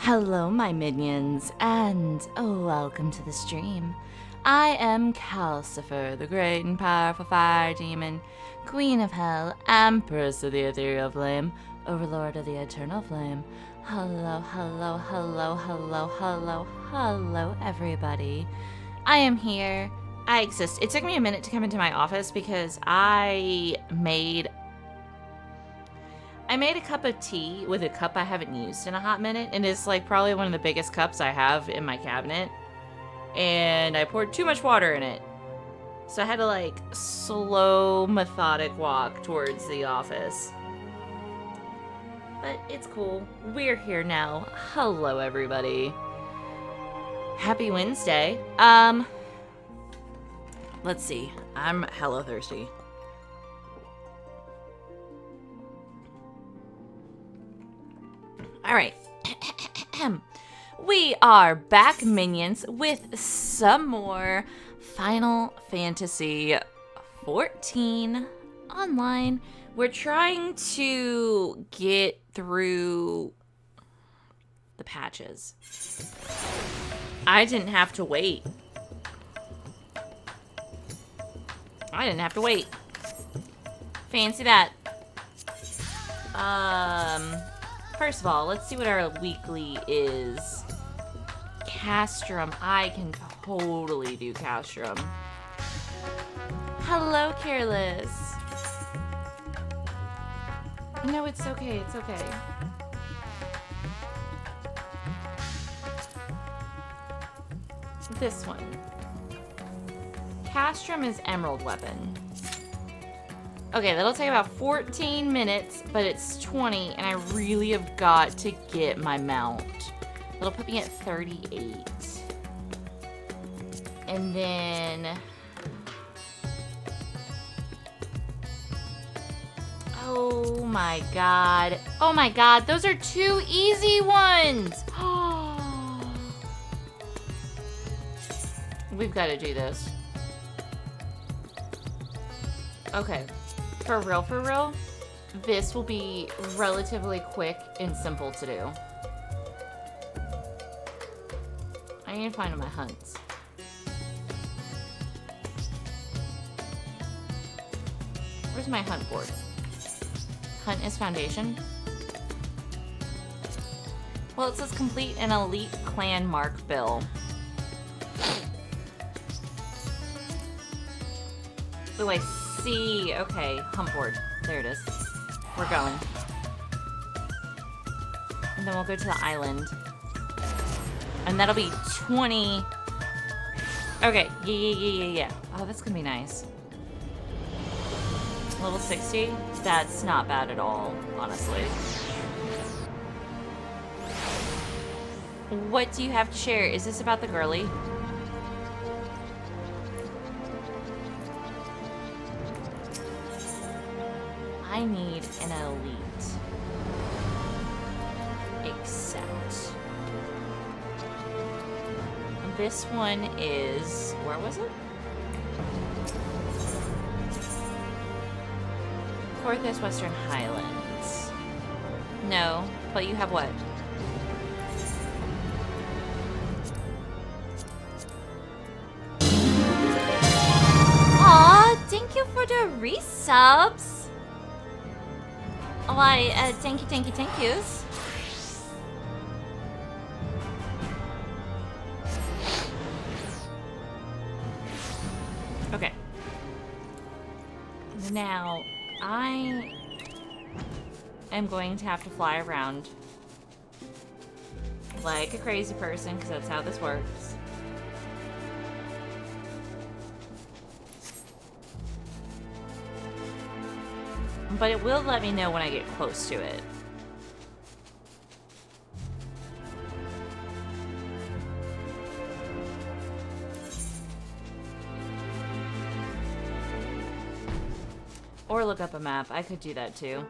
Hello, my minions, and welcome to the stream. I am Kalcifer, the great and powerful fire demon, queen of hell, empress of the ethereal flame, overlord of the eternal flame, Hello, hello, hello, hello, hello, hello, everybody. I am here. I exist. It took me a minute to come into my office because I made a cup of tea with a cup I haven't used in a hot minute, and it's like probably one of the biggest cups I have in my cabinet. And I poured too much water in it. So I had to like slow, methodic walk towards the office. But it's cool. We're here now. Hello, everybody. Happy Wednesday. Let's see. I'm hella thirsty. All right. We are back, minions, with some more Final Fantasy 14 online. We're trying to get through the patches. I didn't have to wait. Fancy that. First of all, let's see what our weekly is. Castrum. I can totally do Castrum. Hello, Careless. No, it's okay. It's okay. This one. Castrum is Emerald Weapon. Okay, that'll take about 14 minutes, but it's 20, and I really have got to get my mount. It'll put me at 38. And then... Oh my god. Oh my god, those are two easy ones! We've got to do this. Okay. For real, this will be relatively quick and simple to do. I need to find my hunts. Where's my hunt board? Hunt is foundation. Well, it says complete an elite clan mark bill. Oh, I see. Okay, hunt board. There it is. We're going. And then we'll go to the island. And that'll be 20. Okay, yeah. Oh, that's gonna be nice. Level 60? That's not bad at all, honestly. What do you have to share? Is this about the girly? I need an elite. Except... this one is... where was it? Northwest Western Highlands. No, but you have what? Aw, thank you for the resubs. Why, thank yous. Okay. Now, I am going to have to fly around like a crazy person, because that's how this works. But it will let me know when I get close to it. Or look up a map. I could do that too.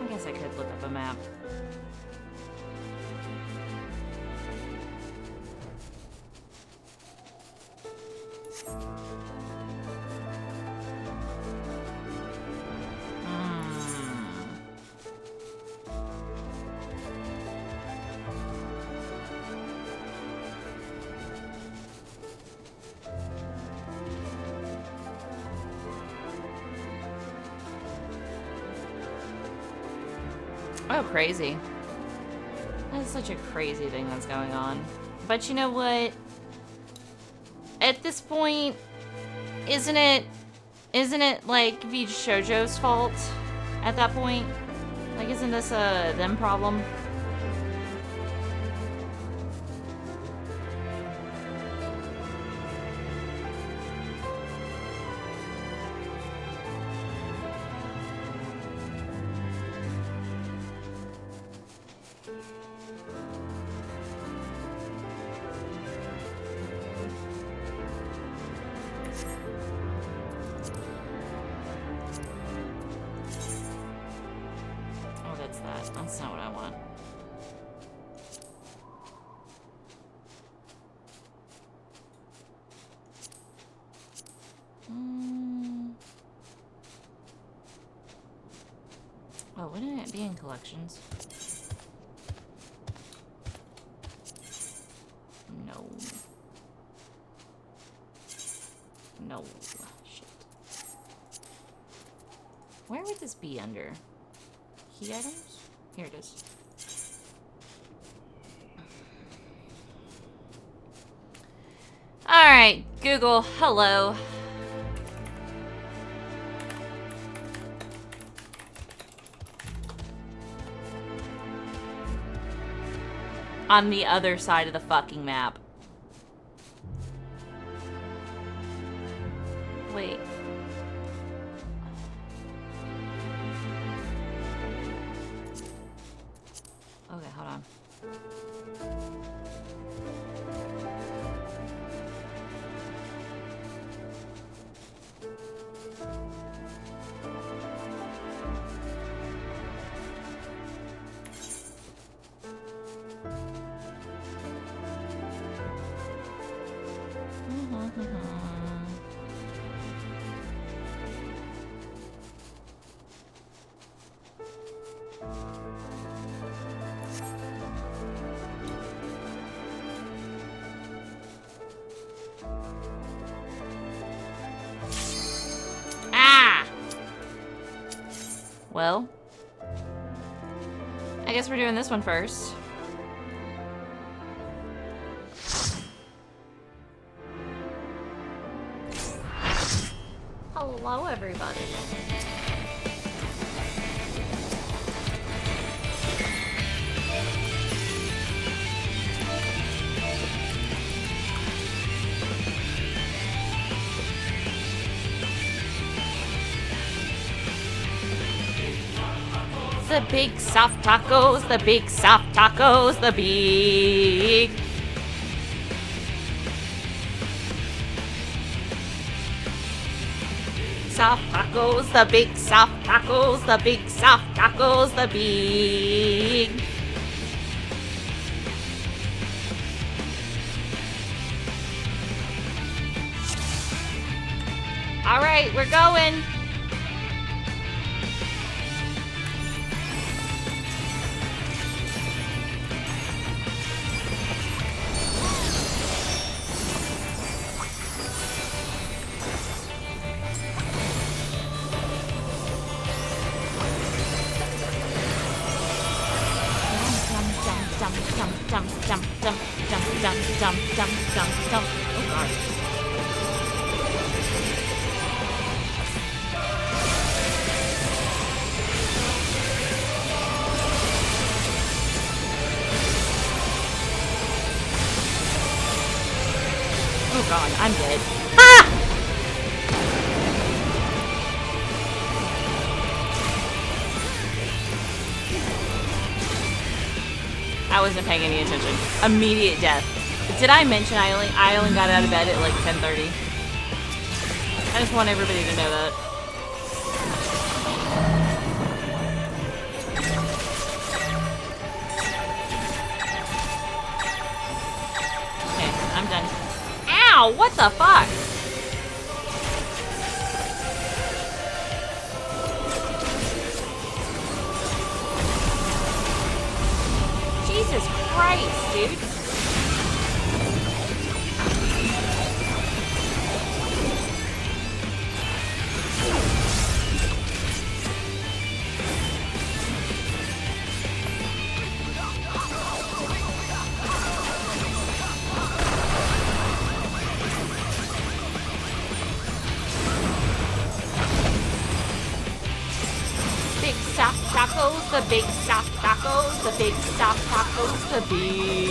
I guess I could look up a map. Oh, crazy. That is such a crazy thing that's going on. But you know what? At this point, isn't it like Vij Shoujo's fault at that point? Like, isn't this a them problem? That's not what I want. Oh, wouldn't it be in collections? No. No. Shit. Where would this be under? Key items? Here it is. Alright, Google, hello. On the other side of the fucking map. Wait. Okay, hold on. Well, I guess we're doing this one first. Hello, everybody. The big soft tacos, the big soft tacos, the big... soft tacos, the big soft tacos, the big soft tacos, the big... All right, we're going. Jump. Oh god. Oh god, I'm dead. Ah! I wasn't paying any attention. Immediate death. Did I mention I only got out of bed at like 10:30? I just want everybody to know that. Okay, I'm done. Ow! What the fuck? Jesus Christ, dude. tacos, the big stuffed tacos, the big stuffed tacos, the big...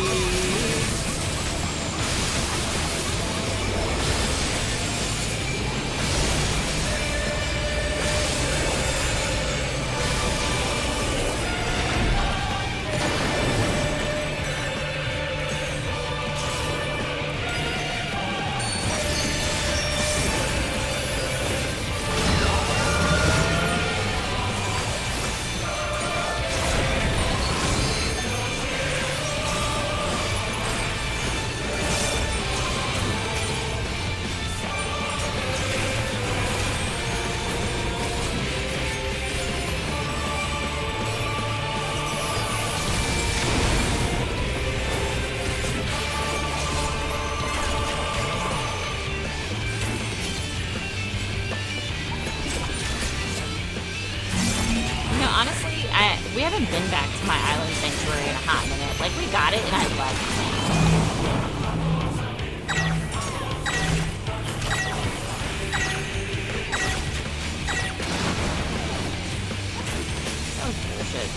We haven't been back to my island sanctuary in a hot minute. Like, we got it and I left. That was bullshit.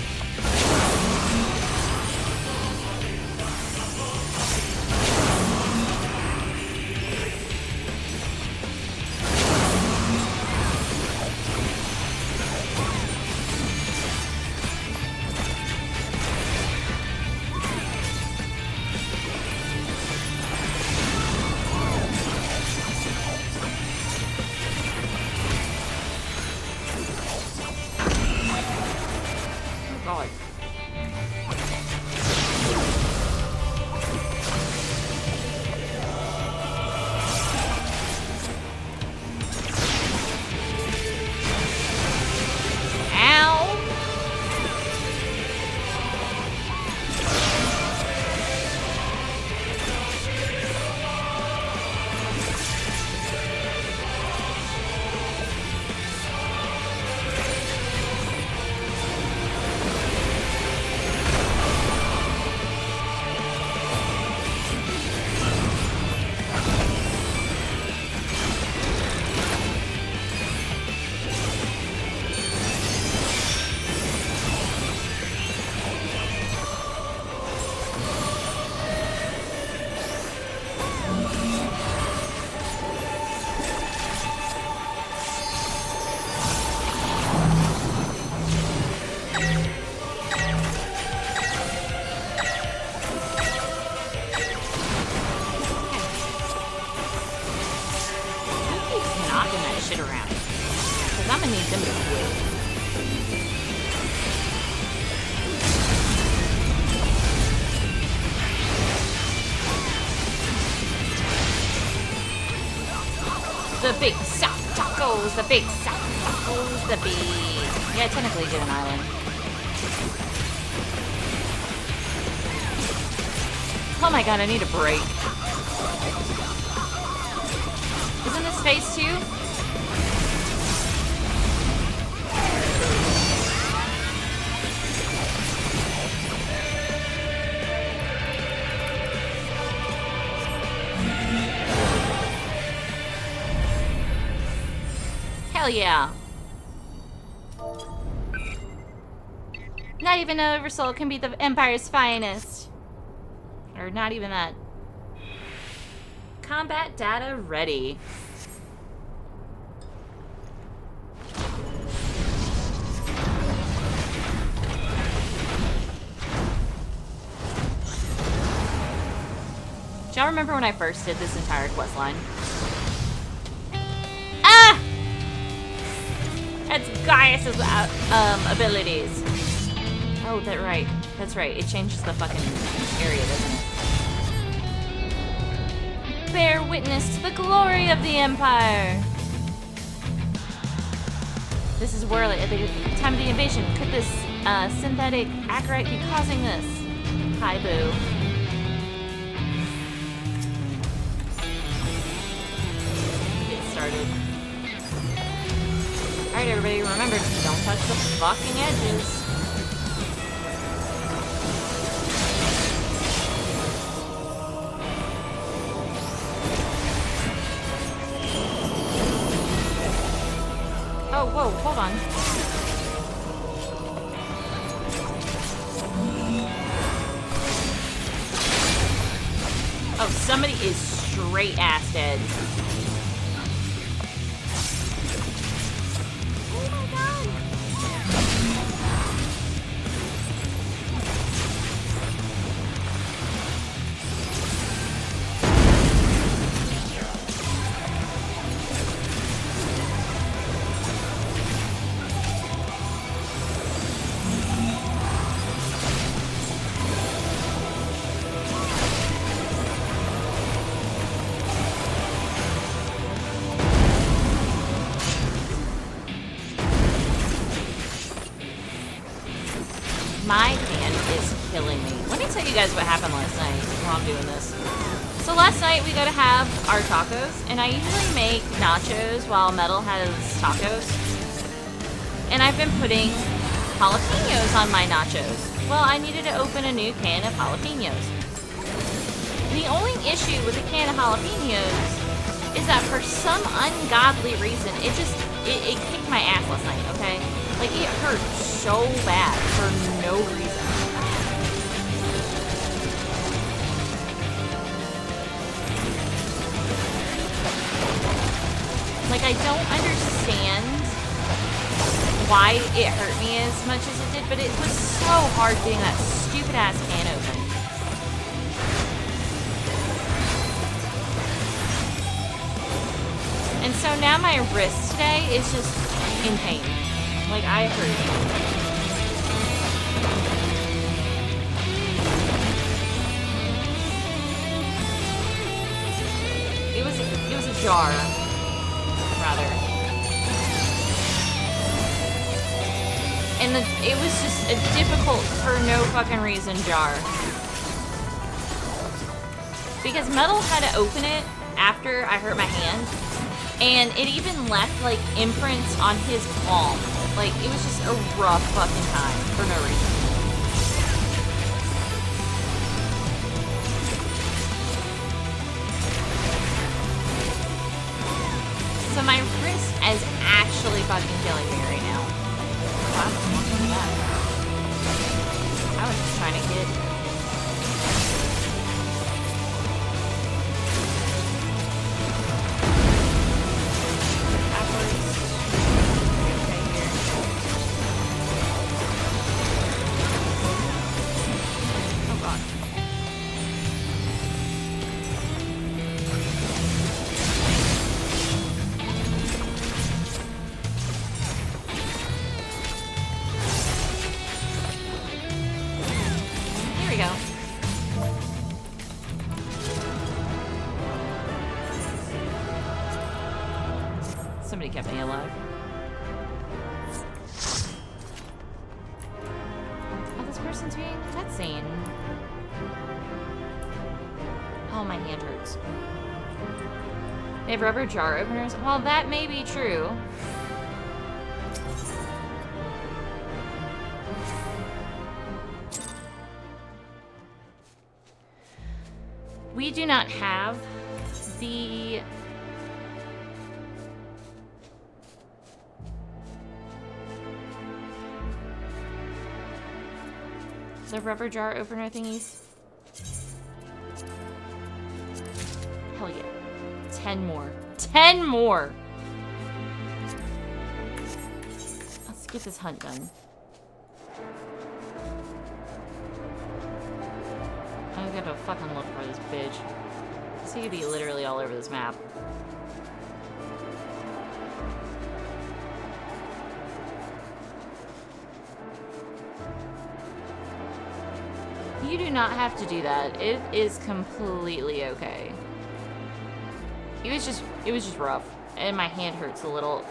The big soft tacos, the big soft tacos, the big... Yeah, I technically get an island. Oh my god, I need a break. Isn't this phase 2? Hell yeah. Not even an Oversoul can be the Empire's finest. Or not even that. Combat data ready. Do y'all remember when I first did this entire quest line? Ah! That's Gaius's abilities. Oh, that's right. That's right. It changes the fucking area, doesn't it? Bear witness to the glory of the Empire. This is Whirly. At the time of the invasion, could this synthetic Acolyte be causing this? Hi, boo. Get started. Alright, everybody, remember, don't touch the fucking edges. Oh, whoa, hold on. somebody is straight ass dead. Oh my god. My hand is killing me. Let me tell you guys what happened last night while I'm doing this. So last night we go to have our tacos, and I usually make nachos while Metal has tacos. And I've been putting jalapenos on my nachos. Well, I needed to open a new can of jalapenos. The only issue with a can of jalapenos is that for some ungodly reason, it kicked my ass last night, okay? Like, it hurt so bad for no reason. Like, I don't understand why it hurt me as much as it did, but it was so hard getting that stupid ass can open. And so now my wrist today is just in pain. Like, I hurt. It was a jar, rather. And it was just a difficult, for no fucking reason, jar. Because Metal had to open it after I hurt my hand. And it even left, like, imprints on his palm. Like, it was just a rough fucking time for no reason. So my wrist is actually fucking killing me right now. Wow, I was just trying to get... Somebody kept me alive. Oh, this person's being cutscene. Oh, my hand hurts. They have rubber jar openers? Well, that may be true. We do not have the... The rubber jar opener thingies. Hell yeah. 10 more. 10 more! Let's get this hunt done. I'm gonna fucking look for this bitch. This could be literally all over this map. You do not have to do that. It is completely okay. It was just rough. And my hand hurts a little.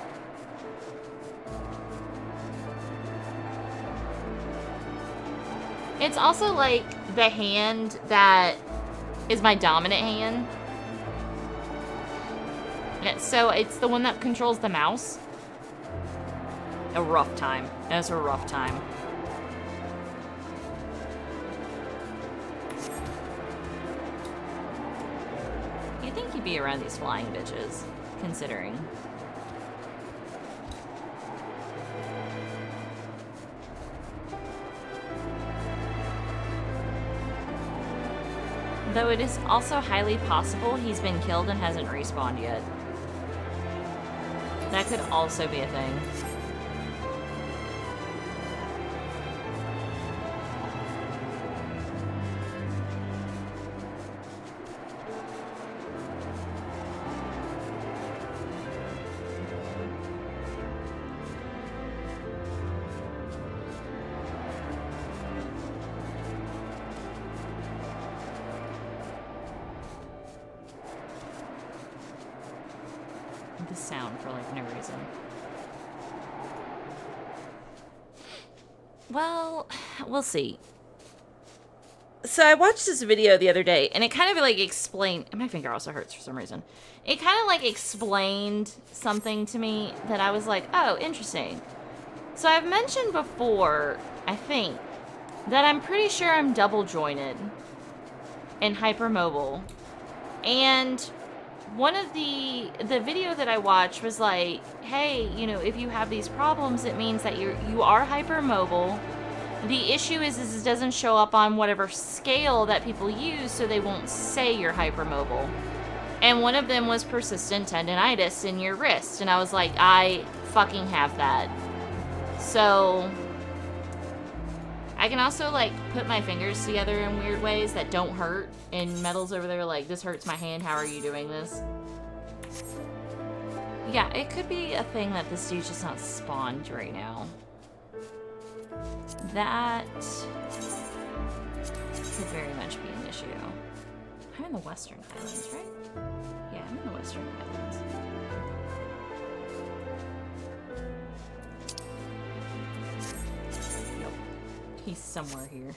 It's also like the hand that is my dominant hand. So it's the one that controls the mouse. A rough time. It was a rough time. You'd think you'd be around these flying bitches, considering. Though it is also highly possible he's been killed and hasn't respawned yet. That could also be a thing. The sound for like no reason. Well, we'll see. So I watched this video the other day and it kind of like explained, and my finger also hurts for some reason. It kind of like explained something to me that I was like, oh, interesting. So I've mentioned before, I think, that I'm pretty sure I'm double jointed and hypermobile. And one of the video that I watched was like, hey, you know, if you have these problems, it means that you are hypermobile. The issue is it doesn't show up on whatever scale that people use, so they won't say you're hypermobile. And one of them was persistent tendonitis in your wrist, and I was like, I fucking have that. So I can also like put my fingers together in weird ways that don't hurt. And Metal's over there like, this hurts my hand, how are you doing this? Yeah, it could be a thing that this dude's just not spawned right now. That could very much be an issue. I'm in the Western Highlands, right? Yeah, I'm in the Western Highlands. Nope. He's somewhere here.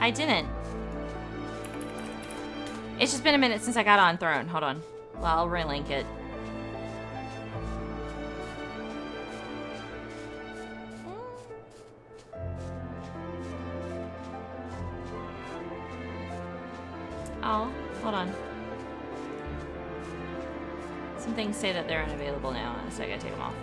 I didn't. It's just been a minute since I got on Throne. Hold on. Well, I'll relink it. Oh, hold on. Some things say that they're unavailable now, so I gotta take them off.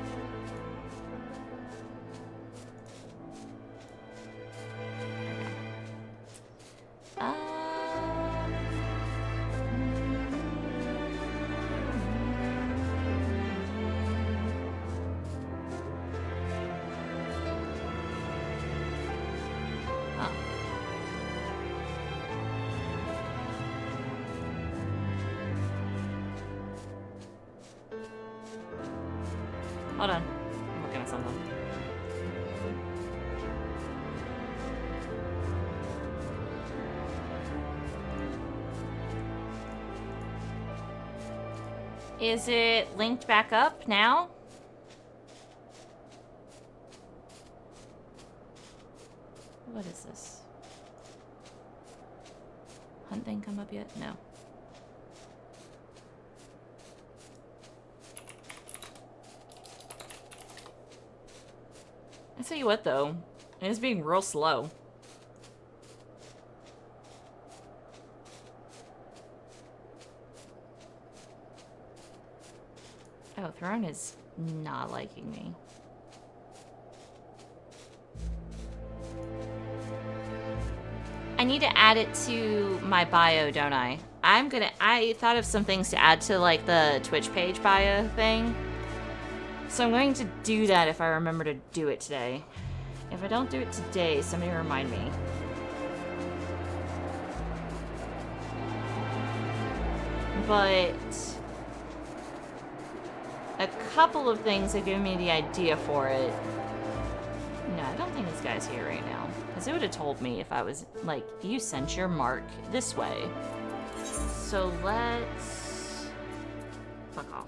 Hold on. I'm looking at something. Is it linked back up now? What is this? Hunt thing come up yet? No. I tell you what though, it's being real slow. Oh, Throne is not liking me. I need to add it to my bio, don't I? I thought of some things to add to like the Twitch page bio thing. So I'm going to do that if I remember to do it today. If I don't do it today, somebody remind me. But a couple of things have given me the idea for it. No, I don't think this guy's here right now. Because it would have told me if I was like, you sent your mark this way. So let's fuck off.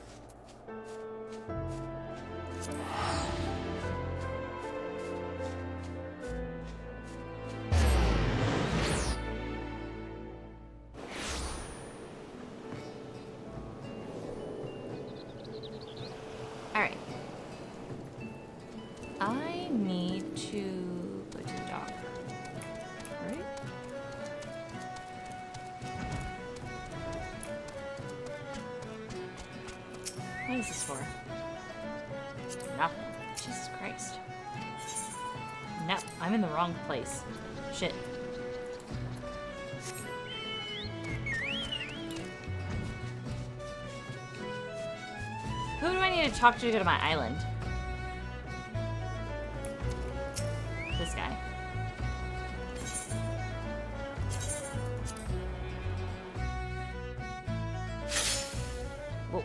Alright. I need to go to the dock. Right? What is this for? Nothing. Jesus Christ. No, I'm in the wrong place. Shit. Who do I need to talk to go to my island? This guy. Whoa.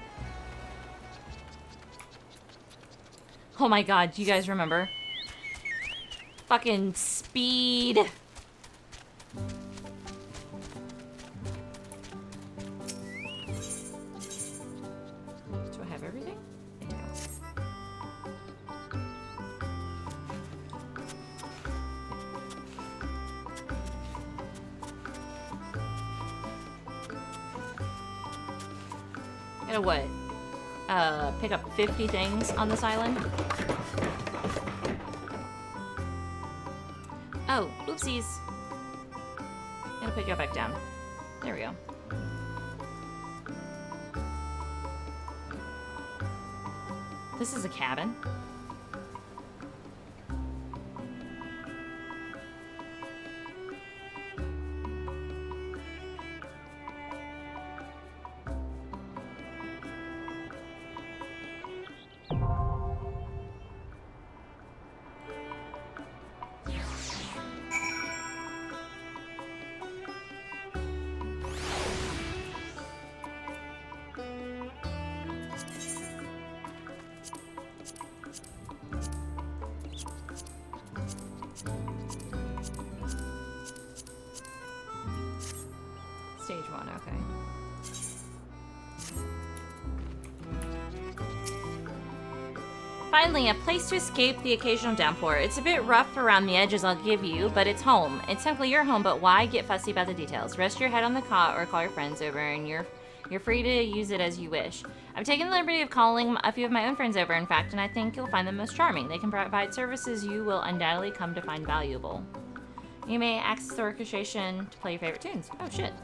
Oh my god, do you guys remember? Fucking speed. Do I have everything? Yeah. Gotta what? Pick up 50 things on this island? Oh, oopsies. Gotta put you back down. There we go. This is a cabin. Stage 1, okay. Finally, a place to escape the occasional downpour. It's a bit rough around the edges, I'll give you, but it's home. It's technically your home, but why get fussy about the details? Rest your head on the cot or call your friends over, and you're free to use it as you wish. I've taken the liberty of calling a few of my own friends over, in fact, and I think you'll find them most charming. They can provide services you will undoubtedly come to find valuable. You may access the orchestration to play your favorite tunes. Oh, shit.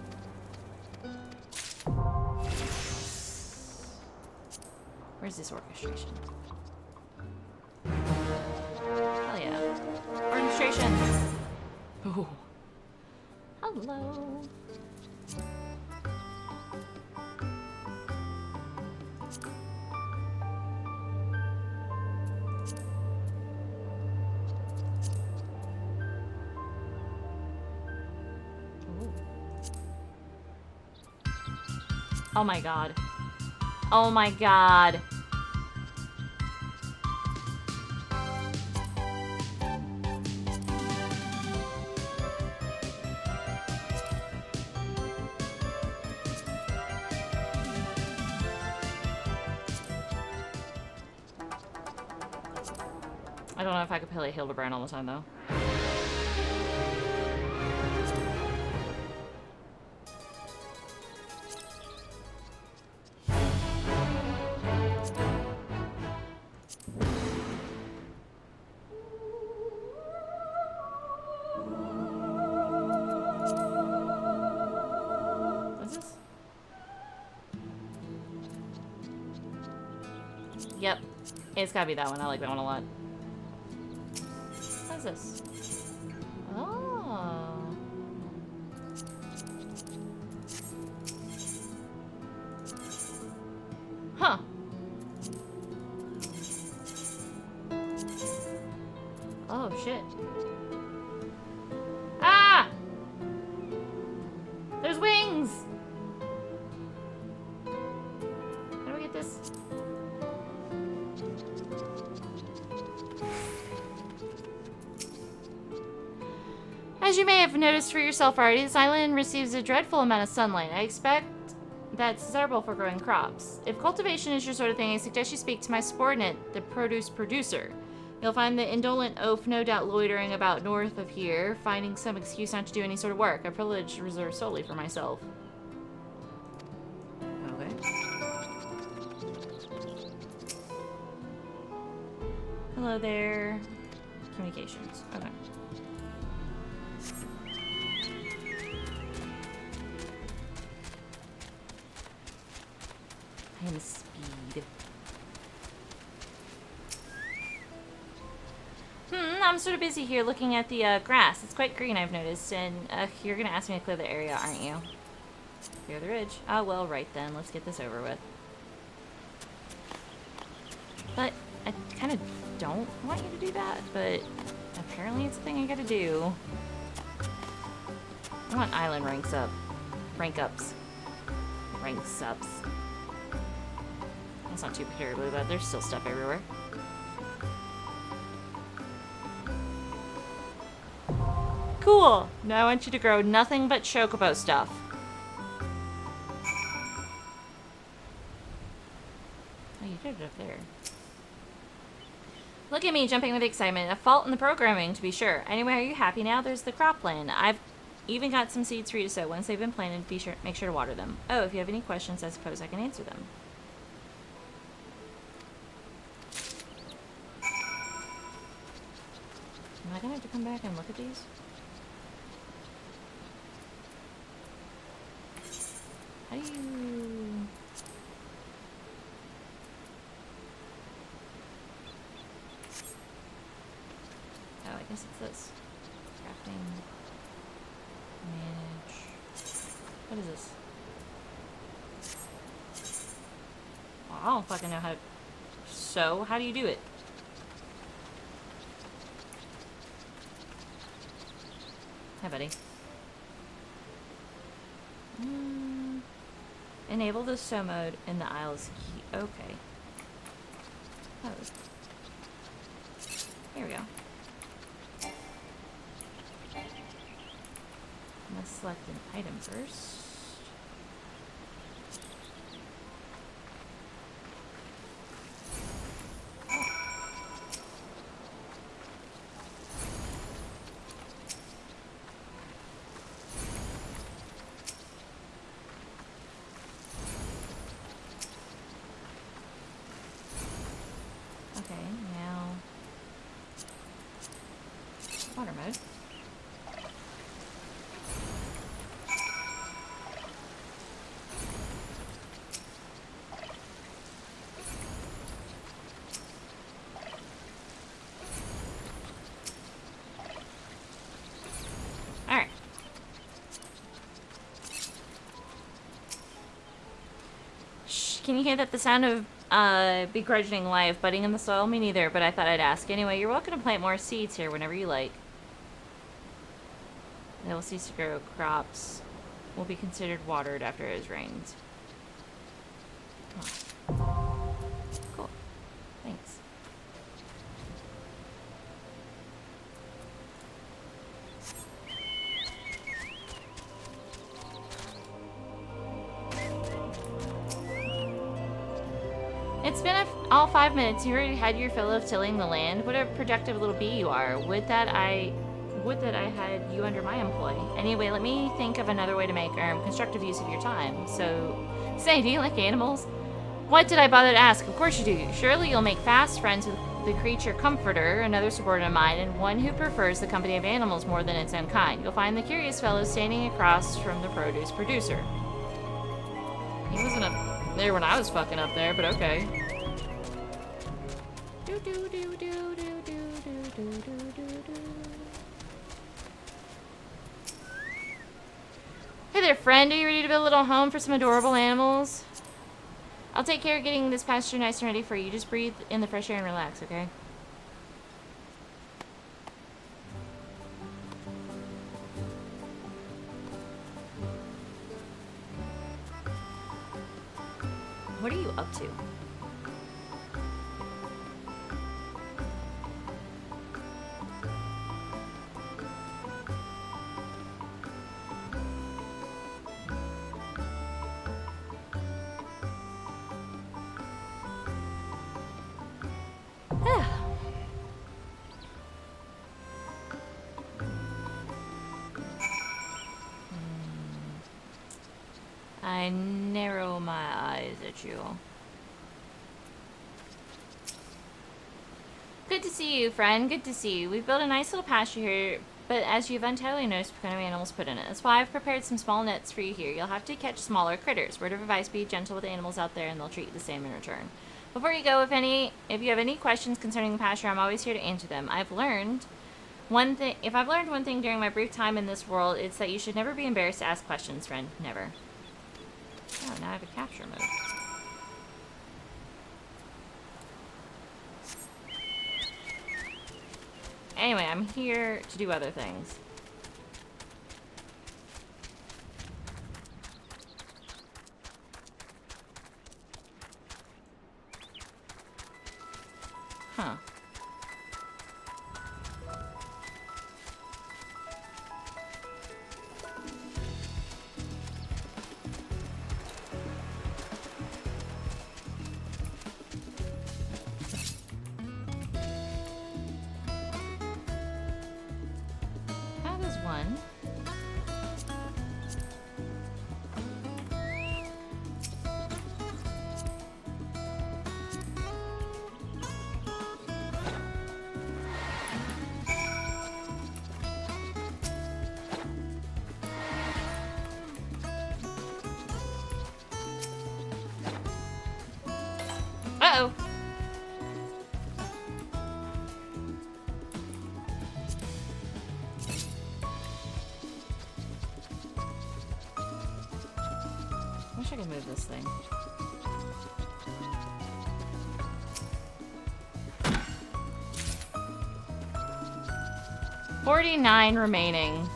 Where's this orchestration? Hell yeah. Orchestration! Ooh. Hello. Ooh. Oh my god. Oh my god. I don't know if I could play Hildebrand all the time, though. What's this? Yep. It's gotta be that one. I like that one a lot. What is this? Oh. Huh. Oh, shit. Ah! There's wings! How do we get this? As you may have noticed for yourself already, this island receives a dreadful amount of sunlight. I expect that's desirable for growing crops. If cultivation is your sort of thing, I suggest you speak to my subordinate, the produce producer. You'll find the indolent oaf no doubt loitering about north of here, finding some excuse not to do any sort of work, a privilege reserved solely for myself. Okay. Hello there. Communications. Okay. And speed. I'm sort of busy here looking at the grass. It's quite green, I've noticed. And you're going to ask me to clear the area, aren't you? Clear the ridge. Oh, well, right then. Let's get this over with. But I kind of don't want you to do that, but apparently it's a thing I gotta do. I want island rank ups. That's not too particularly bad. There's still stuff everywhere. Cool! Now I want you to grow nothing but chocobo stuff. Oh, you did it up there. Look at me jumping with excitement. A fault in the programming, to be sure. Anyway, are you happy now? There's the crop plan. I've even got some seeds for you to sow. Once they've been planted, make sure to water them. Oh, if you have any questions, I suppose I can answer them. Am I gonna have to come back and look at these? How do you... Oh, I guess it's this. Crafting. Manage. What is this? Well, I don't fucking know how to... So, how do you do it? Hi, buddy. Enable the sow mode in the aisles key. Okay. Oh. Here we go. Let's select an item first. Okay, now water mode. Alright. Shh, can you hear that? The sound of begrudging life budding in the soil? Me neither, but I thought I'd ask. Anyway, you're welcome to plant more seeds here whenever you like. They will cease to grow. Crops will be considered watered after it has rained. Oh. Cool. Thanks. It's been all 5 minutes. You already had your fill of tilling the land. What a productive little bee you are. Would that I had you under my employ. Anyway, let me think of another way to make constructive use of your time. So, say, do you like animals? What did I bother to ask? Of course you do. Surely you'll make fast friends with the creature Comforter, another subordinate of mine, and one who prefers the company of animals more than its own kind. You'll find the curious fellow standing across from the produce producer. He wasn't up there when I was fucking up there, but okay. Hey there, friend. Are you ready to build a little home for some adorable animals? I'll take care of getting this pasture nice and ready for you. Just breathe in the fresh air and relax, okay? What are you up to? I narrow my eyes at you. Good to see you, friend. Good to see you. We've built a nice little pasture here, but as you've undoubtedly noticed, what kind of animals put in it. That's why I've prepared some small nets for you here. You'll have to catch smaller critters. Word of advice, be gentle with the animals out there, and they'll treat you the same in return. Before you go, if you have any questions concerning the pasture, I'm always here to answer them. I've learned One thing, if I've learned one thing during my brief time in this world, it's that you should never be embarrassed to ask questions, friend. Never. Oh, now I have a capture mode. Anyway, I'm here to do other things. Huh. That is one. Uh-oh. Wish I could move this thing. $49 remaining.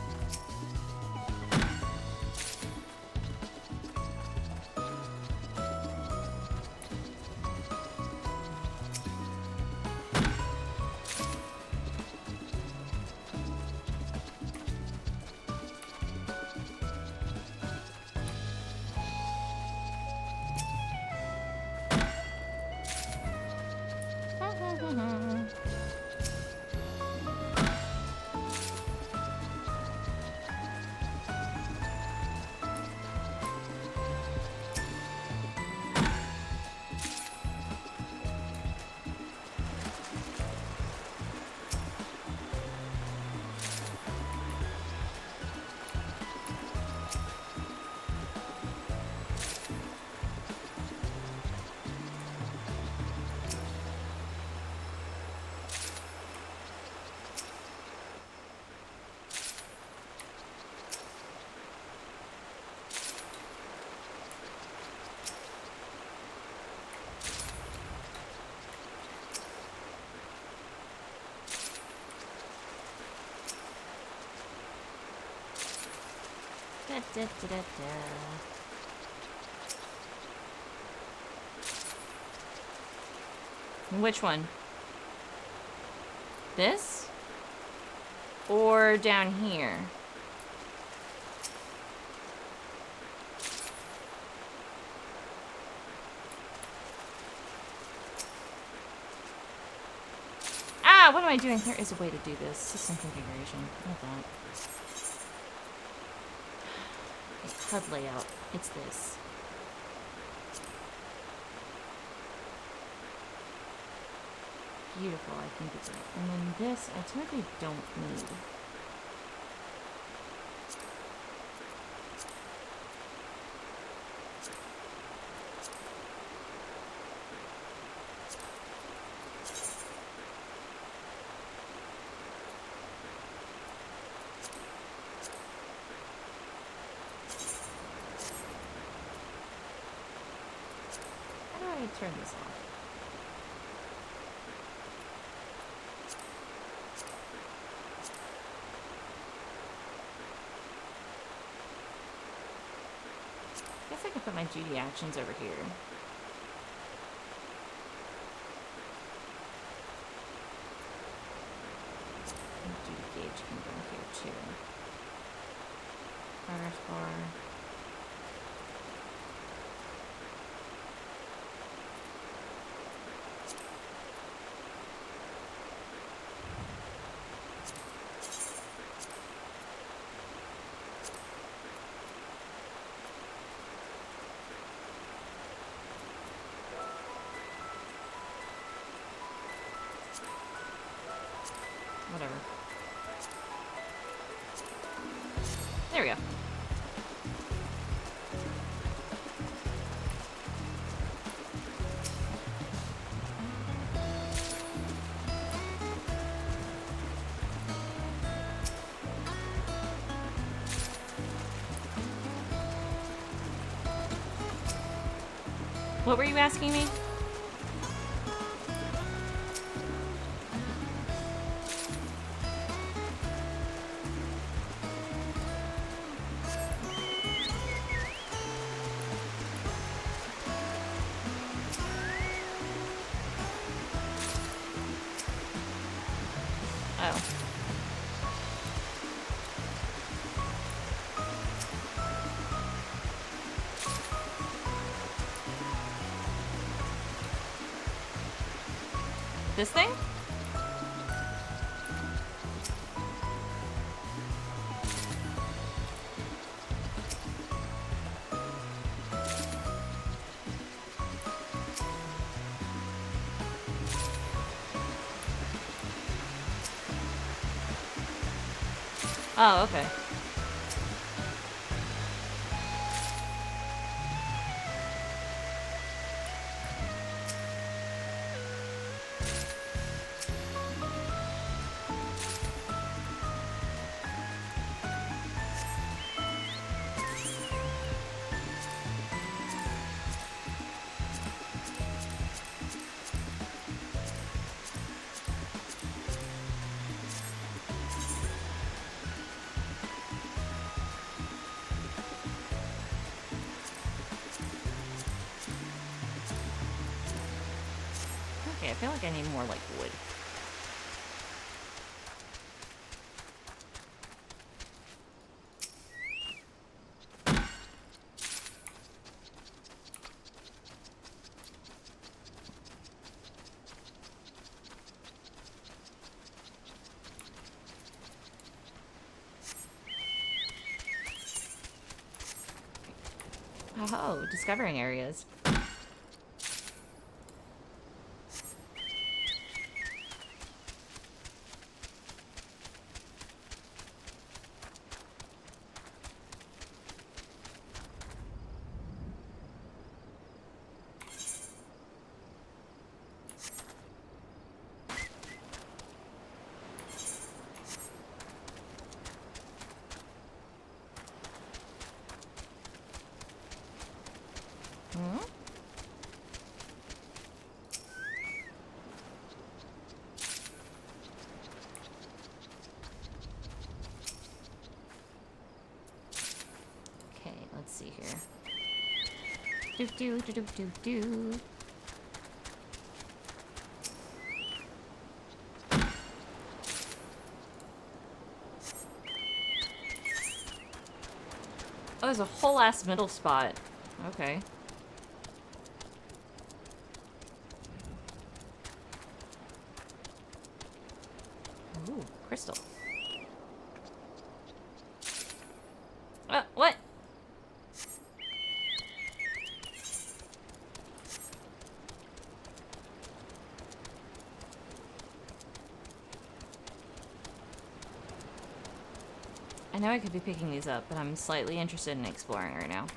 Da, da, da, da, da. Which one? This? Or down here? Ah, what am I doing? There is a way to do this. System configuration. Not that. HUD layout. It's this. Beautiful, I think it's right. And then this, I technically don't need. How do I turn this off? I guess I could put my duty actions over here. Duty gauge can go here too. Progress bar. Whatever. There we go. What were you asking me? Oh. This thing? Oh, okay. Okay, I feel like I need more, like, wood. Oh, discovering areas. Hmm? Okay, let's see here. Do do do do do do. Oh, there's a whole ass middle spot. Okay. Ooh, crystal. What? I know I could be picking these up, but I'm slightly interested in exploring right now.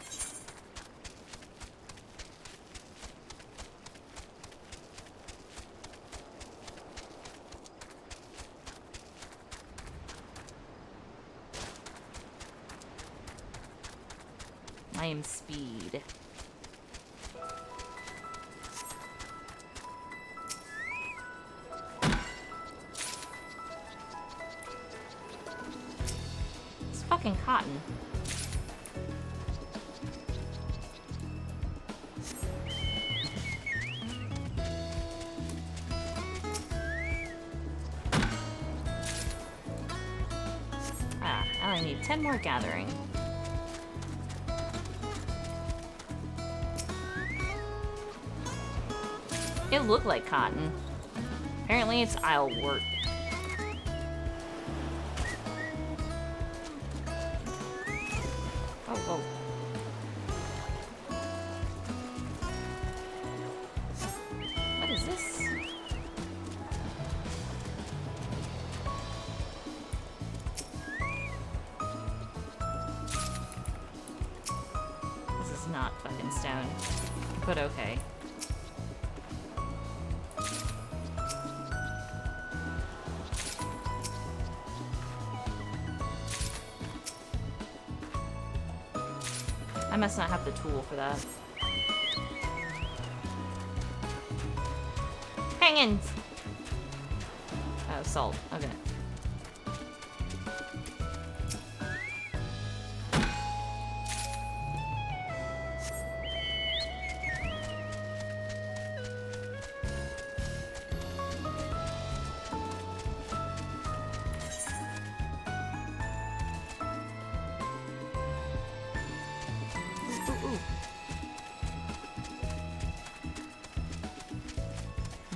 I am speed. It's fucking cotton. Ah, I only need 10 more gathering. It looked like cotton. Apparently it's aisle wort. Oh, whoa. What is this? This is not fucking stone. But okay. I must not have the tool for that. hanging. Oh, salt. Okay.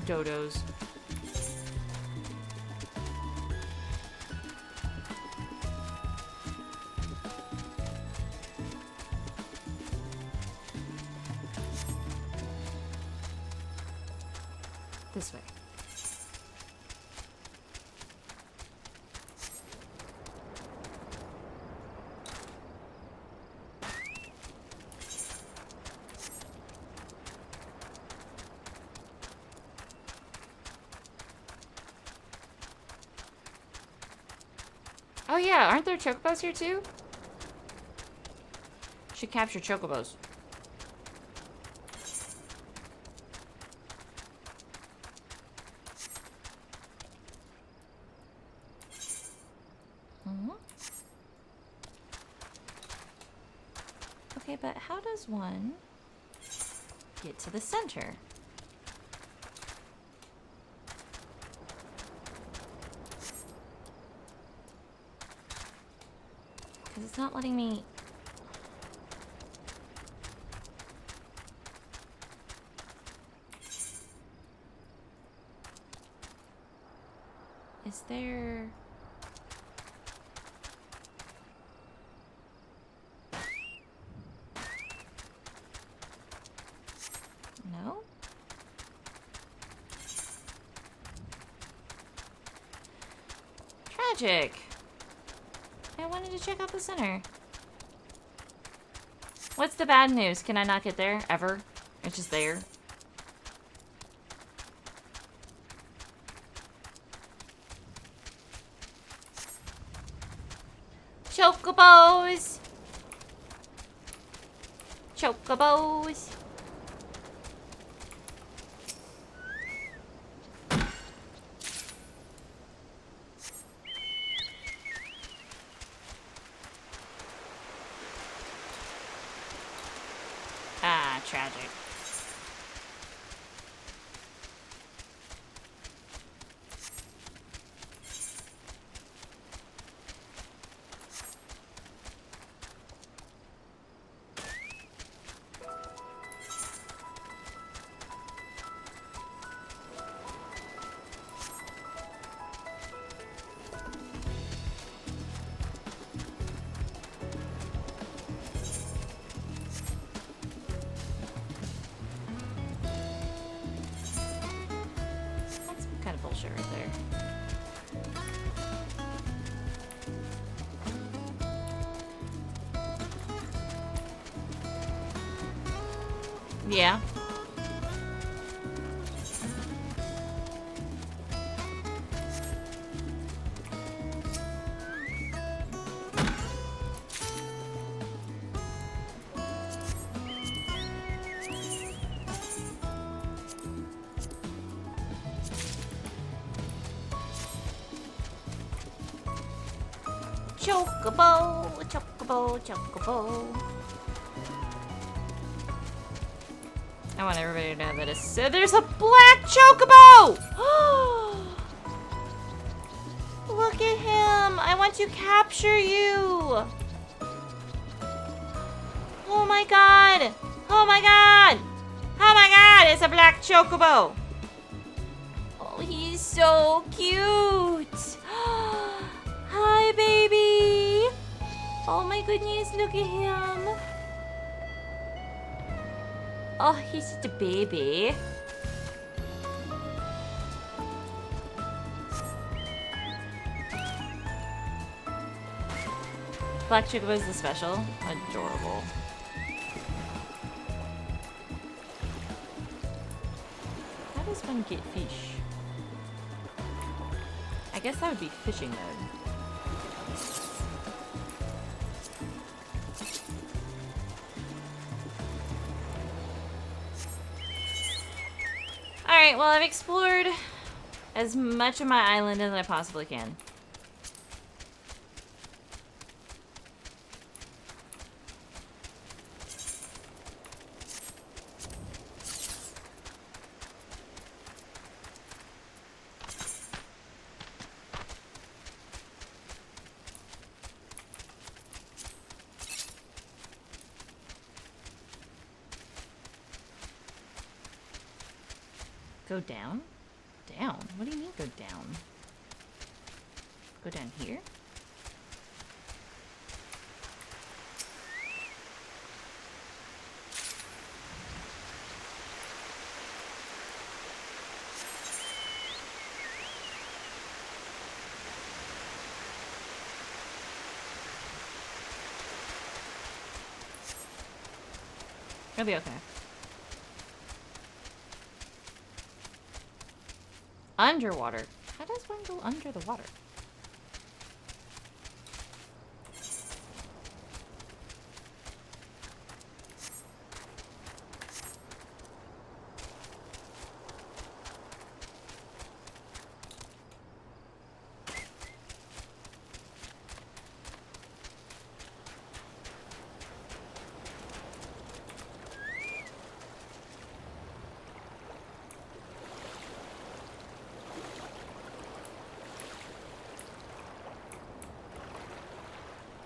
Dodos. This way. Oh yeah, aren't there chocobos here too? Should capture chocobos. Okay, but how does one get to the center? Because it's not letting me... Is there... No? Tragic. I wanted to check out the center. What's the bad news? Can I not get there ever? It's just there. Chocobos! Chocobos! Ah, tragic. Kind of bullshit right there. Yeah. Chocobo, chocobo, chocobo. I want everybody to know that so there's a black chocobo! Look at him! I want to capture you! Oh my god! Oh my god! Oh my god! It's a black chocobo! Oh, he's so cute! Hi, baby! Oh my goodness, look at him! Oh, he's just a baby. Black chocobo is the special. Adorable. How does one get fish? I guess that would be fishing mode. Alright, well, I've explored as much of my island as I possibly can. Go down? Down? What do you mean go down? Go down here? It'll be okay. Underwater. How does one go under the water?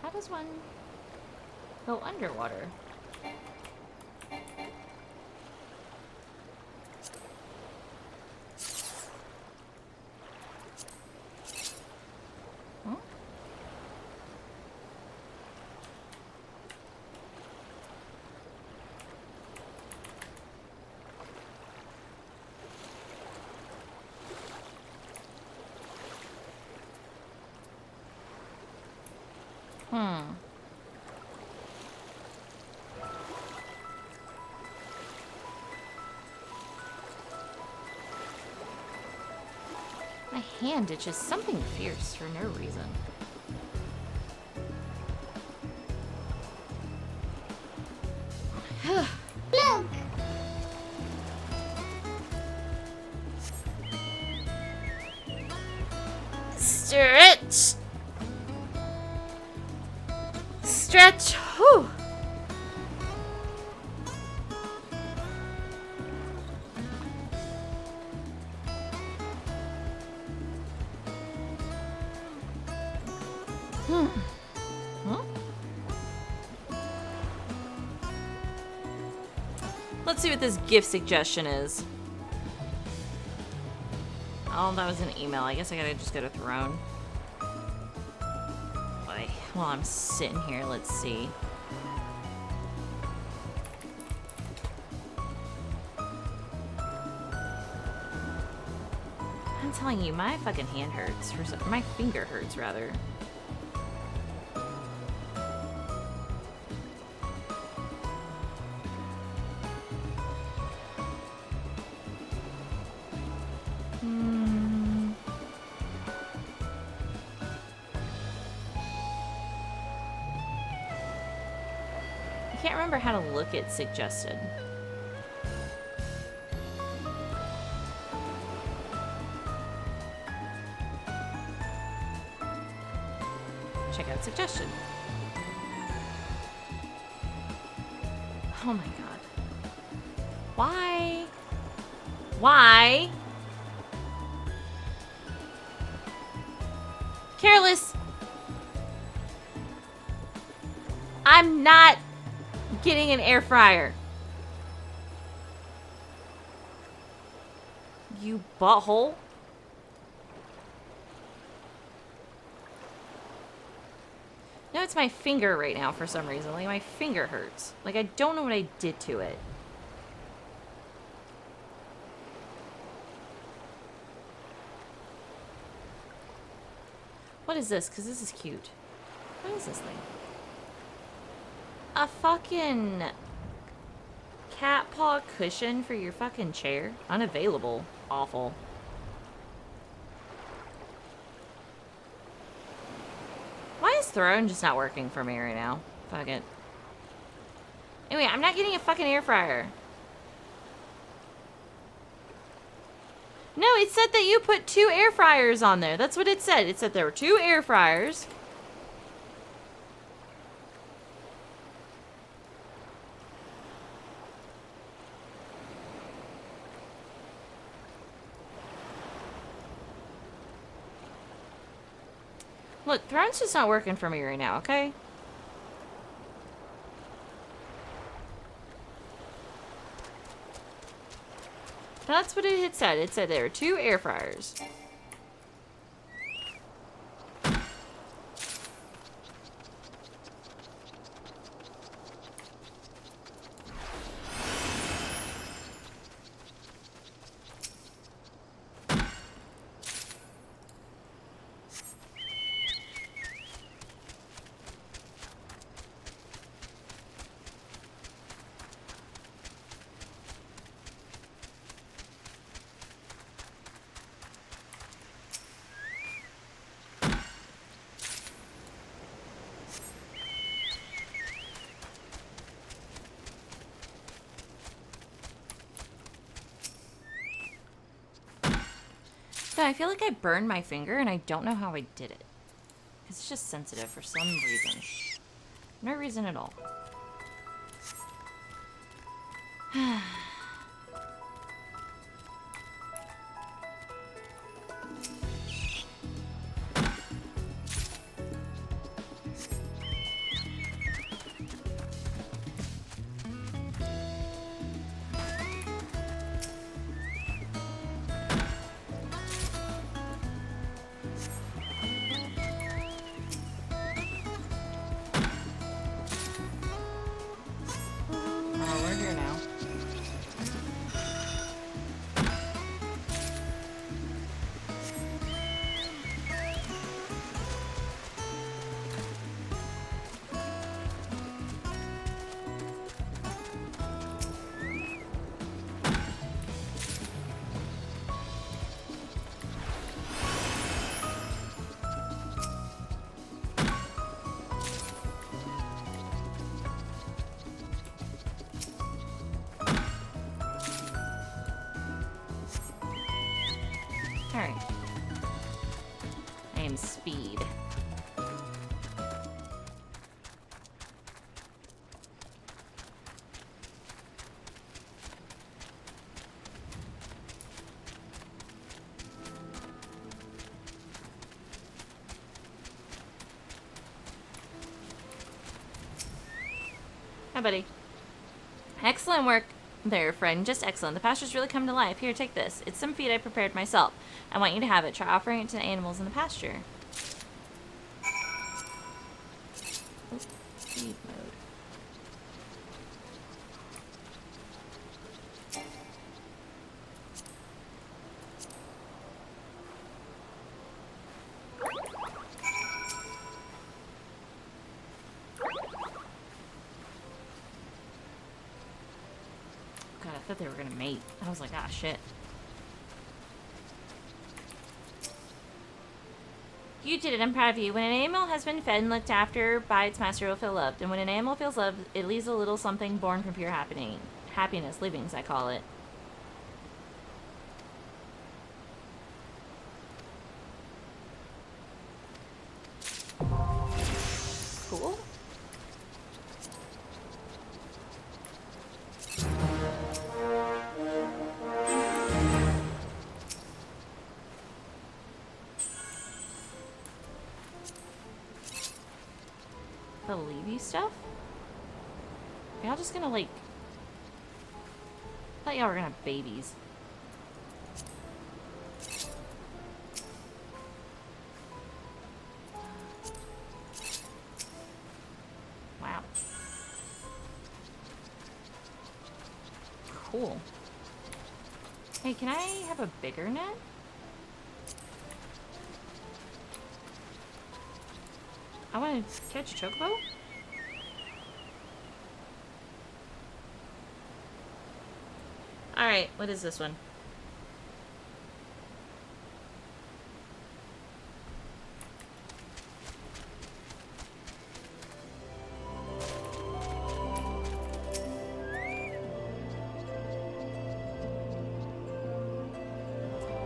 How does one go underwater? Huh? My hand itches something fierce for no reason. Look! Stretch! Stretch! Whew! Huh? Let's see what this gift suggestion is. Oh, that was an email. I guess I gotta just go to Throne. Boy, while I'm sitting here, let's see. I'm telling you, my fucking hand hurts. My finger hurts, rather. I can't remember how to look at suggested. Check out suggestion. Oh my god. Why? Why? Careless. I'm not getting an air fryer. You butthole. No, it's my finger right now for some reason. Like, my finger hurts. Like, I don't know what I did to it. What is this? Because this is cute. What is this thing? A fucking cat paw cushion for your fucking chair? Unavailable. Awful. Why is Throne just not working for me right now? Fuck it. Anyway, I'm not getting a fucking air fryer. No, it said that you put 2 air fryers on there. That's what it said. It said there were 2 air fryers. Look, Throne's just not working for me right now, okay? That's what it had said. It said there were 2 air fryers. So I feel like I burned my finger and I don't know how I did it. It's just sensitive for some reason. No reason at all. Alright. I am speed. Hi, buddy. Excellent work there, friend. Just excellent. The pasture's really come to life. Here, take this. It's some feed I prepared myself. I want you to have it. Try offering it to the animals in the pasture. Oh, feed mode. God, I thought they were gonna mate. I was like, ah, shit. You did it. I'm proud of you. When an animal has been fed and looked after by its master, it will feel loved. And when an animal feels loved, it leaves a little something born from pure happiness, leavings, I call it. Cool. The Levy stuff? Are y'all just gonna, like... I thought y'all were gonna have babies. Wow. Cool. Hey, can I have a bigger net? I want to catch Chocobo? Alright, what is this one?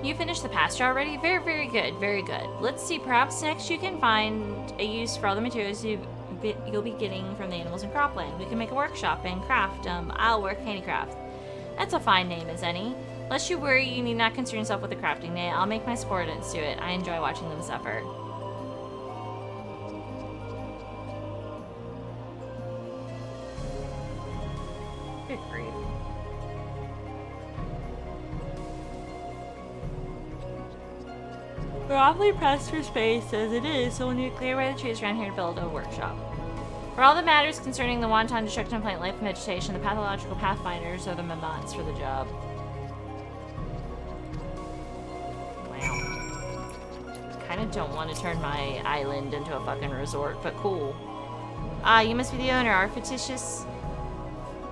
You finished the pasture already? Very, very good. Very good. Let's see. Perhaps next you can find a use for all the materials you'll be getting from the animals in Cropland. We can make a workshop and craft. I'll work handicraft. That's a fine name as any. Lest you worry, you need not concern yourself with the crafting. Nay, I'll make my subordinates do it. I enjoy watching them suffer. Good grief. We're awfully pressed for space as it is, so we'll need to clear away the trees around here to build a workshop. For all the matters concerning the wanton destruction of plant life and vegetation, the pathological pathfinders are the mammoths for the job. Wow. Kinda don't want to turn my island into a fucking resort, but cool. Ah, you must be the owner. Our fictitious...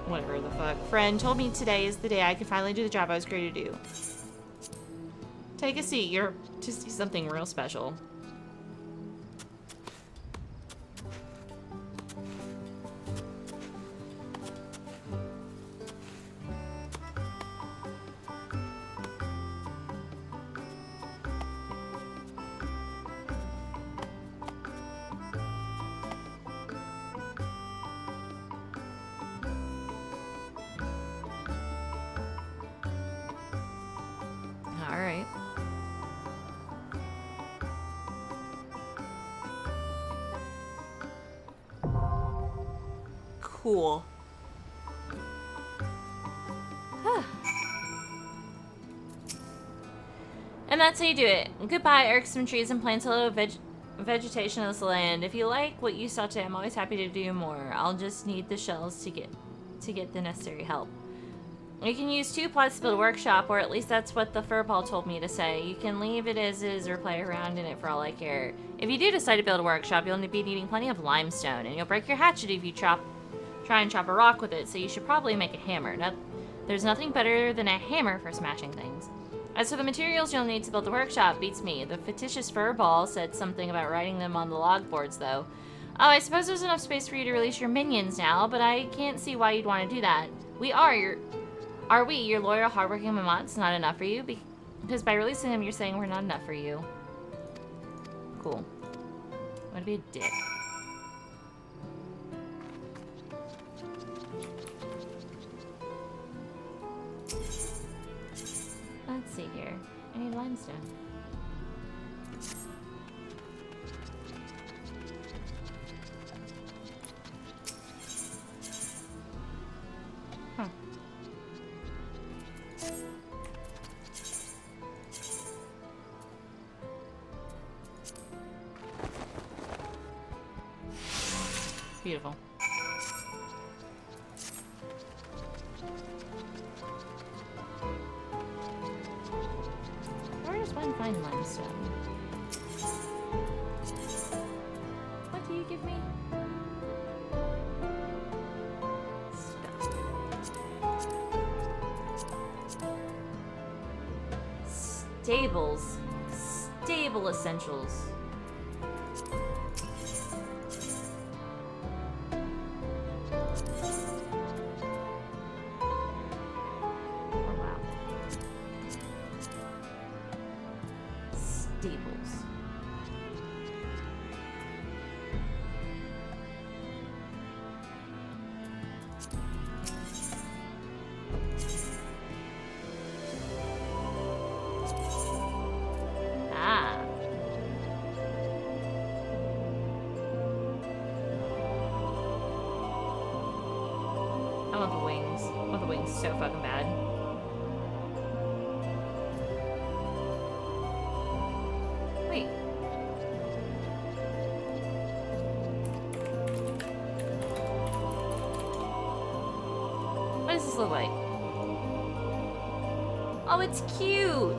whatever the fuck. Friend told me today is the day I could finally do the job I was created to do. Take a seat. You're to see something real special. All right. Cool. And that's how you do it. Goodbye, irksome trees and plants. Hello, vegetation of this land. If you like what you saw today, I'm always happy to do more. I'll just need the shells to get the necessary help. You can use 2 plots to build a workshop, or at least that's what the furball told me to say. You can leave it as is or play around in it for all I care. If you do decide to build a workshop, you'll be needing plenty of limestone, and you'll break your hatchet if you try and chop a rock with it, so you should probably make a hammer. Now, there's nothing better than a hammer for smashing things. As for the materials you'll need to build the workshop, beats me. The fictitious furball said something about writing them on the log boards, though. Oh, I suppose there's enough space for you to release your minions now, but I can't see why you'd want to do that. Are we, your loyal, hardworking mammoths, not enough for you? Because by releasing them, you're saying we're not enough for you. Cool. I'm gonna be a dick. Let's see here. I need limestone. Huh. Beautiful. Where does one find limestone? What do you give me? Stuff. Stables. Stable essentials. So fucking bad. Wait. What does this look like? Oh, it's cute!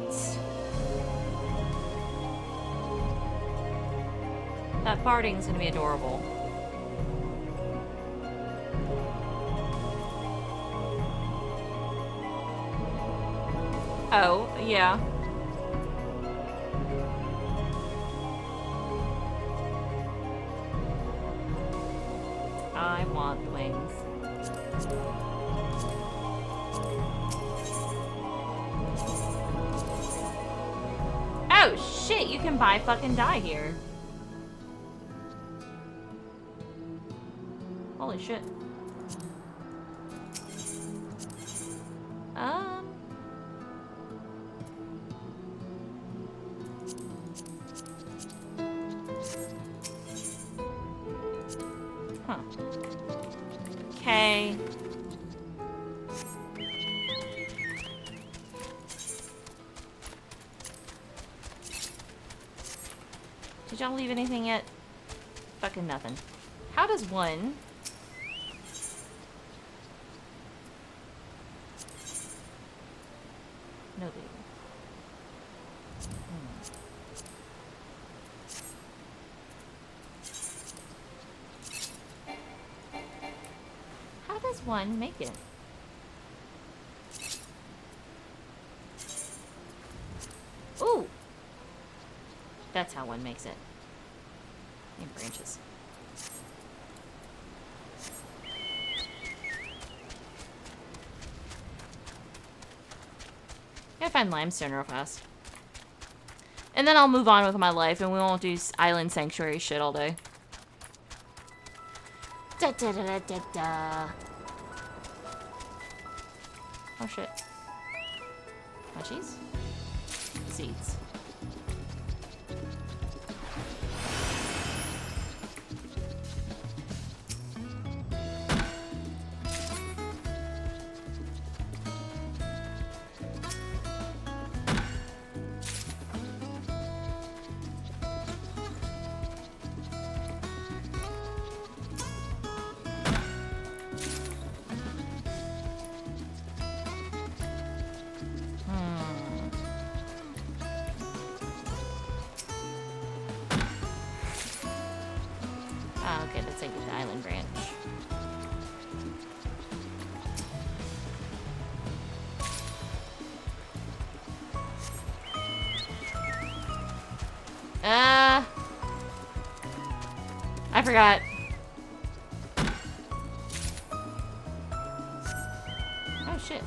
That barding's gonna be adorable. Oh, yeah. I want the wings. Oh, shit, you can buy fucking dye here. Holy shit. Huh. Okay. Did y'all leave anything yet? Fucking nothing. How does one... No, baby. How does one make it? Ooh! That's how one makes it. In branches. Gotta find limestone real fast. And then I'll move on with my life and we won't do island sanctuary shit all day. Da da da da da da. Oh shit. Munchies? Seeds. Okay, let's take the island branch. I forgot. Oh shit.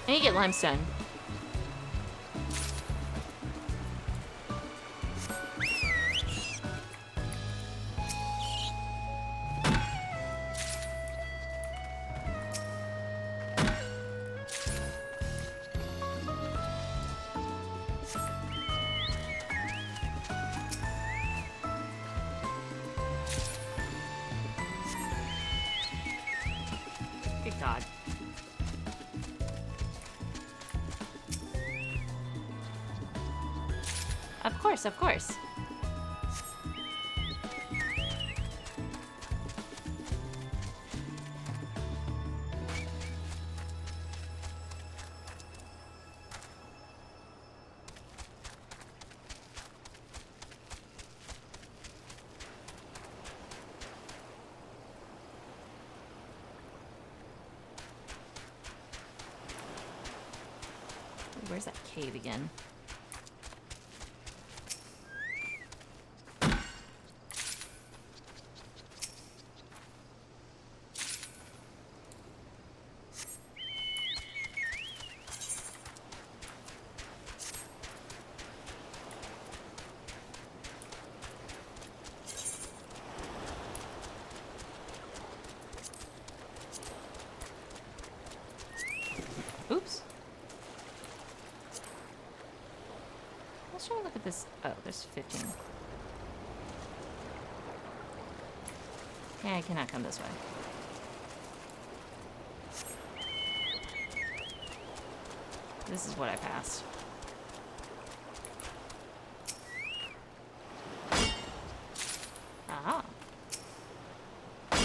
I need to get limestone. Good God. Of course, of course. Where's that cave again? Oops. Let's try to look at this. Oh, there's 15. Okay, I cannot come this way. This is what I passed. Aha.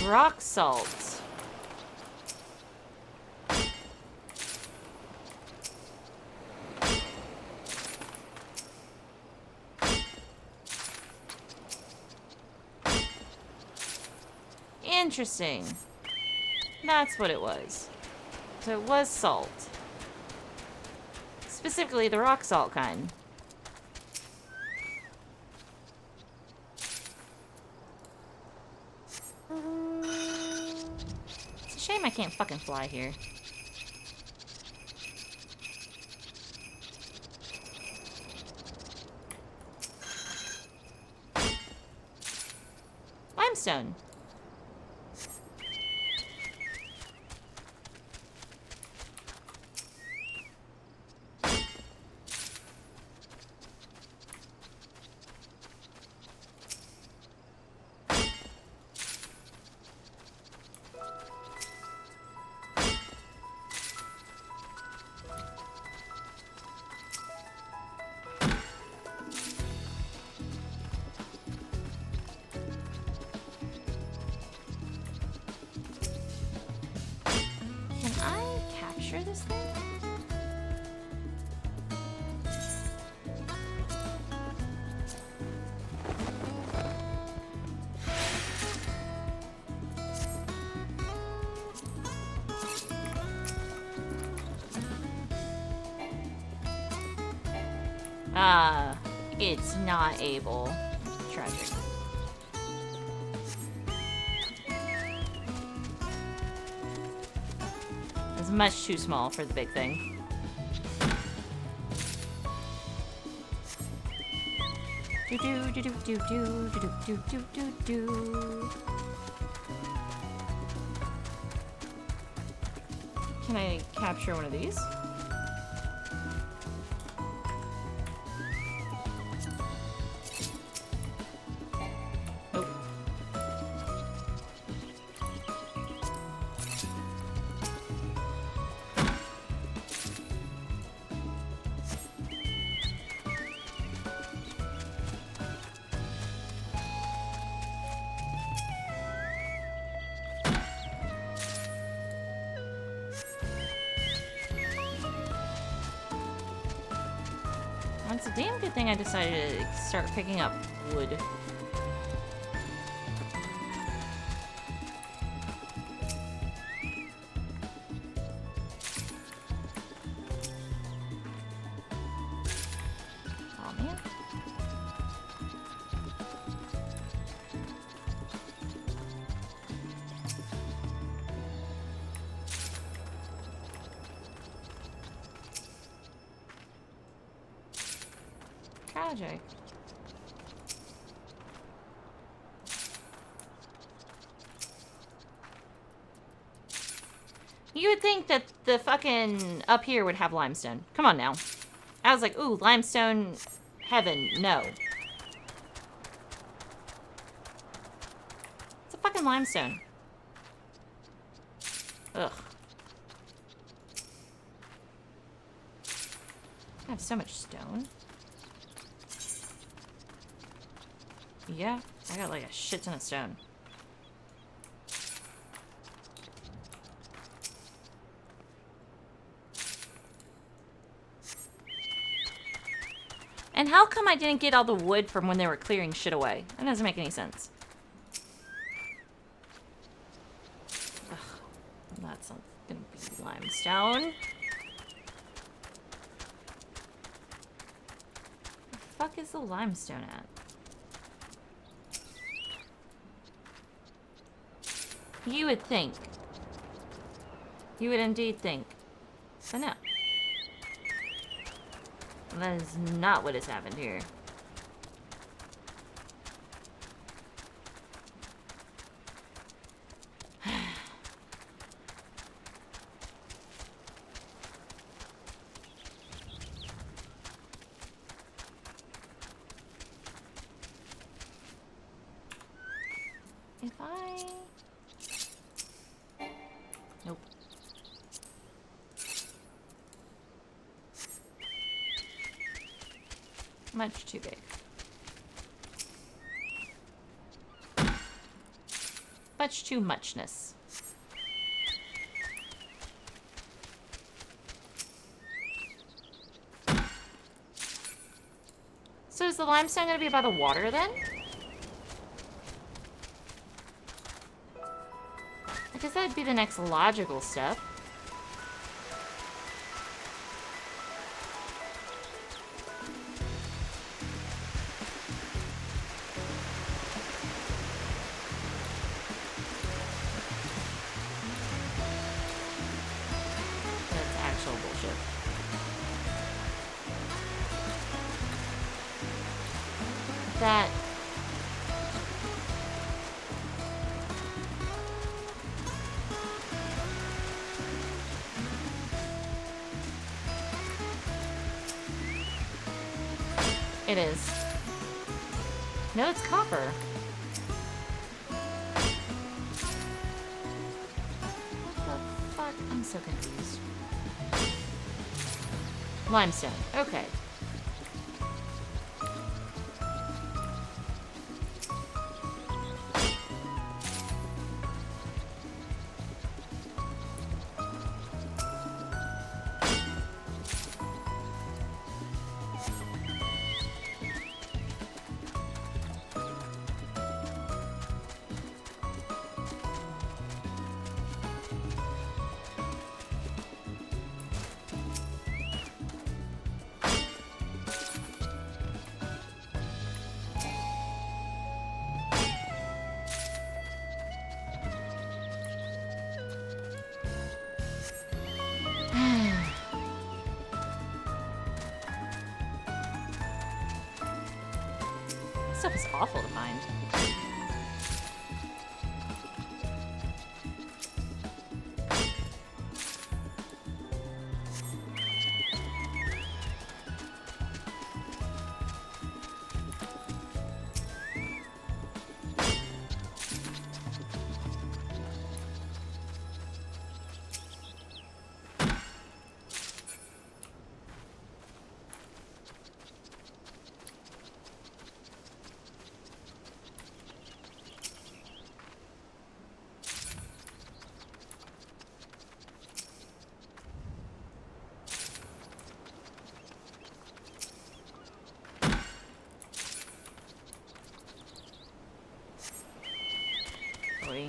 Rock salt. Interesting. That's what it was. So it was salt. Specifically the rock salt kind. Shame I can't fucking fly here. Limestone. This thing? It's not able. Tragic. It's much too small for the big thing. Do do do do do do do do do do do. Can I capture one of these? Nope. It's a damn good thing I decided to start picking up wood. Oh man. Tragic. You would think that the fucking up here would have limestone. Come on now. I was like, ooh, limestone heaven. No. It's a fucking limestone. Ugh. I have so much stone. Yeah, I got like a shit ton of stone. And how come I didn't get all the wood from when they were clearing shit away? That doesn't make any sense. Ugh, that's not gonna be limestone. Where the fuck is the limestone at? You would think. You would indeed think. But no. That is not what has happened here. If I... Nope. Much too big. Much too muchness. So is the limestone going to be by the water then? I guess that'd be the next logical step. that? It is. No, it's copper. What the fuck? I'm so confused. Limestone. Okay. Stuff is awful to find. Boy.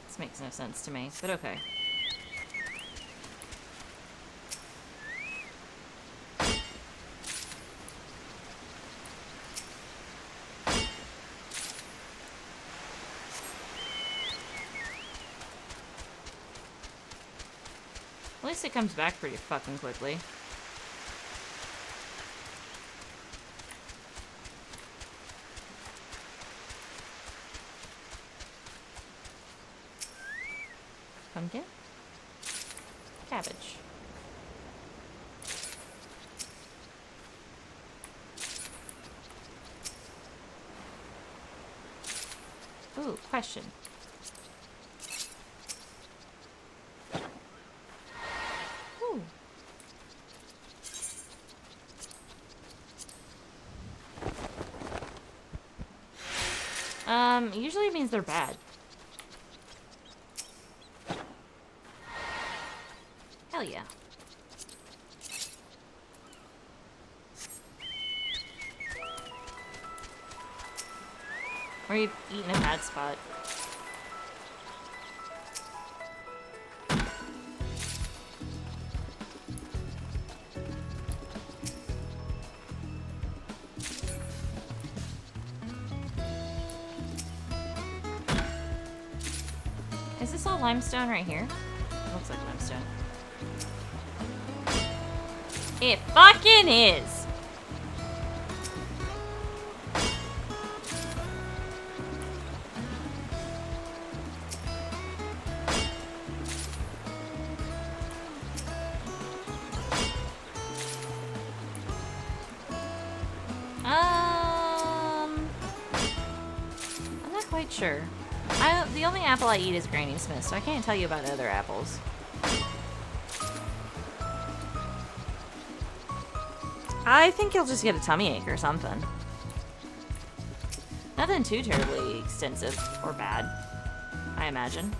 This makes no sense to me, but okay. At least it comes back pretty fucking quickly. Pumpkin? Cabbage. Ooh, question. Ooh. Usually it means they're bad. Hell yeah. Or you've eaten a bad spot. Is this all limestone right here? Looks like limestone. It fucking is! I'm not quite sure. The only apple I eat is Granny Smith, so I can't tell you about other apples. I think you'll just get a tummy ache or something. Nothing too terribly extensive or bad, I imagine.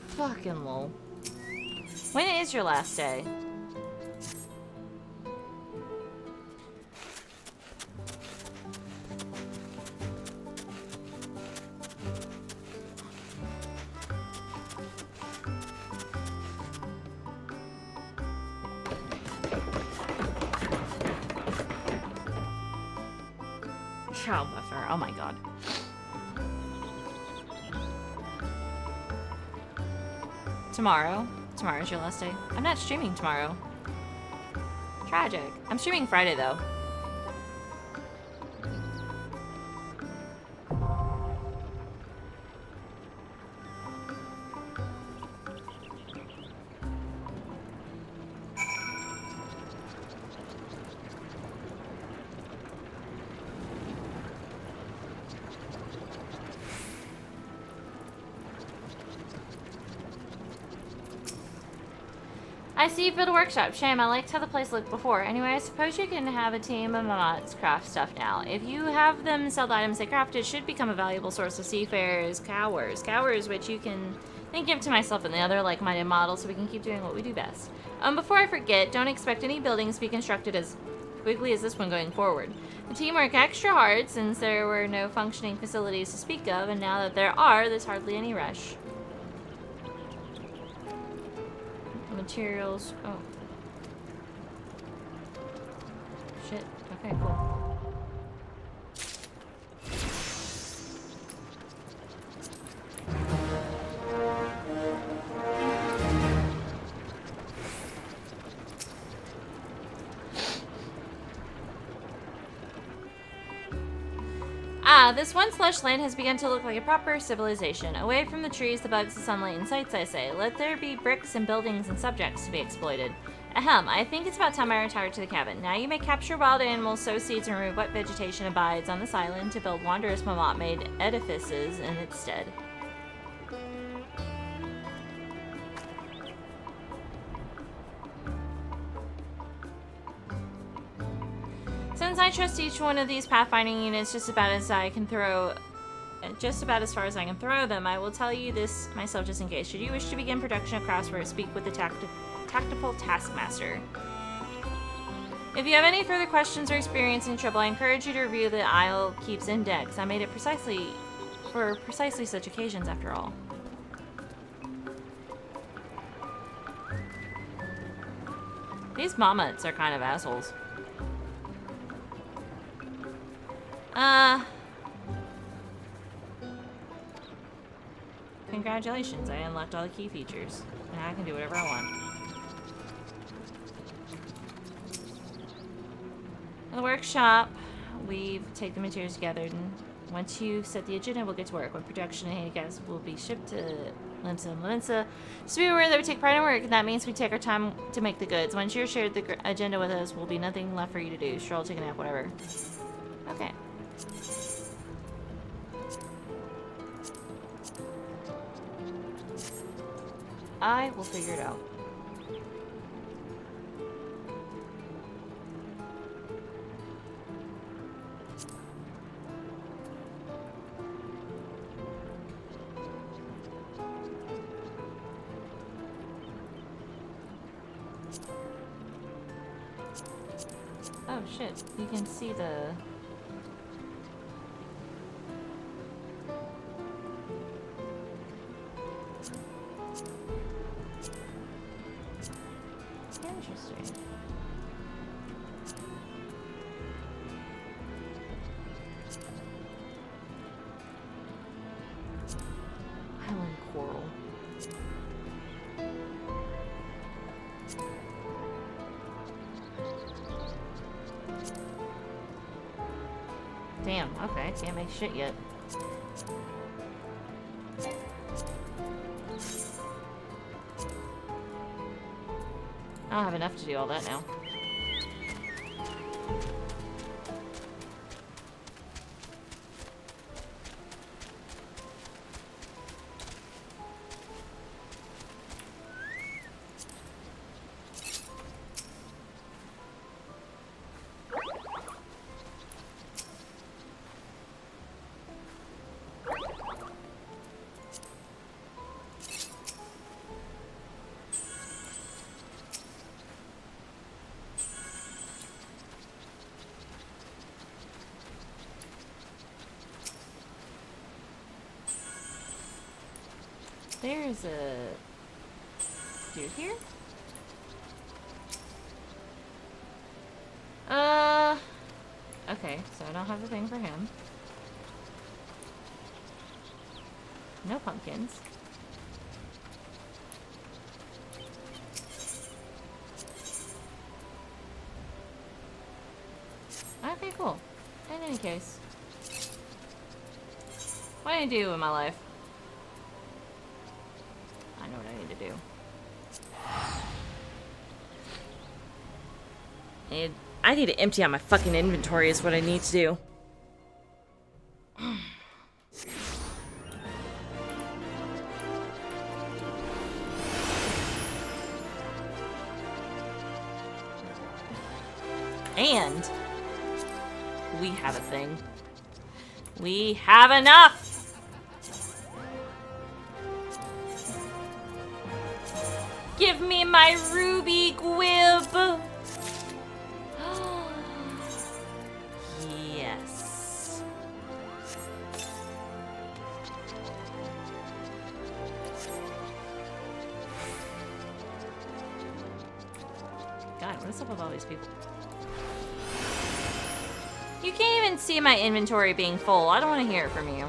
Fucking lol. When is your last day? Child buffer. Oh my god. Tomorrow. Tomorrow's your last day. I'm not streaming tomorrow. Tragic. I'm streaming Friday though. I see you build a workshop. Shame, I liked how the place looked before. Anyway, I suppose you can have a team of mods craft stuff now. If you have them sell the items they crafted, it should become a valuable source of seafarers' cowers. Cowers, which you can then give to myself and the other like-minded models so we can keep doing what we do best. Before I forget, don't expect any buildings to be constructed as quickly as this one going forward. The team worked extra hard since there were no functioning facilities to speak of, and now that there are, there's hardly any rush. Materials. Oh. Shit. Okay, cool. This once lush land has begun to look like a proper civilization. Away from the trees, the bugs, the sunlight, and sights, I say. Let there be bricks and buildings and subjects to be exploited. Ahem, I think it's about time I retired to the cabin. Now you may capture wild animals, sow seeds, and remove what vegetation abides on this island to build wondrous Mamat-made edifices in its stead. Since I trust each one of these pathfinding units just about as far as I can throw them, I will tell you this myself just in case. Should you wish to begin production of craftsware, speak with the tactful taskmaster. If you have any further questions or experiencing trouble, I encourage you to review the Isle Keep's index. I made it for precisely such occasions, after all. These Mammoths are kind of assholes. Congratulations, I unlocked all the key features. Now I can do whatever I want. In the workshop, we take the materials together, and once you've set the agenda, we'll get to work. When production and gas will be shipped to Limsa and Levinsa. So be aware that we take pride in work, and that means we take our time to make the goods. Once you've shared the agenda with us, will be nothing left for you to do. Stroll, take a nap, whatever. Okay. I will figure it out. Oh shit, you can see the... Interesting. Island coral. Damn, okay, can't make shit yet. I don't have enough to do all that now. There's a dude here. Okay, so I don't have the thing for him. No pumpkins. Okay, cool. In any case. What do I need to do in my life? I know what I need to do. I need to empty out my fucking inventory is what I need to do. And we have a thing. We have enough! Give me my ruby gwib! Yes. God, what is up with all these people? You can't even see my inventory being full. I don't want to hear it from you.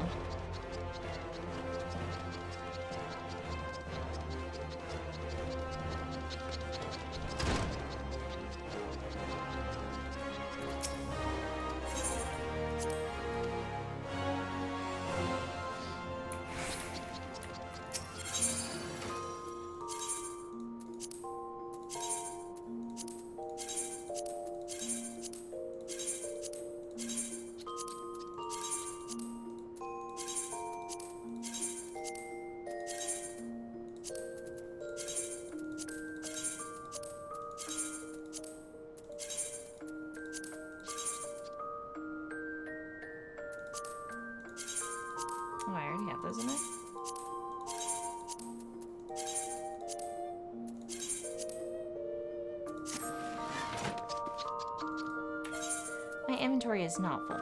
Oh, I already have those in there. My inventory is not full.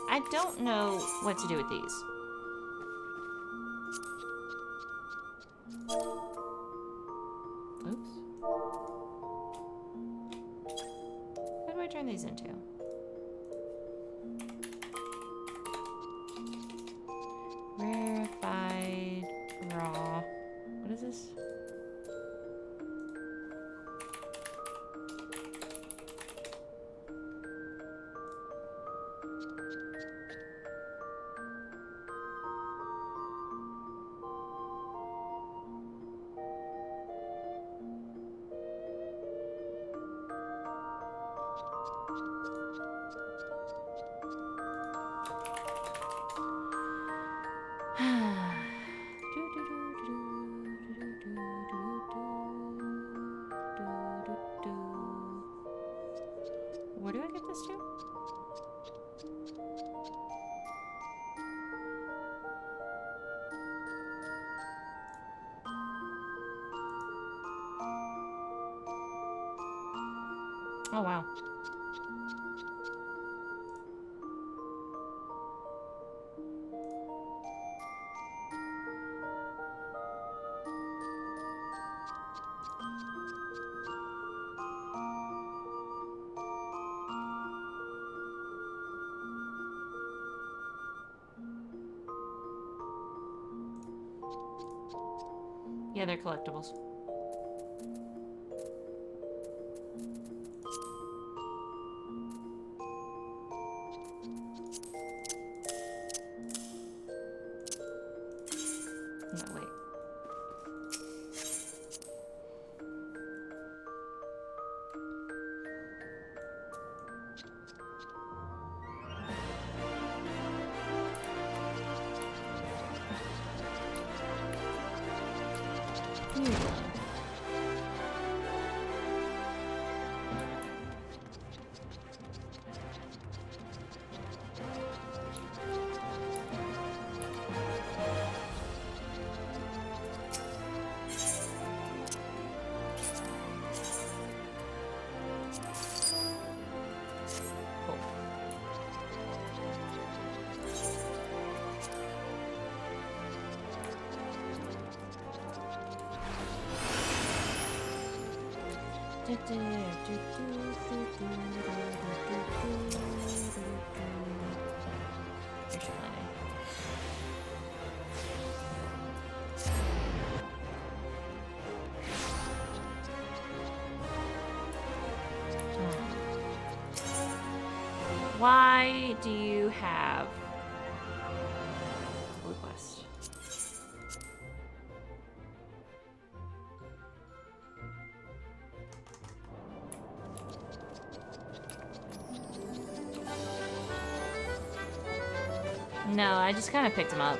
I don't know what to do with these. Oops. What do I turn these into? Rarefied raw. What is this? Where do I get this to? Oh, wow. Yeah, they're collectibles. No, wait. Usually. Why do you have Blue Quest? No, I just kind of picked him up.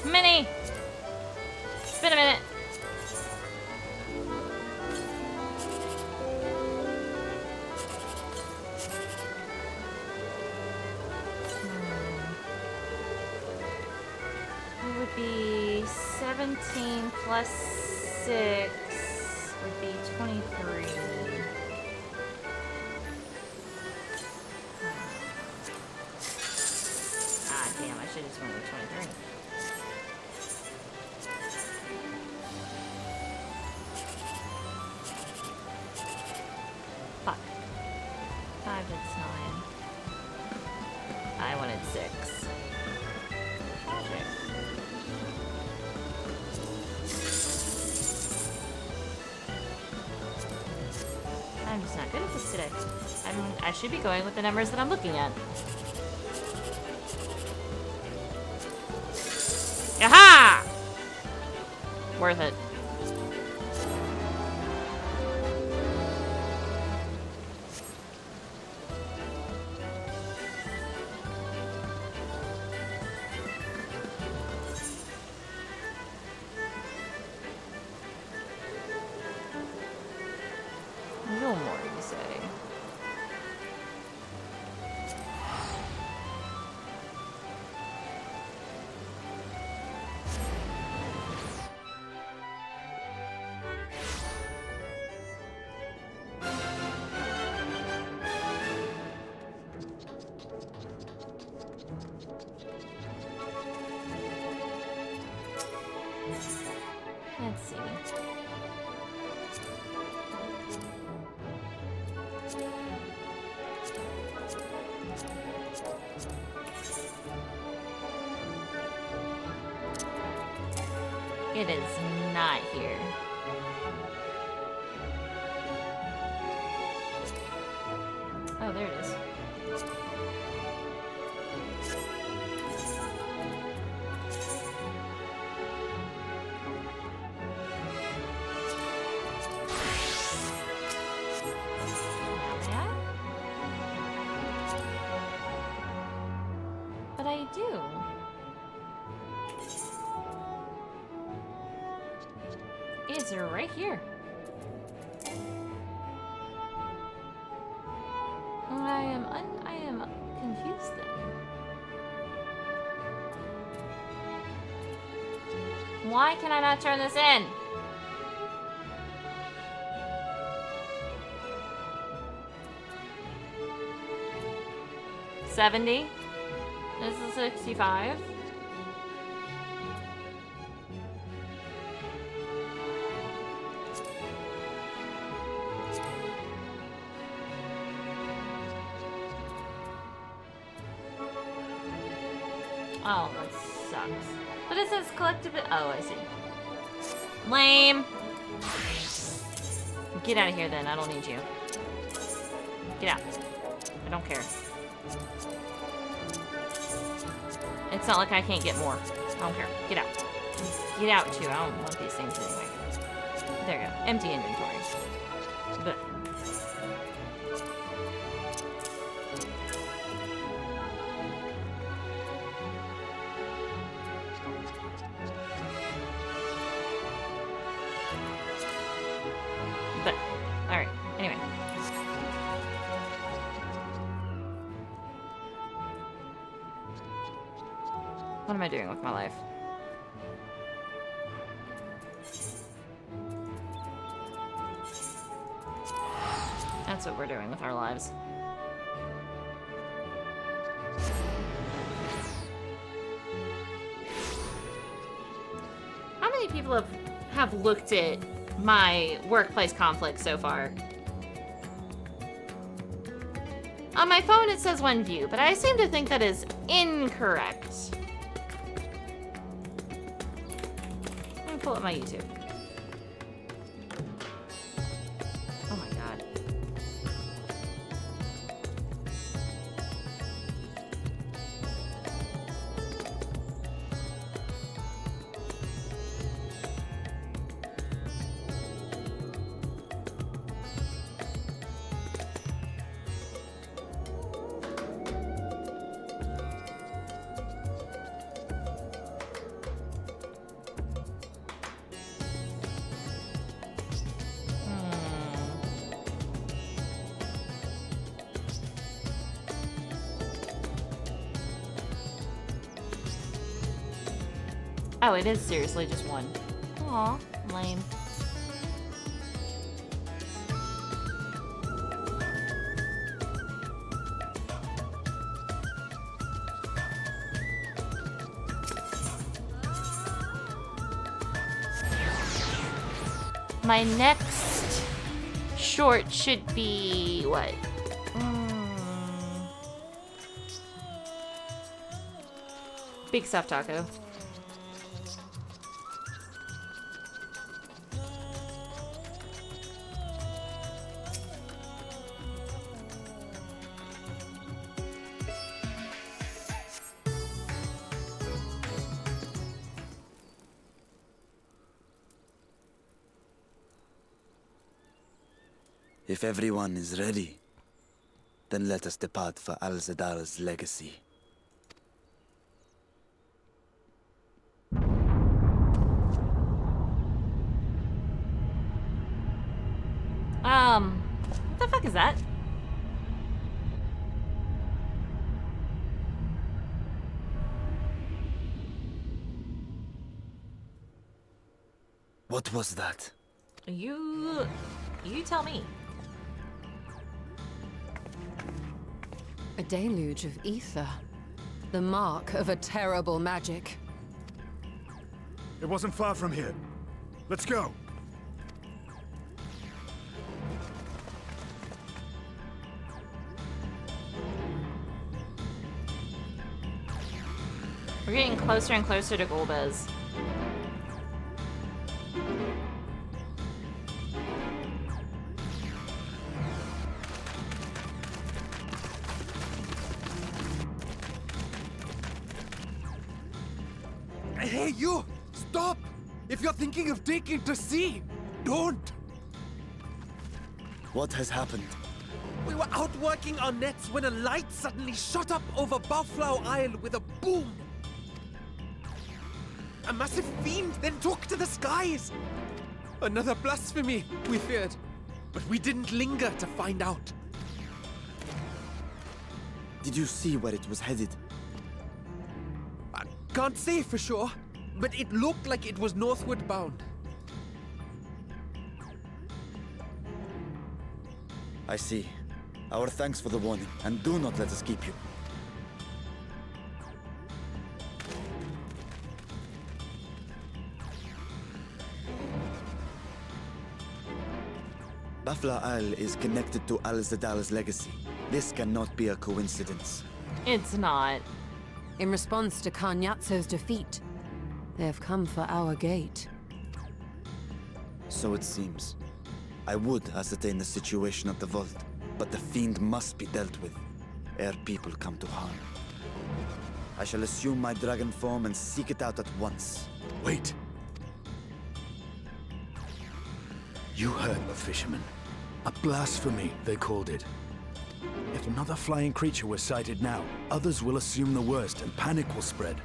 Minnie! It's been a minute. It would be 17 plus 6 would be 23. Ah, damn, I should have just went with 23. Fuck. 5, that's 9. I wanted 6. Tragic. I'm just not good at this today. I should be going with the numbers that I'm looking at. Aha! Worth it. No more, you say? Let's see. It is not here. Oh, there it is. But I do. It's right here. I am confused then. Why can I not turn this in? $70. This is 65. Oh, that sucks. But it says collective. Oh, I see. Lame. Get out of here then. I don't need you. Get out. I don't care. It's not like I can't get more. I don't care. Get out. Get out, too. I don't want these things anyway. There you go. Empty inventory. But alright. Anyway. What am I doing with my life? That's what we're doing with our lives. How many people have looked at my workplace conflict so far? On my phone it says 1 view, but I seem to think that is incorrect. Let me pull up my YouTube. Oh my god. Oh, it is seriously just 1. Aw, lame. My next short should be what? Big stuffed taco. If everyone is ready, then let us depart for Al-Zadal's legacy. What the fuck is that? What was that? You tell me. A deluge of ether. The mark of a terrible magic. It wasn't far from here. Let's go. We're getting closer and closer to Golbez. Hey, you! Stop! If you're thinking of taking to sea, don't! What has happened? We were out working our nets when a light suddenly shot up over Buffalo Isle with a boom. A massive fiend then took to the skies. Another blasphemy, we feared. But we didn't linger to find out. Did you see where it was headed? I can't say for sure, but it looked like it was northward bound. I see. Our thanks for the warning, and do not let us keep you. Buffalo Isle is connected to Al-Zadal's legacy. This cannot be a coincidence. It's not. In response to Karnyatso's defeat, they have come for our gate. So it seems. I would ascertain the situation at the vault, but the fiend must be dealt with. ere people come to harm. I shall assume my dragon form and seek it out at once. Wait. You heard the fisherman. A blasphemy, they called it. If another flying creature were sighted now, others will assume the worst and panic will spread.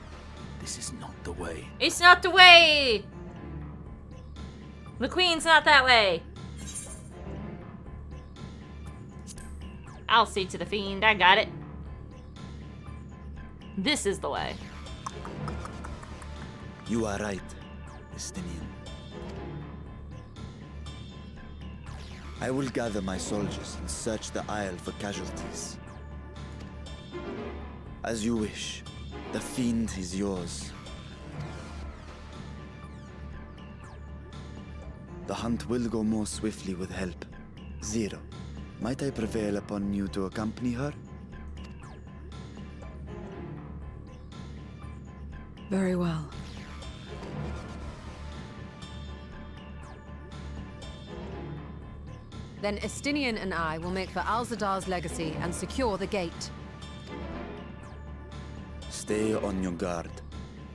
This is not the way. It's not the way! The queen's not that way! I'll see to the fiend, I got it. This is the way. You are right, Estinian. I will gather my soldiers and search the Isle for casualties. As you wish. The fiend is yours. The hunt will go more swiftly with help. Zero, might I prevail upon you to accompany her? Very well. Then Estinian and I will make for Alzadar's legacy and secure the gate. Stay on your guard.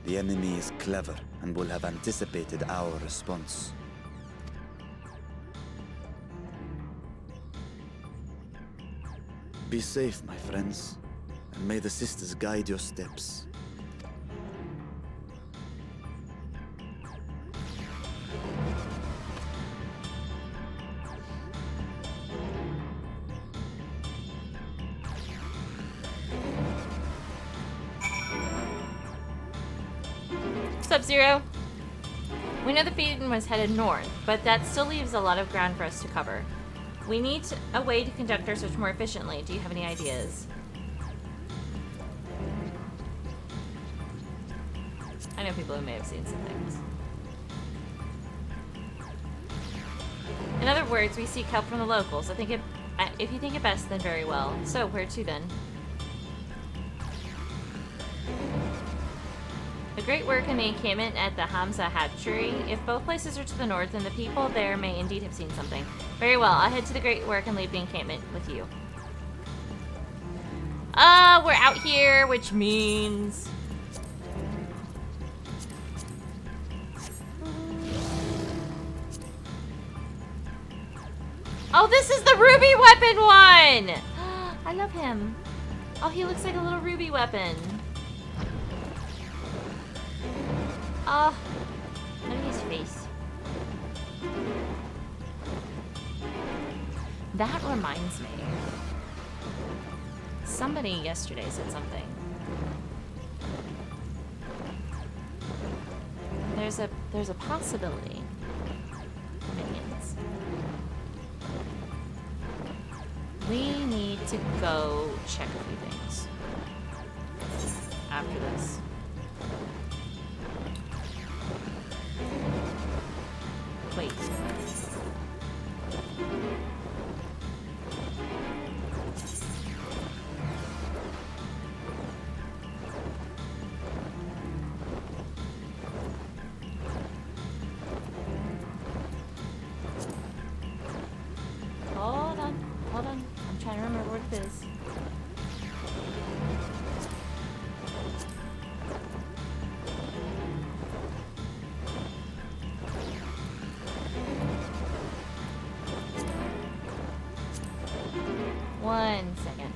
The enemy is clever and will have anticipated our response. Be safe, my friends, and may the sisters guide your steps. Sub-Zero. We know the fiend was headed north, but that still leaves a lot of ground for us to cover. We need a way to conduct our search more efficiently. Do you have any ideas? I know people who may have seen some things. In other words, we seek help from the locals. If you think it best, then very well. So, where to then? The great work in the encampment at the Hamza Hatchery. If both places are to the north, then the people there may indeed have seen something. Very well, I'll head to the great work and leave the encampment with you. We're out here, which means... Oh, this is the ruby weapon one! I love him. Oh, he looks like a little ruby weapon. Oh, look at his face. That reminds me. Somebody yesterday said something. There's a possibility. Minions. We need to go check a few things after this. Wait. Hold on. I'm trying to remember what it is. One second.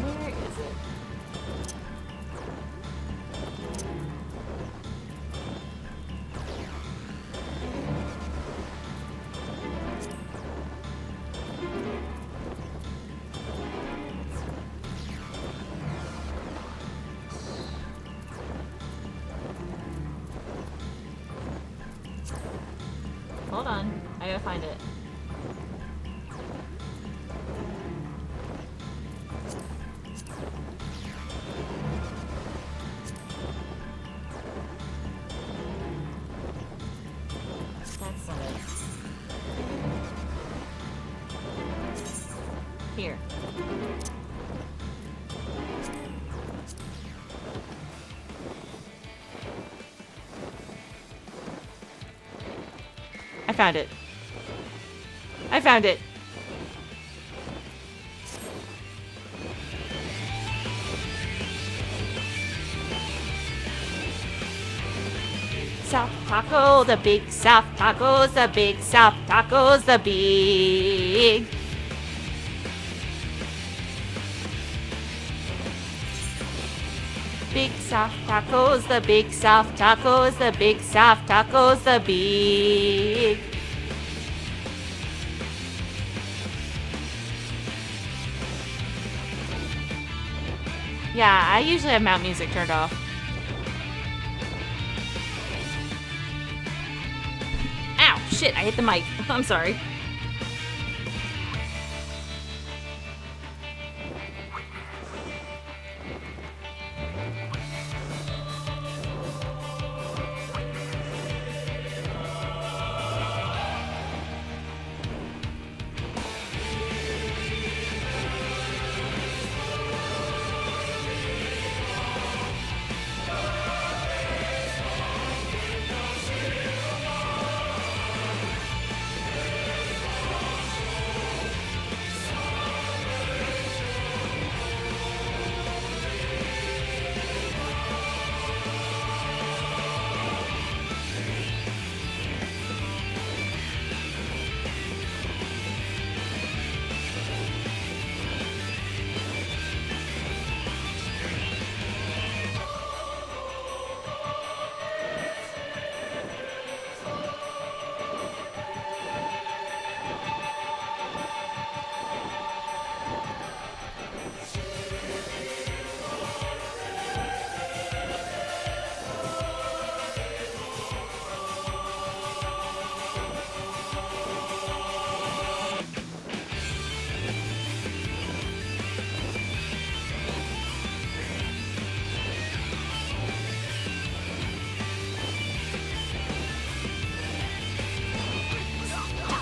Where is it? Hold on, I gotta find it. That's not it. I found it. I found it. Soft taco, the big soft tacos, the big soft tacos, the big. Big soft tacos, the big soft tacos, the big soft tacos, the big. Yeah, I usually have mount music turned off. Ow, shit, I hit the mic. I'm sorry.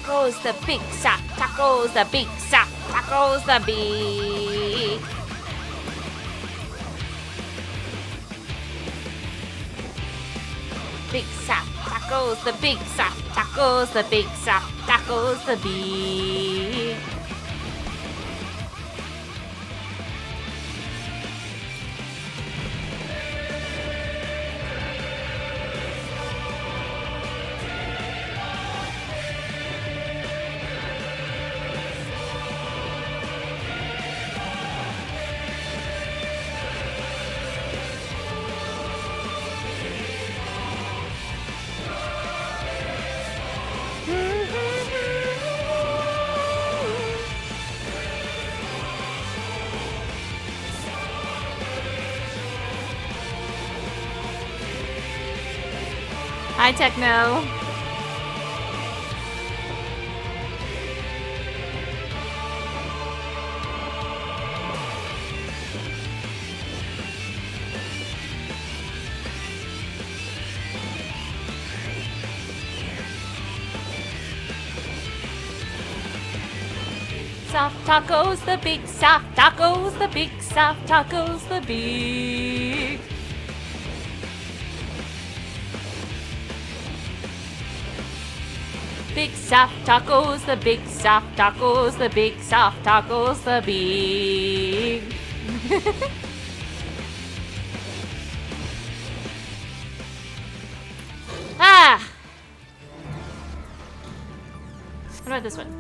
Tacos, the big soft tacos, the big soft tacos, the big. Big soft tacos, the big soft tacos, the big soft tacos, the big. Hi, Techno. Soft tacos, the big soft tacos, the big soft tacos, the big. Big soft tacos, the big soft tacos, the big soft tacos, the big. Ah! What about this one?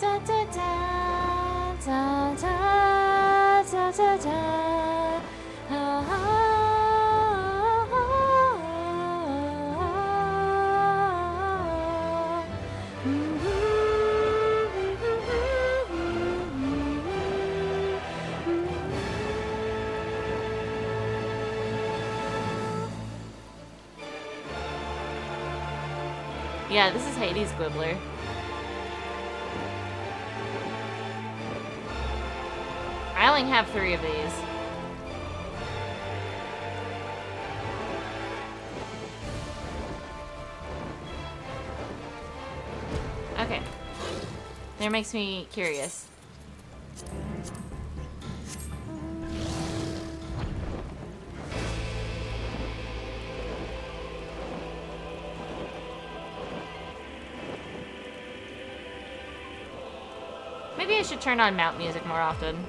Da da da da da da da da. Ah, ah, ah. Yeah, this is Hades Quibbler. I only have 3 of these. Okay. That makes me curious. Maybe I should turn on mount music more often.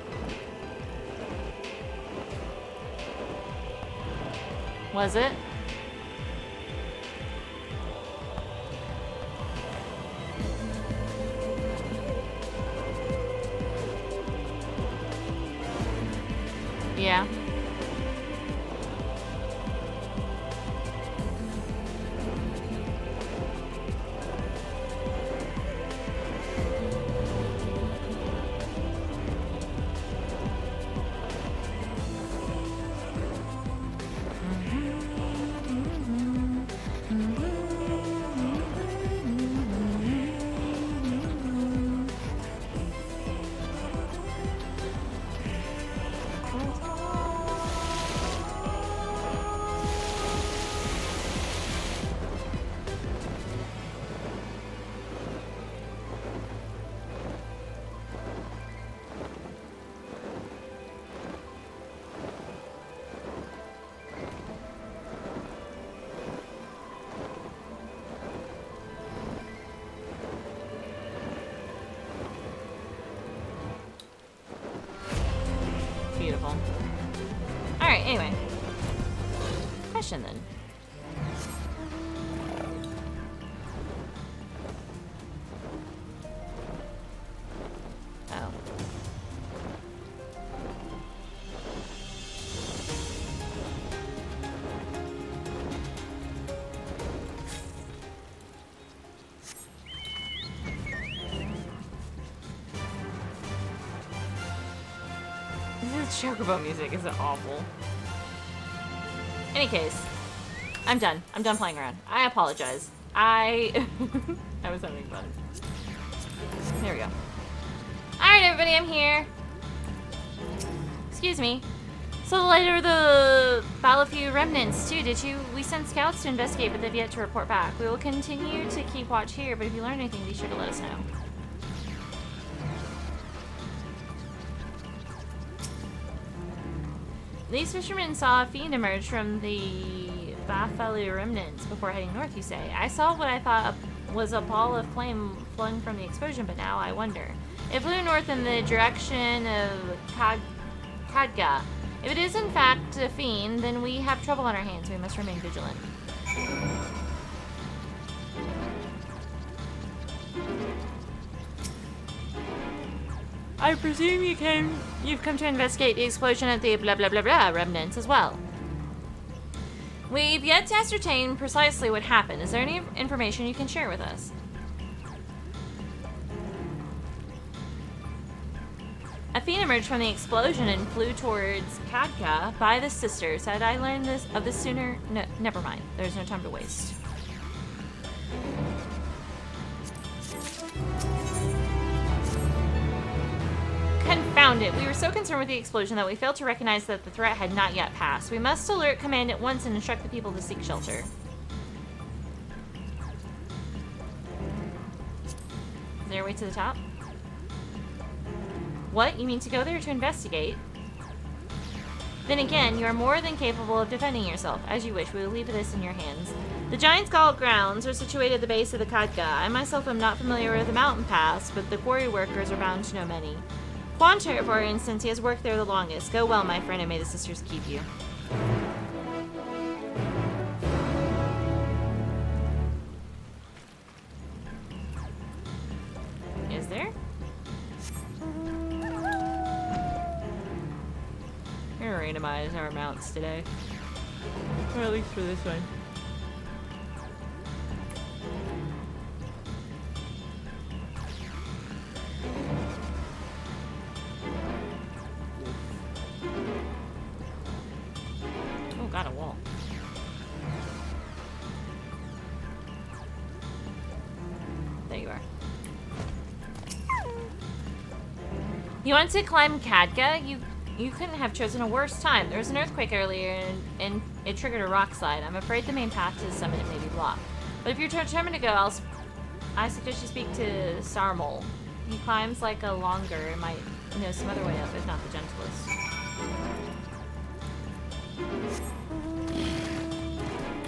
Was it? Yeah. Beautiful. Alright, anyway. Question then. Oh. This chocobo music is awful. Any case, I'm done. I'm done playing around. I apologize. I was having fun. There we go. Alright, everybody, I'm here. Excuse me. So later the Balafew remnants too, did you? We sent scouts to investigate, but they've yet to report back. We will continue to keep watch here, but if you learn anything, be sure to let us know. These fishermen saw a fiend emerge from the Balafew remnants before heading north, you say. I saw what I thought was a ball of flame flung from the explosion, but now I wonder. It flew north in the direction of Khadga. If it is in fact a fiend, then we have trouble on our hands. We must remain vigilant. I presume you've come to investigate the explosion at the blah blah blah blah remnants as well. We've yet to ascertain precisely what happened. Is there any information you can share with us? A fiend emerged from the explosion and flew towards Khadga by the sisters. Had I learned of this sooner? No, never mind. There's no time to waste. Confound it. We were so concerned with the explosion that we failed to recognize that the threat had not yet passed. We must alert command at once and instruct the people to seek shelter. Is there a way to the top? What? You mean to go there to investigate? Then again, you are more than capable of defending yourself. As you wish, we will leave this in your hands. The Giant's Gall grounds are situated at the base of the Khadga. I myself am not familiar with the mountain paths, but the quarry workers are bound to know many. Dawntrail, for instance, he has worked there the longest. Go well, my friend, and may the sisters keep you. Is there? We're gonna randomize our mounts today. Or at least for this one. Got a wall. You wanted to climb Kadga? You couldn't have chosen a worse time. There was an earthquake earlier, and it triggered a rock slide. I'm afraid the main path to the summit may be blocked. But if you're determined to go, I suggest you speak to Sarmol. He climbs like a longer and might know some other way up, if not the gentlest.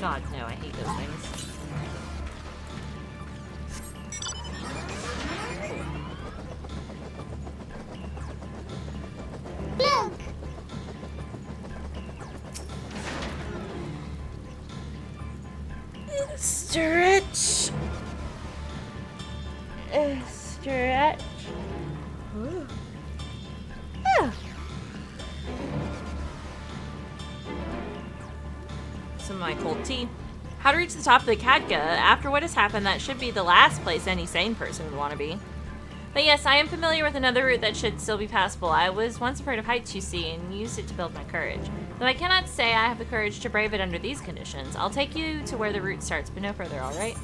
God, no, I hate those things. Look! Stretch. Stretch. Ooh. Ah. Some of my cold tea. How to reach the top of the Kadga. After what has happened, that should be the last place any sane person would want to be. But yes, I am familiar with another route that should still be passable. I was once afraid of heights, you see, and used it to build my courage. Though I cannot say I have the courage to brave it under these conditions. I'll take you to where the route starts, but no further, alright?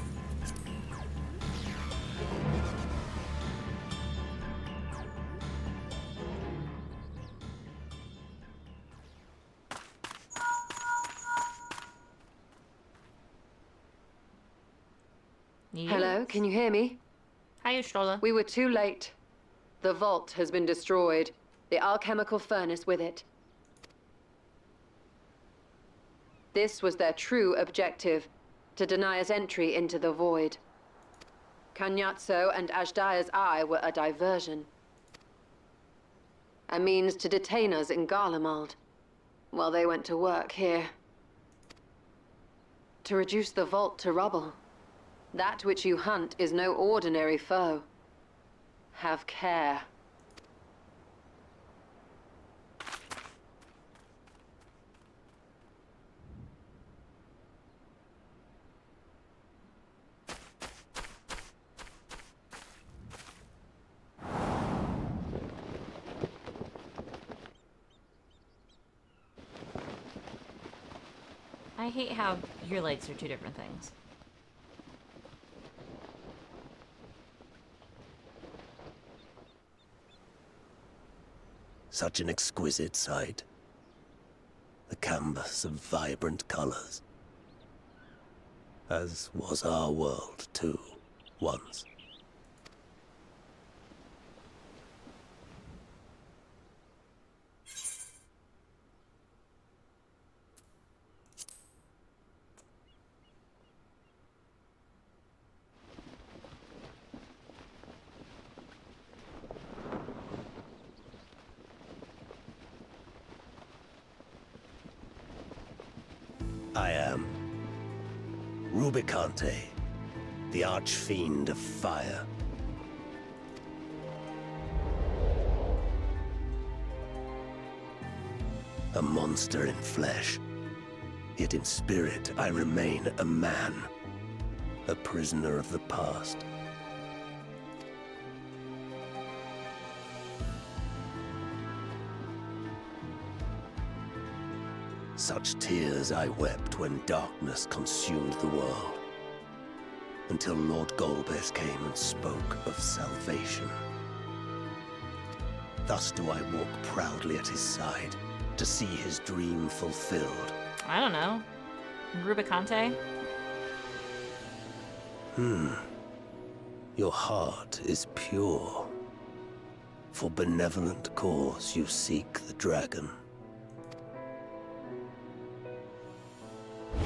Hello, can you hear me? Hiya, Stroller. We were too late. The vault has been destroyed. The alchemical furnace with it. This was their true objective, to deny us entry into the void. Kanyatso and Ajdaya's eye were a diversion. A means to detain us in Garlemald, while they went to work here. To reduce the vault to rubble. That which you hunt is no ordinary foe. Have care. I hate how your lights are two different things. Such an exquisite sight. The canvas of vibrant colors. As was our world, too, once. I am Rubicante, the archfiend of fire. A monster in flesh, yet in spirit I remain a man, a prisoner of the past. Such tears I wept when darkness consumed the world, until Lord Golbez came and spoke of salvation. Thus do I walk proudly at his side, to see his dream fulfilled. I don't know. Rubicante? Your heart is pure. For benevolent cause you seek the dragon.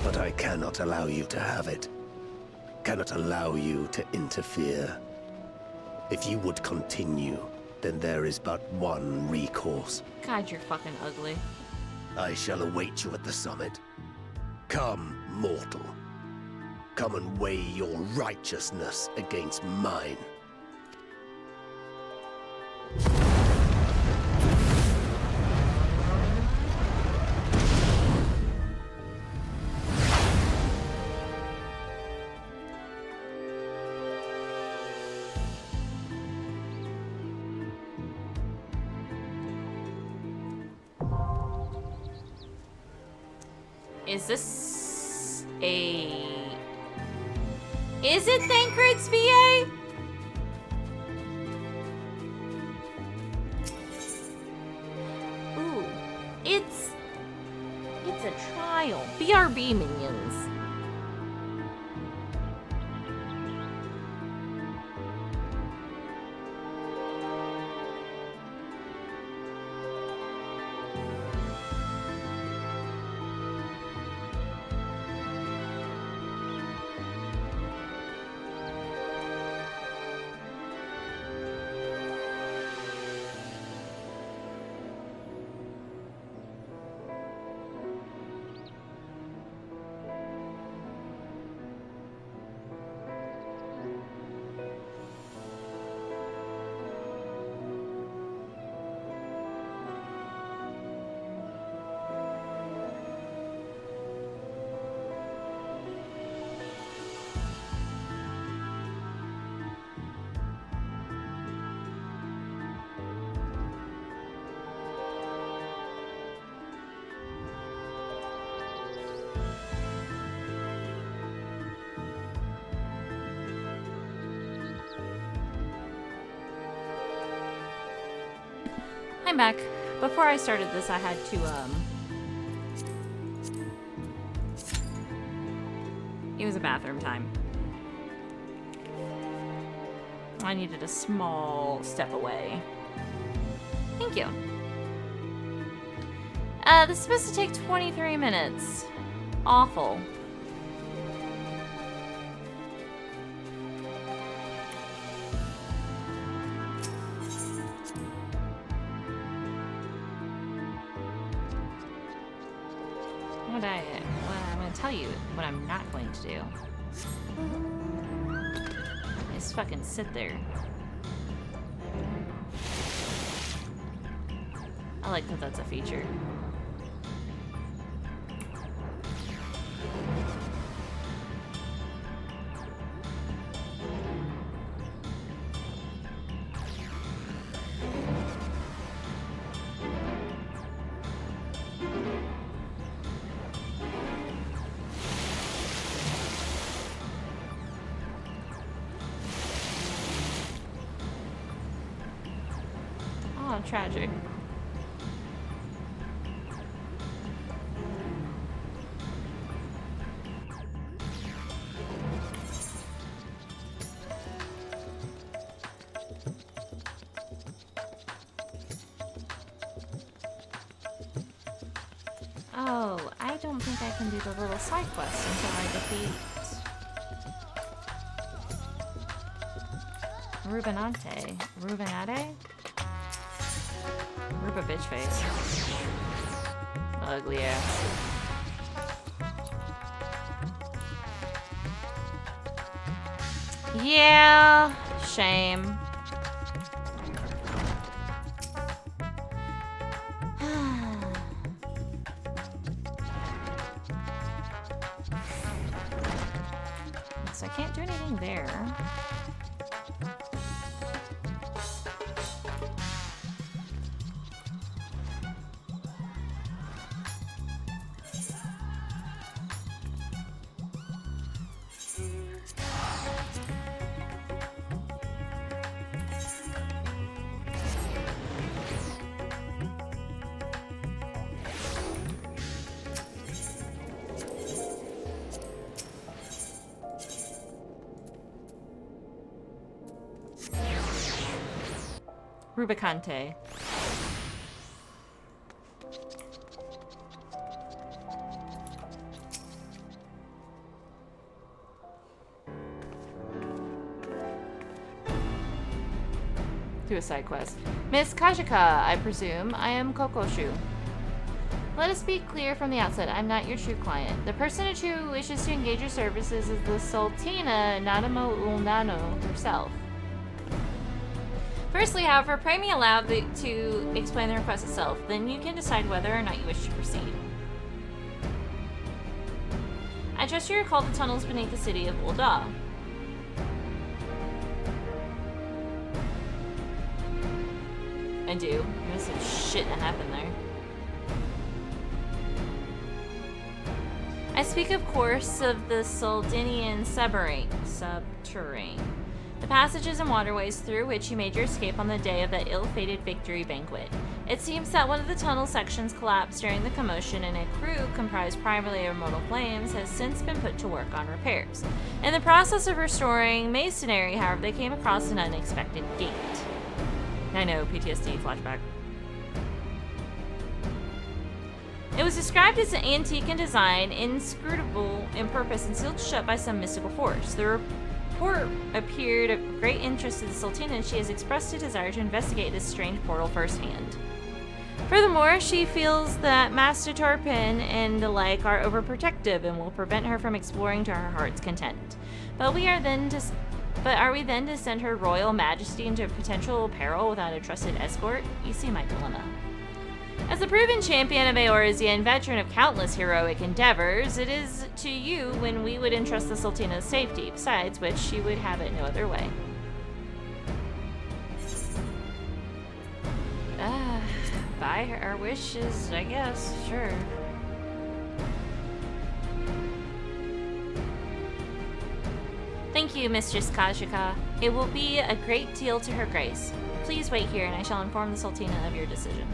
But I cannot allow you to have it. Cannot allow you to interfere. If you would continue, then there is but one recourse. God, you're fucking ugly. I shall await you at the summit. Come, mortal. Come and weigh your righteousness against mine. Is this a... Is it Thancred's VA? It's a trial. BRB minions. I'm back. Before I started this, I had to, it was a bathroom time. I needed a small step away. Thank you. This is supposed to take 23 minutes. Awful. I'm going to tell you what I'm not going to do. Is fucking sit there. I like that that's a feature. Tragic. Oh, I don't think I can do the little side quest until I defeat Rubenante. Rubenade? Ruba bitch face. Ugly ass. Yeah, shame. So I can't do anything there. Rubicante. Do a side quest. Miss Kajika, I presume. I am Kokoshu. Let us be clear from the outset, I'm not your true client. The personage who wishes to engage your services is the Sultina Nadamo Ulnano herself. Firstly, however, pray me aloud to explain the request itself. Then you can decide whether or not you wish to proceed. I trust you recall the tunnels beneath the city of Ul'dah. I do. There's some shit that happened there. I speak, of course, of the Saldinian subterrane. the passages and waterways through which you made your escape on the day of that ill-fated victory banquet. It seems that one of the tunnel sections collapsed during the commotion, and a crew comprised primarily of immortal flames has since been put to work on repairs. In the process of restoring masonry, however, they came across an unexpected gate. I know, PTSD flashback. It was described as antique in design, inscrutable in purpose, and sealed shut by some mystical force. The report appeared of great interest to the Sultana, and she has expressed a desire to investigate this strange portal firsthand. Furthermore, she feels that Master Tarpin and the like are overprotective and will prevent her from exploring to her heart's content. But are we then to send her royal majesty into potential peril without a trusted escort? You see my dilemma. As the proven champion of Eorzea and veteran of countless heroic endeavors, it is to you when we would entrust the Sultana's safety, besides which she would have it no other way. By our wishes, I guess, sure. Thank you, Mistress Kajika. It will be a great deal to her grace. Please wait here, and I shall inform the Sultana of your decision.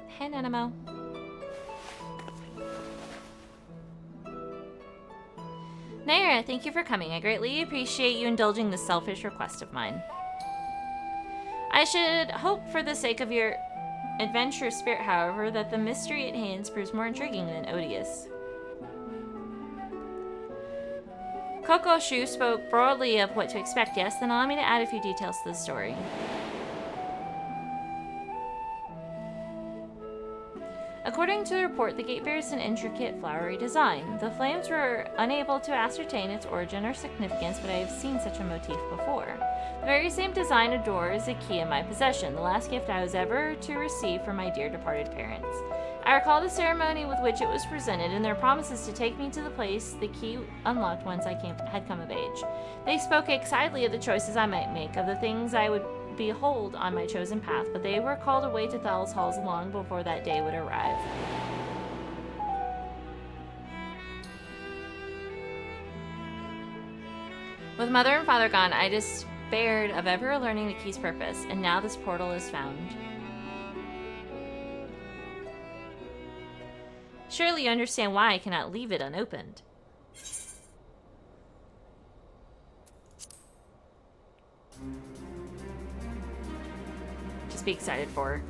Hey, Nanamo. Naira, thank you for coming. I greatly appreciate you indulging this selfish request of mine. I should hope for the sake of your adventurous spirit, however, that the mystery at hand proves more intriguing than odious. Coco Shu spoke broadly of what to expect, yes? Then allow me to add a few details to the story. According to the report, the gate bears an intricate flowery design. The flames were unable to ascertain its origin or significance, but I have seen such a motif before. The very same design of door is a key in my possession, the last gift I was ever to receive from my dear departed parents. I recall the ceremony with which it was presented and their promises to take me to the place the key unlocked once I had come of age. They spoke excitedly of the choices I might make, of the things I would behold on my chosen path, but they were called away to Thal's halls long before that day would arrive. With mother and father gone, I despaired of ever learning the key's purpose, and now this portal is found. Surely you understand why I cannot leave it unopened. Just be excited for her.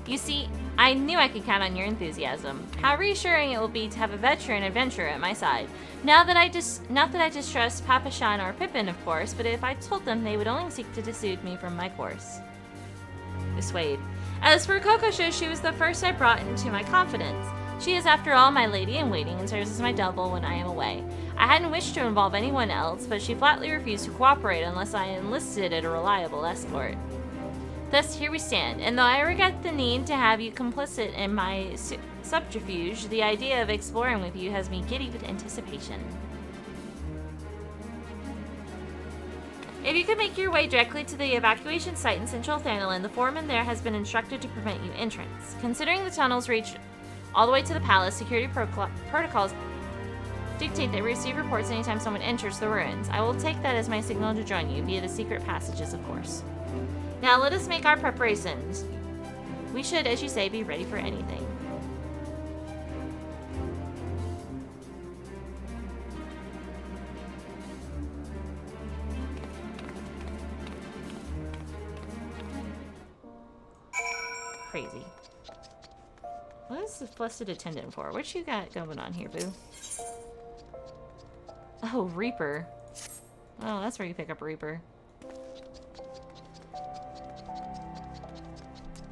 You see, I knew I could count on your enthusiasm. How reassuring it will be to have a veteran adventurer at my side. Not that I distrust Papashan or Pippin, of course, but if I told them, they would only seek to dissuade me from my course. Dissuade. As for Kokosho, she was the first I brought into my confidence. She is, after all, my lady-in-waiting and serves as my double when I am away. I hadn't wished to involve anyone else, but she flatly refused to cooperate unless I enlisted a reliable escort. Thus, here we stand, and though I regret the need to have you complicit in my subterfuge, the idea of exploring with you has me giddy with anticipation. If you could make your way directly to the evacuation site in Central Thanalan, the foreman there has been instructed to prevent you entrance. Considering the tunnels reach all the way to the palace, security protocols dictate that we receive reports anytime someone enters the ruins. I will take that as my signal to join you, via the secret passages, of course. Now let us make our preparations. We should, as you say, be ready for anything. Crazy. What is the blessed attendant for? What you got going on here, boo? Oh, Reaper. Oh, that's where you pick up Reaper.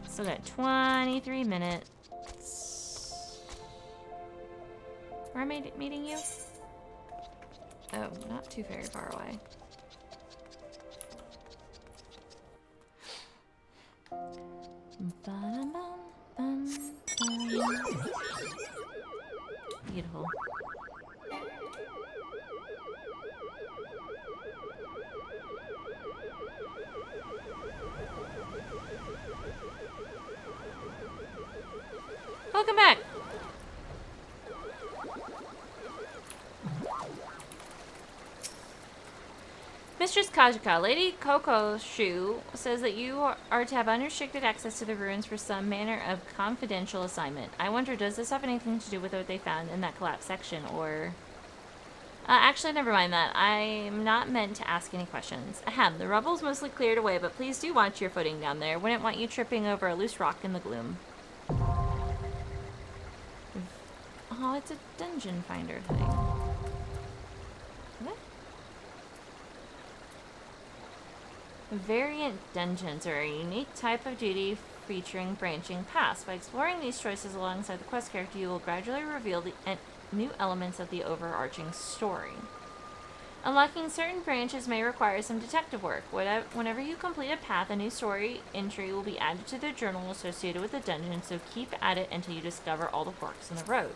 Still got 23 minutes. Where am I meeting you? Oh, not too very far away. Beautiful. Welcome back. Mistress Kajika, Lady Coco Shu says that you are to have unrestricted access to the ruins for some manner of confidential assignment. I wonder, does this have anything to do with what they found in that collapsed section, or... actually, never mind that. I'm not meant to ask any questions. Ahem, the rubble's mostly cleared away, but please do watch your footing down there. Wouldn't want you tripping over a loose rock in the gloom. Oh, it's a dungeon finder thing. What? Variant dungeons are a unique type of duty featuring branching paths. By exploring these choices alongside the quest character, you will gradually reveal the new elements of the overarching story. Unlocking certain branches may require some detective work. Whenever you complete a path, a new story entry will be added to the journal associated with the dungeon, so keep at it until you discover all the forks in the road.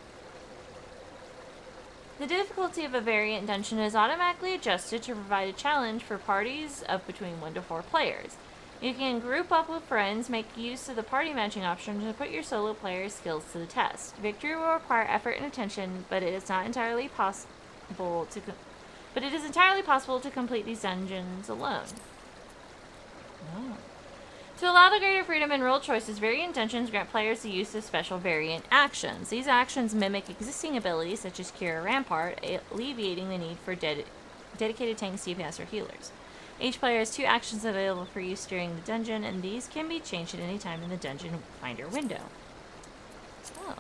The difficulty of a variant dungeon is automatically adjusted to provide a challenge for parties of between 1 to 4 players. You can group up with friends, make use of the party matching option to put your solo player's skills to the test. Victory will require effort and attention, but it is entirely possible to complete these dungeons alone. Oh. To allow the greater freedom and role choices, variant dungeons grant players the use of special variant actions. These actions mimic existing abilities such as Cure or Rampart, alleviating the need for dedicated tanks, DPS, or healers. Each player has 2 actions available for use during the dungeon, and these can be changed at any time in the dungeon finder window. Oh.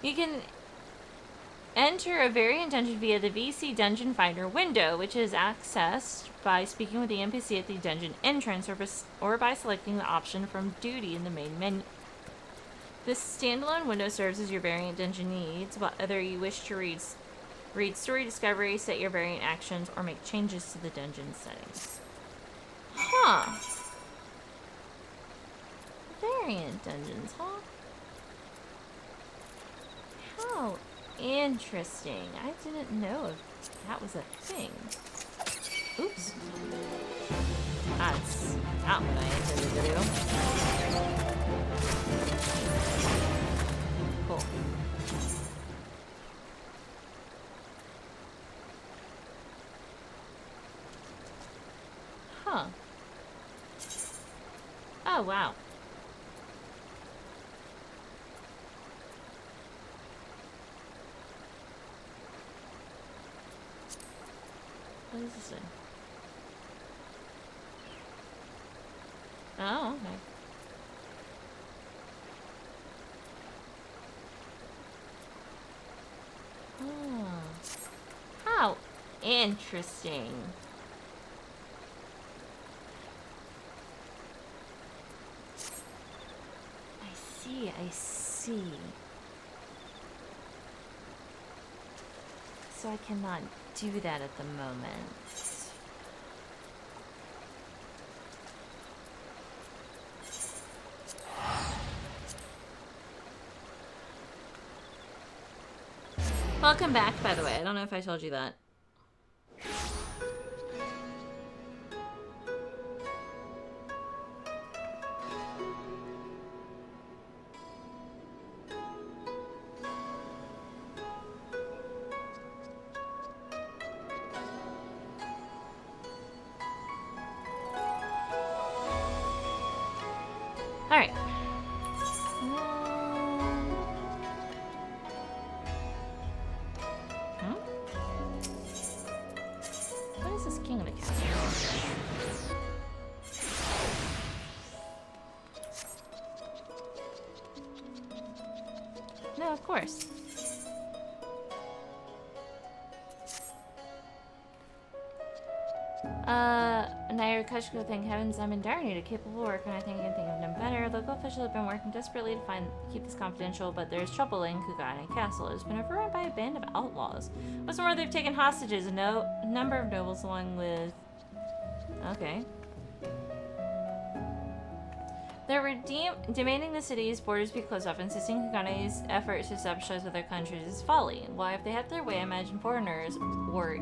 You can enter a variant dungeon via the VC Dungeon Finder window, which is accessed by speaking with the NPC at the dungeon entrance or by selecting the option from duty in the main menu. This standalone window serves as your variant dungeon needs, whether you wish to read story discovery, set your variant actions, or make changes to the dungeon settings. Huh. Variant dungeons, huh? How interesting. I didn't know if that was a thing. Oops. That's not what I intended to do. Cool. Huh. Oh, wow. What is this thing? Oh, okay. Oh. How interesting. I see. So I cannot do that at the moment. Welcome back, by the way. I don't know if I told you that. Alright. What is this king of the castle? No, of course. Nair Kushko, thank heavens I'm in dire need of capable work, and I think I can think of none better. Local officials have been working desperately to keep this confidential, but there's trouble in Kugane Castle. It's been overrun by a band of outlaws. What's more, they've taken hostages a number of nobles along with... Okay. They're demanding the city's borders be closed off, insisting Kugane's efforts to establish ties with other countries is folly. Why, if they had their way, I imagine foreigners, or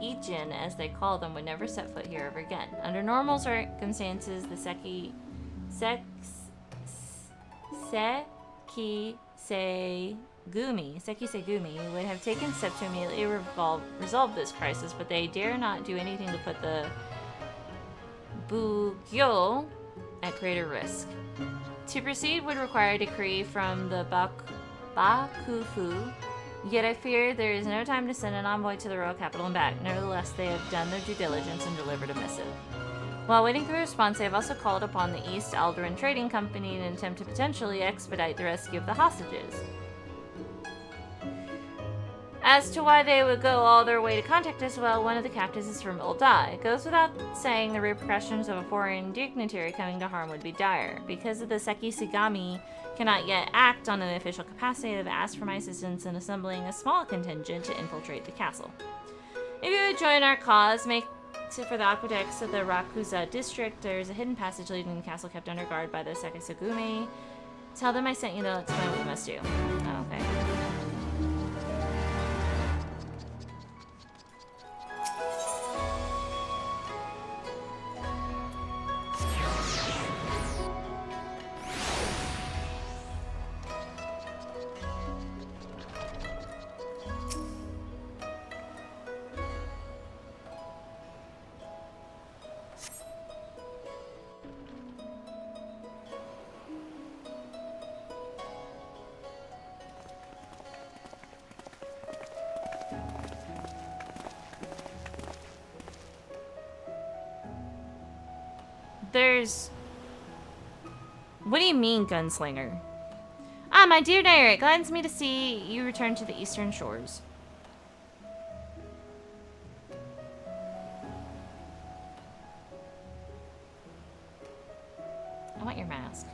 Ijin, as they call them, would never set foot here ever again. Under normal circumstances, the Seki Sekisegumi would have taken steps to immediately resolve this crisis, but they dare not do anything to put the Bugyo at greater risk. To proceed would require a decree from the Bakufu, yet I fear there is no time to send an envoy to the royal capital and back. Nevertheless, they have done their due diligence and delivered a missive. While waiting for the response, they have also called upon the East Alderan Trading Company in an attempt to potentially expedite the rescue of the hostages. As to why they would go all their way to contact us, well, one of the captives is from Uldai. It goes without saying the repercussions of a foreign dignitary coming to harm would be dire. Because of the Sekisegami cannot yet act on an official capacity, they've asked for my assistance in assembling a small contingent to infiltrate the castle. If you would join our cause, make for the aqueducts of the Rakuza district, there is a hidden passage leading to the castle kept under guard by the Sekisegumi. Tell them I sent you, they'll explain what you must do. Oh, okay. What do you mean, gunslinger? Ah, my dear Nair, it gladdens me to see you return to the eastern shores. I want your mask.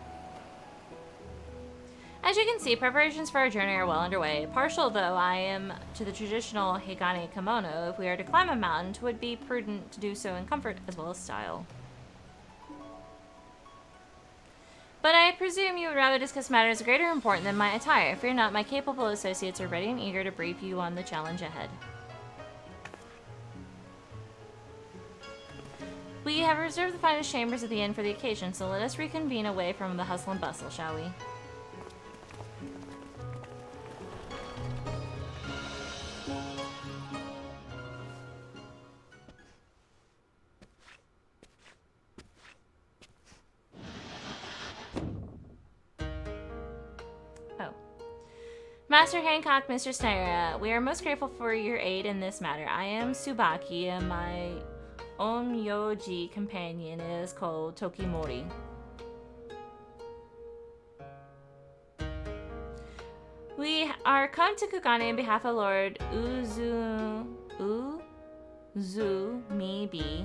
As you can see, preparations for our journey are well underway. Partial though I am to the traditional Higane kimono, if we are to climb a mountain, it would be prudent to do so in comfort as well as style. But I presume you would rather discuss matters of greater importance than my attire. Fear not, my capable associates are ready and eager to brief you on the challenge ahead. We have reserved the finest chambers of the inn for the occasion, so let us reconvene away from the hustle and bustle, shall we? Master Hancock, Mr. Snaira, we are most grateful for your aid in this matter. I am Tsubaki, and my Onyoji companion is called Tokimori. We are come to Kugane on behalf of Lord Uzumibai?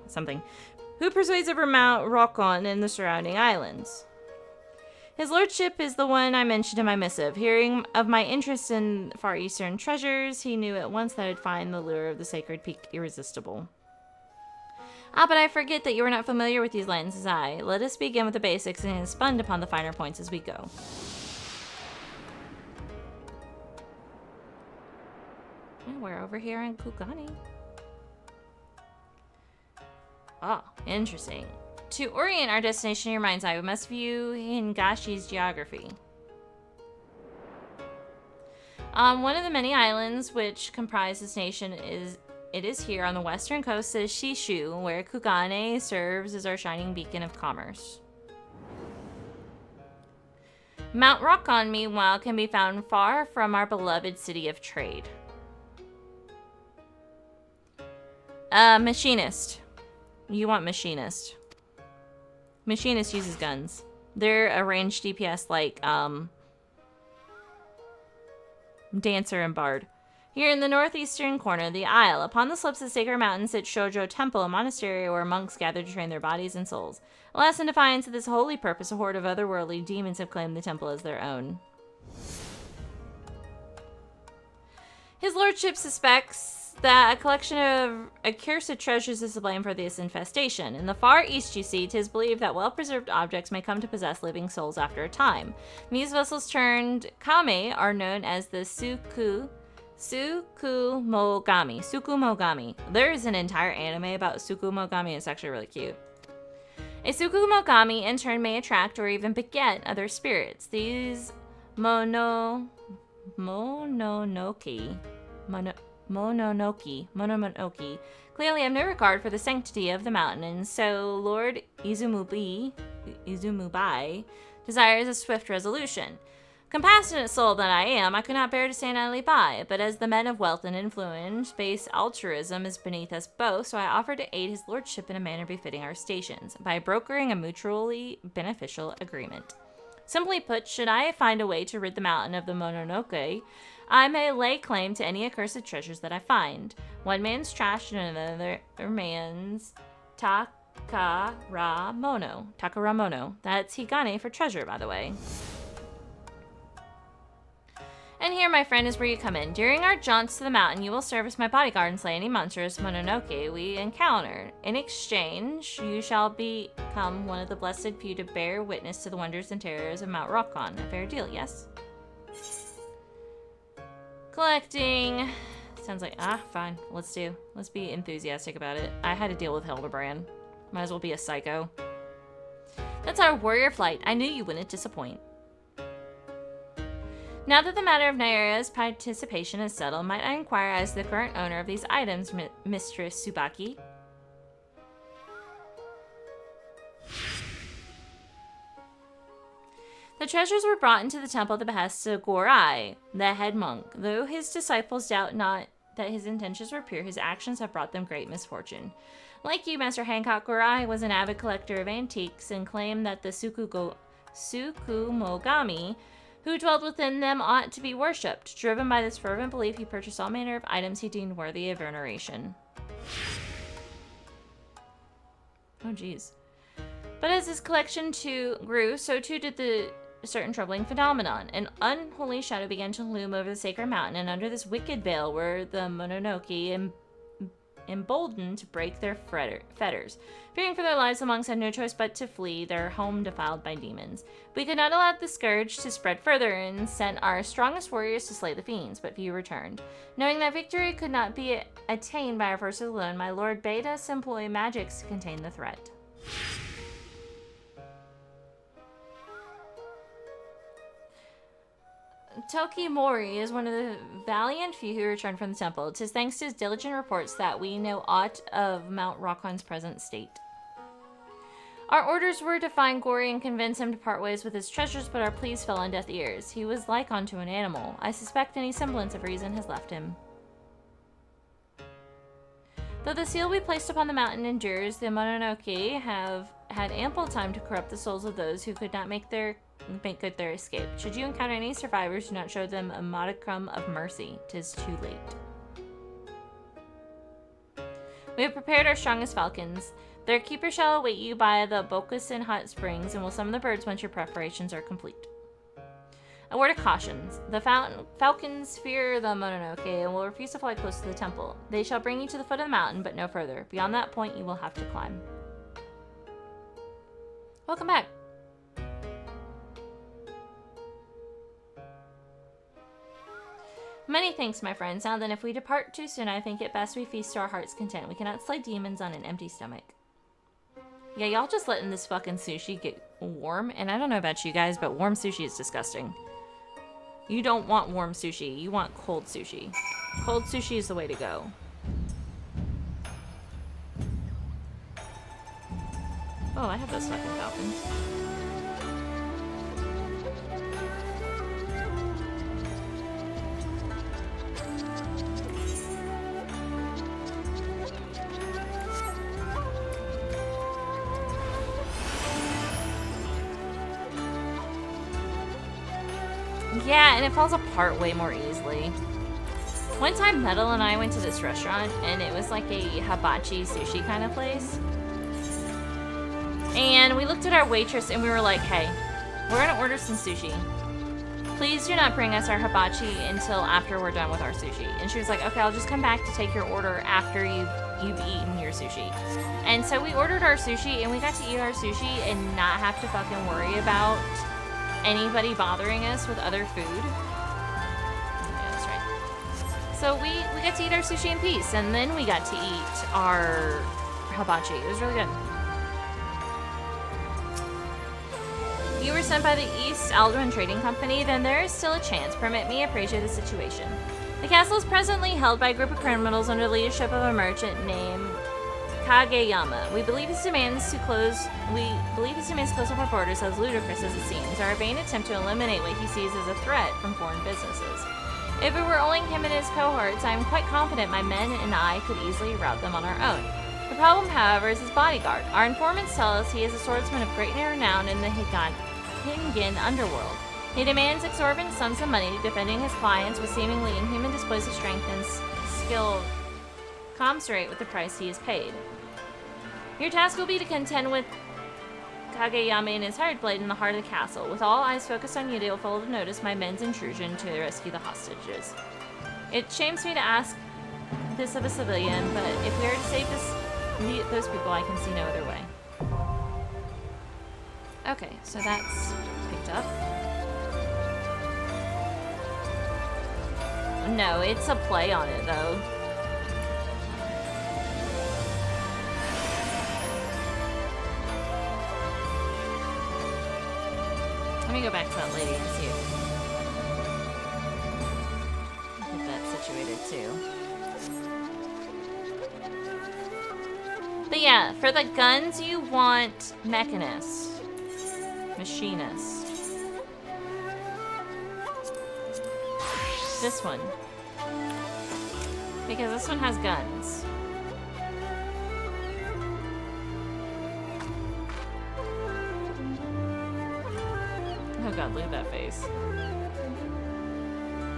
Something. Who persuades over Mount Rokon and the surrounding islands. His lordship is the one I mentioned in my missive. Hearing of my interest in Far Eastern treasures, he knew at once that I'd find the lure of the sacred peak irresistible. Ah, but I forget that you are not familiar with these lands as I. Let us begin with the basics and expand upon the finer points as we go. And we're over here in Kugane. Oh, interesting. To orient our destination in your mind's eye, we must view Hingashi's geography. One of the many islands which comprise this nation is here on the western coast of Shishu, where Kugane serves as our shining beacon of commerce. Mount Rokon, meanwhile, can be found far from our beloved city of trade. Machinist. You want Machinist. Machinist uses guns. They're a ranged DPS like Dancer and Bard. Here in the northeastern corner of the isle, upon the slopes of the sacred mountain, sits Shoujo Temple, a monastery where monks gather to train their bodies and souls. Alas, in defiance of this holy purpose, a horde of otherworldly demons have claimed the temple as their own. His lordship suspects that a collection of accursed treasures is to blame for this infestation. In the far east, you see, 'tis believed that well-preserved objects may come to possess living souls after a time. These vessels turned kame are known as the Sukumogami. There is an entire anime about Sukumogami. It's actually really cute. A Tsukumogami in turn may attract or even beget other spirits. These mononoke. Clearly have no regard for the sanctity of the mountain, and so Lord Izumubai desires a swift resolution. Compassionate soul that I am, I could not bear to stand idly by, but as the men of wealth and influence, base altruism is beneath us both, so I offer to aid his lordship in a manner befitting our stations, by brokering a mutually beneficial agreement. Simply put, should I find a way to rid the mountain of the Mononoke, I may lay claim to any accursed treasures that I find. One man's trash and another man's Takaramono. That's Higane for treasure, by the way. And here, my friend, is where you come in. During our jaunts to the mountain, you will serve as my bodyguard and slay any monstrous Mononoke we encounter. In exchange, you shall become one of the blessed few to bear witness to the wonders and terrors of Mount Rockon. A fair deal, yes? Collecting. Sounds like, fine. Let's be enthusiastic about it. I had to deal with Hildebrand. Might as well be a psycho. That's our warrior flight. I knew you wouldn't disappoint. Now that the matter of Naira's participation is settled, might I inquire as the current owner of these items, Mistress Tsubaki? The treasures were brought into the temple at the behest of Gorai, the head monk. Though his disciples doubt not that his intentions were pure, his actions have brought them great misfortune. Like you, Master Hancock, Gorai was an avid collector of antiques and claimed that the Tsukumogami who dwelled within them ought to be worshipped. Driven by this fervent belief, he purchased all manner of items he deemed worthy of veneration. Oh, geez. But as his collection grew, so too did the certain troubling phenomenon. An unholy shadow began to loom over the sacred mountain, and under this wicked veil were the Mononoke emboldened to break their fetters. Fearing for their lives, the monks had no choice but to flee, their home defiled by demons. We could not allow the scourge to spread further and sent our strongest warriors to slay the fiends, but few returned. Knowing that victory could not be attained by our forces alone, my lord bade us employ magics to contain the threat. Toki Mori is one of the valiant few who returned from the temple. 'Tis thanks to his diligent reports that we know aught of Mount Rockon's present state. Our orders were to find Gori and convince him to part ways with his treasures, but our pleas fell on deaf ears. He was like unto an animal. I suspect any semblance of reason has left him. Though the seal we placed upon the mountain endures, the Mononoke have had ample time to corrupt the souls of those who could not make good their escape. Should you encounter any survivors, do not show them a modicum of mercy. 'Tis too late. We have prepared our strongest falcons. Their keeper shall await you by the Bokusin hot springs and will summon the birds once your preparations are complete. A word of caution. The falcons fear the Mononoke and will refuse to fly close to the temple. They shall bring you to the foot of the mountain, but no further. Beyond that point, you will have to climb. Welcome back. Many thanks, my friends. Now then, if we depart too soon, I think it best we feast to our heart's content. We cannot slay demons on an empty stomach. Yeah, y'all just letting this fucking sushi get warm. And I don't know about you guys, but warm sushi is disgusting. You don't want warm sushi. You want cold sushi. Cold sushi is the way to go. Oh, I have those fucking falcons. Yeah, and it falls apart way more easily. One time, Metal and I went to this restaurant, and it was like a hibachi sushi kind of place. And we looked at our waitress, and we were like, hey, we're gonna order some sushi. Please do not bring us our hibachi until after we're done with our sushi. And she was like, okay, I'll just come back to take your order after you've eaten your sushi. And so we ordered our sushi, and we got to eat our sushi and not have to fucking worry about anybody bothering us with other food. Yeah, that's right. So we got to eat our sushi in peace, and then we got to eat our hibachi. It was really good. sent by the East Alduin Trading Company, then there is still a chance. Permit me appraise the situation. The castle is presently held by a group of criminals under the leadership of a merchant named Kageyama. We believe his demands to close up our borders, as ludicrous as it seems, are a vain attempt to eliminate what he sees as a threat from foreign businesses. If it were only him and his cohorts, I am quite confident my men and I could easily rout them on our own. The problem, however, is his bodyguard. Our informants tell us he is a swordsman of great renown in the Hingin underworld. He demands exorbitant sums of money, defending his clients with seemingly inhuman displays of strength and skill commensurate with the price he is paid. Your task will be to contend with Kageyama and his hired blade in the heart of the castle. With all eyes focused on you, they will follow to notice my men's intrusion to rescue the hostages. It shames me to ask this of a civilian, but if we are to save those people, I can see no other way. Okay, so that's picked up. No, it's a play on it, though. Let me go back to that lady and see if I get that situated too. But yeah, for the guns you want mechanist, machinist. This one. Because this one has guns. Oh god, look at that face.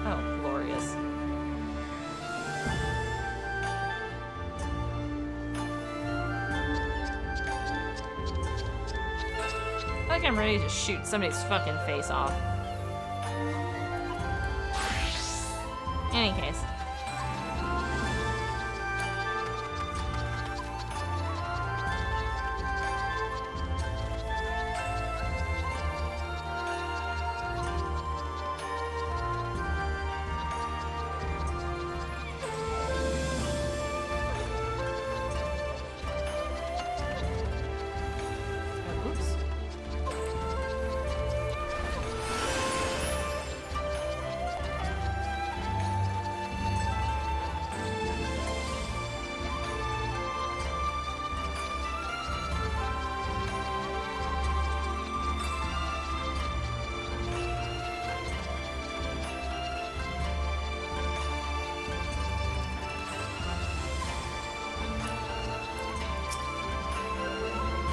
Oh, glorious. I feel like I'm ready to shoot somebody's fucking face off. In any case.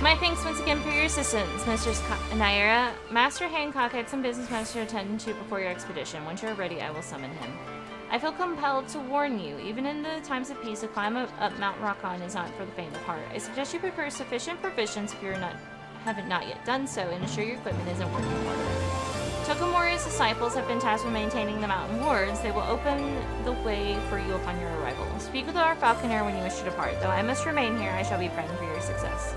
My thanks once again for your assistance, Mistress Naira. Master Hancock had some business matters to attend to before your expedition. Once you are ready, I will summon him. I feel compelled to warn you, even in the times of peace, a climb up Mount Rakon is not for the faint of heart. I suggest you prepare sufficient provisions if you haven't not yet done so, and ensure your equipment isn't working in order. Tokumori's disciples have been tasked with maintaining the mountain wards. They will open the way for you upon your arrival. Speak with our falconer when you wish to depart. Though I must remain here, I shall be praying for your success.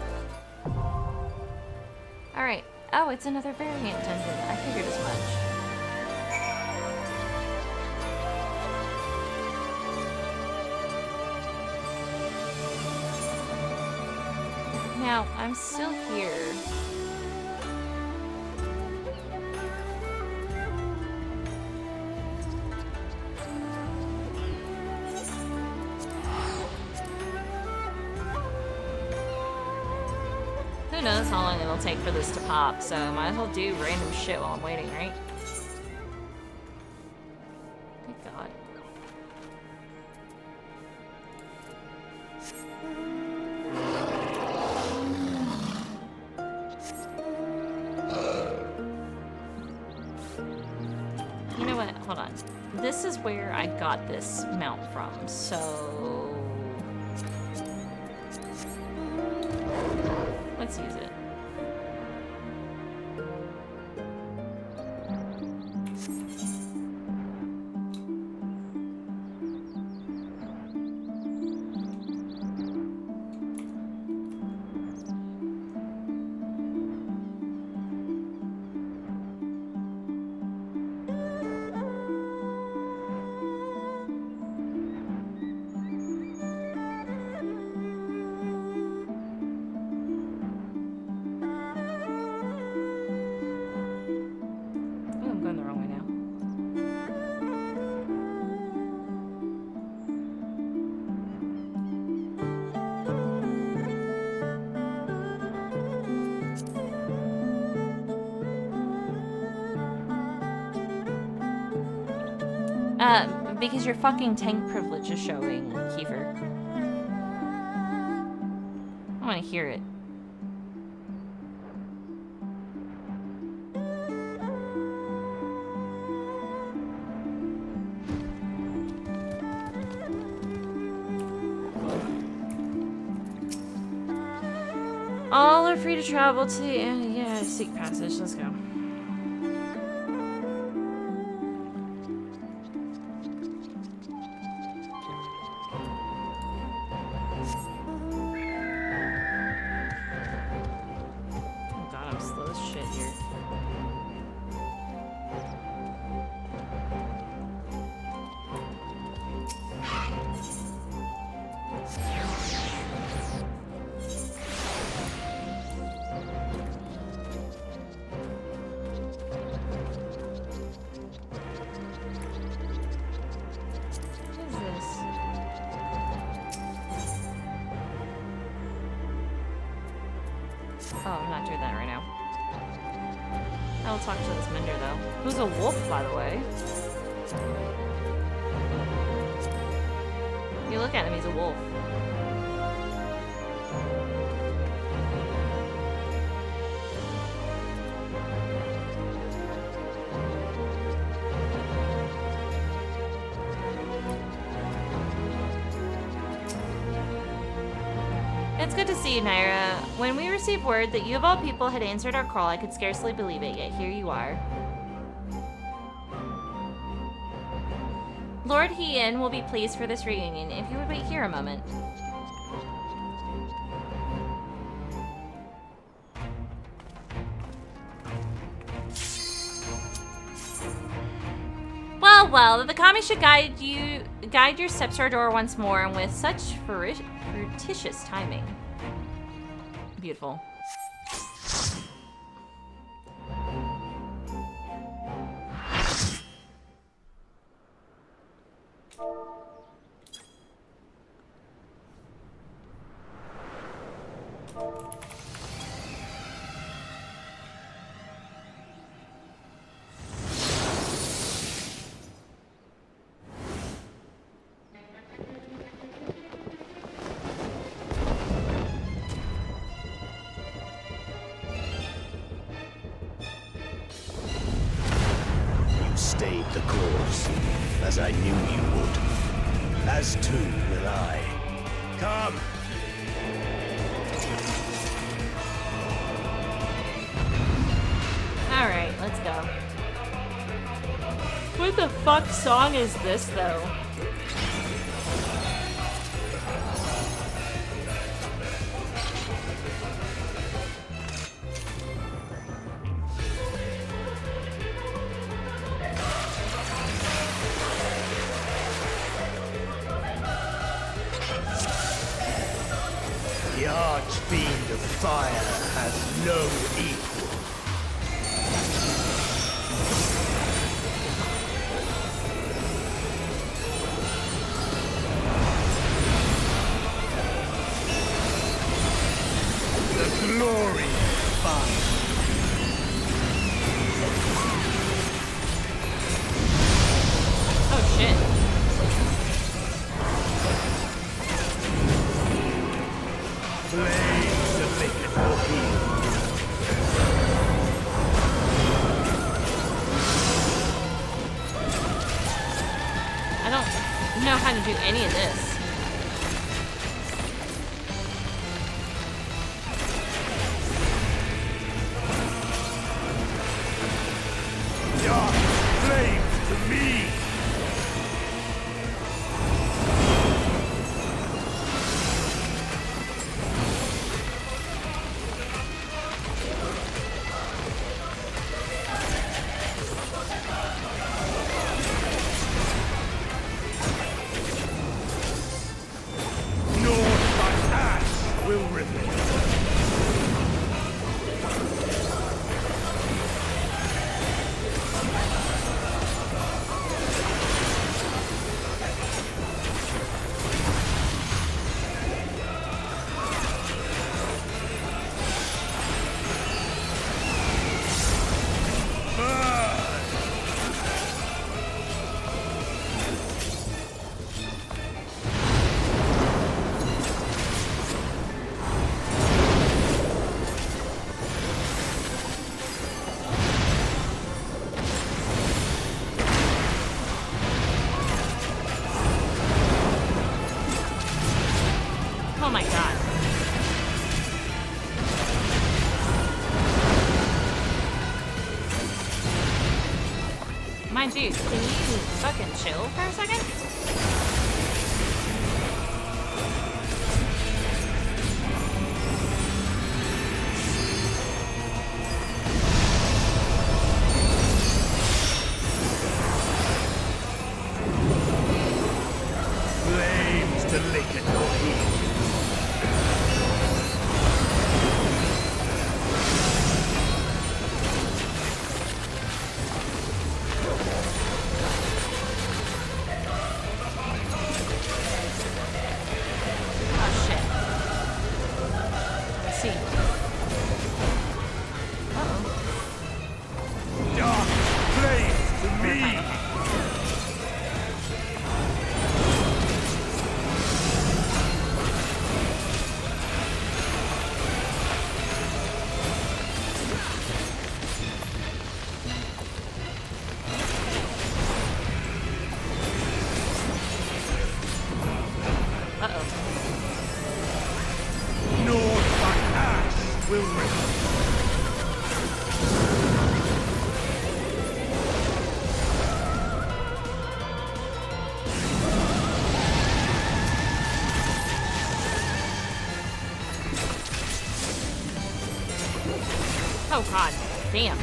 Alright. Oh, it's another variant dungeon. I figured as much. Now, I'm still here. Who knows how long it'll take for this to pop, so might as well do random shit while I'm waiting, right? Thank God. You know what? Hold on. This is where I got this mount from, so... let's use it. Because your fucking tank privilege is showing, Kiefer. I want to hear it. All are free to travel to, yeah, seek passage. Let's go. Oh god, I'm slow as shit here. Oh, I'm not doing that right now. I will talk to this mender, though. Who's a wolf, by the way. If you look at him, he's a wolf. It's good to see you, Naira. When we received word that you of all people had answered our call, I could scarcely believe it, yet here you are. Lord Hien will be pleased for this reunion. If you would wait here a moment. Well, well, the kami should guide your steps to our door once more, and with such fruititious timing. Beautiful. Stayed the course, as I knew you would. As too will I. Come! Alright, let's go. What the fuck song is this, though? The Archfiend of Fire has no equal. The glory of fire. Oh shit. Flames of liquid will heal. I don't know how to do any of this. Dark flames to me. North by ash will remain. My dude, can you fucking chill for a second? Flames to lick at your heels. Oh shit. Let's see. Uh-oh. Dark flames to We're me. fine. Uh-oh. Naught but ash will remain. Oh god. Damn.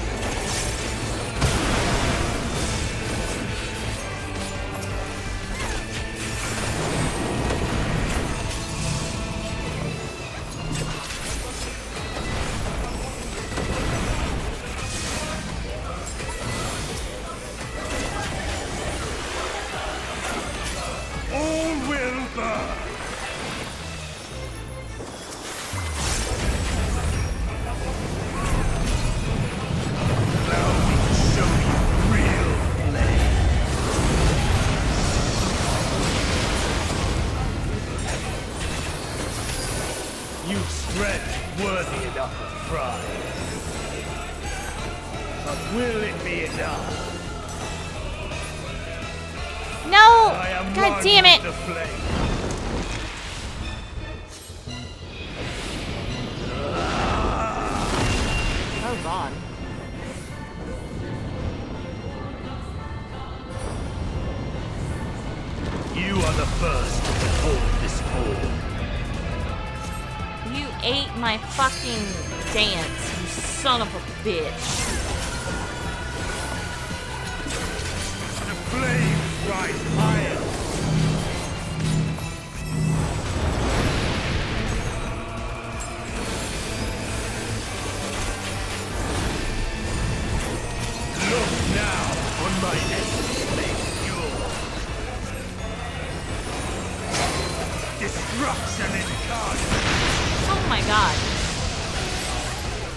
All will burn. Now we can show you real flame. You've strength worthy enough of pride. But will it be enough? No! I am God one damn it! with the flame. Oh god. You are the first to behold this form. You ate my fucking dance, you son of a bitch. The flames rise higher. Look now on my essence made pure. Destruction incarnate. Oh my god.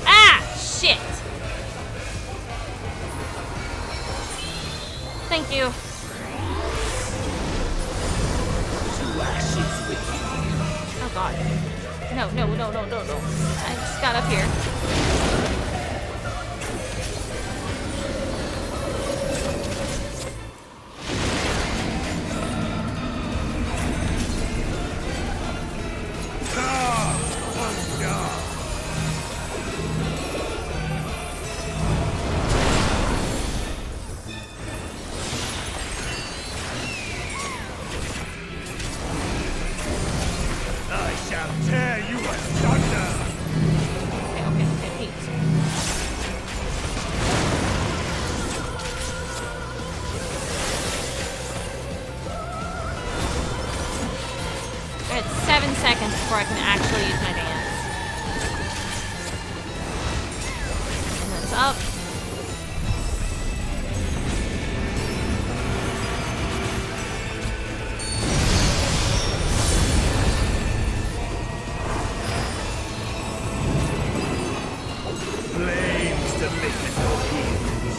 Ah! Shit! Thank you. To ashes with you. Oh god. No, no, no, no, no, no. I just got up here. I shall tear you asunder. Okay, okay, okay, peace. I had 7 seconds before I can actually use my dance. And it's up. Flames to lick at your heels.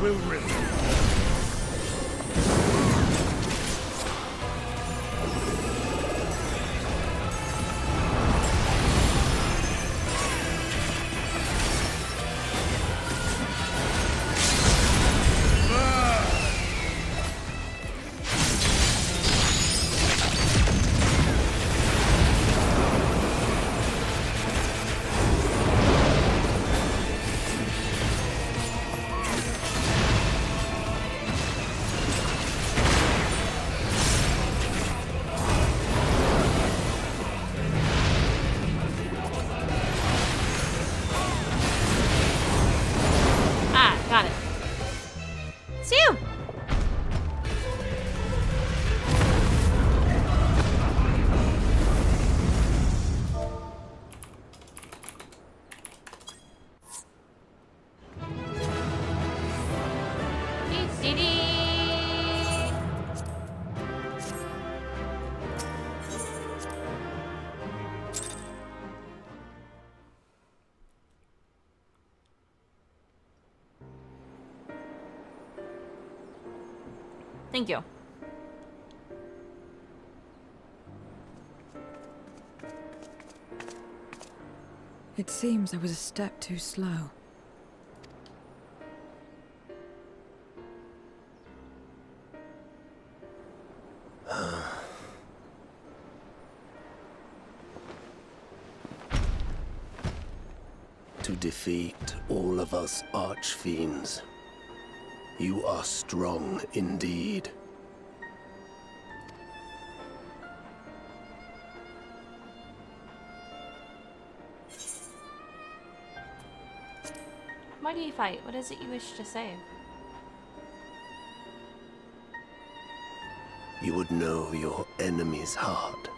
will rip. Got it. See you. Thank you. It seems I was a step too slow. To defeat all of us archfiends. You are strong indeed. Why do you fight? What is it you wish to save? You would know your enemy's heart.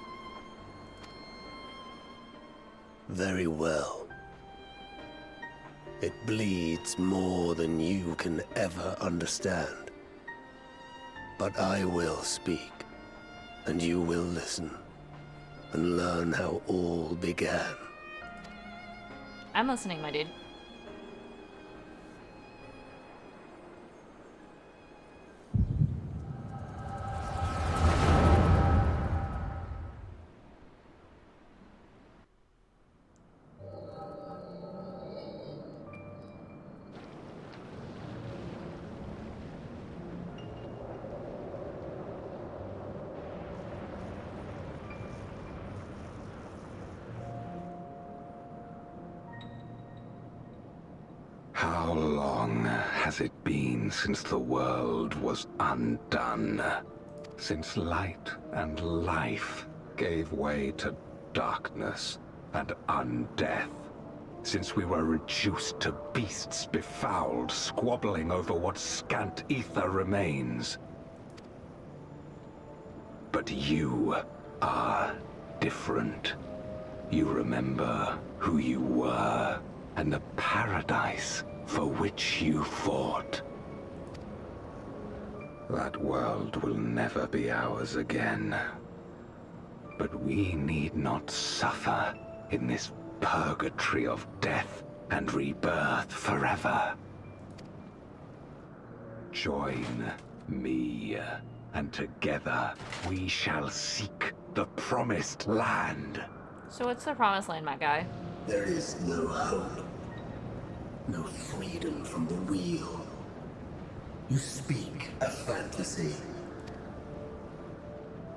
Very well. It bleeds more than you can ever understand. But I will speak, and you will listen, and learn how all began. I'm listening, my dude. How long has it been since the world was undone? Since light and life gave way to darkness and undeath? Since we were reduced to beasts befouled, squabbling over what scant ether remains? But you are different. You remember who you were and the paradise for which you fought. That world will never be ours again. But we need not suffer in this purgatory of death and rebirth forever. Join me, and together we shall seek the promised land. So what's the promised land, my guy? There is no hope. No freedom from the wheel. You speak a fantasy.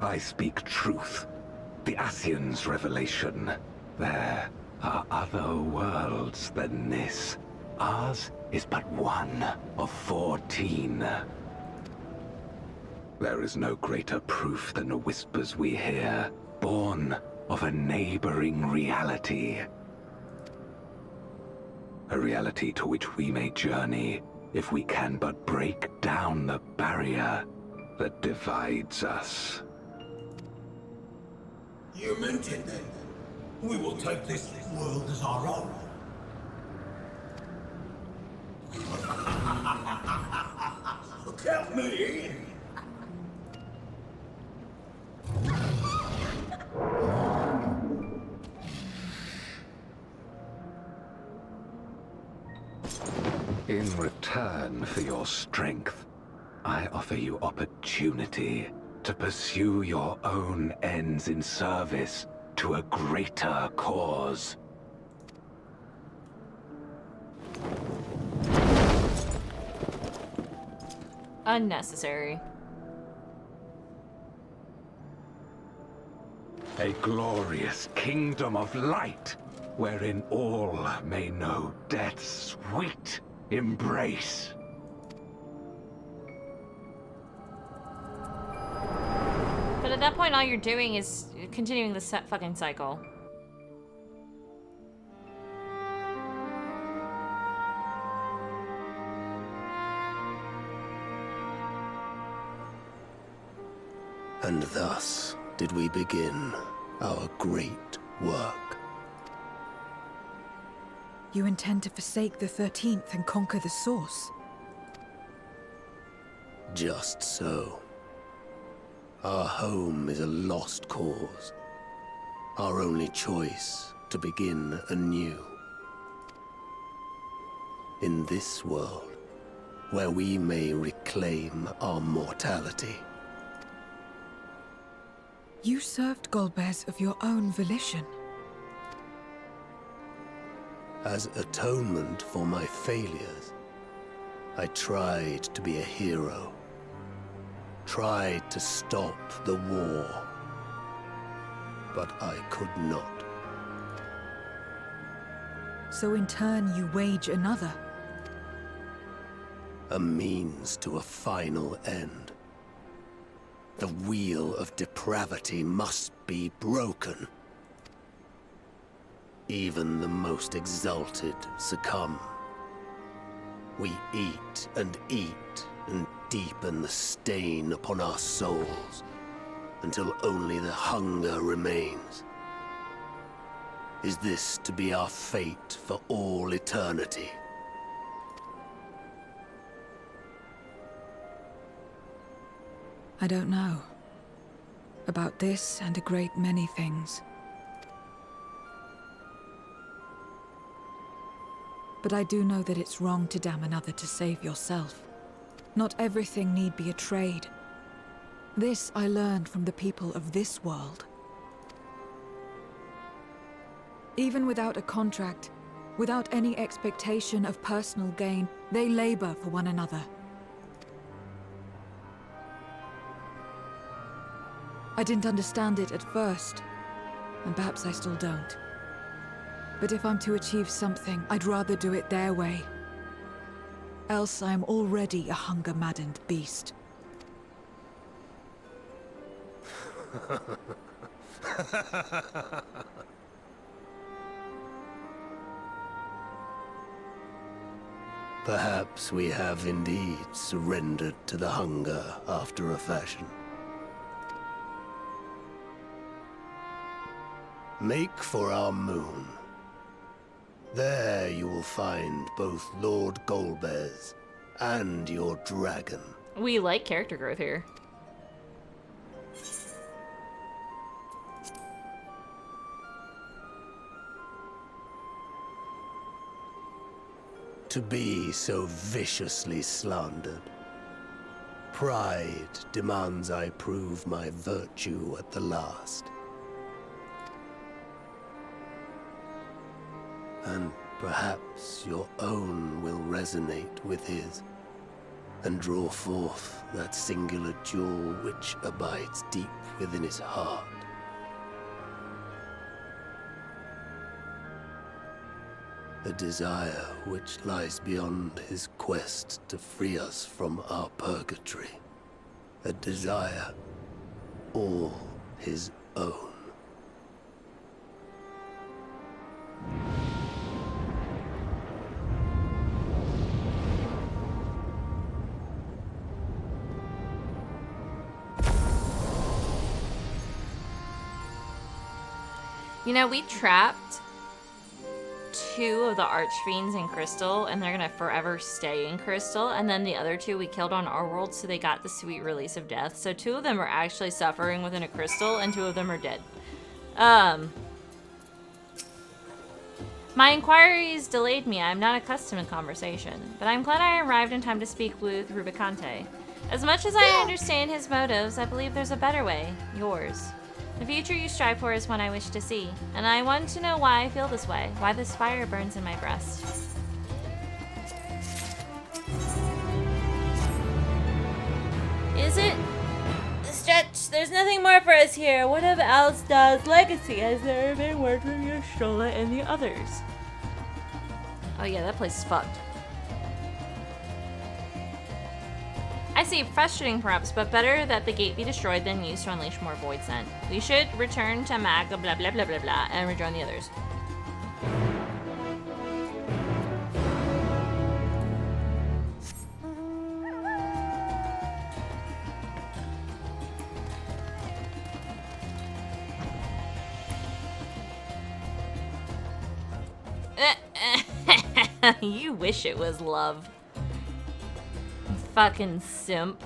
I speak truth. The Ascian's revelation. There are other worlds than this. Ours is but one of 14. There is no greater proof than the whispers we hear, born of a neighboring reality. A reality to which we may journey if we can but break down the barrier that divides us. You meant it then. We will take this world as our own. Count me in. In return for your strength, I offer you opportunity to pursue your own ends in service to a greater cause. Unnecessary. A glorious kingdom of light, wherein all may know death's sweet embrace. But at that point, all you're doing is continuing the fucking cycle. And thus did we begin our great work. You intend to forsake the 13th and conquer the Source? Just so. Our home is a lost cause. Our only choice to begin anew. In this world, where we may reclaim our mortality. You served Golbez of your own volition. As atonement for my failures, I tried to be a hero. Tried to stop the war. But I could not. So in turn you wage another. A means to a final end. The wheel of depravity must be broken. Even the most exalted succumb. We eat and deepen the stain upon our souls, until only the hunger remains. Is this to be our fate for all eternity? I don't know. About this and a great many things. But I do know that it's wrong to damn another to save yourself. Not everything need be a trade. This I learned from the people of this world. Even without a contract, without any expectation of personal gain, they labor for one another. I didn't understand it at first, and perhaps I still don't. But if I'm to achieve something, I'd rather do it their way. Else I am already a hunger-maddened beast. Perhaps we have indeed surrendered to the hunger after a fashion. Make for our moon. There you will find both Lord Golbez and your dragon. We like character growth here. To be so viciously slandered. Pride demands I prove my virtue at the last. And perhaps your own will resonate with his, and draw forth that singular jewel which abides deep within his heart. A desire which lies beyond his quest to free us from our purgatory. A desire all his own. You know, we trapped 2 of the Archfiends in Crystal, and they're gonna forever stay in Crystal, and then the other 2 we killed on our world, so they got the sweet release of death. So 2 of them are actually suffering within a crystal, and 2 of them are dead. My inquiries delayed me. I'm not accustomed to conversation, but I'm glad I arrived in time to speak with Rubicante. As much as I understand his motives, I believe there's a better way. Yours. The future you strive for is one I wish to see, and I want to know why I feel this way, why this fire burns in my breast. Is it? Stretch, there's nothing more for us here. What of Alstad's legacy? Has there been word from Yostrola and the others? Oh yeah, that place is fucked. I see, frustrating perhaps, but better that the gate be destroyed than used to unleash more void scent. We should return to Mag, blah blah blah blah blah, and rejoin the others. You wish it was love. Fucking simp.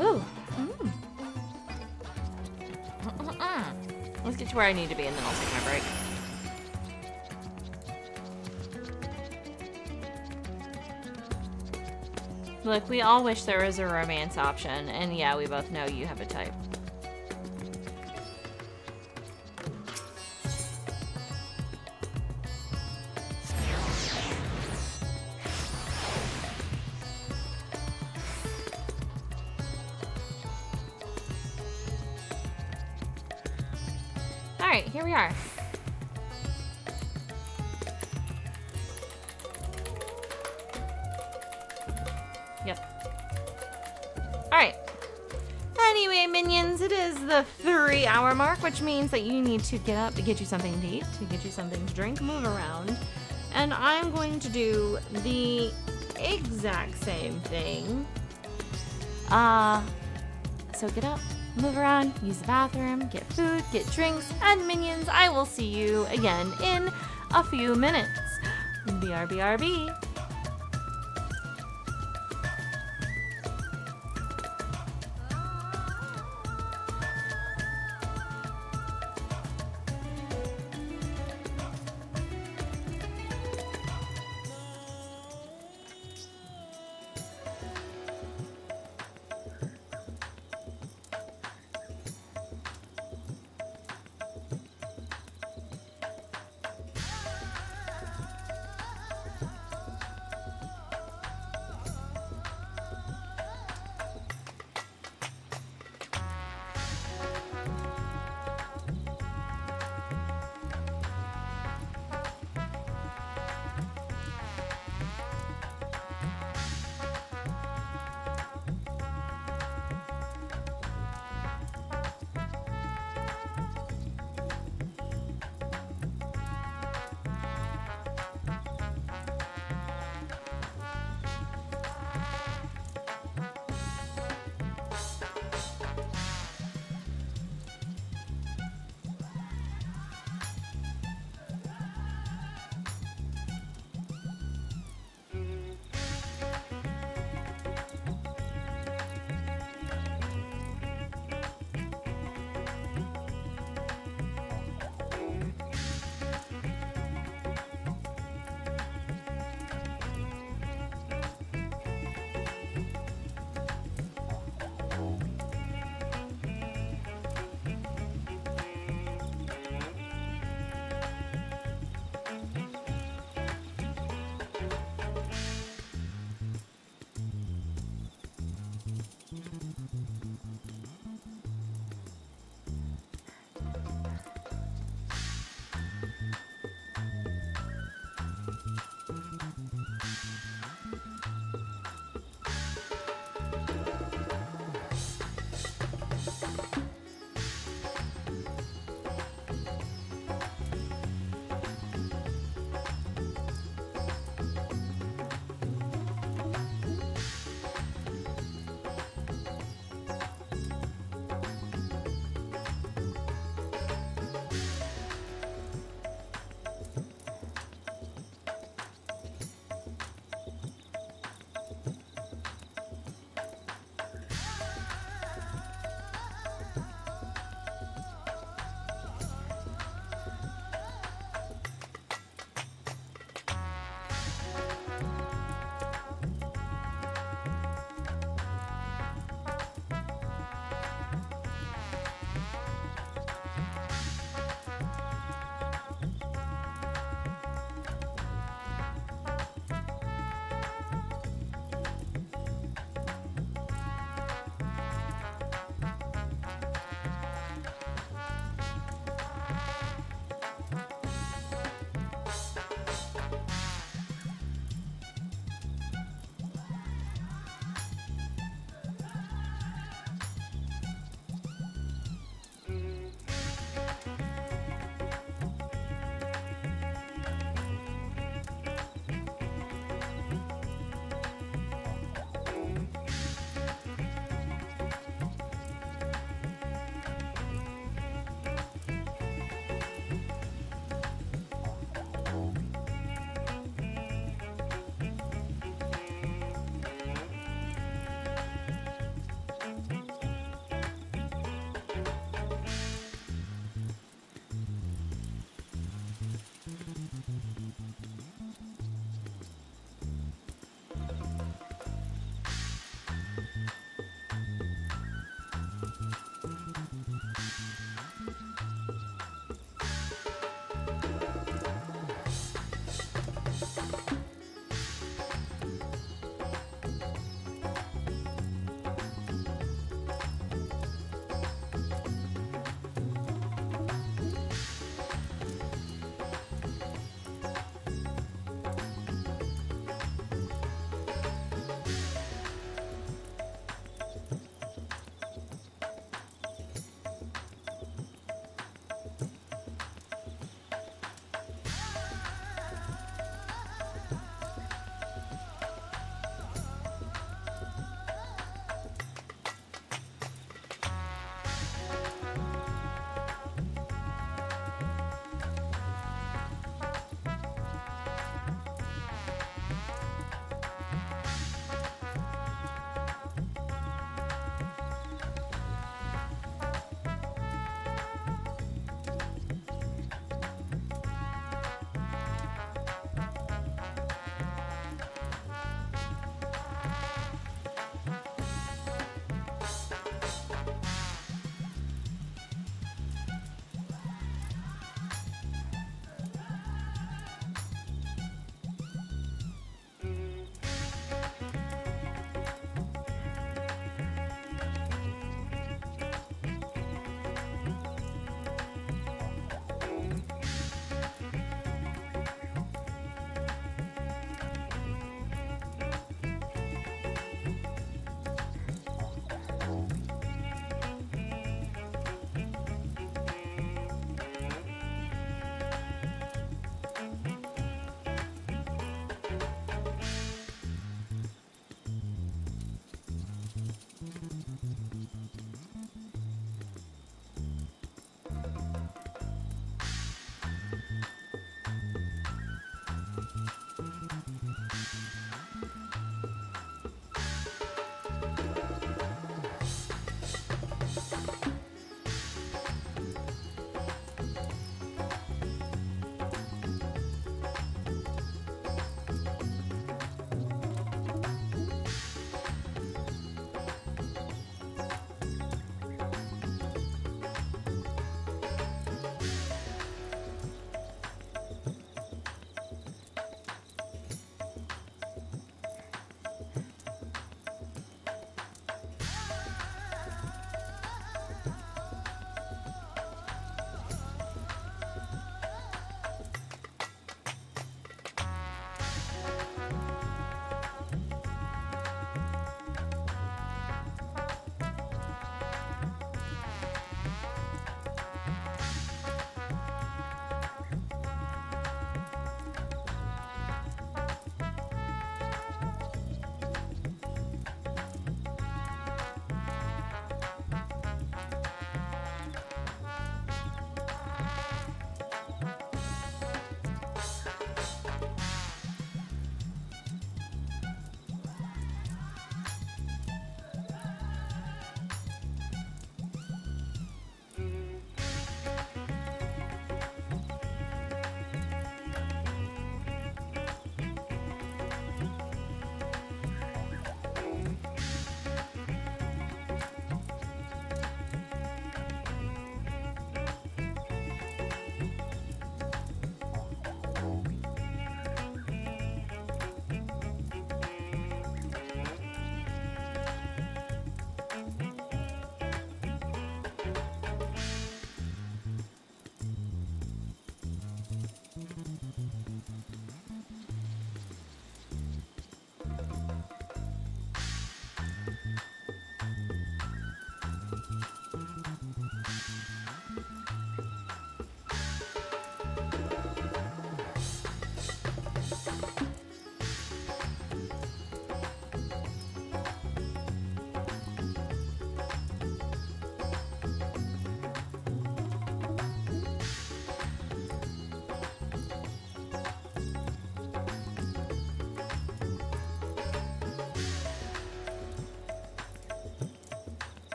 Ooh. Let's get to where I need to be and then I'll take my break. Look, we all wish there was a romance option, and yeah, we both know you have a type. Alright, here we are. Yep. Alright. Anyway, minions, it is the 3-hour mark, which means that you need to get up to get you something to eat, to get you something to drink, move around. And I'm going to do the exact same thing. So get up, move around, use the bathroom, get food, get drinks, and minions, I will see you again in a few minutes. BRB.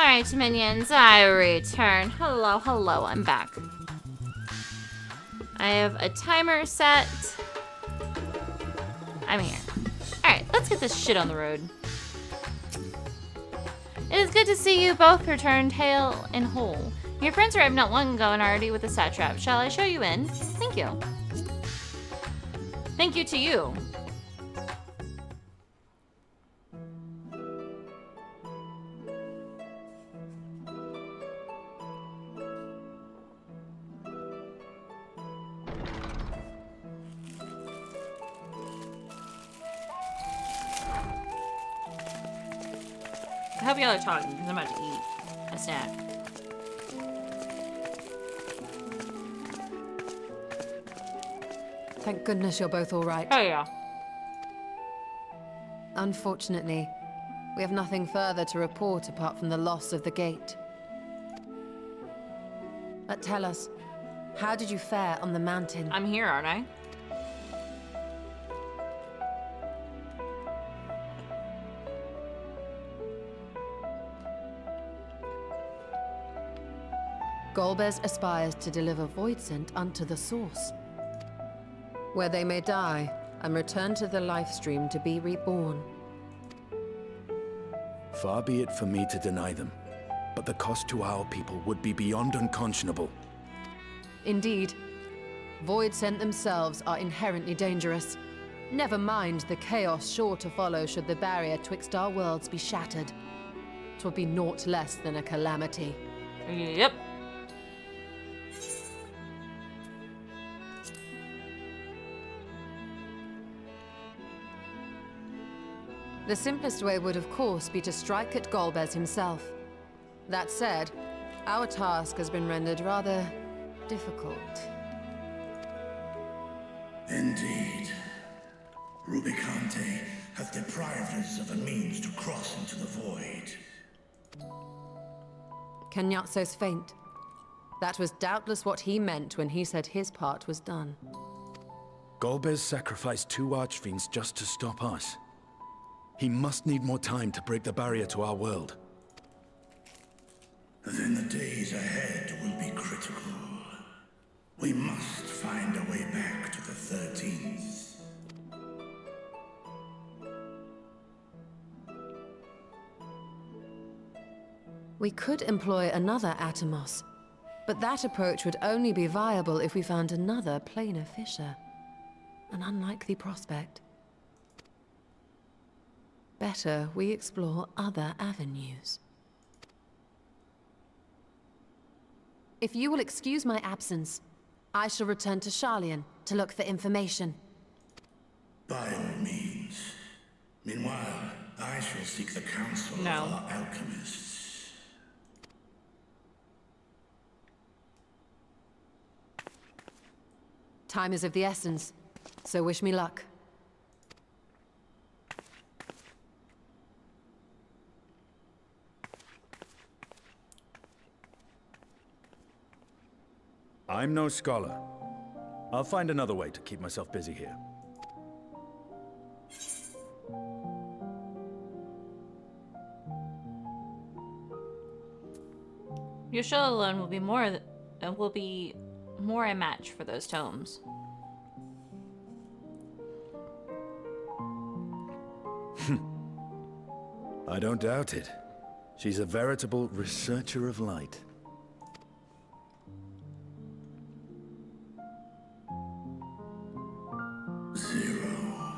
Alright, minions, I return. Hello, hello, I'm back. I have a timer set. I'm here. Alright, let's get this shit on the road. It is good to see you both return hale and whole. Your friends arrived not long ago and already with the satrap. Shall I show you in? Thank you. Thank you to you. I hope y'all are talking because I'm about to eat a snack. Thank goodness you're both all right. Oh yeah. Unfortunately, we have nothing further to report apart from the loss of the gate. But tell us, how did you fare on the mountain? I'm here, aren't I? Golbez aspires to deliver Voidsent unto the source, where they may die and return to the lifestream to be reborn. Far be it for me to deny them, but the cost to our people would be beyond unconscionable. Indeed, Voidsent themselves are inherently dangerous. Never mind the chaos sure to follow should the barrier twixt our worlds be shattered. 'Twould be naught less than a calamity. Yep. The simplest way would, of course, be to strike at Golbez himself. That said, our task has been rendered rather difficult. Indeed. Rubicante hath deprived us of a means to cross into the void. Kenyatso's faint. That was doubtless what he meant when he said his part was done. Golbez sacrificed 2 archfiends just to stop us. He must need more time to break the barrier to our world. Then the days ahead will be critical. We must find a way back to the 13th. We could employ another Atomos, but that approach would only be viable if we found another planar fissure. An unlikely prospect. Better we explore other avenues. If you will excuse my absence, I shall return to Sharlayan to look for information. By all means. Meanwhile, I shall seek the counsel of our alchemists. Time is of the essence, so wish me luck. I'm no scholar. I'll find another way to keep myself busy here. Your shell alone will be more a match for those tomes. I don't doubt it. She's a veritable researcher of light. Zero.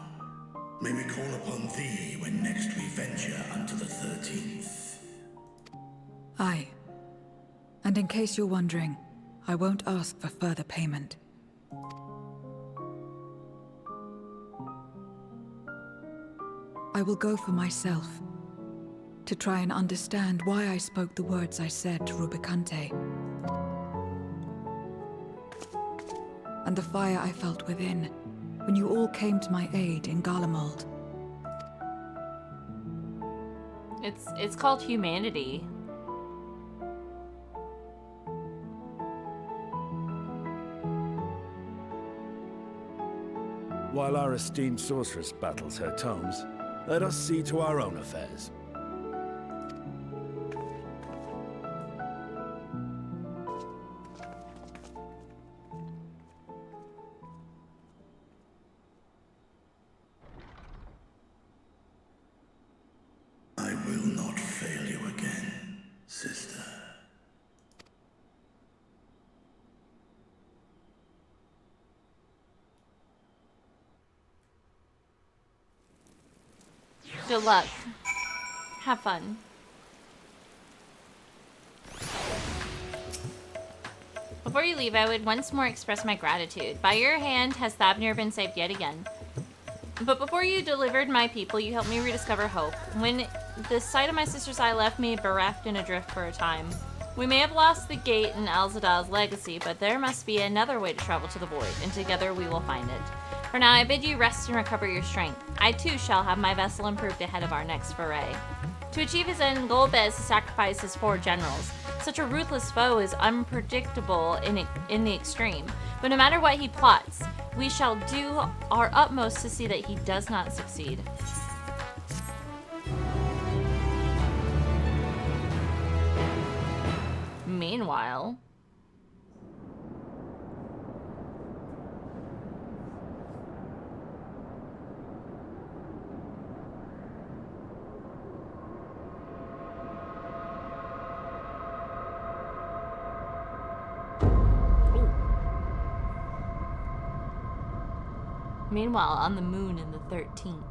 May we call upon thee when next we venture unto the 13th. Aye. And in case you're wondering, I won't ask for further payment. I will go for myself, to try and understand why I spoke the words I said to Rubicante. And the fire I felt within, when you all came to my aid in Garlemald. It's called humanity. While our esteemed sorceress battles her tomes, let us see to our own affairs. Good luck. Have fun. Before you leave, I would once more express my gratitude. By your hand has Thavnir been saved yet again. But before you delivered my people, you helped me rediscover hope. When the sight of my sister's eye left me bereft and adrift for a time. We may have lost the gate in Alzadal's legacy, but there must be another way to travel to the void, and together we will find it. For now, I bid you rest and recover your strength. I too shall have my vessel improved ahead of our next foray. To achieve his end, Golbez has sacrificed his 4 generals. Such a ruthless foe is unpredictable in the extreme, but no matter what he plots, we shall do our utmost to see that he does not succeed. Meanwhile... Meanwhile, on the moon in the 13th.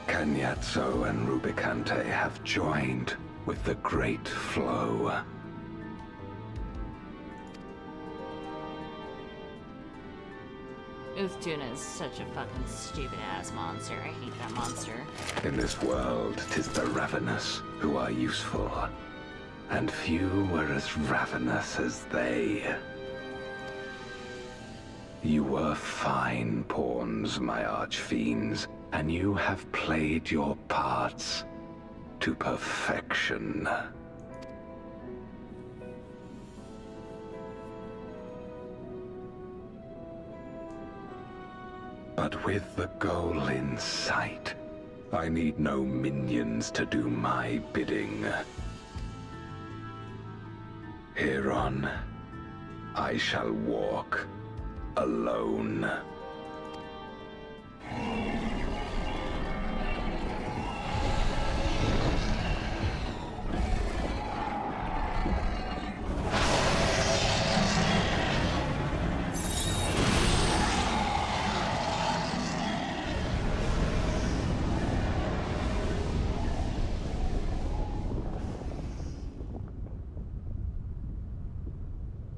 Kenyatso and Rubicante have joined with the Great Flow. Uthtuna is such a fucking stupid-ass monster. I hate that monster. In this world, 'tis the ravenous who are useful, and few are as ravenous as they. You were fine pawns, my archfiends, and you have played your parts to perfection. But with the goal in sight, I need no minions to do my bidding. Hereon, I shall walk alone.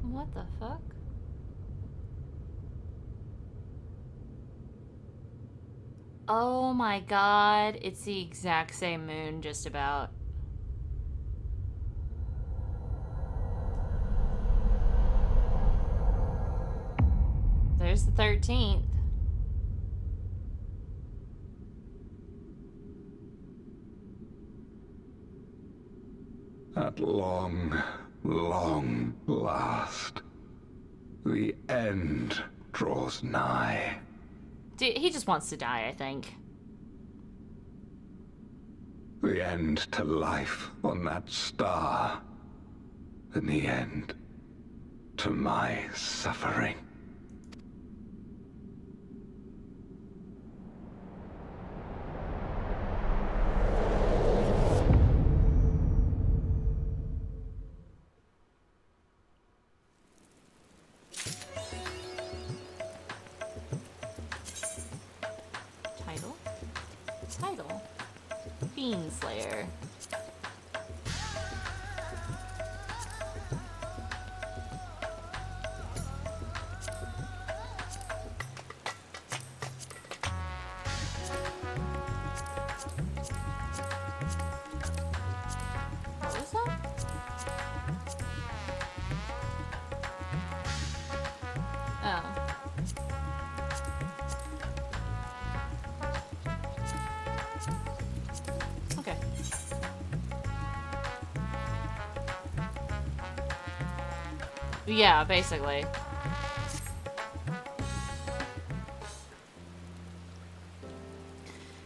What the fuck? Oh my god, it's the exact same moon, just about. There's the 13th. At long last, the end draws nigh. Dude, he just wants to die, I think. The end to life on that star, and the end to my suffering. Slayer. What was that? Oh. Okay. Yeah, basically.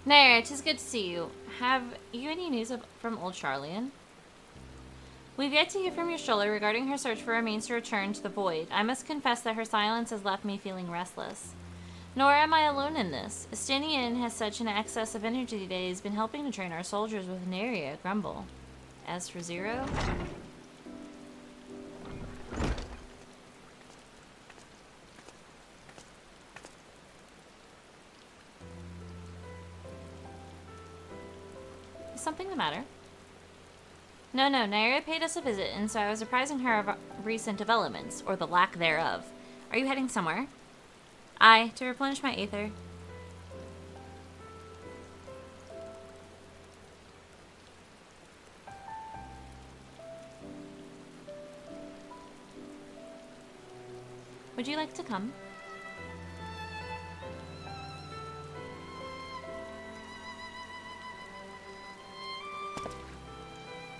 Nair, 'tis good to see you. Have you any news from old Charlian? We've yet to hear from your stroller regarding her search for a means to return to the void. I must confess that her silence has left me feeling restless. Nor am I alone in this. Estinian has such an excess of energy today. He has been helping to train our soldiers with nary a grumble. As for Zero... Is something the matter? No, Naira paid us a visit, and so I was apprising her of recent developments, or the lack thereof. Are you heading somewhere? Aye, to replenish my aether. Would you like to come?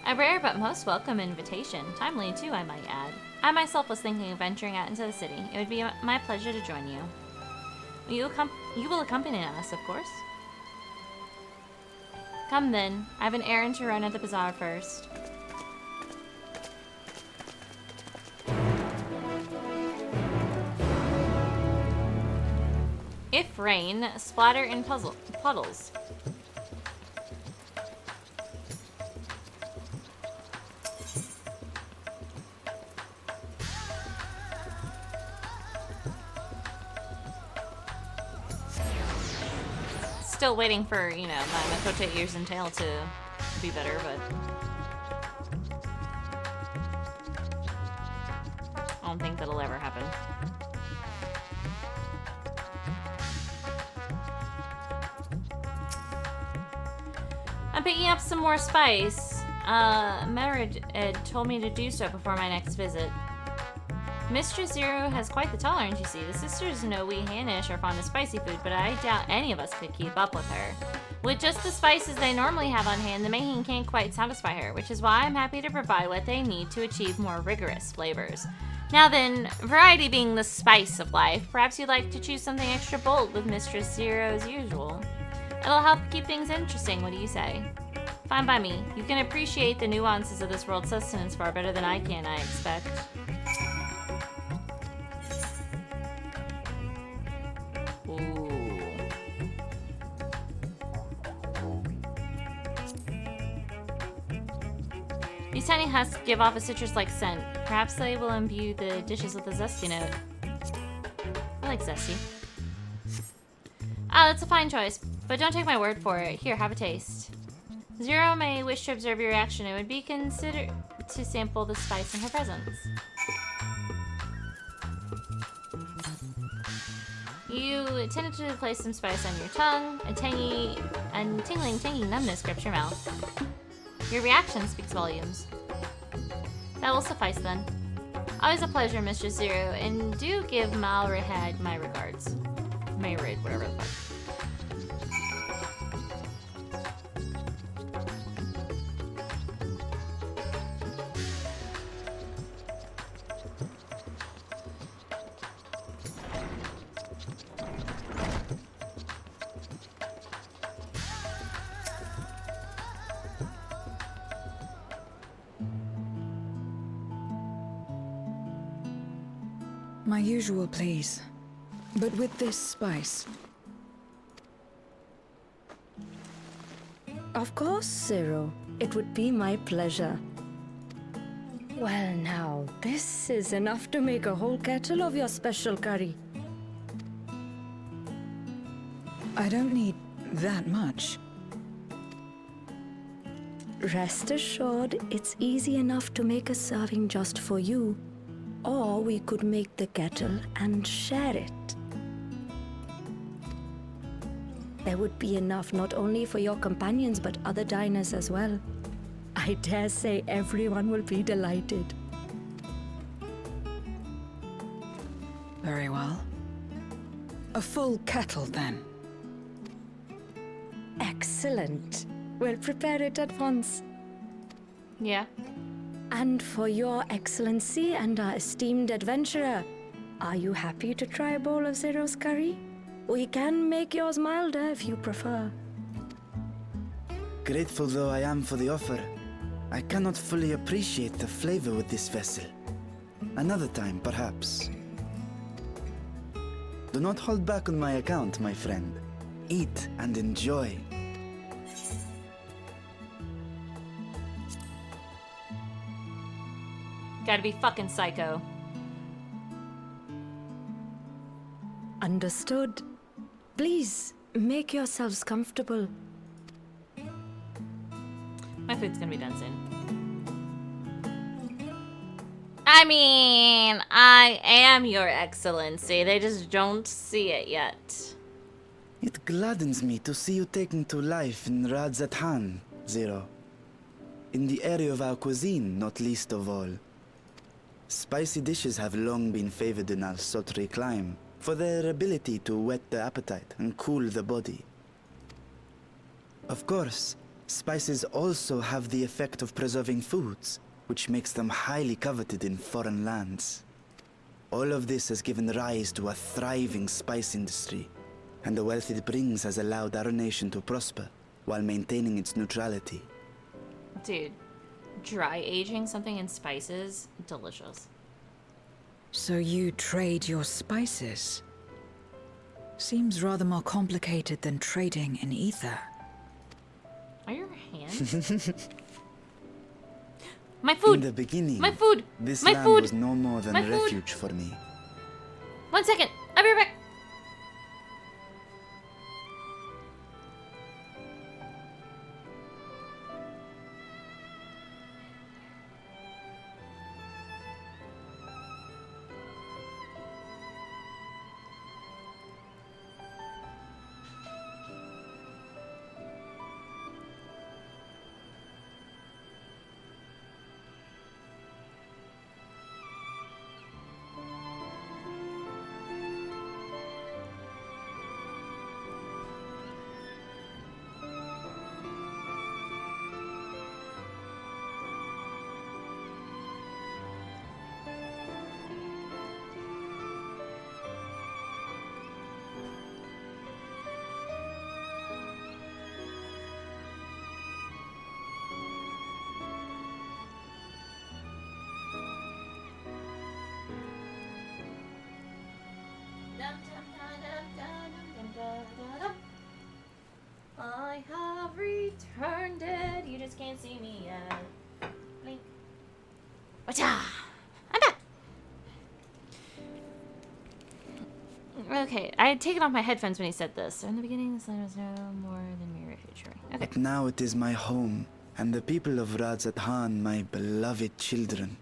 A rare but most welcome invitation. Timely, too, I might add. I myself was thinking of venturing out into the city. It would be my pleasure to join you. You will accompany us, of course. Come then. I have an errand to run at the bazaar first. If rain, splatter in puddles. Still waiting for, you know, my Makote ears and tail to be better, but I don't think that'll ever happen. I'm picking up some more spice. Merid told me to do so before my next visit. Mistress Zero has quite the tolerance, you see. The sisters know we Hanish are fond of spicy food, but I doubt any of us could keep up with her. With just the spices they normally have on hand, the making can't quite satisfy her, which is why I'm happy to provide what they need to achieve more rigorous flavors. Now then, variety being the spice of life, perhaps you'd like to choose something extra bold with Mistress Zero as usual. It'll help keep things interesting, what do you say? Fine by me. You can appreciate the nuances of this world's sustenance far better than I can, I expect. These tiny husks give off a citrus-like scent. Perhaps they will imbue the dishes with a zesty note. I like zesty. Ah, that's a fine choice, but don't take my word for it. Here, have a taste. Zero may wish to observe your reaction. It would be considered to sample the spice in her presence. You tentatively place some spice on your tongue. A tingling numbness grips your mouth. Your reaction speaks volumes. That will suffice then. Always a pleasure, Mistress Zero, and do give Malrihad my regards. Mayrid, whatever the fuck. My usual, please. But with this spice. Of course, Zero. It would be my pleasure. Well now, this is enough to make a whole kettle of your special curry. I don't need that much. Rest assured, it's easy enough to make a serving just for you. Or we could make the kettle and share it. There would be enough not only for your companions but other diners as well. I dare say everyone will be delighted. Very well. A full kettle, then. Excellent. We'll prepare it at once. Yeah. And for your excellency and our esteemed adventurer, are you happy to try a bowl of Zero's curry? We can make yours milder if you prefer. Grateful though I am for the offer, I cannot fully appreciate the flavor with this vessel. Another time, perhaps. Do not hold back on my account, my friend. Eat and enjoy. Gotta be fucking psycho. Understood. Please, make yourselves comfortable. My food's gonna be done soon. I mean, I am your excellency. They just don't see it yet. It gladdens me to see you taking to life in Radzatan, Zero. In the area of our cuisine, not least of all. Spicy dishes have long been favored in our sultry clime for their ability to whet the appetite and cool the body. Of course, spices also have the effect of preserving foods, which makes them highly coveted in foreign lands. All of this has given rise to a thriving spice industry, and the wealth it brings has allowed our nation to prosper while maintaining its neutrality. Dude, dry aging something in spices, delicious. So you trade your spices? Seems rather more complicated than trading in ether. Are your hands? My food! In the beginning, My food! This My land food! was no more than My a food! refuge for me. 1 second! I'll be right back! I have returned it. You just can't see me yet. Blink. Wacha! I'm back. Okay, I had taken off my headphones when he said this. So in the beginning, this land was no more than mere refuge. Okay. But now it is my home, and the people of Radzatan my beloved children.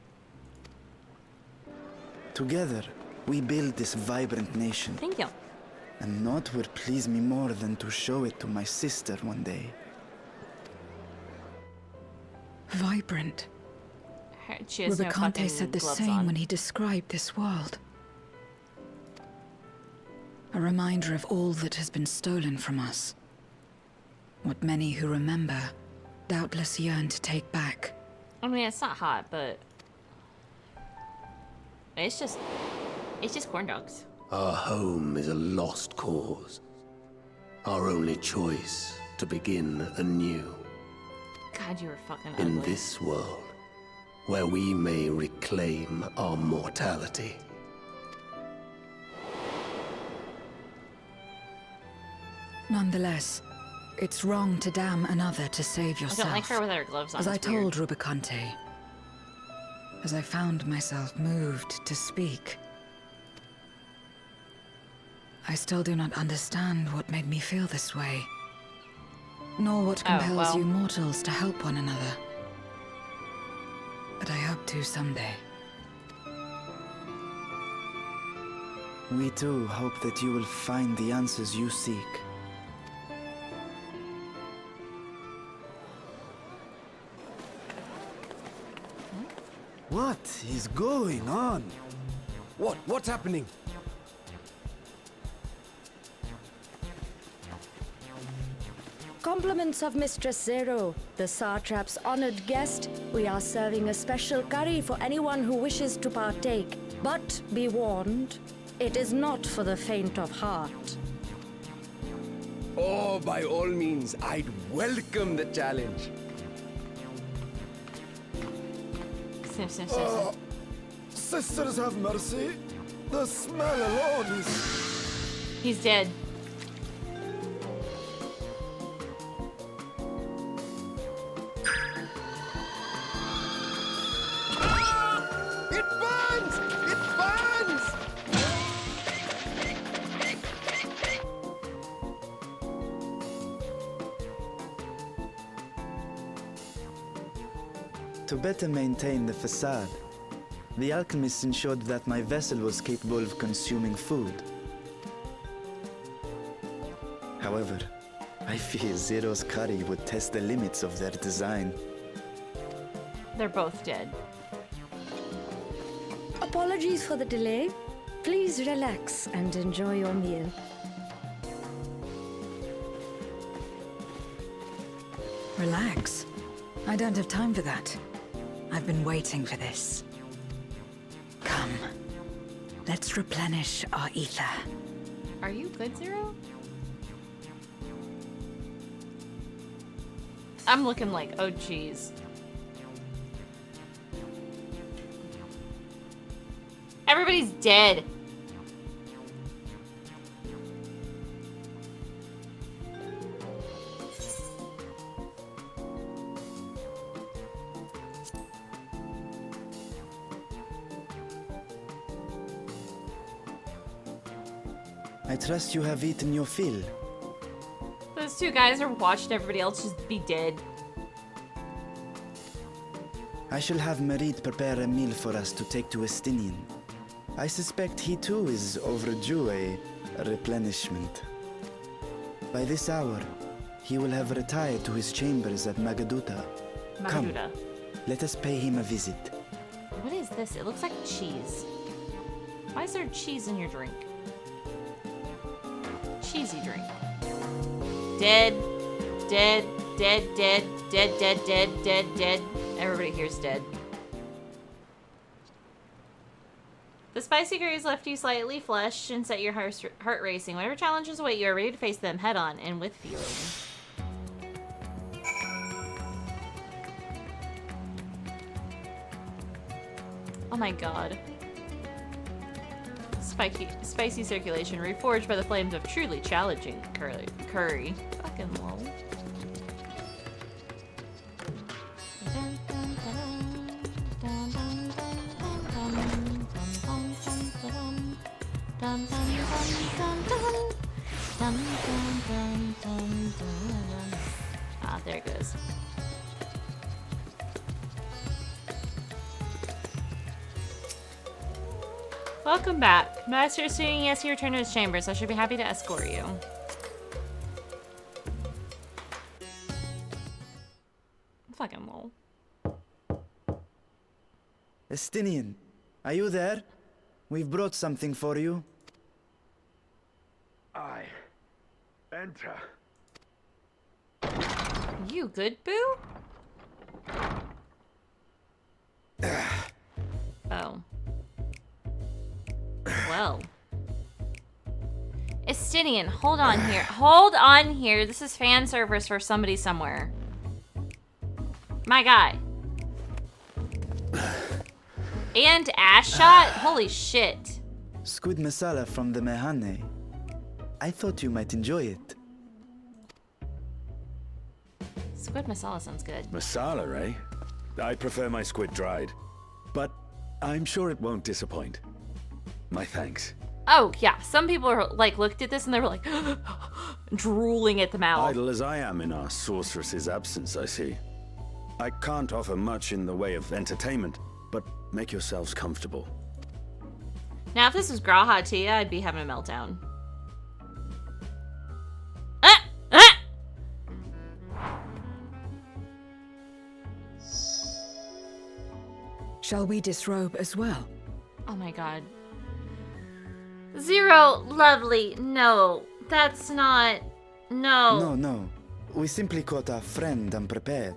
Together, we build this vibrant nation. Thank you. And naught would please me more than to show it to my sister one day. Vibrant. She has no Rubicante fucking said the gloves same on. when he described this world. A reminder of all that has been stolen from us. What many who remember doubtless yearn to take back. I mean, it's not hot, but it's just corn dogs. Our home is a lost cause. Our only choice to begin anew. God, you were fucking ugly. In this world, where we may reclaim our mortality. Nonetheless, it's wrong to damn another to save I yourself. don't like her with her gloves on. As I It's weird. told Rubicante, as I found myself moved to speak, I still do not understand what made me feel this way, nor what compels you mortals to help one another. But I hope to someday. We too hope that you will find the answers you seek. What is going on? What's happening? Compliments of Mistress Zero, the Satrap's honored guest. We are serving a special curry for anyone who wishes to partake. But be warned, it is not for the faint of heart. Oh, by all means, I'd welcome the challenge. Sniff, sniff, sniff, sniff. Sisters have mercy. The smell alone is... He's dead. It burns! It burns! To better maintain the facade, the alchemists ensured that my vessel was capable of consuming food. However, I fear Zero's curry would test the limits of their design. They're both dead. Apologies for the delay. Please relax and enjoy your meal. Relax. I don't have time for that. I've been waiting for this. Come. Let's replenish our ether. Are you good, Zero? I'm looking like, oh jeez. Everybody's dead. I trust you have eaten your fill. Those two guys are watching everybody else just be dead. I shall have Merit prepare a meal for us to take to Estinian. I suspect he too is overdue a replenishment. By this hour, he will have retired to his chambers at Magaduta. Come, Magaduta. let us pay him a visit. What is this? It looks like cheese. Why is there cheese in your drink? Cheesy drink. Dead, dead, dead, dead, dead, dead, dead, dead, dead. Everybody here's dead. The spicy curries left you slightly flushed and set your heart racing. Whatever challenges await you are ready to face them head on and with feeling. Oh my god. Spicy circulation reforged by the flames of truly challenging curry. Fucking lol. Ah, there it goes. Welcome back. Master is saying yes, you return to his chambers. I should be happy to escort you. Fucking lol. Estinian, are you there? We've brought something for you. I enter. You good, boo? Oh. Well. Estinian, hold on here. Hold on here. This is fan service for somebody somewhere. My guy. And ass shot? Holy shit. Squid masala from the Mehane. I thought you might enjoy it. Squid masala sounds good. Masala, eh? I prefer my squid dried. But I'm sure it won't disappoint. My thanks. Oh, yeah. Some people are like looked at this and they were like drooling at the mouth. Idle as I am in our sorceress's absence, I see. I can't offer much in the way of entertainment, but make yourselves comfortable. Now, if this was Graha Tia, I'd be having a meltdown. Shall we disrobe as well? Oh my god. Zero, lovely. No, that's not. No. No. We simply caught our friend unprepared.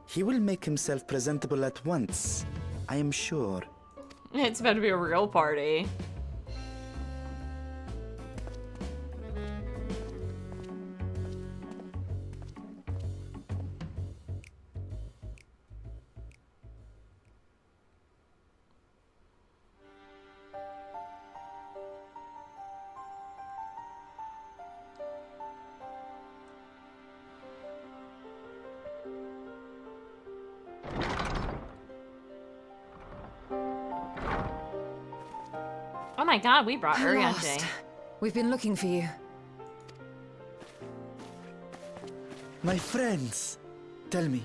He will make himself presentable at once, I am sure. It's about to be a real party. my god, we brought Lost. Urianger. We've been looking for you. My friends, tell me,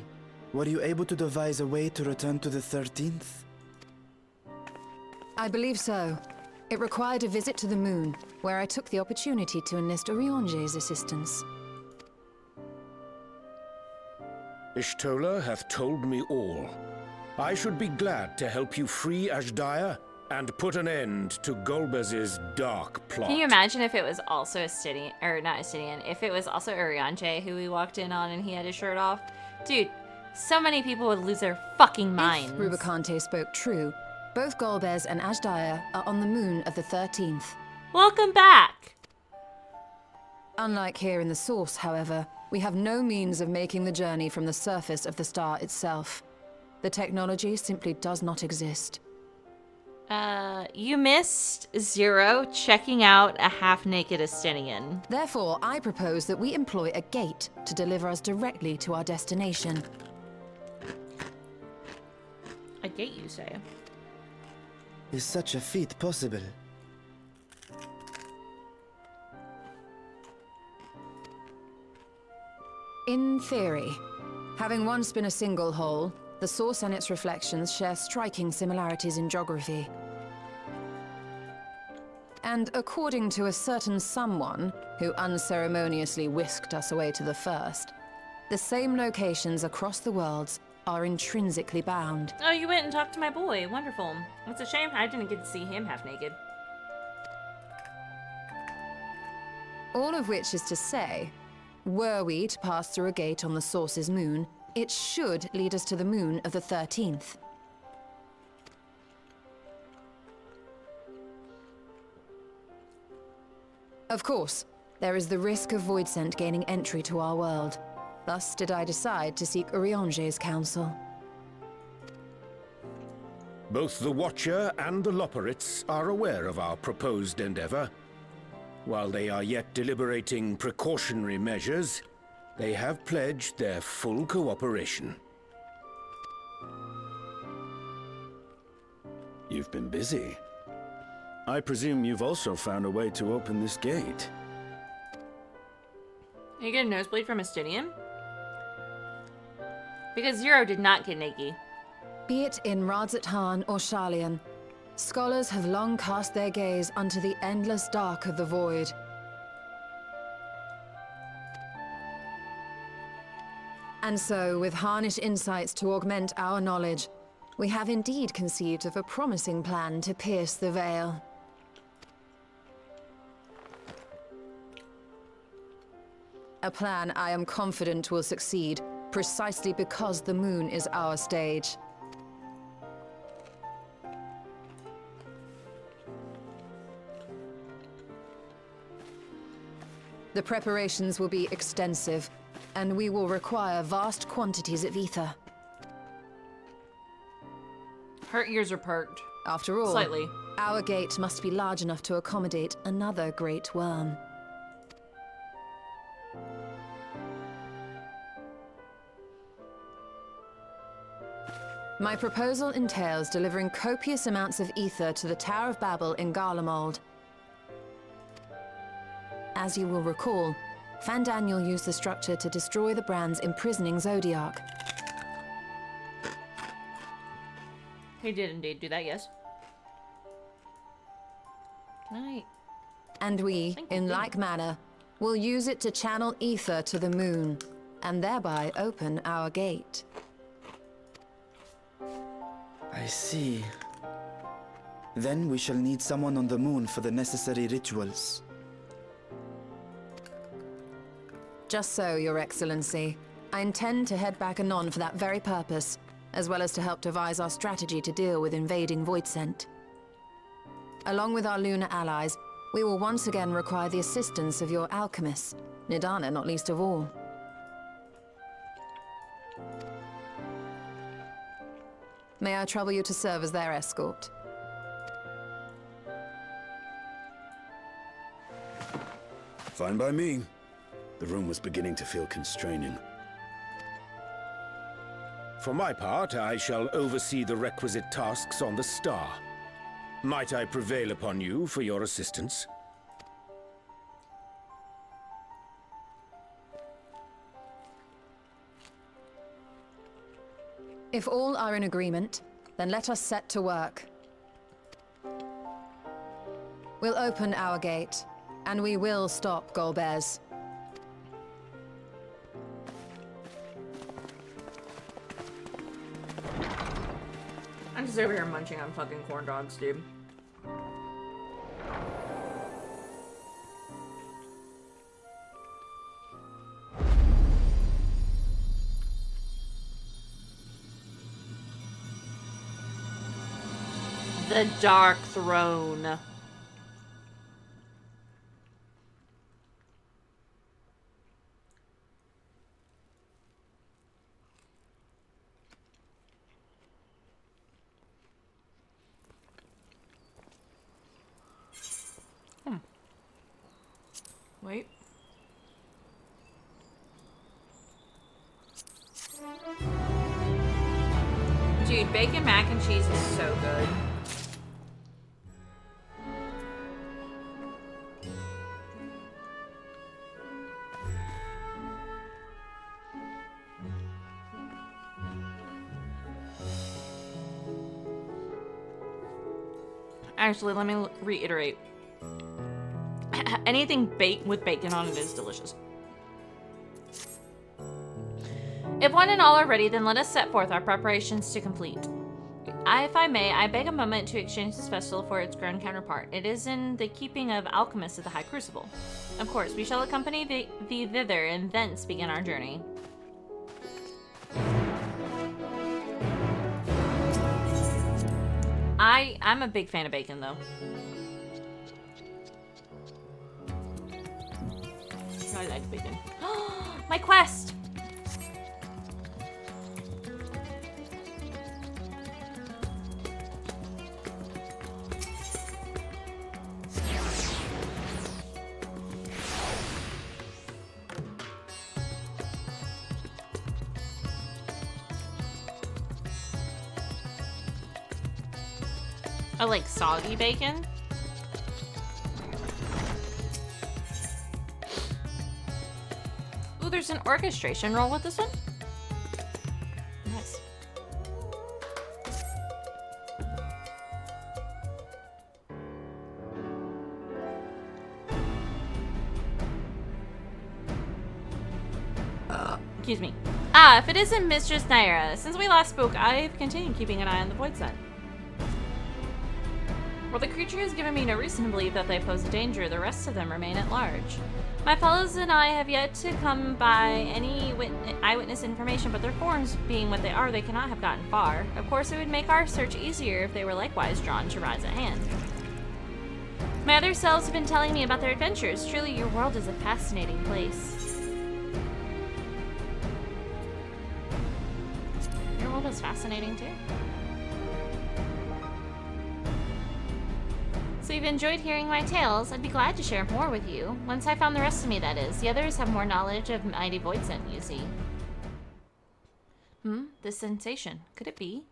were you able to devise a way to return to the 13th? I believe so. It required a visit to the moon, where I took the opportunity to enlist Urianger's assistance. Ishtola hath told me all. I should be glad to help you free Ashdaya and put an end to Golbez's dark plot. Can you imagine if it was also Astidian, or not Astidian, if it was also Urianger who we walked in on and he had his shirt off? Dude, so many people would lose their fucking minds. If Rubicante spoke true, both Golbez and Ashdaya are on the moon of the 13th. Welcome back! Unlike here in the Source, however, we have no means of making the journey from the surface of the star itself. The technology simply does not exist. You missed Zero checking out a half-naked Astidian. Therefore, I propose that we employ a gate to deliver us directly to our destination. A gate, you say? Is such a feat possible? In theory, having once been a single hole, the Source and its reflections share striking similarities in geography. And according to a certain someone who unceremoniously whisked us away to the first, the same locations across the worlds are intrinsically bound. Oh, you went and talked to my boy. Wonderful. It's a shame I didn't get to see him half naked. All of which is to say, were we to pass through a gate on the Source's moon, it should lead us to the moon of the 13th. Of course, there is the risk of Voidsent gaining entry to our world. Thus did I decide to seek Urianger's counsel. Both the Watcher and the Loporrits are aware of our proposed endeavor. While they are yet deliberating precautionary measures, they have pledged their full cooperation. You've been busy. I presume you've also found a way to open this gate. You get a nosebleed from Astidian? Because Zero did not get naked. Be it in Radzat-Han or Sharlayan, scholars have long cast their gaze unto the endless dark of the void. And so, with harnish insights to augment our knowledge, we have indeed conceived of a promising plan to pierce the veil. A plan I am confident will succeed, precisely because the moon is our stage. The preparations will be extensive, and we will require vast quantities of ether. Her ears are perked. After all, Slightly. our gate must be large enough to accommodate another great worm. My proposal entails delivering copious amounts of ether to the Tower of Babel in Garlemald. As you will recall, Fandaniel used the structure to destroy the Brand's imprisoning Zodiac. He did indeed do that, yes. Good night. And we, in like manner, will use it to channel ether to the moon, and thereby open our gate. I see. Then we shall need someone on the moon for the necessary rituals. Just so, Your Excellency. I intend to head back anon for that very purpose, as well as to help devise our strategy to deal with invading Voidsent. Along with our lunar allies, we will once again require the assistance of your alchemists, Nidana not least of all. May I trouble you to serve as their escort? Fine by me. The room was beginning to feel constraining. For my part, I shall oversee the requisite tasks on the star. Might I prevail upon you for your assistance? If all are in agreement, then let us set to work. We'll open our gate, and we will stop Golbez. I'm just over here munching on fucking corn dogs, dude. The Dark Throne. Wait. Dude, bacon mac and cheese is so good. Actually, let me reiterate. Anything baked with bacon on it is delicious. If one and all are ready, then let us set forth our preparations to complete. If I may, I beg a moment to exchange this vessel for its ground counterpart. It is in the keeping of alchemists of the High Crucible. Of course, we shall accompany thee thither and thence begin our journey. I'm a big fan of bacon, though. I like bacon. My quest! I like soggy bacon. Ooh, there's an orchestration roll with this one. Nice. Excuse me. If it isn't Mistress Naira, since we last spoke, I've continued keeping an eye on the Void Scent. While the creature has given me no reason to believe that they pose a danger, the rest of them remain at large. My fellows and I have yet to come by any eyewitness information, but their forms being what they are, they cannot have gotten far. Of course, it would make our search easier if they were likewise drawn to rise at hand. My other selves have been telling me about their adventures. Truly, your world is a fascinating place. Your world is fascinating, too. So you've enjoyed hearing my tales. I'd be glad to share more with you. Once I found the rest of me, that is. The others have more knowledge of mighty Void Scent, you see. This sensation. Could it be?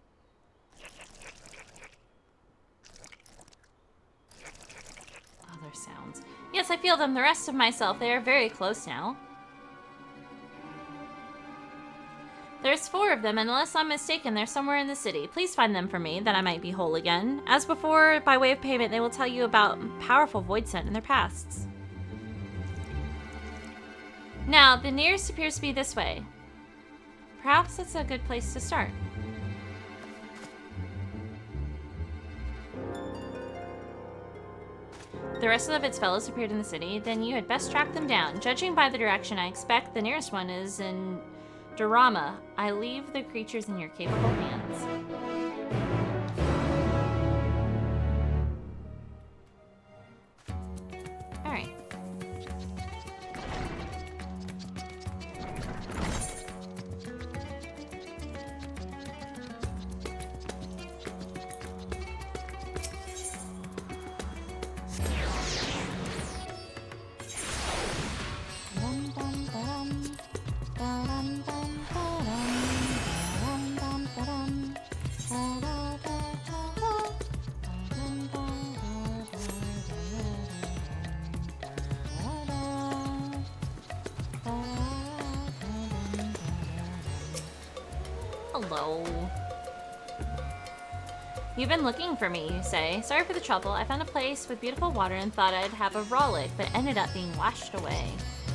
Other sounds. Yes, I feel them. The rest of myself. They are very close now. There's 4 of them, and unless I'm mistaken, they're somewhere in the city. Please find them for me, that I might be whole again. As before, by way of payment, they will tell you about powerful Void Scent and their pasts. Now, the nearest appears to be this way. Perhaps that's a good place to start. The rest of its fellows appeared in the city, then you had best track them down. Judging by the direction I expect, the nearest one is in Dorama. I leave the creatures in your capable hands. Alright. Hello. You've been looking for me, you say. Sorry for the trouble. I found a place with beautiful water and thought I'd have a rollick, but ended up being washed away.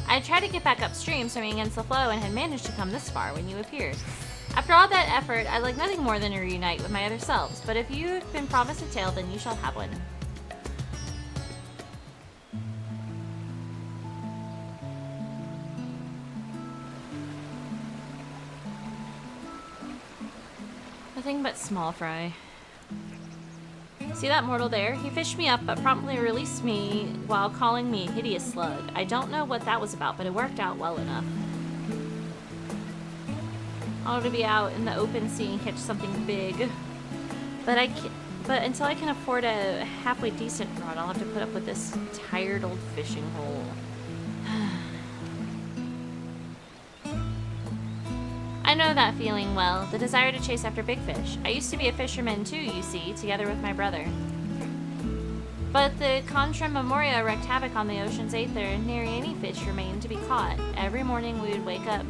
I tried to get back upstream, swimming against the flow, and had managed to come this far when you appeared. After all that effort, I'd like nothing more than to reunite with my other selves, but if you've been promised a tale, then you shall have one. Nothing but small fry. See that mortal there? He fished me up, but promptly released me while calling me a hideous slug. I don't know what that was about, but it worked out well enough. I want to be out in the open sea and catch something big. But until I can afford a halfway decent rod, I'll have to put up with this tired old fishing hole. I know that feeling well, the desire to chase after big fish. I used to be a fisherman too, you see, together with my brother. But the Contra Memoria wreaked havoc on the ocean's aether, nary any fish remained to be caught. Every morning we would wake up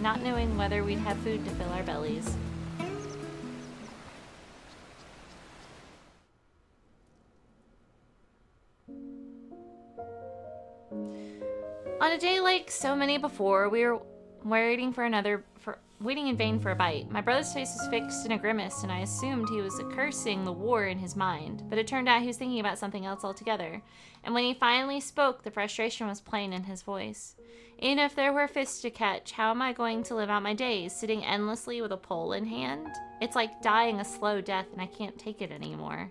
not knowing whether we'd have food to fill our bellies. On a day like so many before, we were waiting in vain for a bite. My brother's face was fixed in a grimace, and I assumed he was cursing the war in his mind. But it turned out he was thinking about something else altogether. And when he finally spoke, the frustration was plain in his voice. Even if there were fish to catch, how am I going to live out my days, sitting endlessly with a pole in hand? It's like dying a slow death, and I can't take it anymore.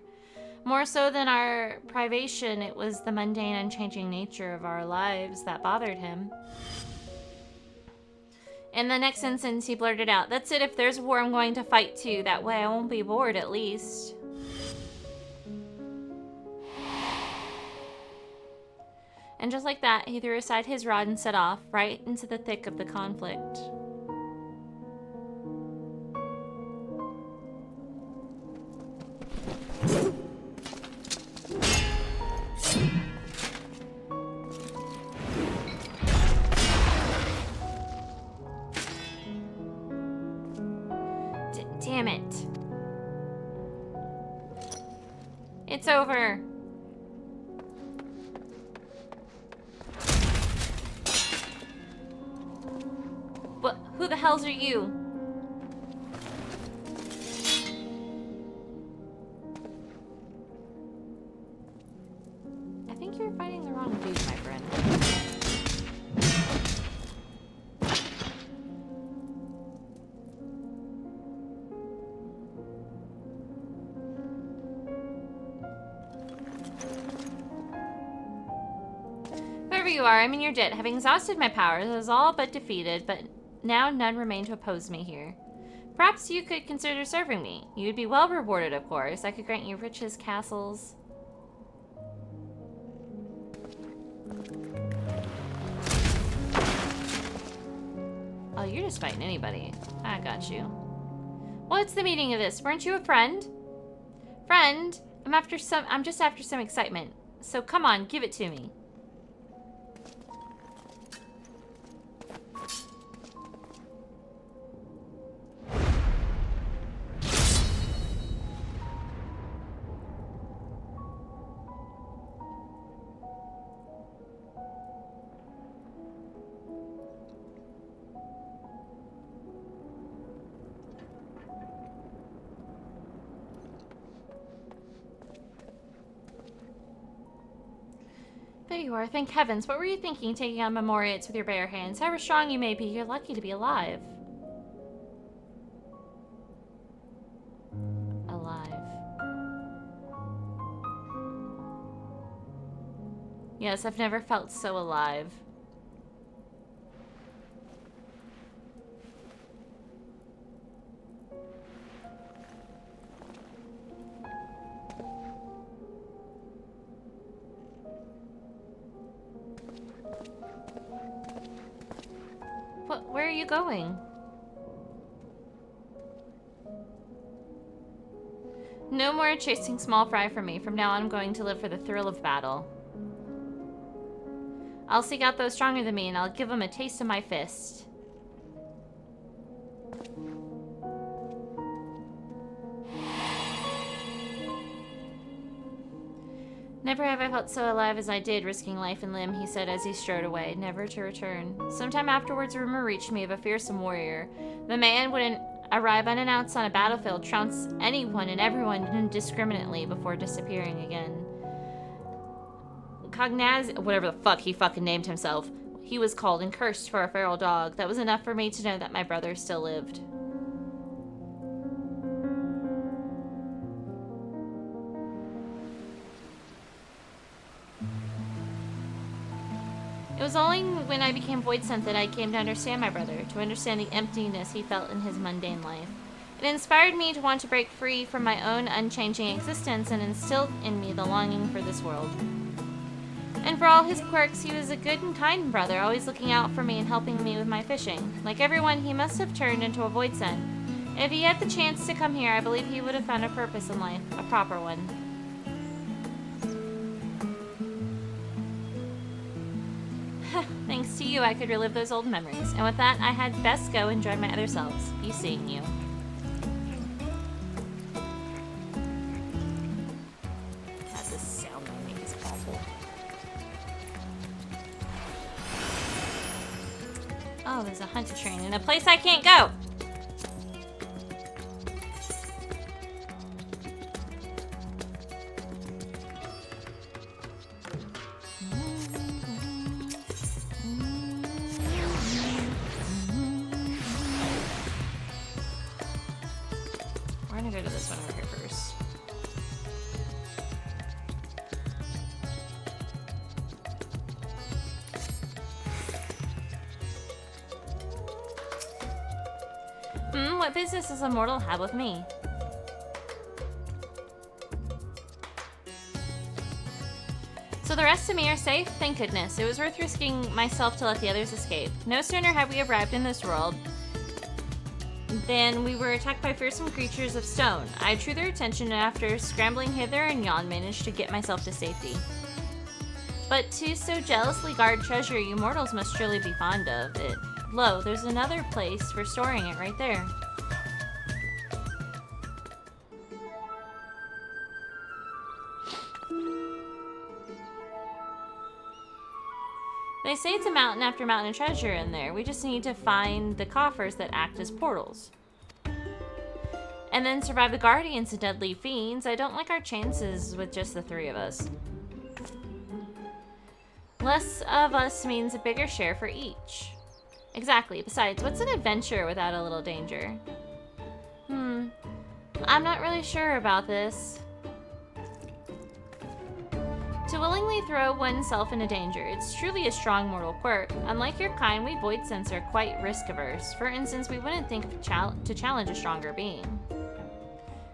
More so than our privation, it was the mundane, unchanging nature of our lives that bothered him. In the next instance, he blurted out, "That's it, if there's a war, I'm going to fight too. That way I won't be bored, at least." And just like that, he threw aside his rod and set off, right into the thick of the conflict. Damn it. It's over. What? Who the hells are you? I think you're fighting the wrong dude, my friend. Whoever you are, I'm in your debt. Having exhausted my powers, I was all but defeated, but now none remain to oppose me here. Perhaps you could consider serving me. You would be well rewarded, of course. I could grant you riches, castles. Oh, you're just fighting anybody. I got you. What's the meaning of this? Weren't you a friend? Friend? I'm just after some excitement. So come on, give it to me. There you are, thank heavens. What were you thinking, taking on Memoriates with your bare hands? However strong you may be, you're lucky to be alive. Alive. Yes, I've never felt so alive. Where are you going? No more chasing small fry for me. From now on, I'm going to live for the thrill of battle. I'll seek out those stronger than me, and I'll give them a taste of my fist. Never have I felt so alive as I did, risking life and limb, he said as he strode away, never to return. Sometime afterwards, rumor reached me of a fearsome warrior. The man would arrive unannounced on a battlefield, trounce anyone and everyone indiscriminately before disappearing again. Cognaz, whatever the fuck he fucking named himself, he was called and cursed for a feral dog. That was enough for me to know that my brother still lived. It was only when I became void sent that I came to understand my brother, to understand the emptiness he felt in his mundane life. It inspired me to want to break free from my own unchanging existence and instilled in me the longing for this world. And for all his quirks, he was a good and kind brother, always looking out for me and helping me with my fishing. Like everyone, he must have turned into a void sent. If he had the chance to come here, I believe he would have found a purpose in life, a proper one. Thanks to you, I could relive those old memories. And with that, I had best go and join my other selves. Be seeing you. That's the sound I make is awful. Oh, there's a hunter train in a place I can't go. What business does a mortal have with me? So the rest of me are safe? Thank goodness. It was worth risking myself to let the others escape. No sooner had we arrived in this world than we were attacked by fearsome creatures of stone. I drew their attention and after scrambling hither and yon managed to get myself to safety. But to so jealously guard treasure you mortals must surely be fond of it. Lo, there's another place for storing it right there. They say it's a mountain after mountain of treasure in there. We just need to find the coffers that act as portals. And then survive the guardians and deadly fiends. I don't like our chances with just the three of us. Less of us means a bigger share for each. Exactly. Besides, what's an adventure without a little danger? I'm not really sure about this. To willingly throw oneself into danger, it's truly a strong mortal quirk. Unlike your kind, we void sense are quite risk-averse. For instance, we wouldn't think to challenge a stronger being.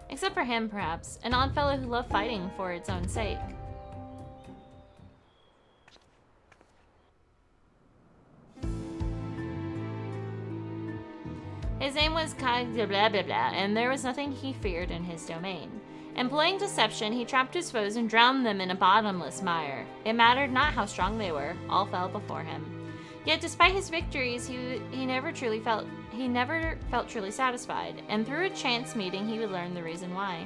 Except for him, perhaps. An odd fellow who loved fighting for its own sake. His name was Kai blah blah blah, and there was nothing he feared in his domain. Employing deception, he trapped his foes and drowned them in a bottomless mire. It mattered not how strong they were, all fell before him. Yet despite his victories, he never felt truly satisfied, and through a chance meeting he would learn the reason why.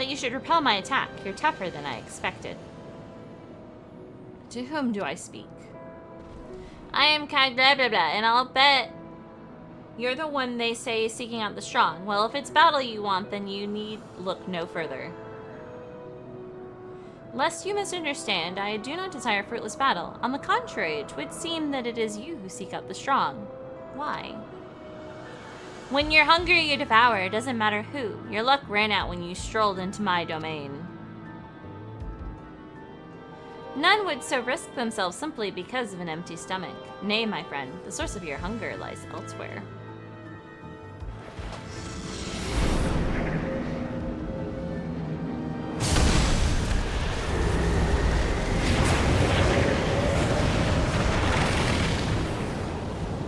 You should repel my attack. You're tougher than I expected. To whom do I speak? I am Kai blah blah blah, and I'll bet you're the one they say is seeking out the strong. Well, if it's battle you want, then you need look no further. Lest you misunderstand, I do not desire fruitless battle. On the contrary, it would seem that it is you who seek out the strong. Why? When you're hungry, you devour. It doesn't matter who. Your luck ran out when you strolled into my domain. None would so risk themselves simply because of an empty stomach. Nay, my friend, the source of your hunger lies elsewhere.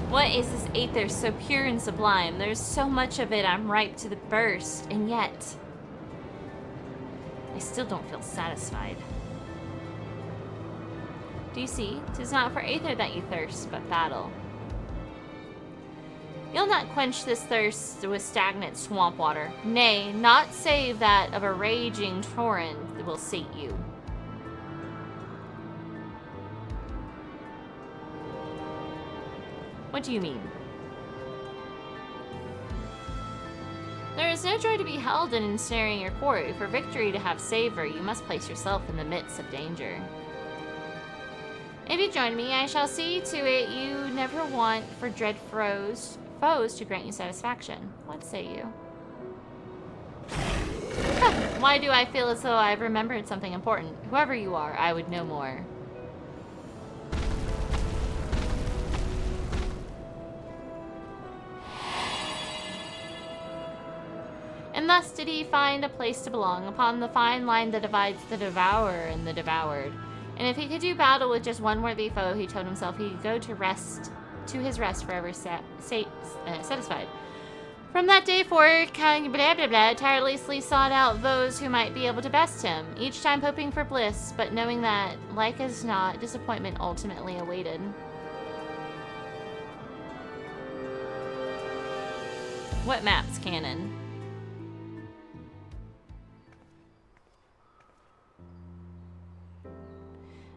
What Why is this aether so pure and sublime? There's so much of it I'm ripe to the burst, and yet I still don't feel satisfied. Do you see? 'Tis not for aether that you thirst, but battle. You'll not quench this thirst with stagnant swamp water. Nay, not save that of a raging torrent that will sate you. What do you mean? There is no joy to be held in ensnaring your quarry. For victory to have savor, you must place yourself in the midst of danger. If you join me, I shall see to it you never want for dread foes to grant you satisfaction. What say you? Why do I feel as though I've remembered something important? Whoever you are, I would know more. And thus did he find a place to belong, upon the fine line that divides the devourer and the devoured. And if he could do battle with just one worthy foe, he told himself he could go to his rest forever satisfied. From that day forward, King blah blah blah tirelessly sought out those who might be able to best him, each time hoping for bliss, but knowing that, like as not, disappointment ultimately awaited. What map's canon?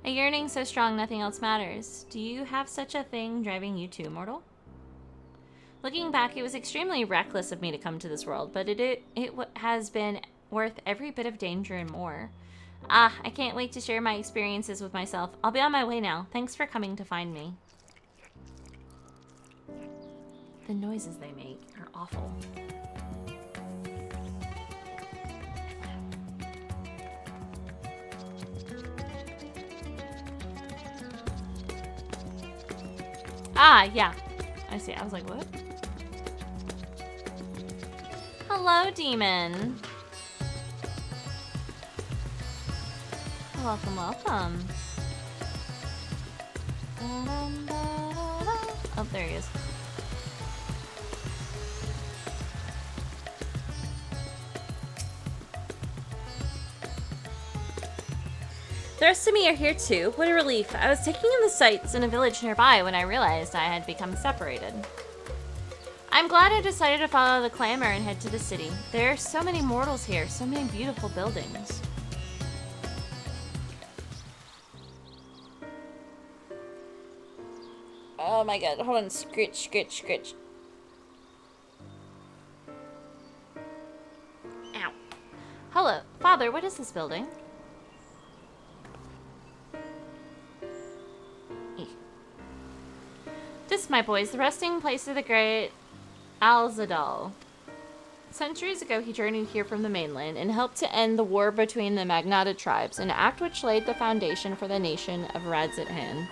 A yearning so strong nothing else matters. Do you have such a thing driving you too, mortal? Looking back, it was extremely reckless of me to come to this world, but it has been worth every bit of danger and more. Ah, I can't wait to share my experiences with myself. I'll be on my way now. Thanks for coming to find me. The noises they make are awful. Ah, yeah. I see. I was like, what? Hello, demon. Welcome, welcome. Oh, there he is. The rest of me are here too. What a relief. I was taking in the sights in a village nearby when I realized I had become separated. I'm glad I decided to follow the clamor and head to the city. There are so many mortals here, so many beautiful buildings. Oh my god, hold on, scritch, scritch, scritch. Ow. Hello, Father, what is this building? This, my boy, is the resting place of the great Alzadal. Centuries ago, he journeyed here from the mainland and helped to end the war between the Magnata tribes, an act which laid the foundation for the nation of Radzathan.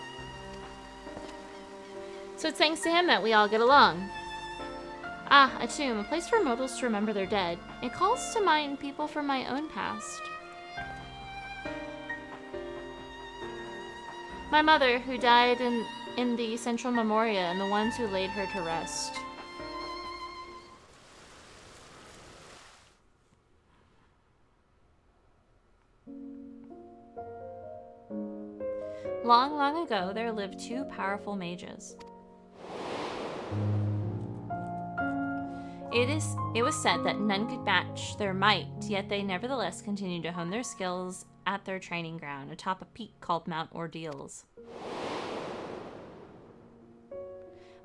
So it's thanks to him that we all get along. Ah, a tomb, a place for mortals to remember their dead. It calls to mind people from my own past. My mother, who died in the Central Memoria, and the ones who laid her to rest. Long, long ago, there lived two powerful mages. It was said that none could match their might, yet they nevertheless continued to hone their skills at their training ground atop a peak called Mount Ordeals.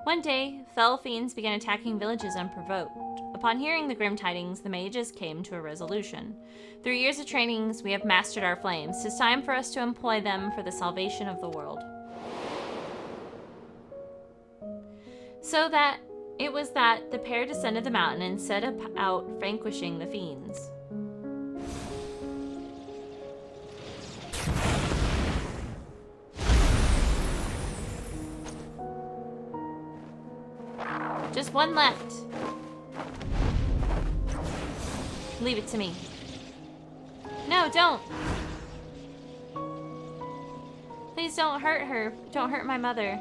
One day, fell fiends began attacking villages unprovoked. Upon hearing the grim tidings, the mages came to a resolution. Through years of trainings, we have mastered our flames. 'Tis time for us to employ them for the salvation of the world. So that it was that the pair descended the mountain and set out vanquishing the fiends. Just one left. Leave it to me. No, don't. Please don't hurt her. Don't hurt my mother.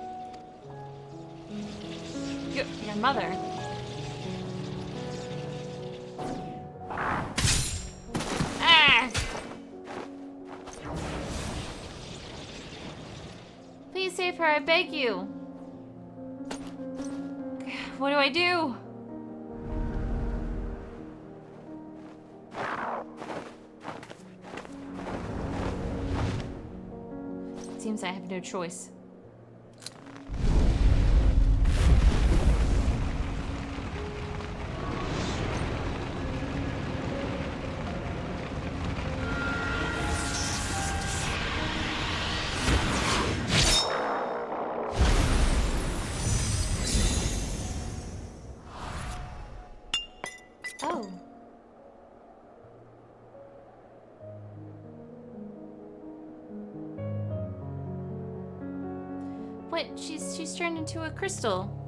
Your mother. Ah! Please save her, I beg you. What do I do? It seems I have no choice. Oh. What? She's turned into a crystal.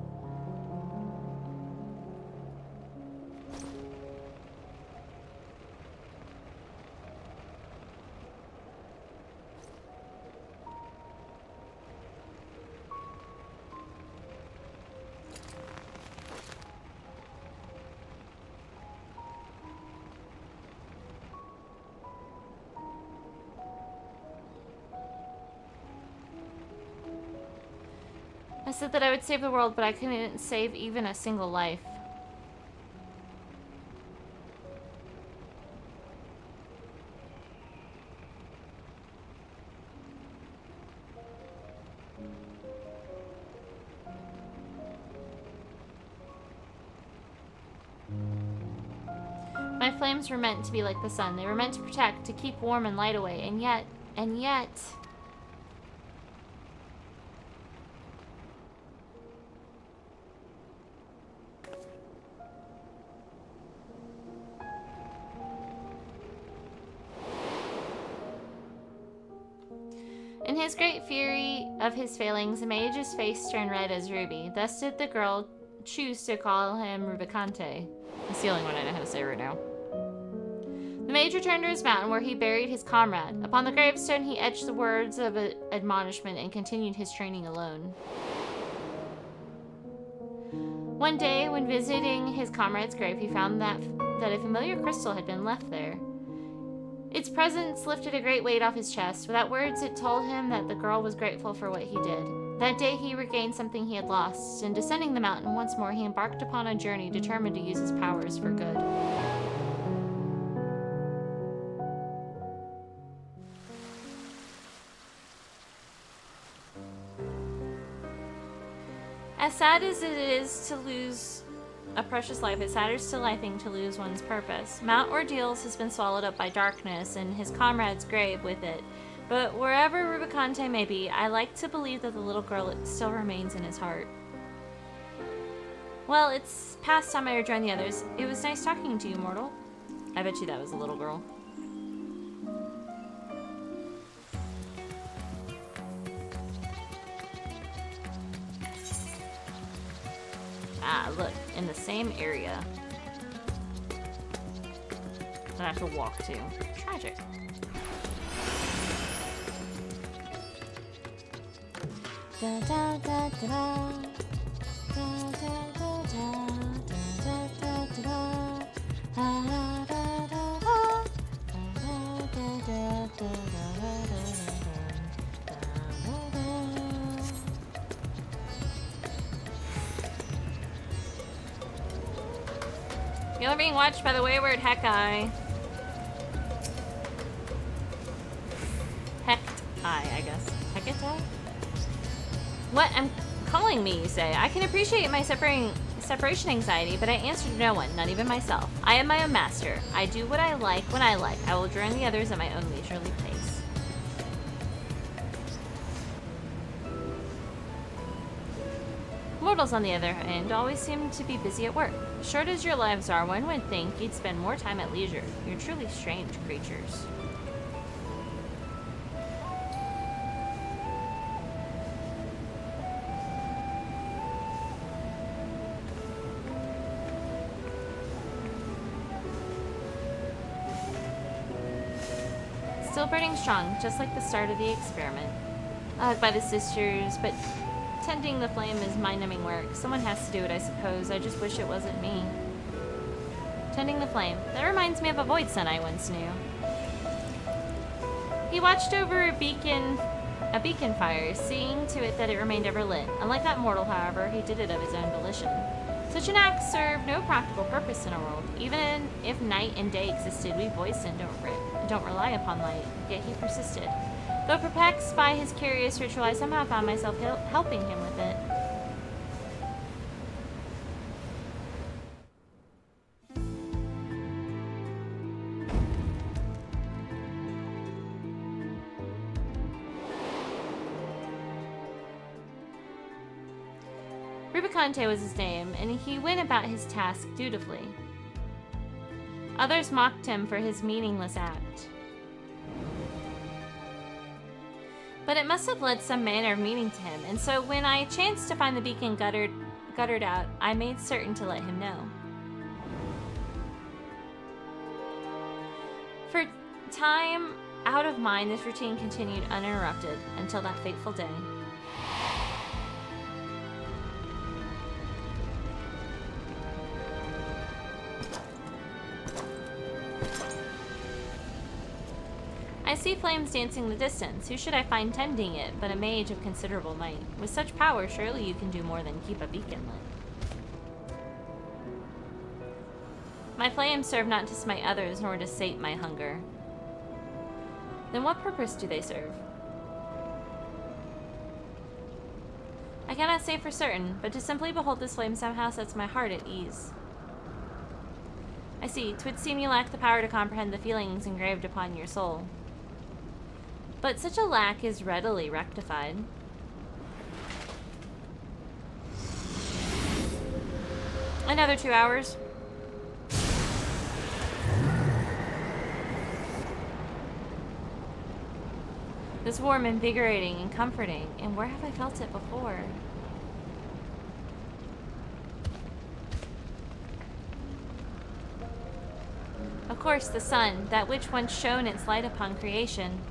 I said that I would save the world, but I couldn't save even a single life. My flames were meant to be like the sun. They were meant to protect, to keep warm and light away, and yet... In his great fury of his failings, the mage's face turned red as ruby. Thus did the girl choose to call him Rubicante. That's the only one I know how to say right now. The mage returned to his mountain where he buried his comrade. Upon the gravestone he etched the words of admonishment and continued his training alone. One day, when visiting his comrade's grave, he found that a familiar crystal had been left there. Its presence lifted a great weight off his chest. Without words, it told him that the girl was grateful for what he did. That day, he regained something he had lost, and descending the mountain once more, he embarked upon a journey determined to use his powers for good. As sad as it is to lose a precious life, it's sadder still, I think, to lose one's purpose. Mount Ordeals has been swallowed up by darkness, and his comrade's grave with it. But wherever Rubicante may be, I like to believe that the little girl still remains in his heart. Well, it's past time I rejoin the others. It was nice talking to you, mortal. I bet you that was a little girl. Ah, look, in the same area that I have to walk to. Tragic. Da, da, da, da, da. Da, da, da, da, da, da, da, da. Da, da, da, da, da. Da, da, da, da, da, da. You're being watched by the wayward Hekkai. I guess. Hecate? What? I'm calling me, you say? I can appreciate my separation anxiety, but I answer to no one, not even myself. I am my own master. I do what I like when I like. I will join the others at my own leisurely pace. Mortals, on the other hand, always seem to be busy at work. Short as your lives are, one would think you'd spend more time at leisure. You're truly strange creatures. Still burning strong, just like the start of the experiment. A hug by the sisters, but tending the flame is mind-numbing work. Someone has to do it, I suppose. I just wish it wasn't me. Tending the flame. That reminds me of a void son I once knew. He watched over a beacon fire, seeing to it that it remained ever lit. Unlike that mortal, however, he did it of his own volition. Such an act served no practical purpose in our world. Even if night and day existed, we voicen don't rely upon light. Yet he persisted. Though perplexed by his curious ritual, I somehow found myself helping him with it. Rubicante was his name, and he went about his task dutifully. Others mocked him for his meaningless act. But it must have led some manner of meaning to him, and so when I chanced to find the beacon guttered out, I made certain to let him know. For time out of mind, this routine continued uninterrupted until that fateful day. I see flames dancing in the distance. Who should I find tending it but a mage of considerable might? With such power, surely you can do more than keep a beacon lit. My flames serve not to smite others, nor to sate my hunger. Then what purpose do they serve? I cannot say for certain, but to simply behold this flame somehow sets my heart at ease. I see, 'twould seem you lack the power to comprehend the feelings engraved upon your soul. But such a lack is readily rectified. Another 2 hours. This warm, invigorating, and comforting. And where have I felt it before? Of course, the sun, that which once shone its light upon creation.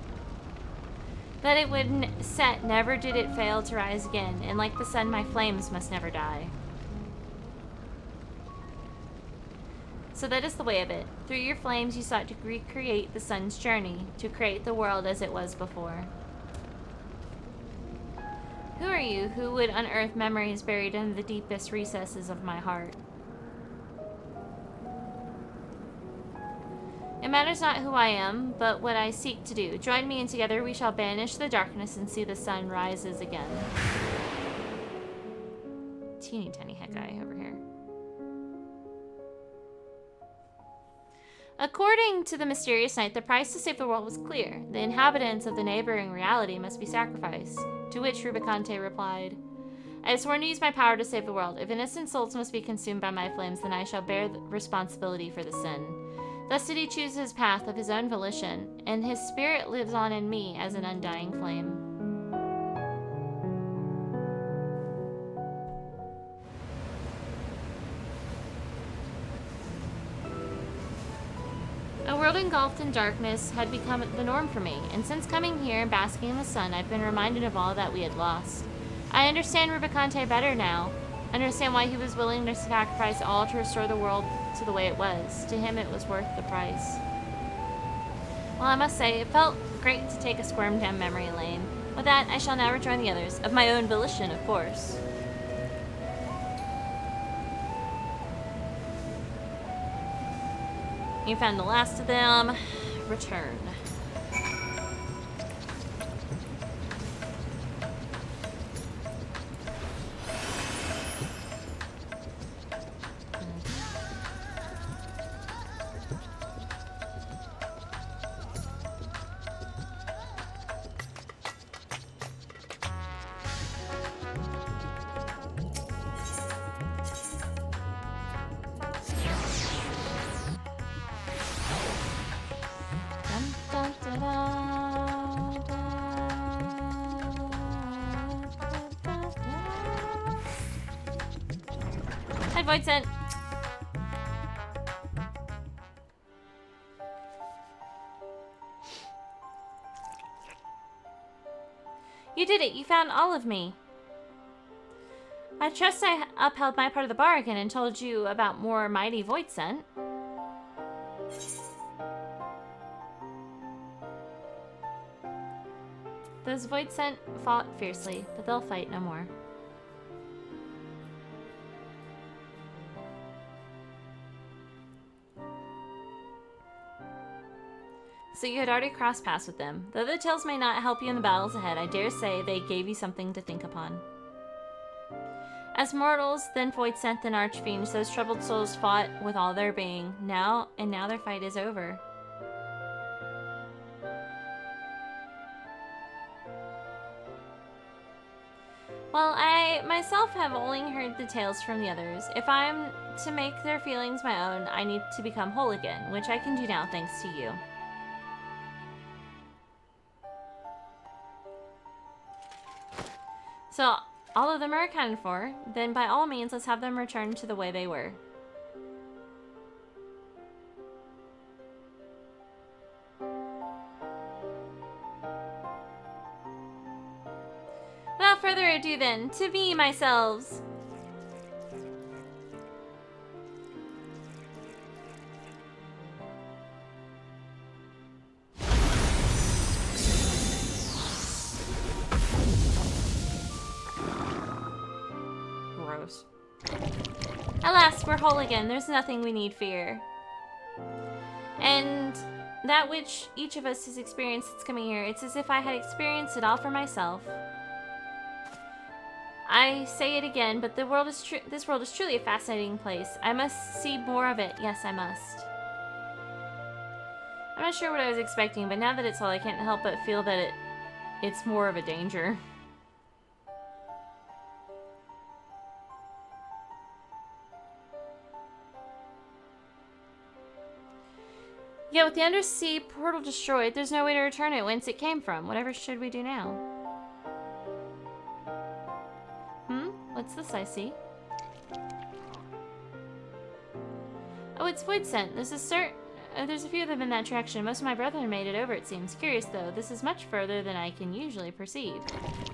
That it would set, never did it fail to rise again, and like the sun, my flames must never die. So that is the way of it. Through your flames you sought to recreate the sun's journey, to create the world as it was before. Who are you who would unearth memories buried in the deepest recesses of my heart? It matters not who I am, but what I seek to do. Join me and together we shall banish the darkness and see the sun rises again. Teeny tiny heck guy over here. According to the mysterious knight, the price to save the world was clear. The inhabitants of the neighboring reality must be sacrificed. To which Rubicante replied, I have sworn to use my power to save the world. If innocent souls must be consumed by my flames, then I shall bear the responsibility for the sin. Thus did he choose his path of his own volition, and his spirit lives on in me as an undying flame. A world engulfed in darkness had become the norm for me, and since coming here and basking in the sun, I've been reminded of all that we had lost. I understand Rubicante better now. Understand why he was willing to sacrifice all to restore the world to the way it was. To him, it was worth the price. Well, I must say, it felt great to take a squirm down memory lane. With that, I shall now rejoin the others, of my own volition, of course. You found the last of them. Return. Hi, Voidsent. You did it. You found all of me. I trust I upheld my part of the bargain and told you about more mighty void scent. Those void scent fought fiercely, but they'll fight no more. So you had already crossed paths with them. Though the tales may not help you in the battles ahead, I dare say they gave you something to think upon. As mortals, then void scent, then archfiends, those troubled souls fought with all their being. Now their fight is over. Well, I myself have only heard the tales from the others. If I'm to make their feelings my own, I need to become whole again, which I can do now thanks to you. So, all of them are accounted for, then by all means, let's have them return to the way they were. Without further ado then, to me, myselves. Gross. Alas, we're whole again. There's nothing we need fear. And that which each of us has experienced since coming here, it's as if I had experienced it all for myself. I say it again, but this world is truly a fascinating place. I must see more of it. Yes, I must. I'm not sure what I was expecting, but now that it's all, I can't help but feel that it's more of a danger. Yeah, with the undersea portal destroyed, there's no way to return it whence it came from. Whatever should we do now? What's this I see? Oh, it's void scent. There's a few of them in that direction. Most of my brethren made it over, it seems. Curious, though. This is much further than I can usually perceive.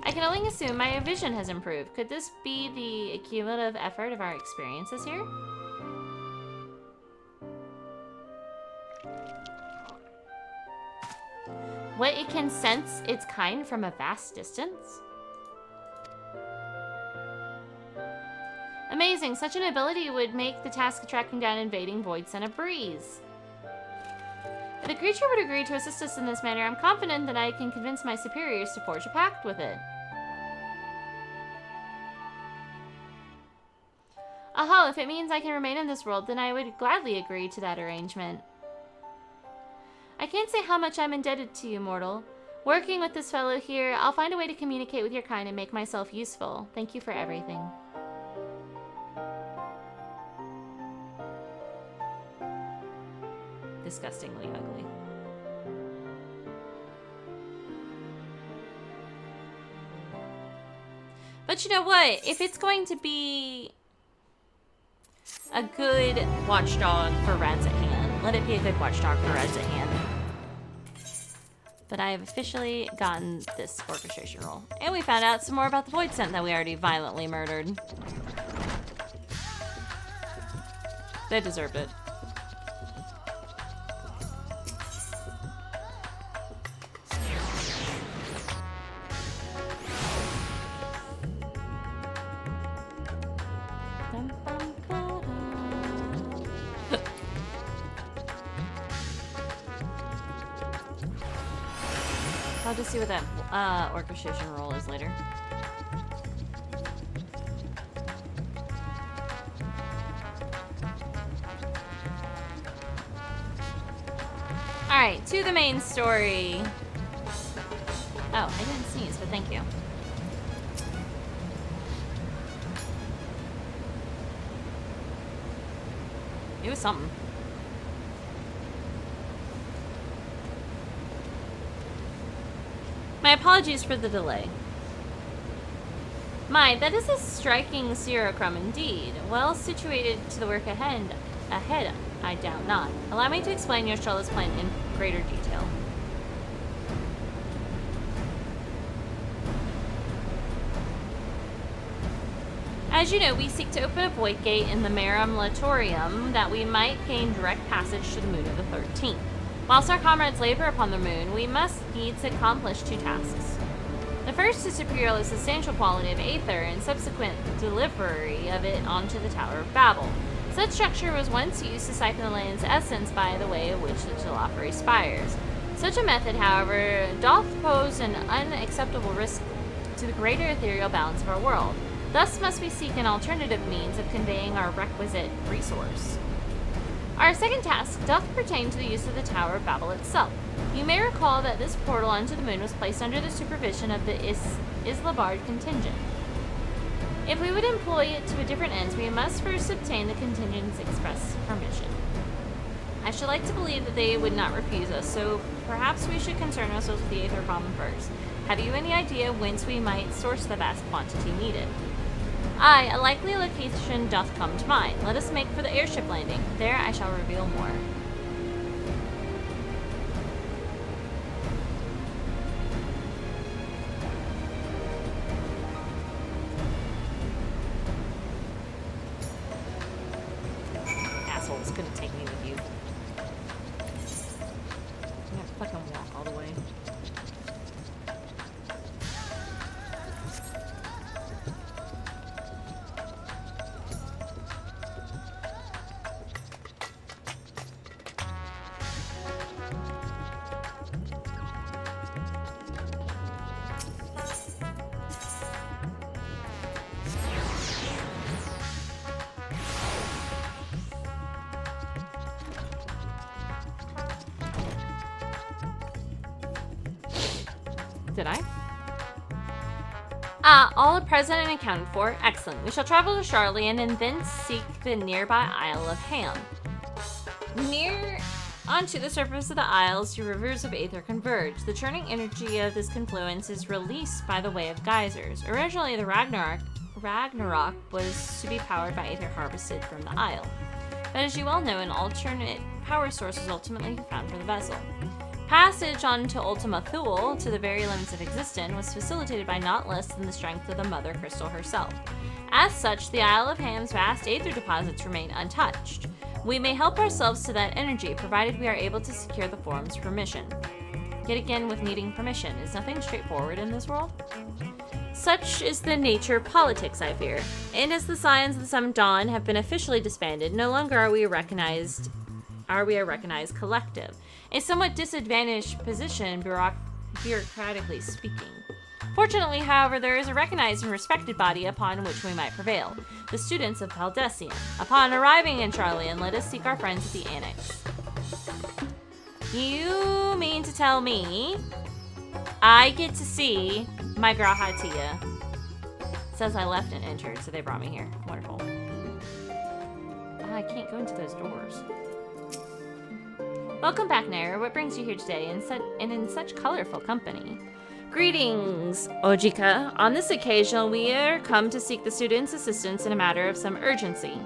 I can only assume my vision has improved. Could this be the cumulative effort of our experiences here? What, it can sense its kind from a vast distance? Amazing. Such an ability would make the task of tracking down invading void scent a breeze. If the creature would agree to assist us in this manner, I'm confident that I can convince my superiors to forge a pact with it. Aha, if it means I can remain in this world, then I would gladly agree to that arrangement. I can't say how much I'm indebted to you, mortal. Working with this fellow here, I'll find a way to communicate with your kind and make myself useful. Thank you for everything. Disgustingly ugly. But you know what? If it's going to be a good watchdog for Rads at Hand, let it be a good watchdog for Rads at Hand. But I have officially gotten this orchestration roll. And we found out some more about the void scent that we already violently murdered. They deserved it. I'll just see what that orchestration roll is later. Alright, to the main story. Oh, I didn't sneeze, but thank you. It was something. My apologies for the delay. My, that is a striking Sirocrum indeed. Well situated to the work ahead, I doubt not. Allow me to explain your Strela's plan in greater detail. As you know, we seek to open a void gate in the Marum Latorium that we might gain direct passage to the moon of the 13th. Whilst our comrades labor upon the moon, we must needs accomplish 2 tasks. The first is to procure the substantial quantity of aether and subsequent delivery of it onto the Tower of Babel. Such structure was once used to siphon the land's essence by the way of which the Jalafari spires. Such a method, however, doth pose an unacceptable risk to the greater ethereal balance of our world. Thus must we seek an alternative means of conveying our requisite resource. Our second task doth pertain to the use of the Tower of Babel itself. You may recall that this portal onto the moon was placed under the supervision of the Islabard contingent. If we would employ it to a different end, we must first obtain the contingent's express permission. I should like to believe that they would not refuse us, so perhaps we should concern ourselves with the aether problem first. Have you any idea whence we might source the vast quantity needed? Aye, a likely location doth come to mind. Let us make for the airship landing. There I shall reveal more. Assholes, couldn't take me with you. I'm gonna fucking walk all the way. Did I? Ah, all are present and accounted for. Excellent. We shall travel to Charlian and then seek the nearby Isle of Ham. Near onto the surface of the isles, 2 rivers of aether converge. The churning energy of this confluence is released by the way of geysers. Originally, the Ragnarok was to be powered by aether harvested from the isle. But as you well know, an alternate power source was ultimately found for the vessel. Passage onto Ultima Thule, to the very limits of existence, was facilitated by not less than the strength of the Mother Crystal herself. As such, the Isle of Ham's vast aether deposits remain untouched. We may help ourselves to that energy, provided we are able to secure the forum's permission. Yet again, with needing permission, is nothing straightforward in this world? Such is the nature of politics, I fear. And as the Scions of the Seventh Dawn have been officially disbanded, no longer are we a recognized collective. A somewhat disadvantaged position, bureaucratically speaking. Fortunately, however, there is a recognized and respected body upon which we might prevail, the students of Paldesian. Upon arriving in Charlian, let us seek our friends at the Annex. You mean to tell me I get to see my Grahatia? It says I left and entered, so they brought me here. Wonderful. I can't go into those doors. Welcome back, Nair. What brings you here today and in such colorful company? Greetings, Ojika. On this occasion, we are come to seek the student's assistance in a matter of some urgency.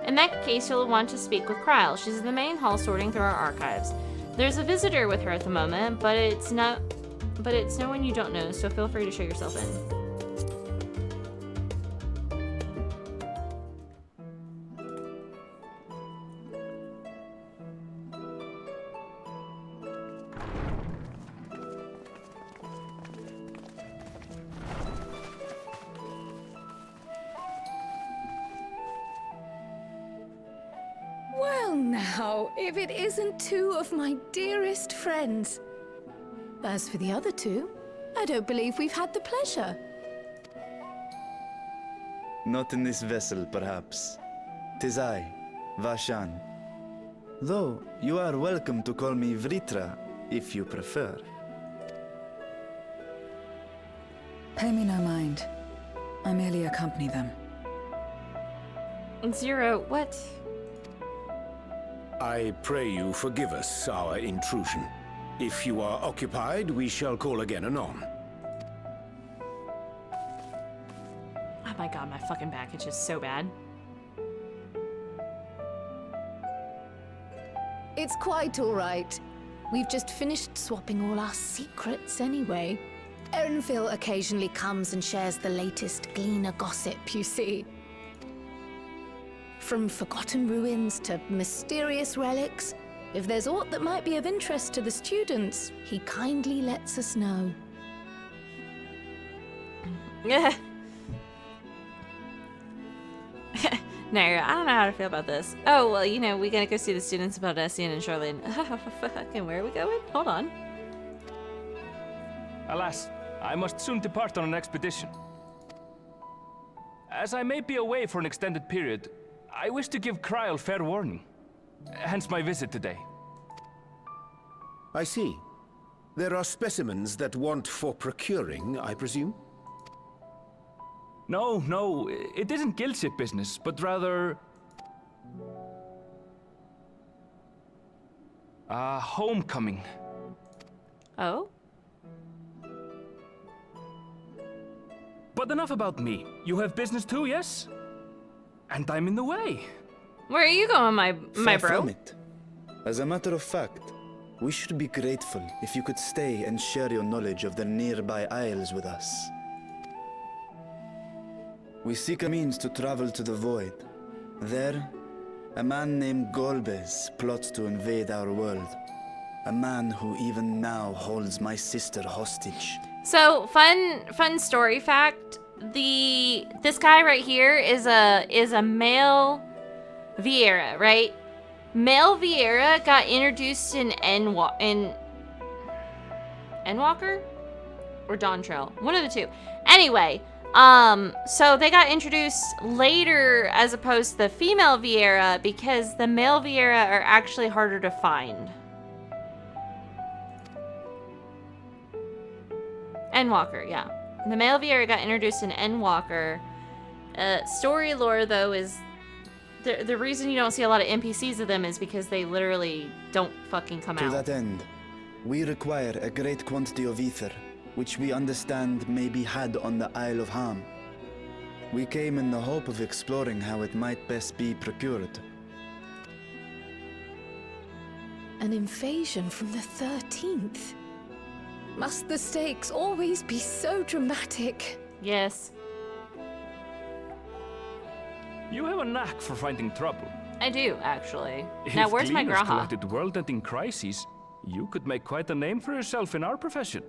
In that case, you'll want to speak with Kryl. She's in the main hall sorting through our archives. There's a visitor with her at the moment, but it's no one you don't know, so feel free to show yourself in. If it isn't 2 of my dearest friends. As for the other 2, I don't believe we've had the pleasure. Not in this vessel, perhaps. 'Tis I, Vashan. Though, you are welcome to call me Vritra, if you prefer. Pay me no mind. I merely accompany them. Zero, what? I pray you forgive us our intrusion. If you are occupied, we shall call again anon. Oh my god, my fucking back itches so bad. It's quite all right. We've just finished swapping all our secrets anyway. Erenville occasionally comes and shares the latest Gleaner gossip, you see. From forgotten ruins to mysterious relics. If there's aught that might be of interest to the students, he kindly lets us know. Yeah. Naira, I don't know how to feel about this. Oh, well, you know, we gotta go see the students about Essien and Charlene. Fucking, where are we going? Hold on. Alas, I must soon depart on an expedition. As I may be away for an extended period, I wish to give Kryl fair warning. Hence my visit today. I see. There are specimens that want for procuring, I presume? No, it isn't guild ship business, but rather... homecoming. Oh? But enough about me. You have business too, yes? And I'm in the way. Where are you going, my Far bro? from it. As a matter of fact, we should be grateful if you could stay and share your knowledge of the nearby isles with us. We seek a means to travel to the Void. There, a man named Golbez plots to invade our world. A man who even now holds my sister hostage. So, fun story fact. This guy right here is a male Vieira, right? Male Vieira got introduced in Endwalker or Dawntrail, one of the two. Anyway, so they got introduced later as opposed to the female Vieira because the male Vieira are actually harder to find. Endwalker, yeah. The male Vieira got introduced in Endwalker. Story lore, though, is the reason you don't see a lot of NPCs of them is because they literally don't fucking come out. To that end, we require a great quantity of ether, which we understand may be had on the Isle of Ham. We came in the hope of exploring how it might best be procured. An invasion from the 13th. Must the stakes always be so dramatic? Yes. You have a knack for finding trouble. I do, actually. Now, where's my Gleaners Graha? collected world-ending crises, you could make quite a name for yourself in our profession.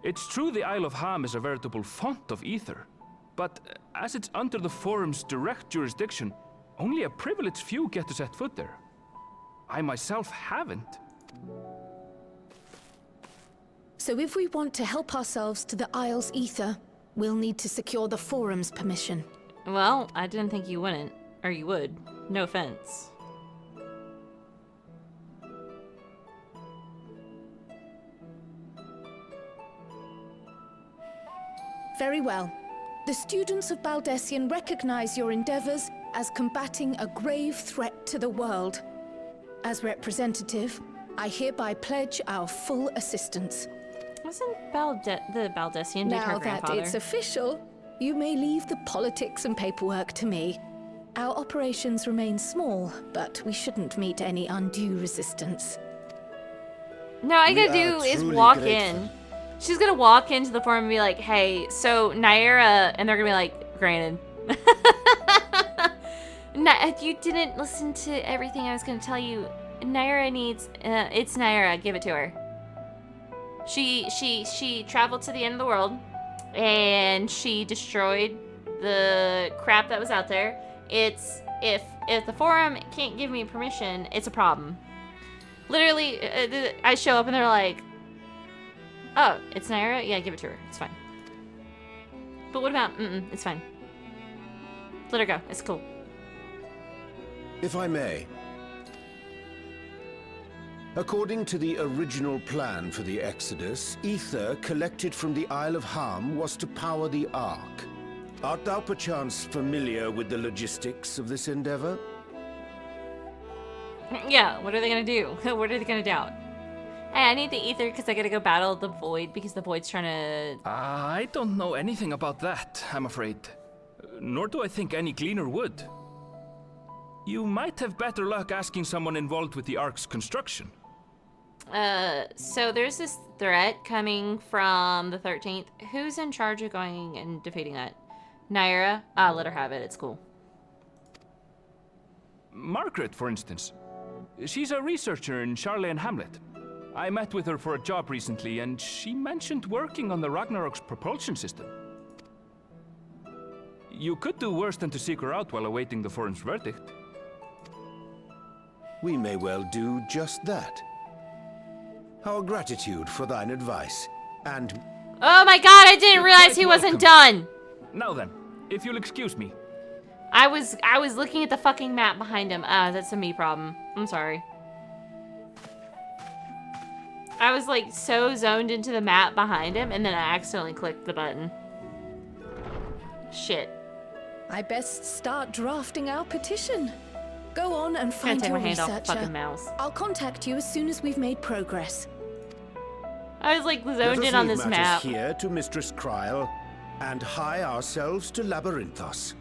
It's true the Isle of Ham is a veritable font of ether, but as it's under the Forum's direct jurisdiction, only a privileged few get to set foot there. I myself haven't. So if we want to help ourselves to the Isle's ether, we'll need to secure the Forum's permission. Well, I didn't think you wouldn't. Or you would. No offense. Very well. The students of Baldessian recognize your endeavors as combating a grave threat to the world. As representative, I hereby pledge our full assistance. Wasn't the Baldessian dude her Now grandfather? that it's official, you may leave the politics and paperwork to me. Our operations remain small, but we shouldn't meet any undue resistance. No, all you gotta We do are is truly walk grateful. in. She's gonna walk into the forum and be like, hey, so Naira, and they're gonna be like, granted. You didn't listen to everything I was gonna tell you. Naira needs, it's Naira, give it to her. She traveled to the end of the world, and she destroyed the crap that was out there. It's, if the forum can't give me permission, it's a problem. Literally, I show up and they're like, oh, it's Naira? Yeah, give it to her. It's fine. But what about, it's fine. Let her go. It's cool. If I may. According to the original plan for the Exodus, ether collected from the Isle of Ham was to power the Ark. Art thou perchance familiar with the logistics of this endeavor? Yeah, what are they gonna do? What are they gonna doubt? Hey, I need the ether because I gotta go battle the Void because the Void's trying to... I don't know anything about that, I'm afraid. Nor do I think any gleaner would. You might have better luck asking someone involved with the Ark's construction. So there's this threat coming from the 13th. Who's in charge of going and defeating that? Naira? Let her have it. It's cool. Margaret, for instance. She's a researcher in Charlene Hamlet. I met with her for a job recently, and she mentioned working on the Ragnarok's propulsion system. You could do worse than to seek her out while awaiting the forum's verdict. We may well do just that. Our gratitude for thine advice, and... Oh my god, I didn't realize he wasn't done! Now then, if you'll excuse me. I was looking at the fucking map behind him. That's a me problem. I'm sorry. I was like so zoned into the map behind him, and then I accidentally clicked the button. Shit. I best start drafting our petition. Go on and find your researcher. I'll contact you as soon as we've made progress. I was like zoned in on this map. Here to Mistress Kryl and hie ourselves to Labyrinthos.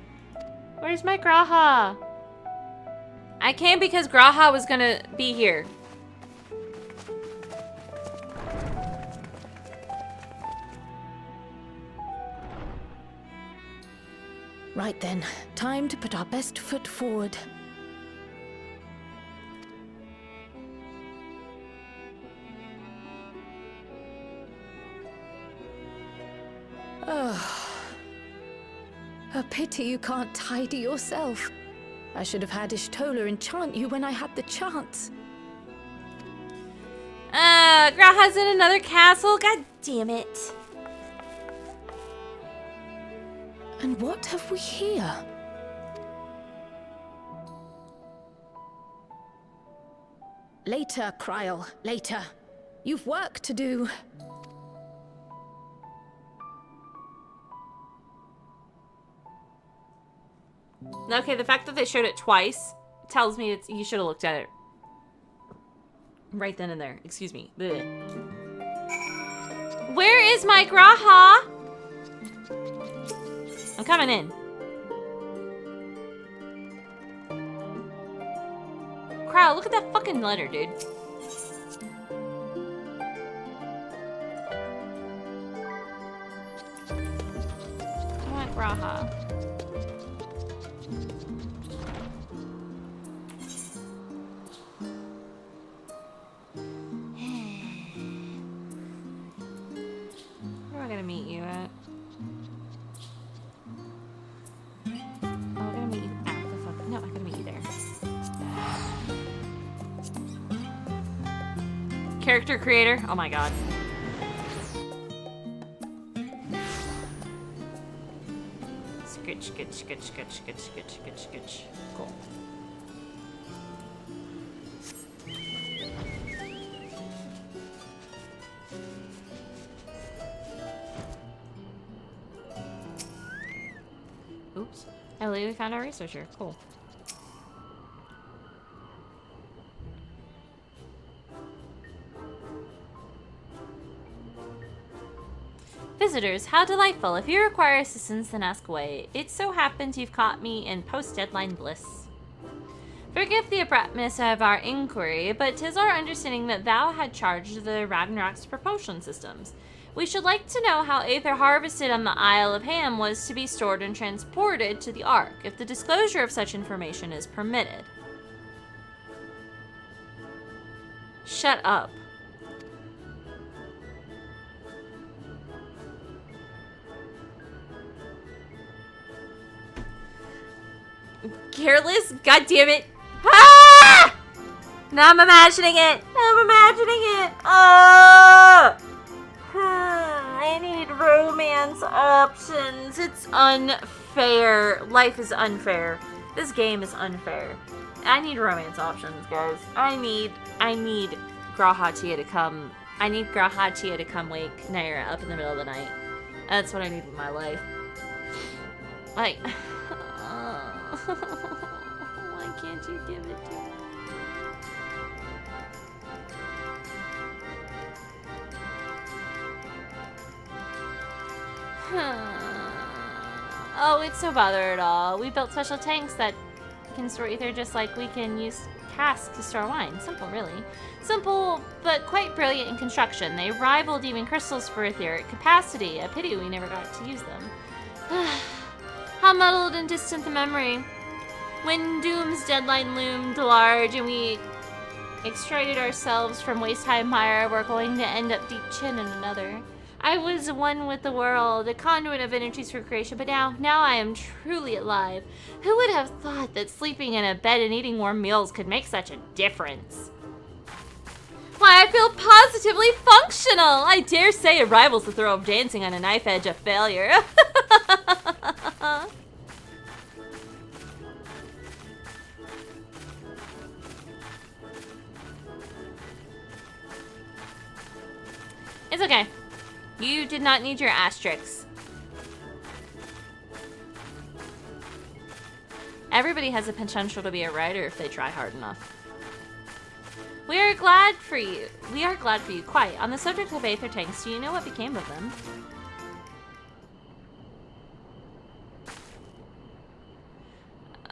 Where's my Graha? I came because Graha was gonna be here. Right then, time to put our best foot forward. Oh. A pity you can't tidy yourself. I should have had Ishtola enchant you when I had the chance. Graha's in another castle? God damn it. And what have we here? Later, Kryl, later. You've work to do. Okay, the fact that they showed it twice tells me you should have looked at it right then and there. Excuse me. Blech. Where is my Graha? I'm coming in. Crowd, look at that fucking letter, dude. I want Graha. Where am I gonna meet you at? Character creator? Oh my god. Skitch, skitch, skitch, skitch, skitch, skitch, skitch, skitch. Cool. Oops. I believe we found our researcher. Cool. Visitors, how delightful. If you require assistance, then ask away. It so happens you've caught me in post-deadline bliss. Forgive the abruptness of our inquiry, but 'tis our understanding that thou had charge of the Ragnarok's propulsion systems. We should like to know how Aether harvested on the Isle of Ham was to be stored and transported to the Ark, if the disclosure of such information is permitted. Shut up. Careless? God damn it. Ah! Now I'm imagining it. Oh! I need romance options. It's unfair. Life is unfair. This game is unfair. I need romance options, guys. I need Grahatia to come. I need Grahatia to come wake Naira up in the middle of the night. That's what I need in my life. Like... Why can't you give it to me? Oh, it's no bother at all. We built special tanks that can store ether just like we can use cask to store wine. Simple, really. Simple, but quite brilliant in construction. They rival demon crystals for etheric capacity. A pity we never got to use them. How muddled and distant the memory. When Doom's deadline loomed large and we extracted ourselves from waist-high mire, we're going to end up deep chin in another. I was one with the world, a conduit of energies for creation, but now I am truly alive. Who would have thought that sleeping in a bed and eating warm meals could make such a difference? Why, I feel positively functional! I dare say it rivals the thrill of dancing on a knife edge of failure. It's okay. You did not need your asterisks. Everybody has the potential to be a writer if they try hard enough. We are glad for you. We are glad for you. Quite. On the subject of Aether tanks, do you know what became of them?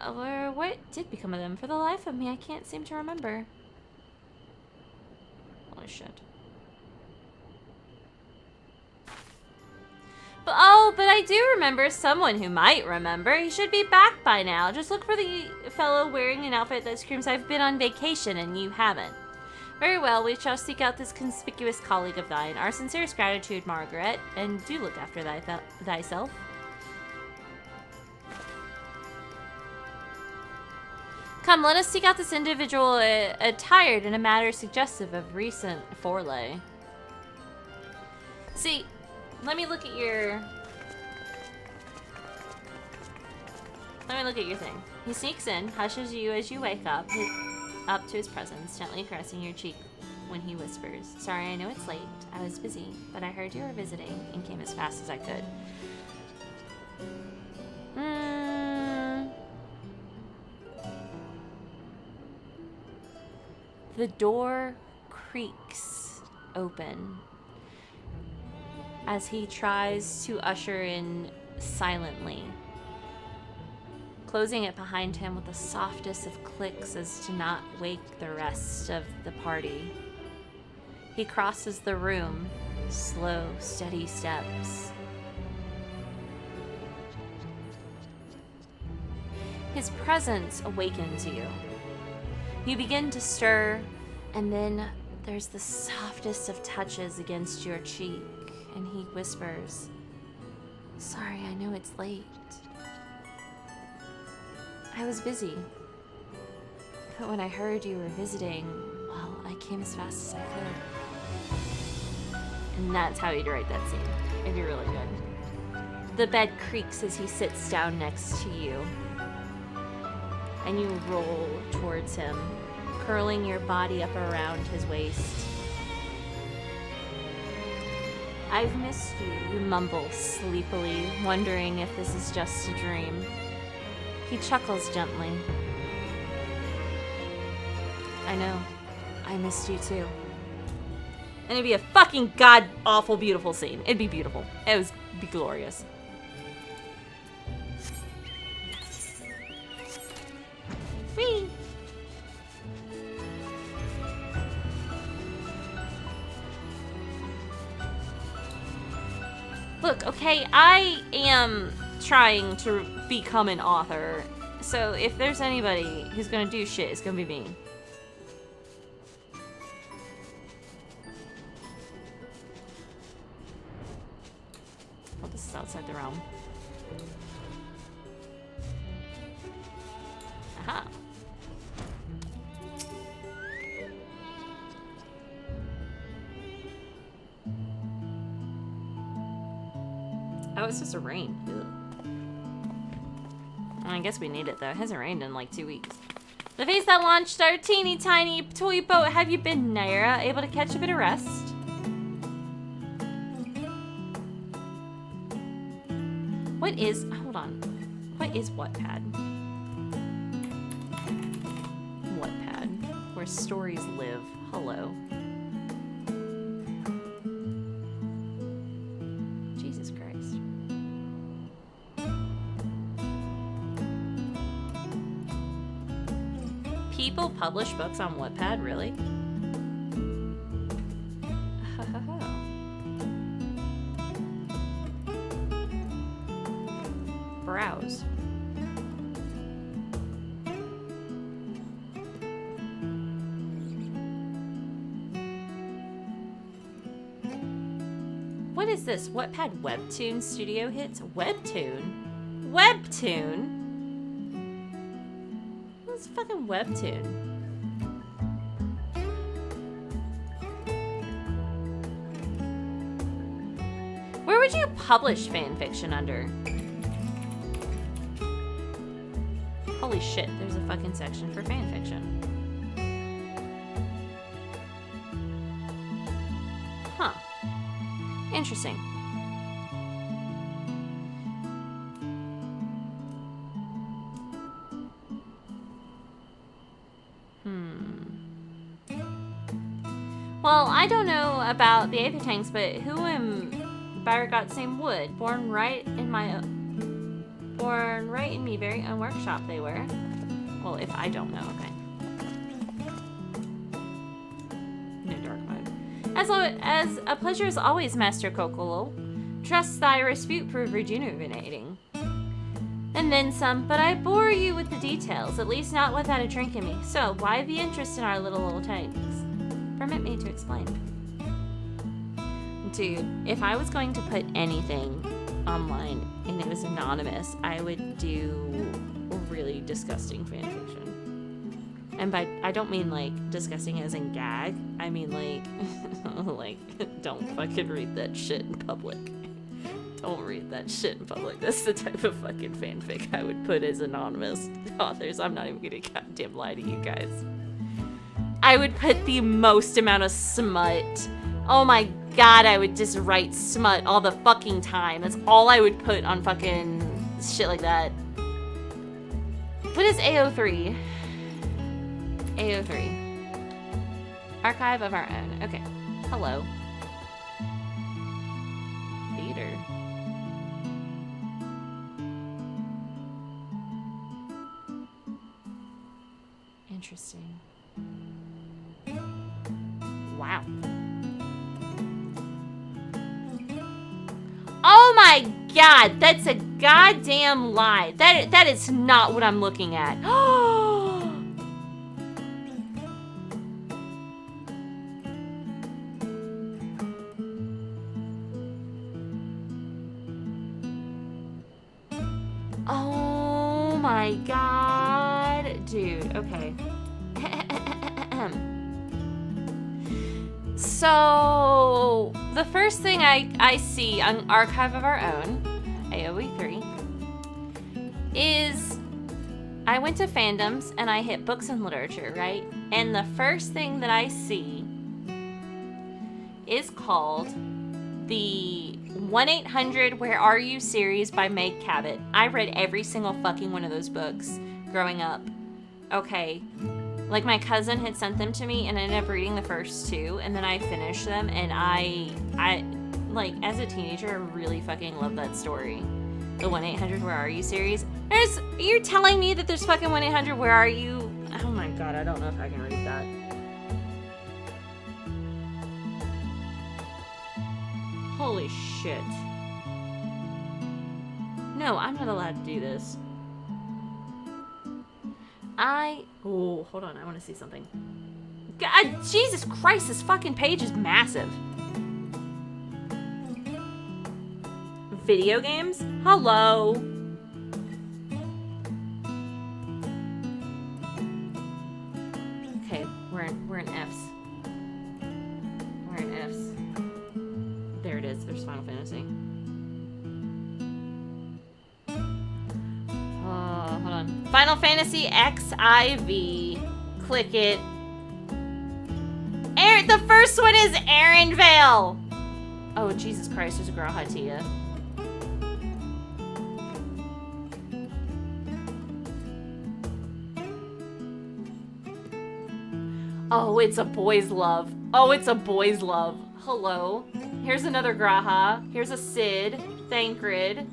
Or what did become of them? For the life of me, I can't seem to remember. Holy shit. But I do remember someone who might remember. He should be back by now. Just look for the fellow wearing an outfit that screams, "I've been on vacation," and you haven't. Very well, we shall seek out this conspicuous colleague of thine. Our sincerest gratitude, Margaret, and do look after thyself. Come, let us seek out this individual attired in a manner suggestive of recent forelay. See, let me look at your... Let me look at your thing. He sneaks in, hushes you as you wake up to his presence, gently caressing your cheek when he whispers, "Sorry, I know it's late. I was busy, but I heard you were visiting and came as fast as I could." The door creaks open as he tries to usher in silently, closing it behind him with the softest of clicks as to not wake the rest of the party. He crosses the room, slow, steady steps. His presence awakens you. You begin to stir, and then there's the softest of touches against your cheek, and he whispers, "Sorry, I know it's late. I was busy, but when I heard you were visiting, well, I came as fast as I could." And that's how you'd write that scene. It'd be really good. The bed creaks as he sits down next to you, and you roll towards him, curling your body up around his waist. "I've missed you," you mumble sleepily, wondering if this is just a dream. He chuckles gently. "I know. I missed you too." And it'd be a fucking god-awful beautiful scene. It'd be beautiful. It would be glorious. Whee! Look, okay, I am trying to become an author, so if there's anybody who's gonna do shit, it's gonna be me. Oh, this is outside the realm. Aha. Oh, it's supposed to rain. Ugh. I guess we need it though. It hasn't rained in like 2 weeks. The face that launched our teeny tiny toy boat. Have you been, Naira? Able to catch a bit of rest? What is... Hold on. What is Wattpad? Wattpad. Where stories live. Hello. Jesus Christ. people publish books on Wattpad, really? Browse. What is this? Wattpad Webtoon Studio Hits? Webtoon? Webtoon? What's fucking Webtoon? Where would you publish fanfiction under? Holy shit, there's a fucking section for fanfiction. Huh. Interesting. Well, I don't know about the Aether Tanks, but who in Barragot's same wood? Born right in me very own workshop they were. Well, if I don't know, okay. No dark mode. As a pleasure as always, Master Kokolo. Trust thy respute prove rejuvenating. And then some, but I bore you with the details, at least not without a drink in me. So, why the interest in our little tanks? Permit me to explain. Dude, if I was going to put anything online and it was anonymous, I would do really disgusting fanfiction. And by, I don't mean like disgusting as in gag, I mean like, like, don't fucking read that shit in public. Don't read that shit in public. That's the type of fucking fanfic I would put as anonymous authors. I'm not even gonna goddamn lie to you guys. I would put the most amount of smut. Oh my god, I would just write smut all the fucking time. That's all I would put on fucking shit like that. What is AO3? AO3. Archive of our own. Okay. Hello. Theater. Interesting. Wow. Oh my god, that's a goddamn lie. That is not what I'm looking at. Oh my god, dude. Okay. So, the first thing I see on Archive of Our Own, AoE3, is I went to fandoms and I hit books and literature, right? And the first thing that I see is called the 1-800 Where Are You series by Meg Cabot. I read every single fucking one of those books growing up. Okay. Like, my cousin had sent them to me, and I ended up reading the first two, and then I finished them, and I like, as a teenager, I really fucking loved that story. The 1-800 Where Are You series. You're telling me that there's fucking 1-800 Where Are You? Oh my god, I don't know if I can read that. Holy shit. No, I'm not allowed to do this. Oh, hold on, I want to see something. God, Jesus Christ, this fucking page is massive. Video games? Hello. Okay, we're in F's. We're in F's. There it is, there's Final Fantasy. Hold on. Final Fantasy XIV. Click it. The first one is Arendvale. Oh, Jesus Christ, there's a girl, Hatia. Oh, it's a boy's love. Oh, it's a boy's love. Hello. Here's another Graha. Here's a Cid. Thancred.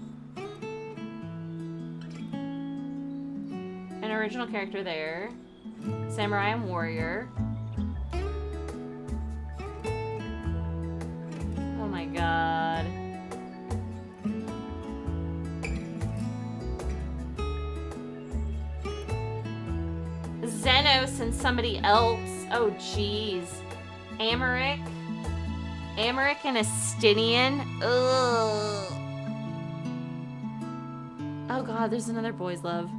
An original character there. Samurai and warrior. Oh my god. Xenos and somebody else. Oh jeez. Amaric and Estinian. Ugh. Oh god, there's another boy's love.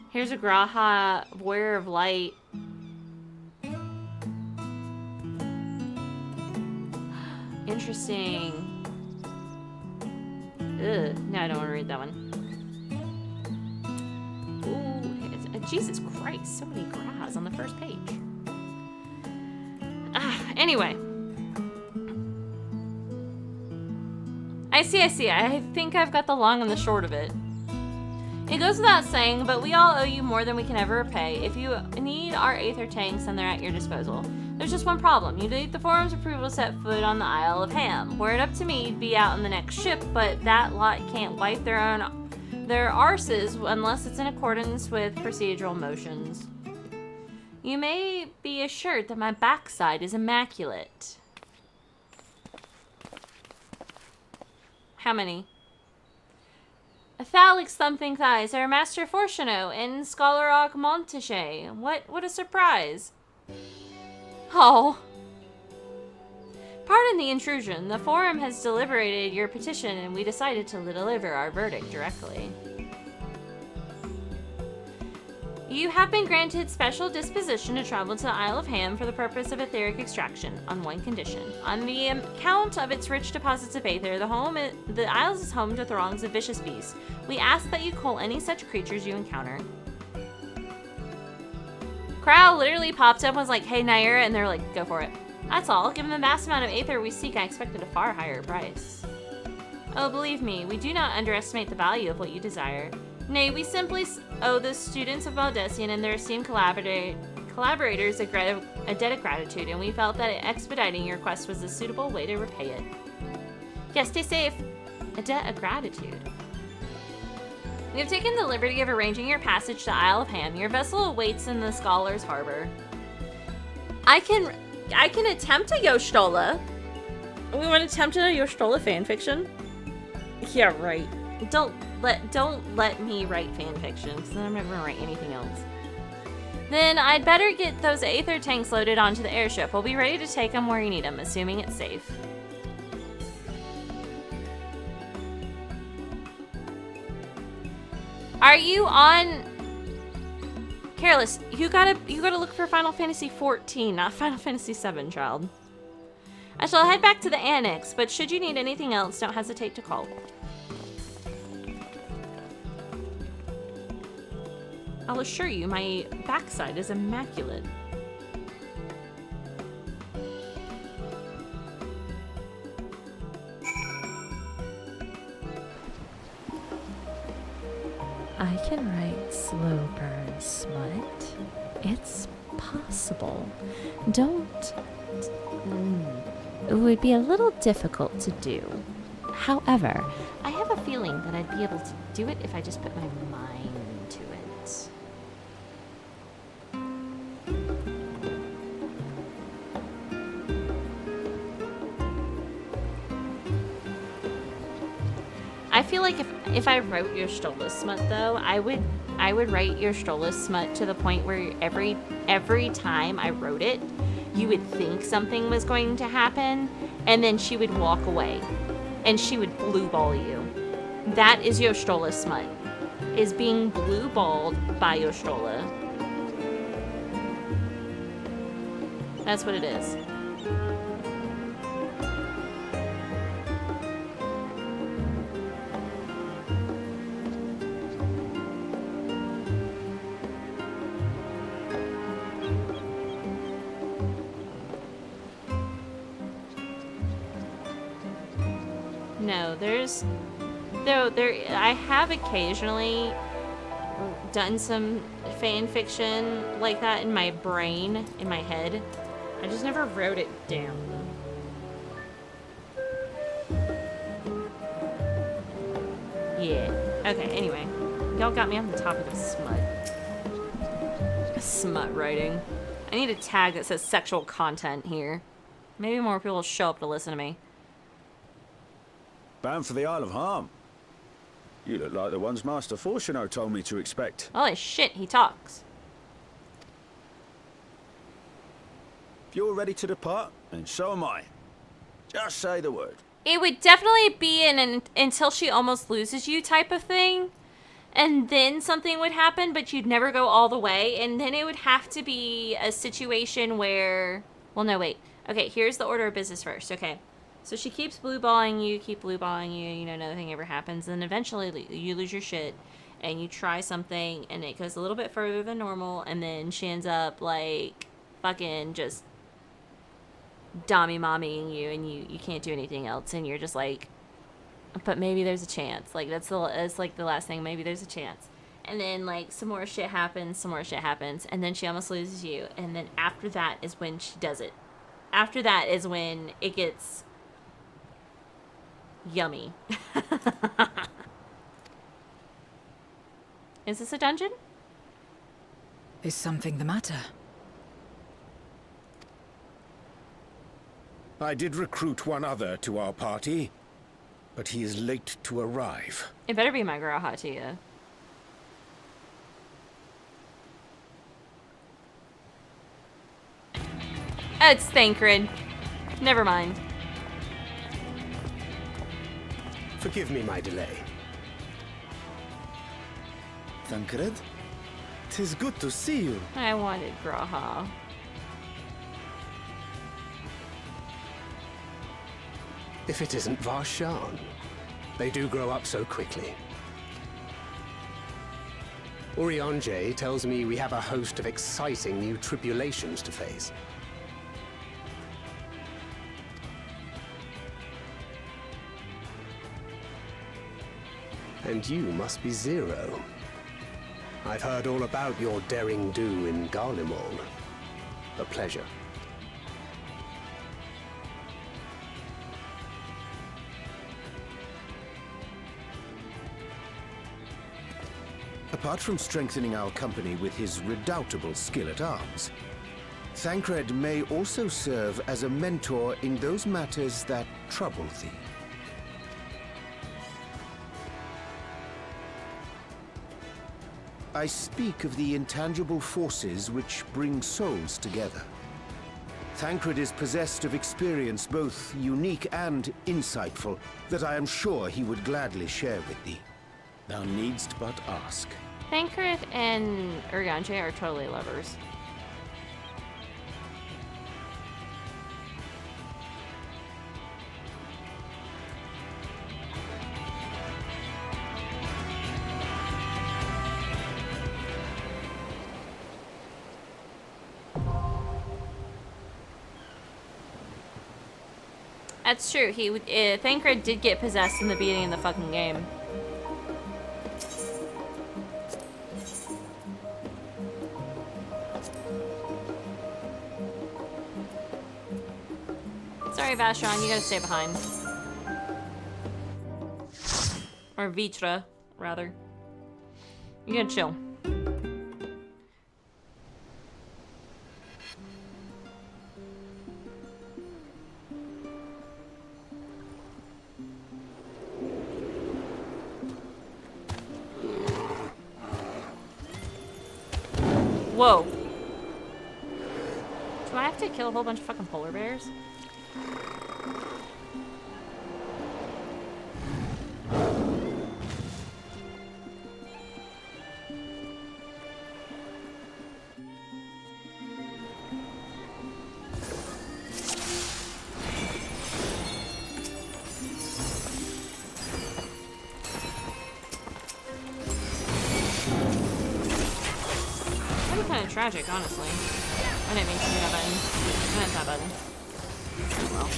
Here's a Graha, warrior of light. Interesting. Ugh, no, I don't want to read that one. Ooh, Jesus Christ, so many Grahas on the first page. Anyway. I see. I think I've got the long and the short of it. It goes without saying, but we all owe you more than we can ever repay. If you need our Aether tanks, then they're at your disposal. There's just one problem. You need the Forum's approval to set foot on the Isle of Ham. Were it up to me, you'd be out on the next ship, but that lot can't wipe their arses unless it's in accordance with procedural motions. You may be assured that my backside is immaculate. How many? Thalix thumping thighs are Master Fortuno and Scholarog Montache. What a surprise. Oh. Pardon the intrusion. The Forum has deliberated your petition and we decided to deliver our verdict directly. You have been granted special disposition to travel to the Isle of Ham for the purpose of etheric extraction, on one condition. On the account of its rich deposits of aether, the isle is home to throngs of vicious beasts. We ask that you cull any such creatures you encounter. Crow literally popped up and was like, hey, Naira, and they're like, go for it. That's all. Given the vast amount of aether we seek, I expected a far higher price. Oh, believe me, we do not underestimate the value of what you desire. Nay, we simply owe the students of Baldessian and their esteemed collaborators a debt of gratitude, and we felt that expediting your quest was a suitable way to repay it. Yes, stay safe. A debt of gratitude. We have taken the liberty of arranging your passage to Isle of Ham. Your vessel awaits in the Scholar's Harbor. I can attempt a Yoshtola. We want to attempt a Yoshtola fanfiction? Yeah, right. Don't let me write fanfiction, because then I'm never gonna write anything else. Then I'd better get those aether tanks loaded onto the airship. We'll be ready to take them where you need them, assuming it's safe. Are you on? Careless, you gotta look for Final Fantasy XIV, not Final Fantasy VII, child. I shall head back to the annex, but should you need anything else, don't hesitate to call. I'll assure you, my backside is immaculate. I can write slow burn smut. It's possible. It would be a little difficult to do. However, I have a feeling that I'd be able to do it if I just put my mind to it. I feel like if I wrote your Stola smut though, I would write your Stola smut to the point where every time I wrote it, you would think something was going to happen, and then she would walk away, and she would blue ball you. That is Yoshtola smut, is being blue balled by Yoshtola. That's what it is. No, I have occasionally done some fan fiction like that in my brain, in my head. I just never wrote it down. Yeah. Okay, anyway. Y'all got me on the topic of smut. Smut writing. I need a tag that says sexual content here. Maybe more people will show up to listen to me. Bound for the Isle of Harm. You look like the ones Master Fortuno told me to expect. Holy shit, he talks. If you're ready to depart, and so am I. Just say the word. It would definitely be an until she almost loses you type of thing. And then something would happen, but you'd never go all the way. And then it would have to be a situation where... Well, no, wait. Okay, here's the order of business first. Okay. So she keeps blueballing you, you know, nothing ever happens. And eventually you lose your shit. And you try something, and it goes a little bit further than normal. And then she ends up, like, fucking just... mommying you, and you can't do anything else. And you're just like... But maybe there's a chance. Like, that's like the last thing. Maybe there's a chance. And then, like, some more shit happens. And then she almost loses you. And then after that is when she does it. After that is when it gets... yummy. Is this a dungeon? Is something the matter? I did recruit one other to our party, but he is late to arrive. It better be my girl Hatia. Oh, it's Thancred. Never mind. Forgive me my delay. Thancred? 'Tis good to see you. I wanted Graha. If it isn't Varshan. They do grow up so quickly. Urianger tells me we have a host of exciting new tribulations to face. And you must be Zero. I've heard all about your daring do in Garlemald. A pleasure. Apart from strengthening our company with his redoubtable skill at arms, Thancred may also serve as a mentor in those matters that trouble thee. I speak of the intangible forces which bring souls together. Thancred is possessed of experience both unique and insightful that I am sure he would gladly share with thee. Thou needst but ask. Thancred and Urianger are totally lovers. That's true. Thancred did get possessed in the beginning of the fucking game. Sorry, Vashon, you gotta stay behind. Or Vitra, rather. You gotta chill. Whoa. Do I have to kill a whole bunch of fucking polar bears? Tragic, honestly. I didn't mean to hit that button. I meant that button. Oh well.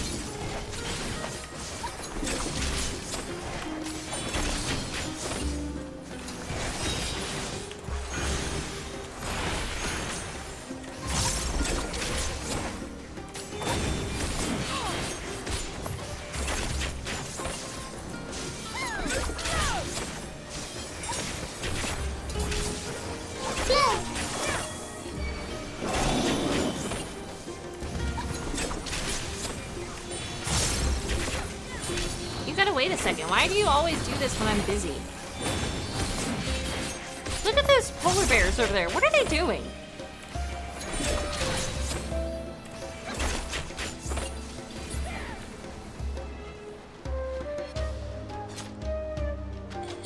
gotta wait a second. Why do you always do this when I'm busy? Look at those polar bears over there. What are they doing?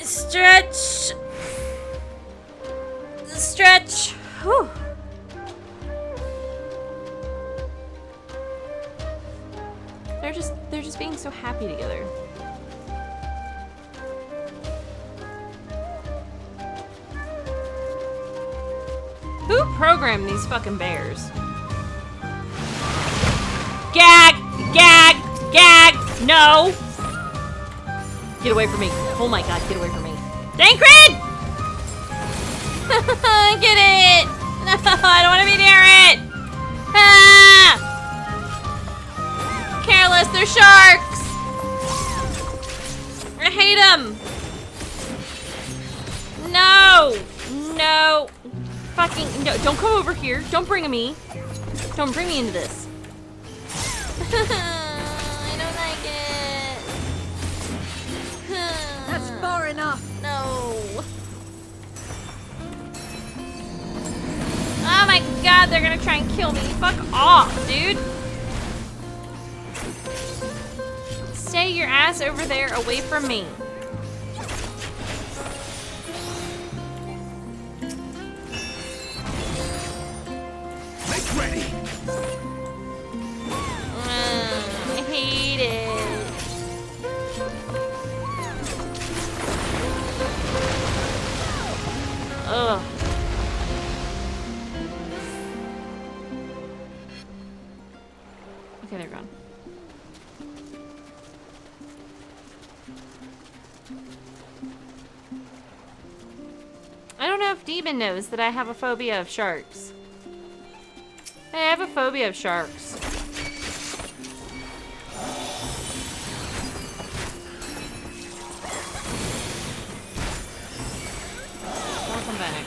Stretch. Stretch. Whew. They're just being so happy together. Who programmed these fucking bears? Gag! Gag! Gag! No! Get away from me. Oh my god, get away from me. Dankred! Get it! No, I don't want to be near it! Ah! Careless, they're sharks! I hate them! No! No! Fucking, no, don't come over here. Don't bring me. Don't bring me into this. I don't like it. That's far enough. No. Oh my god, they're gonna try and kill me. Fuck off, dude. Stay your ass over there away from me. Make ready. I hate it. Ugh. Okay, they're gone. I don't know if Demon knows that I have a phobia of sharks. I have a phobia of sharks. Welcome back.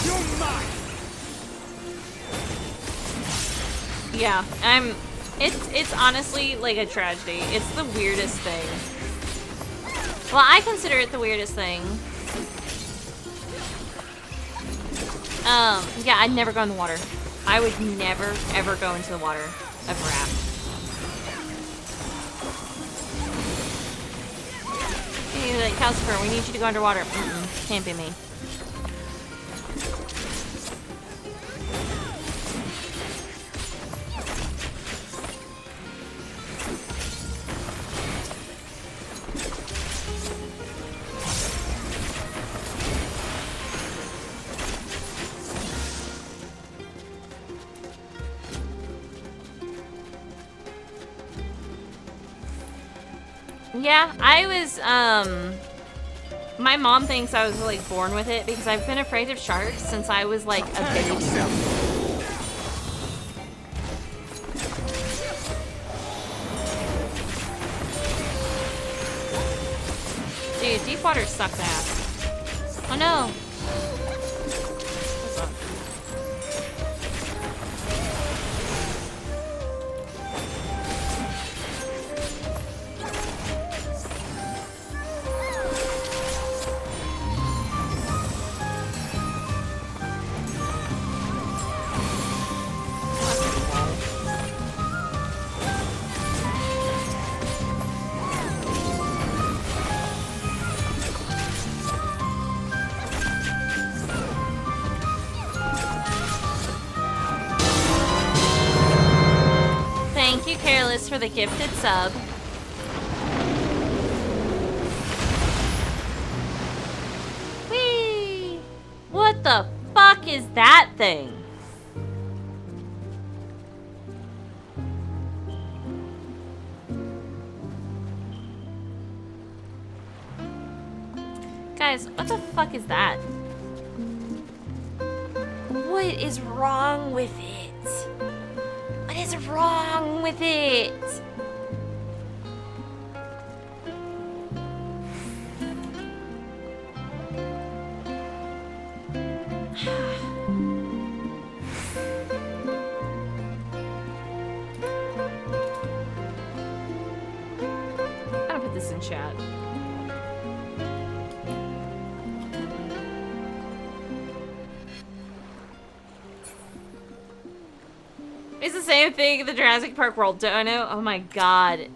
You're mine. Yeah, it's honestly like a tragedy. It's the weirdest thing. Well, I consider it the weirdest thing. Yeah, I'd never go in the water. I would never, ever go into the water of raft. Hey, like, Kalcifer, we need you to go underwater. Can't be me. Yeah, I was, my mom thinks I was, like, born with it because I've been afraid of sharks since I was, like, a baby. Dude, deep water sucks ass. Oh no! Thank you, Careless, for the gifted sub. Whee! What the fuck is that thing? Guys, what the fuck is that? What is wrong with it? What is wrong with it? X's in chat. It's the same thing in the Jurassic Park world, don't know? Oh my god.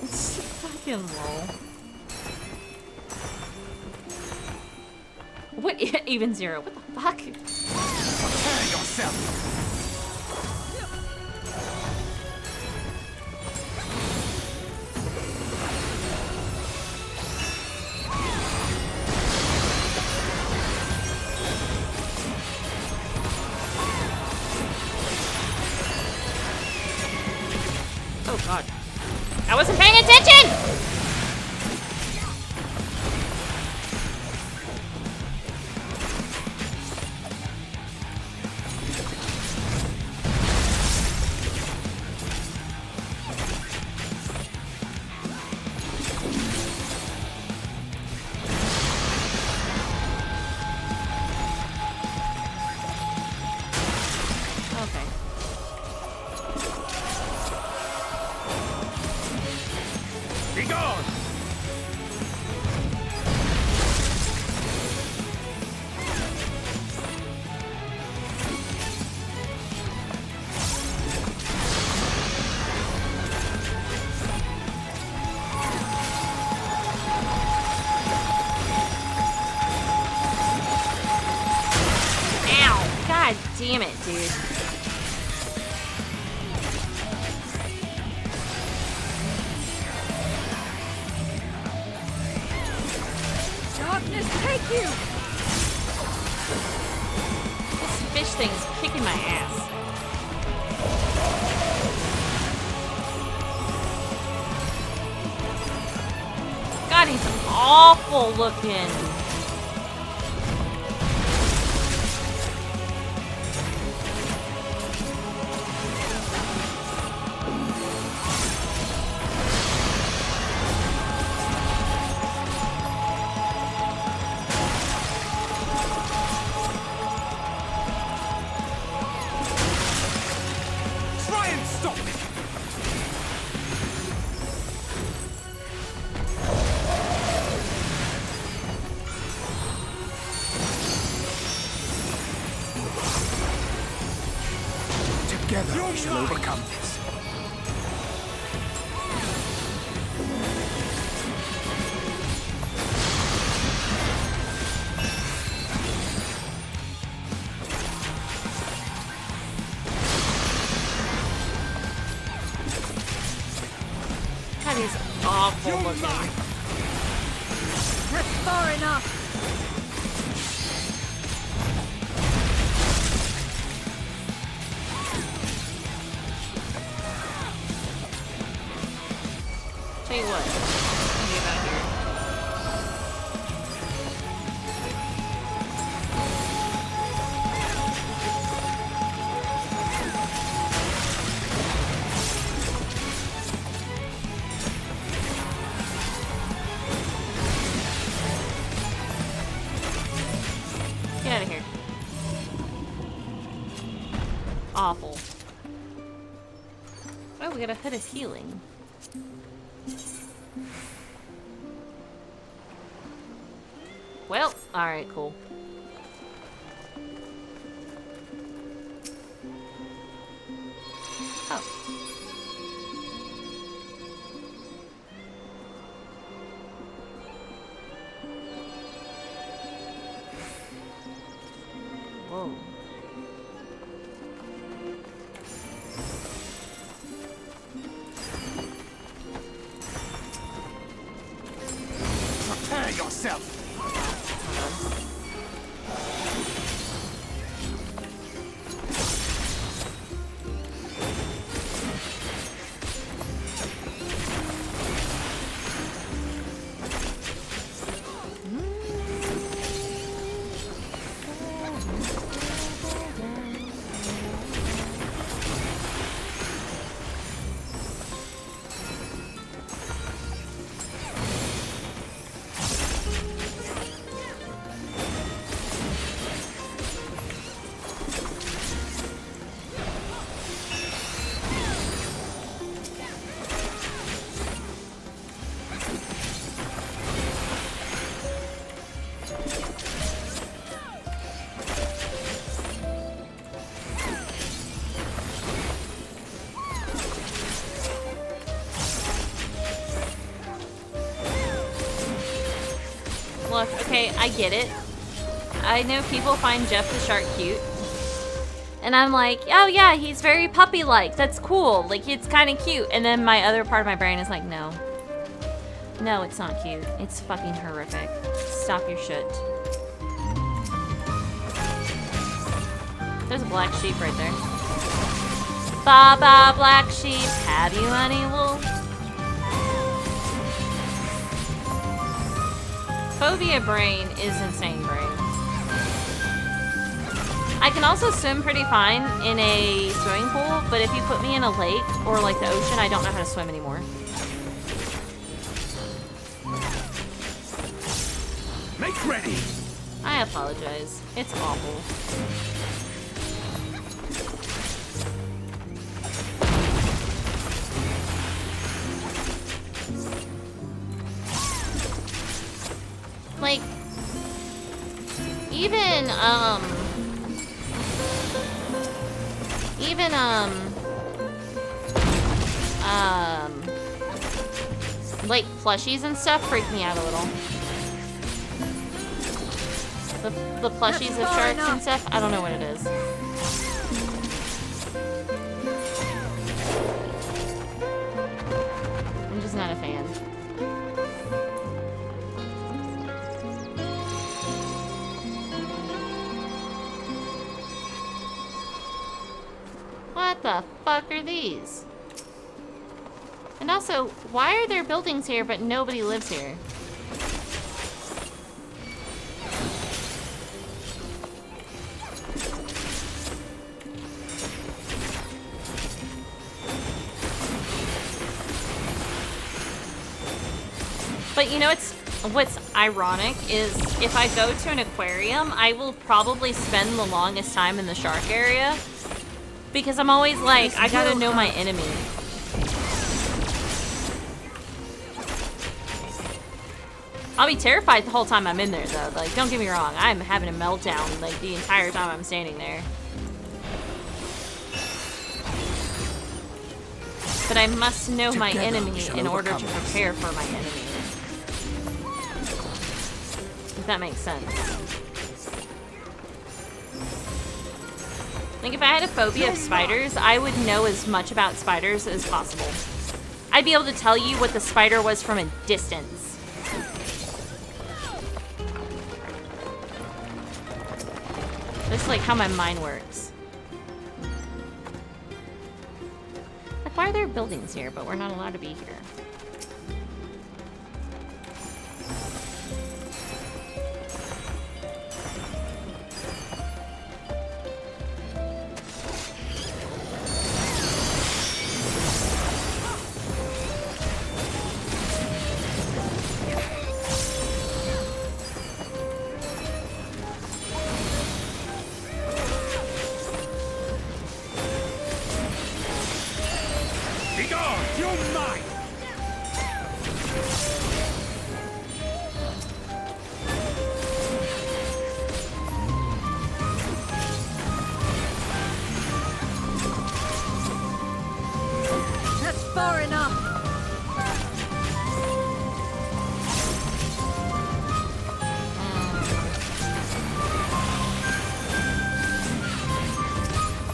It's fucking lol. What? Even zero? What the fuck? Prepare yourself. Oh god. I wasn't paying attention! Damn it, dude. Darkness, take you! This fish thing is kicking my ass. God, he's awful looking. Together we shall overcome this. That is awful looking. That's far enough! Tell you what, let me get out of here. Get out of here. Awful. Oh, we got a hood of healing. Well, alright, cool. Oh. Whoa. Prepare yourself. Look, okay, I get it. I know people find Jeff the shark cute. And I'm like, oh yeah, he's very puppy-like. That's cool. Like, it's kind of cute. And then my other part of my brain is like, no. No, it's not cute. It's fucking horrific. Stop your shit. There's a black sheep right there. Ba-ba, black sheep. Have you any wool? Phobia brain is insane brain. I can also swim pretty fine in a swimming pool, but if you put me in a lake or like the ocean, I don't know how to swim anymore. Make ready! I apologize. It's awful. Like, like plushies and stuff freak me out a little. The plushies of sharks and stuff, I don't know what it is. I'm just not a fan. What the fuck are these? And also, why are there buildings here but nobody lives here? But you know what's ironic is if I go to an aquarium, I will probably spend the longest time in the shark area. Because I'm always like, I gotta know my enemy. I'll be terrified the whole time I'm in there, though. Like, don't get me wrong. I'm having a meltdown, like, the entire time I'm standing there. But I must know my enemy in order to prepare for my enemy. If that makes sense. Like, if I had a phobia of spiders, I would know as much about spiders as possible. I'd be able to tell you what the spider was from a distance. That's like how my mind works. Like, why are there buildings here, but we're not allowed to be here?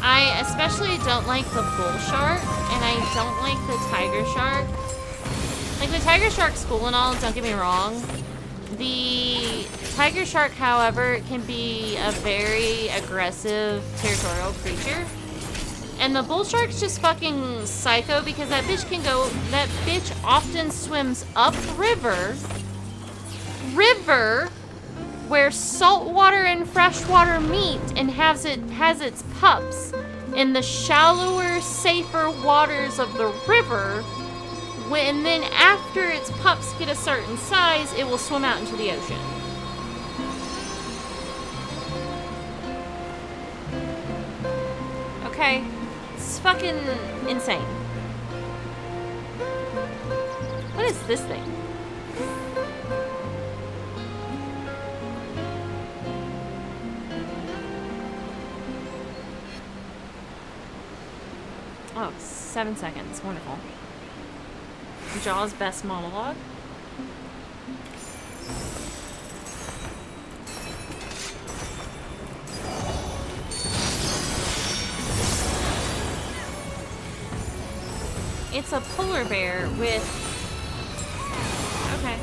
I especially don't like the bull shark, and I don't like the tiger shark. Like, the tiger shark's cool and all, don't get me wrong. The tiger shark, however, can be a very aggressive, territorial creature. And the bull shark's just fucking psycho because that bitch often swims upriver, where saltwater and freshwater meet and has its pups in the shallower, safer waters of the river. And then after its pups get a certain size, it will swim out into the ocean. Okay, it's fucking insane. What is this thing? Oh, 7 seconds. Wonderful. Jaws' best monologue. It's a polar bear with... Okay.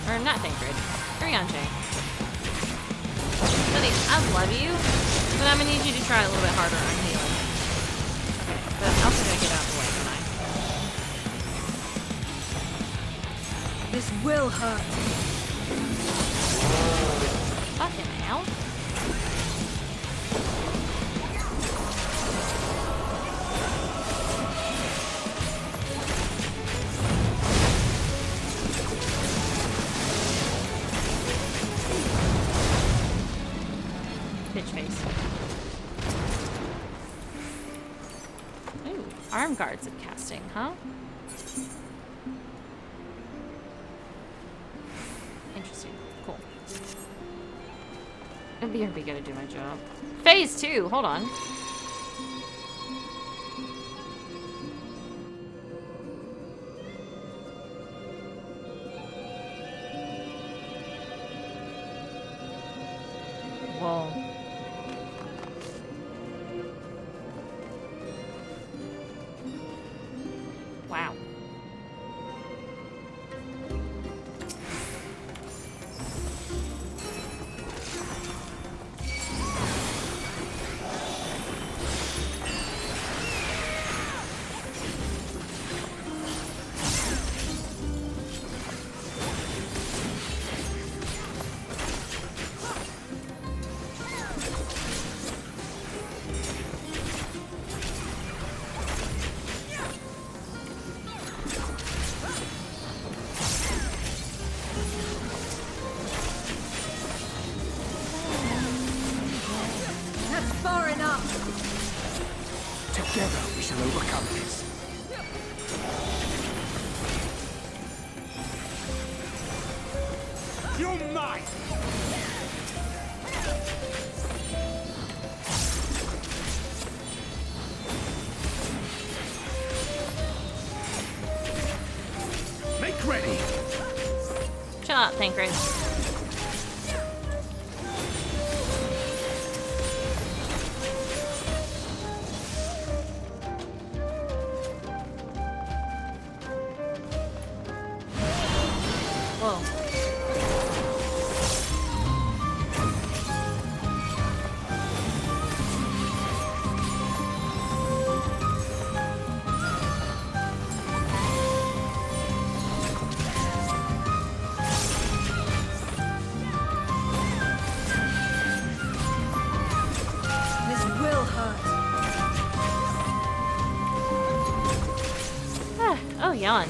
Or not Thancred. Rianche. Buddy, I love you, but I'm gonna need you to try a little bit harder on healing. Okay, but I'm also gonna get out of the way, can I? This will hurt. Fucking hell. Arm guards of casting, huh? Interesting. Cool. And BRB gotta do my job. Phase 2! Hold on. Whoa. Wow. Together we shall overcome this. You're mine! Make ready! Chill out, Thancred. Oh, yawn.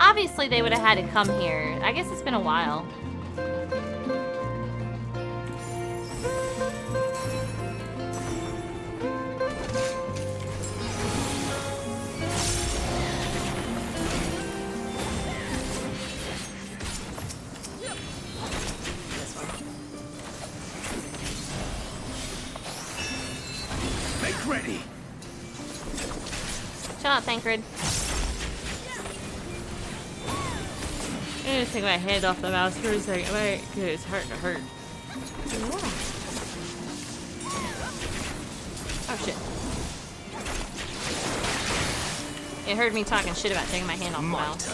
Obviously, they would have had to come here. I guess it's been a while. Make ready. Chill out, Thancred. I'm gonna take my hand off the mouse for a second. It's starting to hurt. Oh shit. It heard me talking shit about taking my hand off the mouse.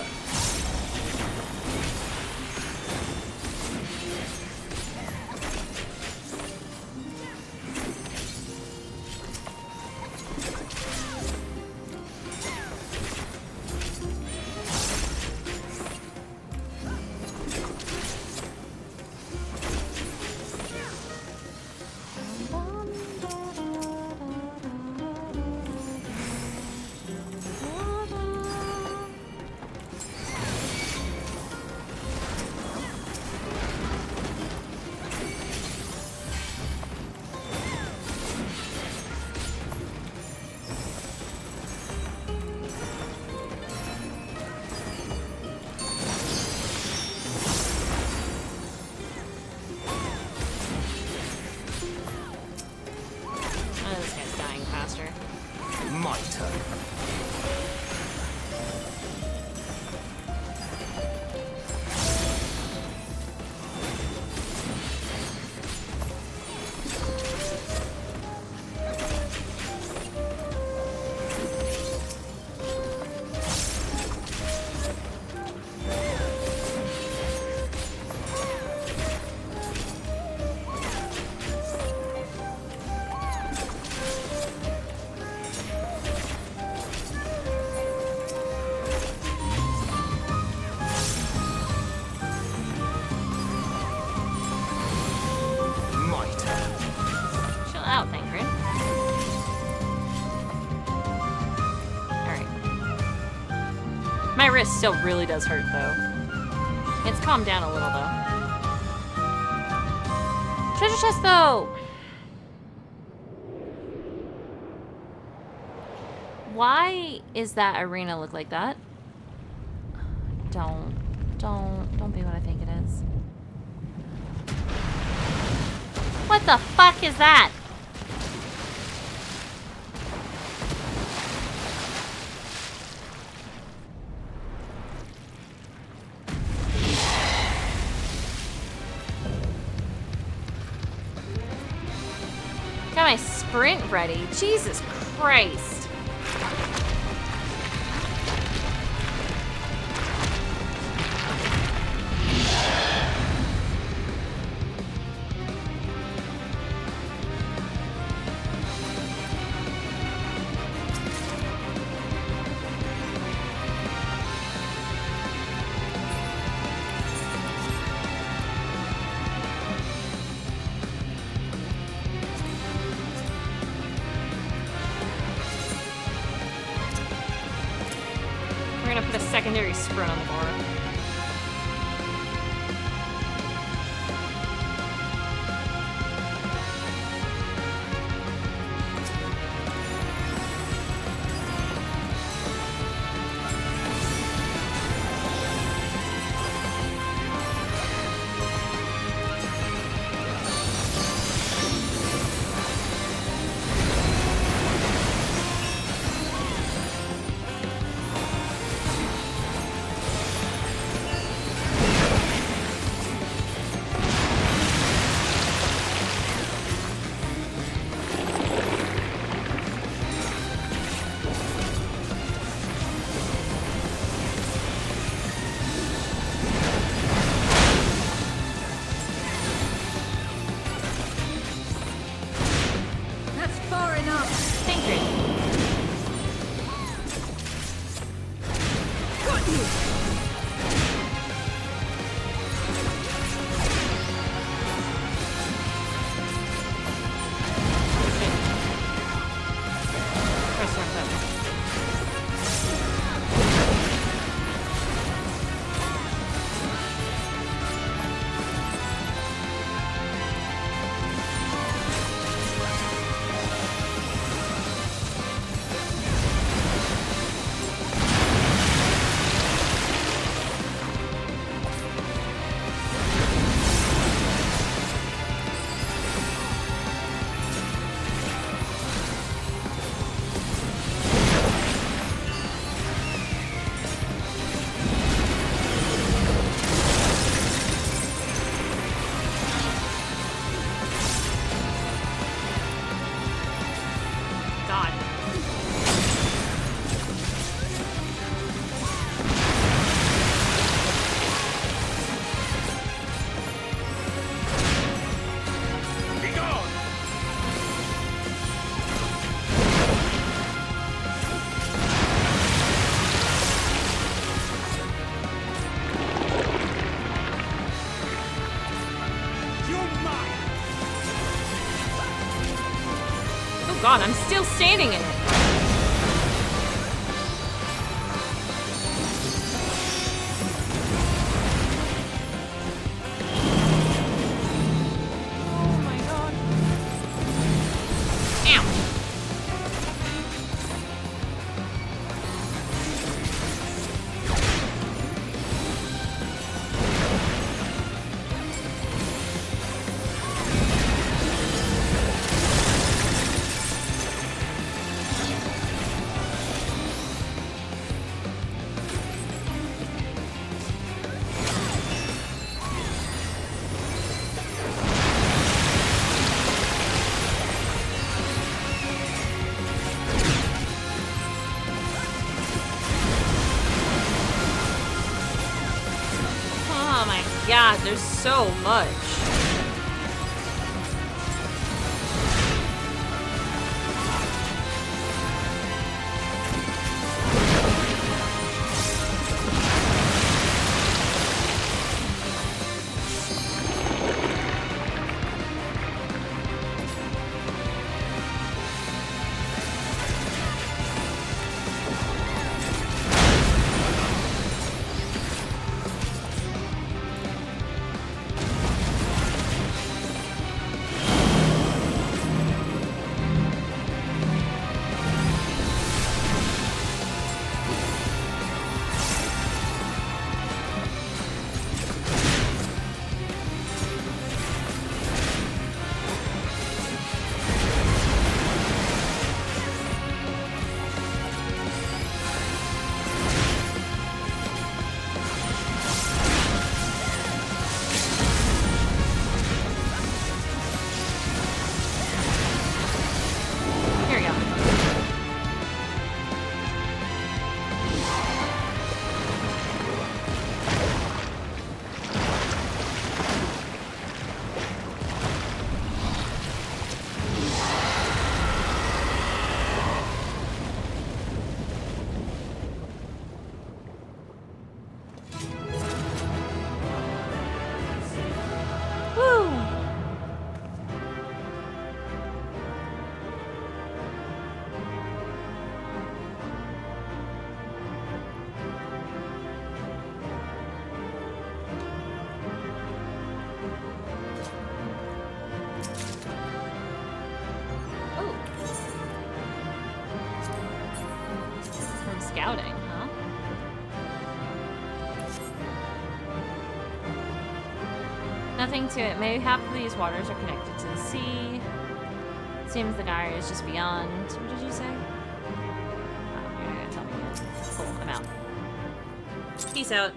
My turn. My wrist still really does hurt, though. It's calmed down a little, though. Treasure chest, though! Why is that arena look like that? Don't be what I think it is. What the fuck is that? Got my sprint ready. Jesus Christ. Secondary sprint on the board. god, I'm still standing in it. Oh my god. Ow. God, there's so much. Scouting, huh? Nothing to it. Maybe half of these waters are connected to the sea. Seems the gyre is just beyond. What did you say? Oh, you're not gonna tell me yet. Cool, I'm out. Peace out.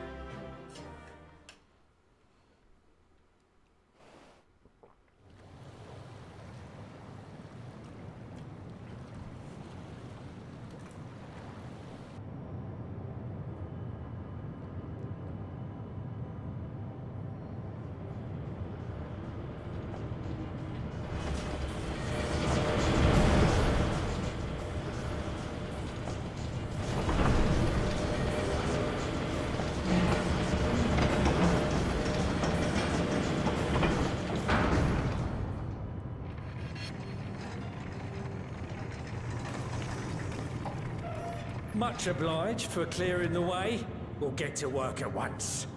Much obliged for clearing the way. We'll get to work at once.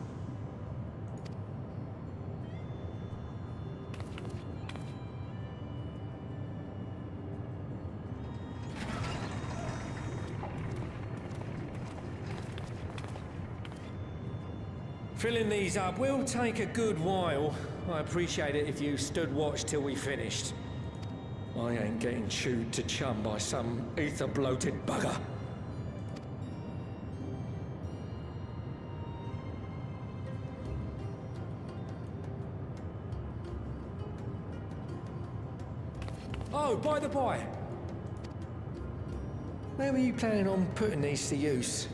Filling these up will take a good while. I appreciate it if you stood watch till we finished. I ain't getting chewed to chum by some ether-bloated bugger. Oh, by the by, where were you planning on putting these to use?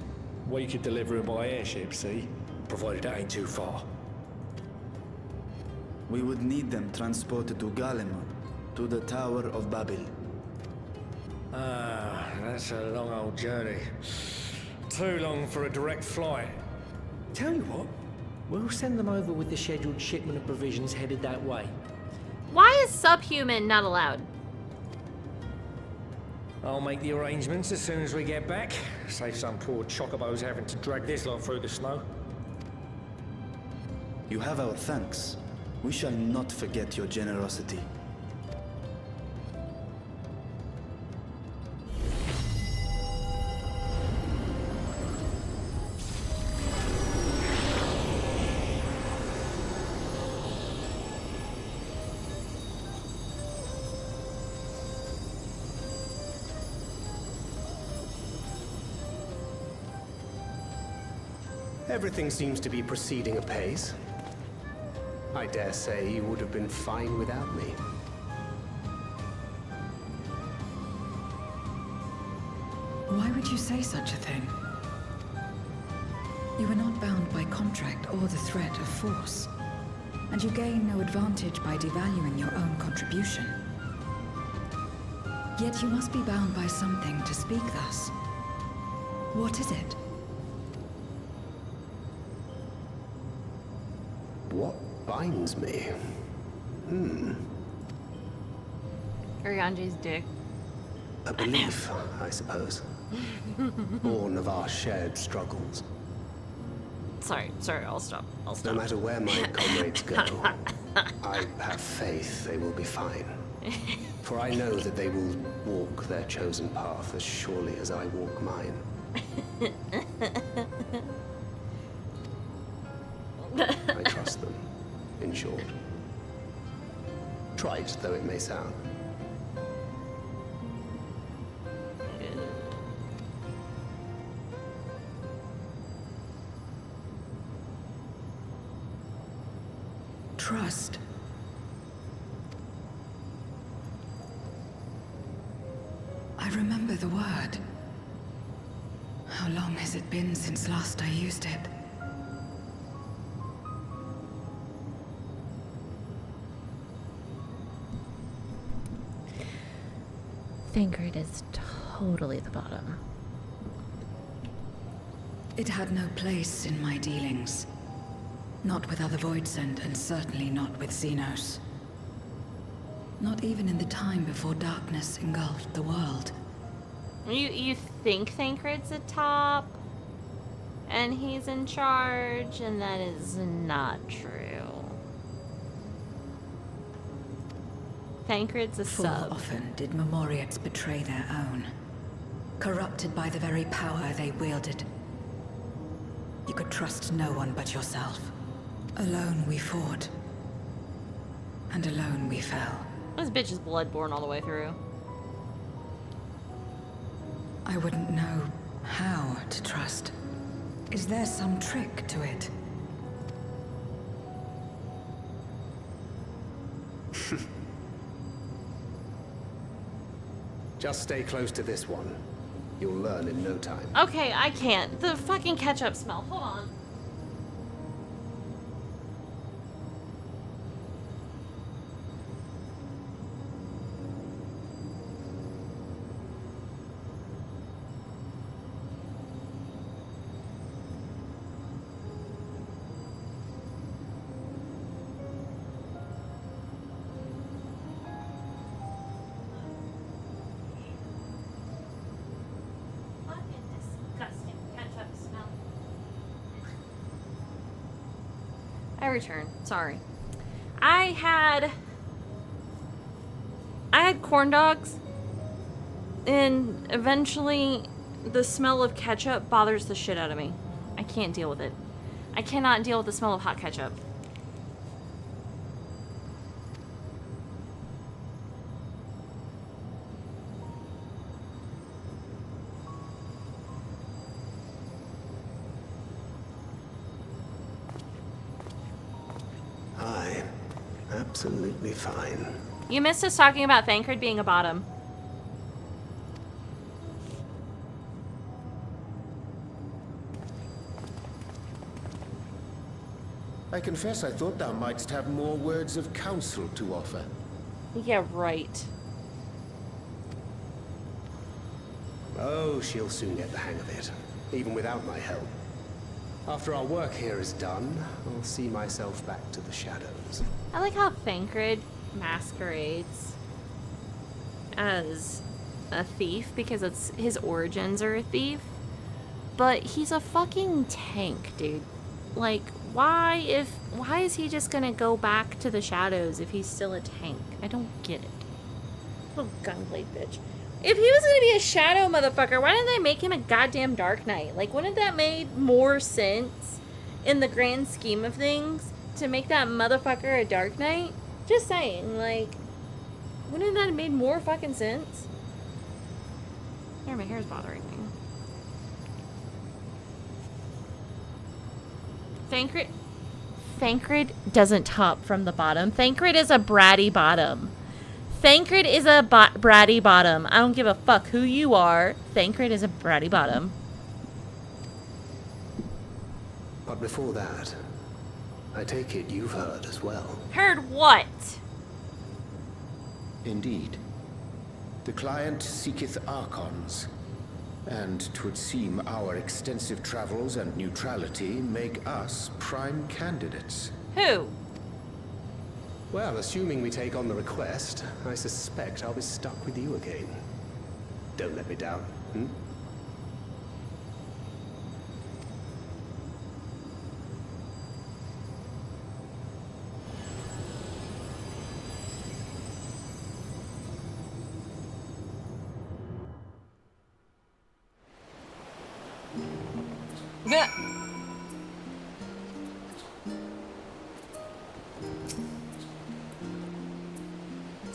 We could deliver them by airship, see? Provided that ain't too far. We would need them transported to Galemon, to the Tower of Babel. Ah, that's a long old journey. Too long for a direct flight. Tell you what, we'll send them over with the scheduled shipment of provisions headed that way. Why is subhuman not allowed? I'll make the arrangements as soon as we get back. Save some poor chocobos having to drag this lot through the snow. You have our thanks. We shall not forget your generosity. Everything seems to be proceeding apace. I dare say you would have been fine without me. Why would you say such a thing? You are not bound by contract or the threat of force, and you gain no advantage by devaluing your own contribution. Yet you must be bound by something to speak thus. What is it? What binds me? Urianji's dick. A belief, I suppose. Born of our shared struggles. Sorry, I'll stop. No matter where my comrades go, I have faith they will be fine. For I know that they will walk their chosen path as surely as I walk mine. I trust them, in short. Trite though it may sound. Trust. I remember the word. How long has it been since last I used it? Thancred is totally the bottom. It had no place in my dealings. Not with other Voidsent, and certainly not with Xenos. Not even in the time before darkness engulfed the world. You think Thancred's the top, and he's in charge, and that is not true. Thancred's a sub. Full often did Memoriates betray their own, corrupted by the very power they wielded. You could trust no one but yourself. Alone we fought, and alone we fell. This bitch is bloodborne all the way through. I wouldn't know how to trust. Is there some trick to it? Just stay close to this one. You'll learn in no time. Okay, I can't. The fucking ketchup smell. Hold on. I return. Sorry. I had corn dogs, and eventually the smell of ketchup bothers the shit out of me. I can't deal with it. I cannot deal with the smell of hot ketchup. Absolutely fine. You missed us talking about Thancred being a bottom. I confess I thought thou mightst have more words of counsel to offer. Yeah, right. Oh, she'll soon get the hang of it, even without my help. After our work here is done, I'll see myself back to the shadows. I like how Thancred masquerades as a thief because it's his origins are a thief. But he's a fucking tank, dude. Like, why is he just gonna go back to the shadows if he's still a tank? I don't get it. Little gunblade bitch. If he was gonna be a shadow motherfucker, why didn't they make him a goddamn Dark Knight? Like, wouldn't that made more sense in the grand scheme of things to make that motherfucker a Dark Knight? Just saying, like, wouldn't that have made more fucking sense? There, my hair's bothering me. Thancred doesn't top from the bottom. Thancred is a bratty bottom. Thancred is a bratty bottom. I don't give a fuck who you are. Thancred is a bratty bottom. But before that, I take it you've heard as well. Heard what? Indeed. The client seeketh Archons, and 'twould seem our extensive travels and neutrality make us prime candidates. Who? Well, assuming we take on the request, I suspect I'll be stuck with you again. Don't let me down, hmm?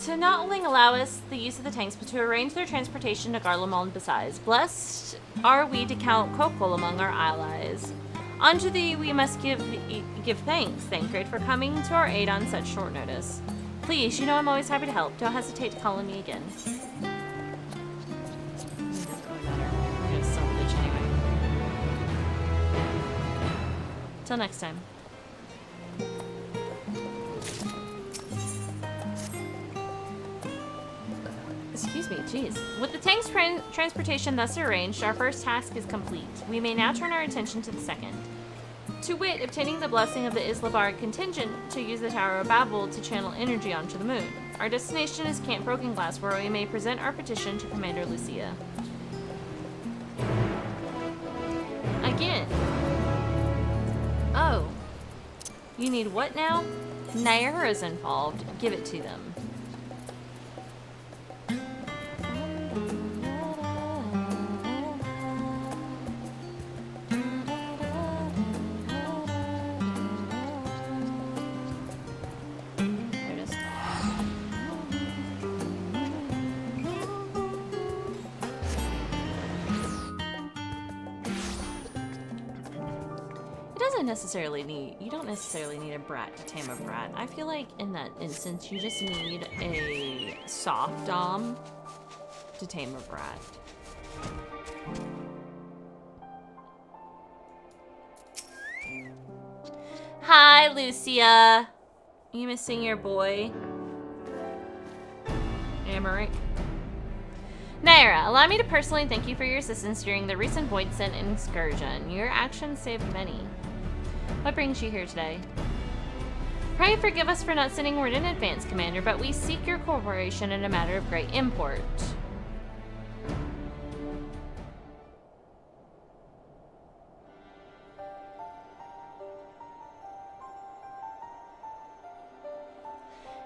To not only allow us the use of the tanks, but to arrange their transportation to Garlemald besides. Blessed are we to count Kokol among our allies. Unto thee we must give thanks, Thancred, for coming to our aid on such short notice. Please, you know I'm always happy to help. Don't hesitate to call on me again. Till next time. Excuse me, jeez. With the tank's transportation thus arranged, our first task is complete. We may now turn our attention to the second. To wit, obtaining the blessing of the Islabar contingent to use the Tower of Babel to channel energy onto the moon. Our destination is Camp Broken Glass, where we may present our petition to Commander Lucia. Again. Oh. You need what now? Naira's involved. Give it to them. You don't necessarily need a brat to tame a brat. I feel like in that instance you just need a soft dom to tame a brat. Hi, Lucia. You missing your boy? Amaric. Naira, allow me to personally thank you for your assistance during the recent Voidsent excursion. Your actions saved many. What brings you here today? Pray forgive us for not sending word in advance, Commander, but we seek your cooperation in a matter of great import.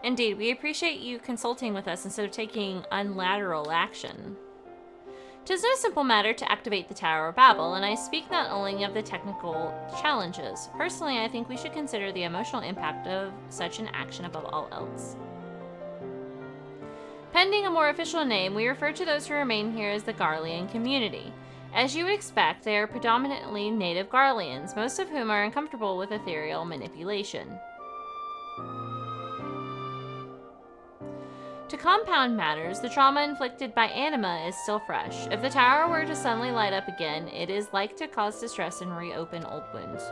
Indeed, we appreciate you consulting with us instead of taking unilateral action. 'Tis no simple matter to activate the Tower of Babel, and I speak not only of the technical challenges. Personally, I think we should consider the emotional impact of such an action above all else. Pending a more official name, we refer to those who remain here as the Garlean community. As you would expect, they are predominantly native Garleans, most of whom are uncomfortable with ethereal manipulation. To compound matters, the trauma inflicted by anima is still fresh. If the tower were to suddenly light up again, it is like to cause distress and reopen old wounds.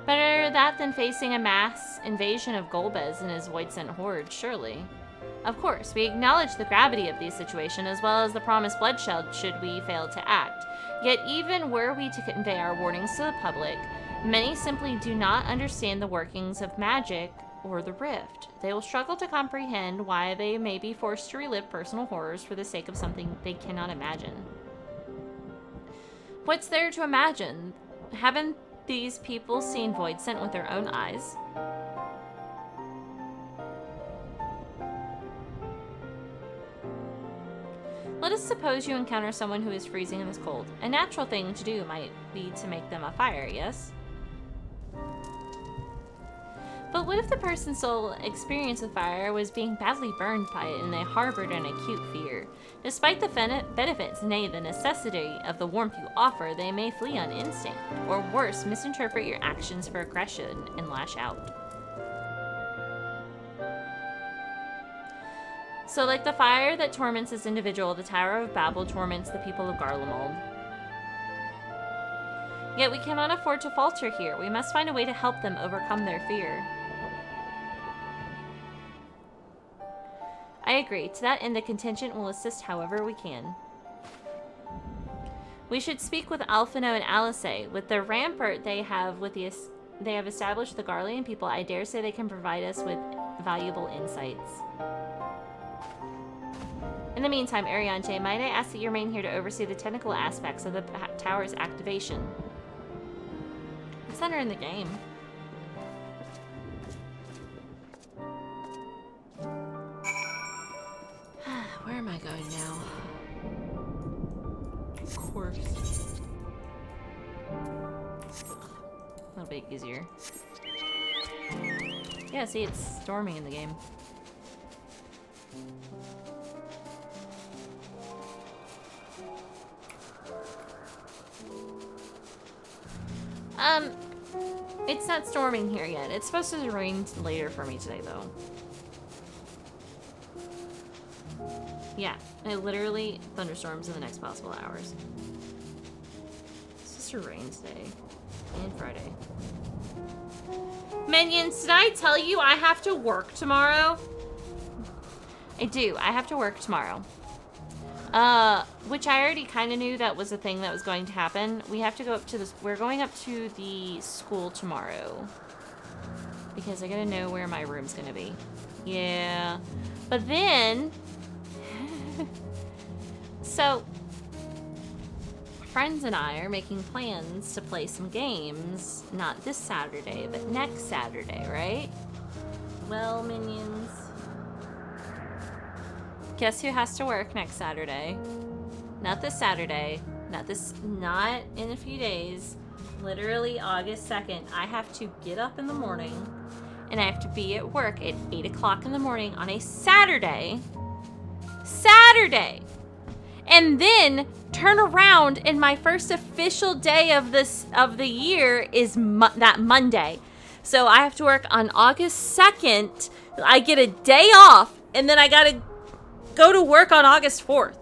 Better that than facing a mass invasion of Golbez and his Voidsent horde, surely. Of course, we acknowledge the gravity of the situation as well as the promised bloodshed should we fail to act. Yet even were we to convey our warnings to the public, many simply do not understand the workings of magic or the rift. They will struggle to comprehend why they may be forced to relive personal horrors for the sake of something they cannot imagine. What's there to imagine? Haven't these people seen Voidsent with their own eyes? Let us suppose you encounter someone who is freezing in this cold. A natural thing to do might be to make them a fire, yes? But what if the person's sole experience with fire was being badly burned by it and they harbored an acute fear? Despite the benefits, nay, the necessity of the warmth you offer, they may flee on instinct, or worse, misinterpret your actions for aggression and lash out. So like the fire that torments this individual, the Tower of Babel torments the people of Garlemald. Yet we cannot afford to falter here. We must find a way to help them overcome their fear. I agree. To that end, the contingent will assist however we can. We should speak with Alphino and Alice. With the rampart they have established the Garlean people, I dare say they can provide us with valuable insights. In the meantime, Ariante, might I ask that you remain here to oversee the technical aspects of the tower's activation? It's under in the game. Where am I going now? Of course. A little bit easier. Yeah, see, it's storming in the game. It's not storming here yet. It's supposed to rain later for me today, though. Yeah, it literally thunderstorms in the next possible hours. It's supposed to rain today and Friday. Minions, did I tell you I have to work tomorrow? I do. I have to work tomorrow. Which I already kind of knew that was a thing that was going to happen. We have to go up to this. We're going up to the school tomorrow. Because I gotta know where my room's gonna be. Yeah. But then... so... friends and I are making plans to play some games. Not this Saturday, but next Saturday, right? Well, minions... guess who has to work next Saturday? Not this Saturday. Not in a few days. Literally August 2nd. I have to get up in the morning and I have to be at work at 8 o'clock in the morning on a Saturday. And then turn around and my first official day of the year is that Monday. So I have to work on August 2nd. I get a day off and then I gotta go to work on August 4th.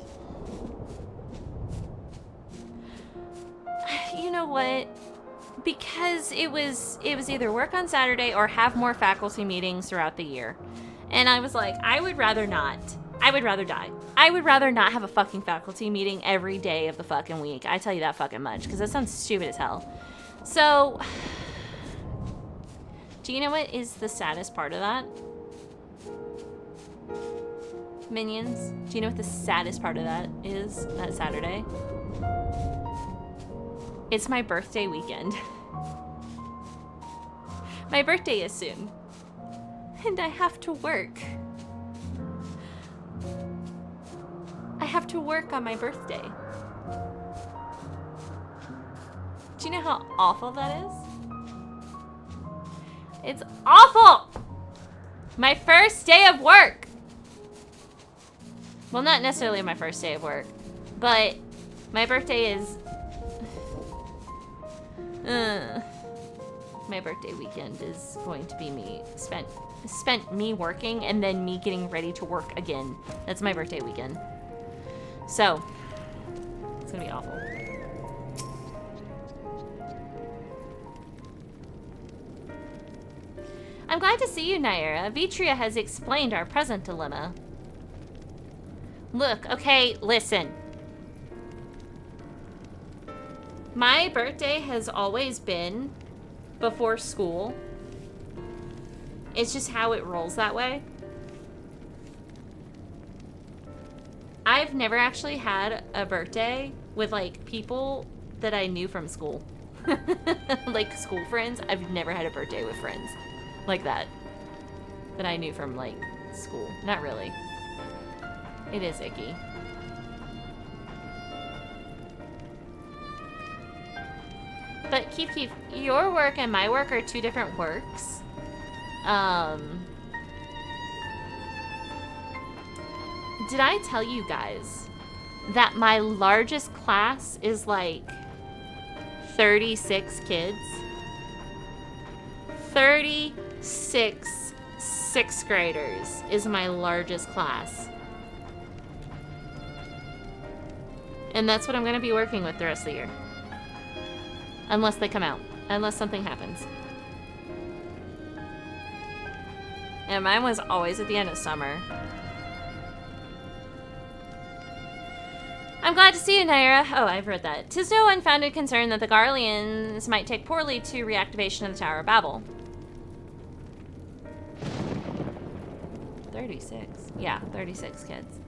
You know what? Because it was either work on Saturday or have more faculty meetings throughout the year. And I was like, I would rather not. I would rather die. I would rather not have a fucking faculty meeting every day of the fucking week. I tell you that fucking much, because that sounds stupid as hell. So, do you know what is the saddest part of that? Minions, do you know what the saddest part of that is, that Saturday? It's my birthday weekend. My birthday is soon. And I have to work. I have to work on my birthday. Do you know how awful that is? It's awful! My first day of work! Well, not necessarily my first day of work, but my birthday is... my birthday weekend is going to be spent me working and then me getting ready to work again. That's my birthday weekend. So, it's gonna be awful. I'm glad to see you, Naira. Vitria has explained our present dilemma. Look, okay, listen. My birthday has always been before school. It's just how it rolls that way. I've never actually had a birthday with, like, people that I knew from school. Like, school friends. I've never had a birthday with friends like that. That I knew from, like, school. Not really. It is icky. But Keith, your work and my work are two different works. Did I tell you guys that my largest class is like 36 kids? 36 sixth graders is my largest class. And that's what I'm going to be working with the rest of the year. Unless they come out. Unless something happens. And mine was always at the end of summer. I'm glad to see you, Naira. Oh, I've read that. 'Tis no unfounded concern that the Garleans might take poorly to reactivation of the Tower of Babel. 36. Yeah, 36 kids.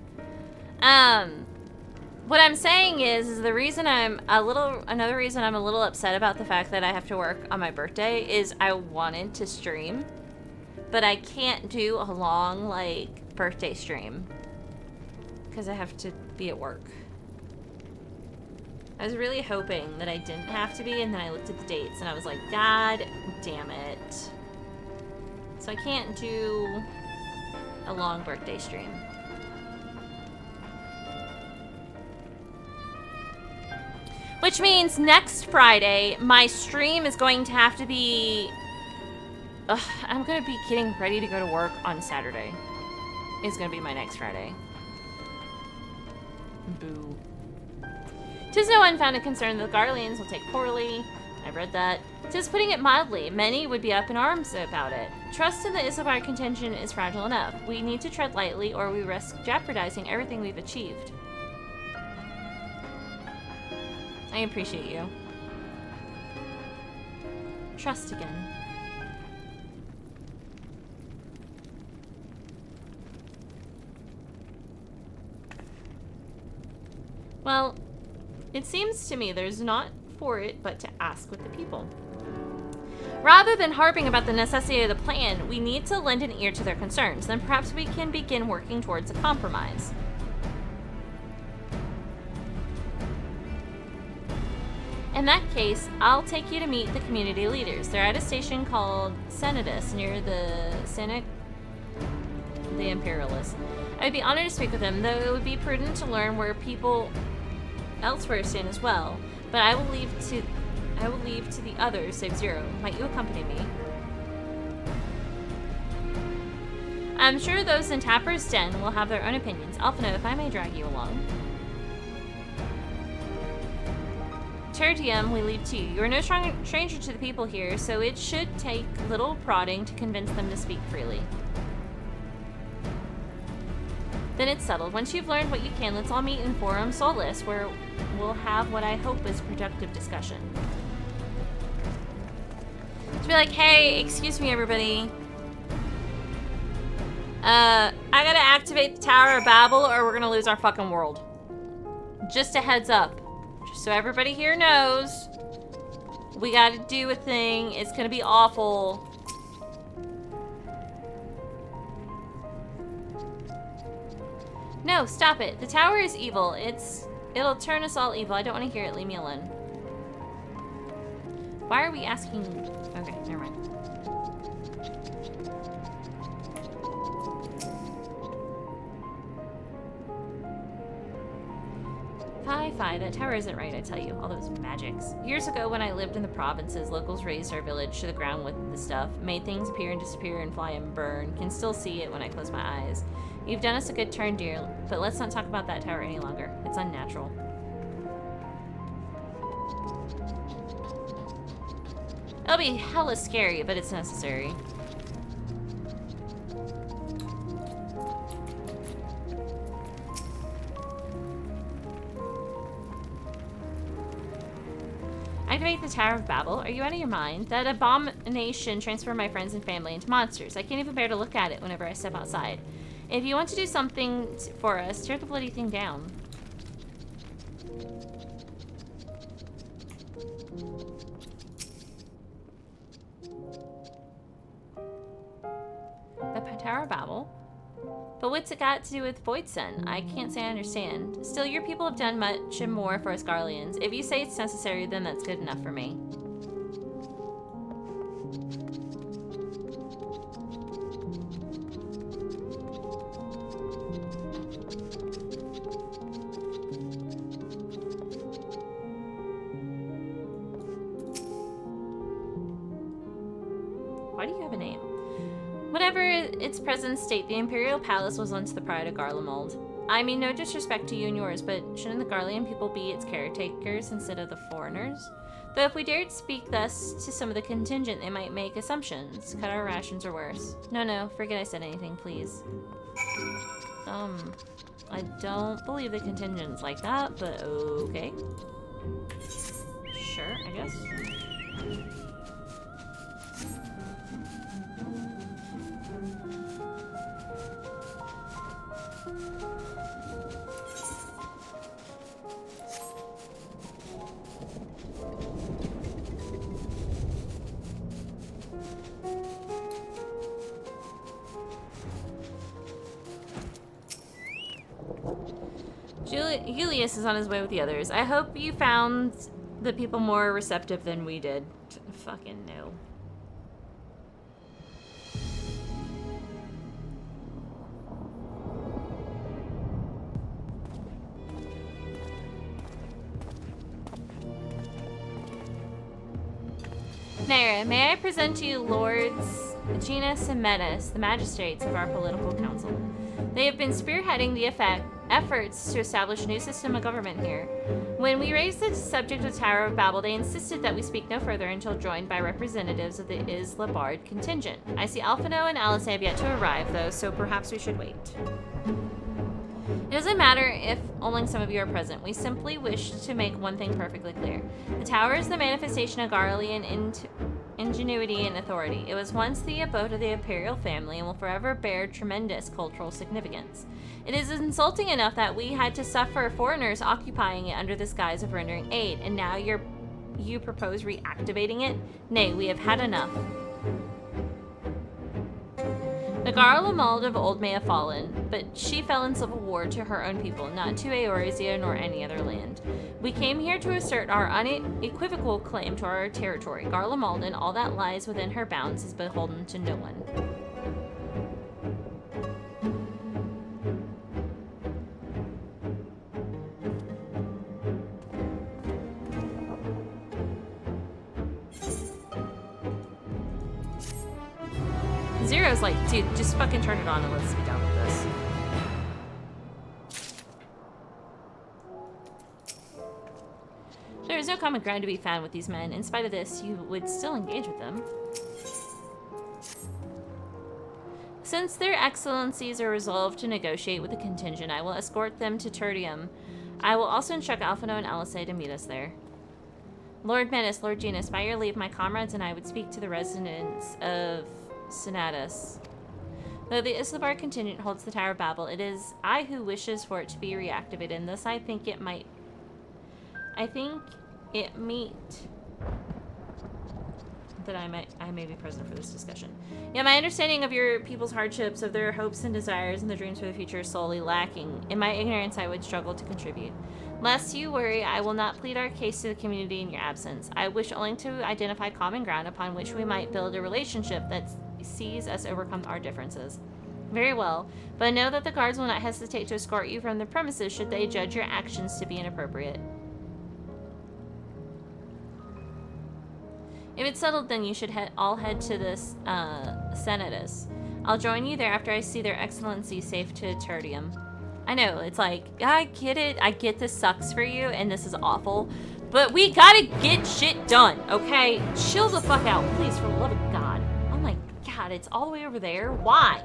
What I'm saying is the reason another reason I'm a little upset about the fact that I have to work on my birthday is I wanted to stream, but I can't do a long, like, birthday stream because I have to be at work. I was really hoping that I didn't have to be, and then I looked at the dates and I was like, God damn it. So I can't do a long birthday stream. Which means next Friday, my stream is going to have to be... I'm going to be getting ready to go to work on Saturday. It's going to be my next Friday. Boo. 'Tis no unfounded concern that the Garleans will take poorly. I've read that. 'Tis putting it mildly. Many would be up in arms about it. Trust in the Isilvar contention is fragile enough. We need to tread lightly or we risk jeopardizing everything we've achieved. I appreciate you. Trust again. Well, it seems to me there's not for it but to ask with the people. Rather than harping about the necessity of the plan, we need to lend an ear to their concerns. Then perhaps we can begin working towards a compromise. In that case, I'll take you to meet the community leaders. They're at a station called Senatus near the Imperialists. I'd be honored to speak with them, though it would be prudent to learn where people elsewhere stand as well. But I will leave to the others, save Zero. Might you accompany me? I'm sure those in Tapper's Den will have their own opinions. Alphino, if I may drag you along. Tertium, we leave to you. You are no stranger to the people here, so it should take little prodding to convince them to speak freely. Then it's settled. Once you've learned what you can, let's all meet in Forum Solis, where we'll have what I hope is productive discussion. To be like, hey, excuse me, everybody. I gotta activate the Tower of Babel, or we're gonna lose our fucking world. Just a heads up. Just so everybody here knows. We gotta do a thing. It's gonna be awful. No, stop it. The tower is evil. It'll turn us all evil. I don't want to hear it. Leave me alone. Why are we asking? Okay, never mind. Fi, that tower isn't right, I tell you. All those magics. Years ago, when I lived in the provinces, locals razed our village to the ground with the stuff, made things appear and disappear and fly and burn. Can still see it when I close my eyes. You've done us a good turn, dear, but let's not talk about that tower any longer. It's unnatural. It'll be hella scary, but it's necessary. Activate the Tower of Babel. Are you out of your mind? That abomination transformed my friends and family into monsters. I can't even bear to look at it whenever I step outside. If you want to do something for us, tear the bloody thing down. The Tower of Babel? But what's it got to do with Voidsun? I can't say I understand. Still, your people have done much and more for us Garleans. If you say it's necessary, then that's good enough for me. Why do you have a name? Whatever its present state, the Imperial Palace was once the pride of Garlemald. I mean, no disrespect to you and yours, but shouldn't the Garlean people be its caretakers instead of the foreigners? Though if we dared speak thus to some of the contingent, they might make assumptions. Cut our rations or worse. No, forget I said anything, please. I don't believe the contingent's like that, but okay. Sure, I guess. Julius is on his way with the others. I hope you found the people more receptive than we did. Fucking no. Nera, may I present to you Lords Genus and Metis, the magistrates of our political council. They have been spearheading the efforts to establish a new system of government here. When we raised the subject of Tower of Babel, they insisted that we speak no further until joined by representatives of the Islabard contingent. I see Alphino and Alice have yet to arrive, though, so perhaps we should wait. It doesn't matter if only some of you are present. We simply wish to make one thing perfectly clear. The tower is the manifestation of Garlean ingenuity and authority. It was once the abode of the imperial family and will forever bear tremendous cultural significance. It is insulting enough that we had to suffer foreigners occupying it under the guise of rendering aid, and now you propose reactivating it? Nay, we have had enough. The Garlemald of old may have fallen, but she fell in civil war to her own people, not to Eorzea nor any other land. We came here to assert our unequivocal claim to our territory. Garlemald and all that lies within her bounds is beholden to no one. Zero's like, dude, just fucking turn it on and let's be done with this. There is no common ground to be found with these men. In spite of this, you would still engage with them. Since their excellencies are resolved to negotiate with the contingent, I will escort them to Tertium. I will also instruct Alphino and Alice to meet us there. Lord Menace, Lord Genus, by your leave, my comrades and I would speak to the residents of Senatus. Though the Islabard contingent holds the Tower of Babel, it is I who wishes for it to be reactivated, and thus I think it meet that I may be present for this discussion. Yeah, my understanding of your people's hardships, of their hopes and desires, and their dreams for the future is solely lacking. In my ignorance, I would struggle to contribute. Lest you worry, I will not plead our case to the community in your absence. I wish only to identify common ground upon which we might build a relationship that sees us overcome our differences. Very well, but know that the guards will not hesitate to escort you from the premises should they judge your actions to be inappropriate. If it's settled, then you should all head to this Senatus. I'll join you there after I see their excellency safe to Tertium. I know, it's like, I get it. I get this sucks for you, and this is awful. But we gotta get shit done, okay? Chill the fuck out, please, for the love of God. Oh my God, it's all the way over there. Why?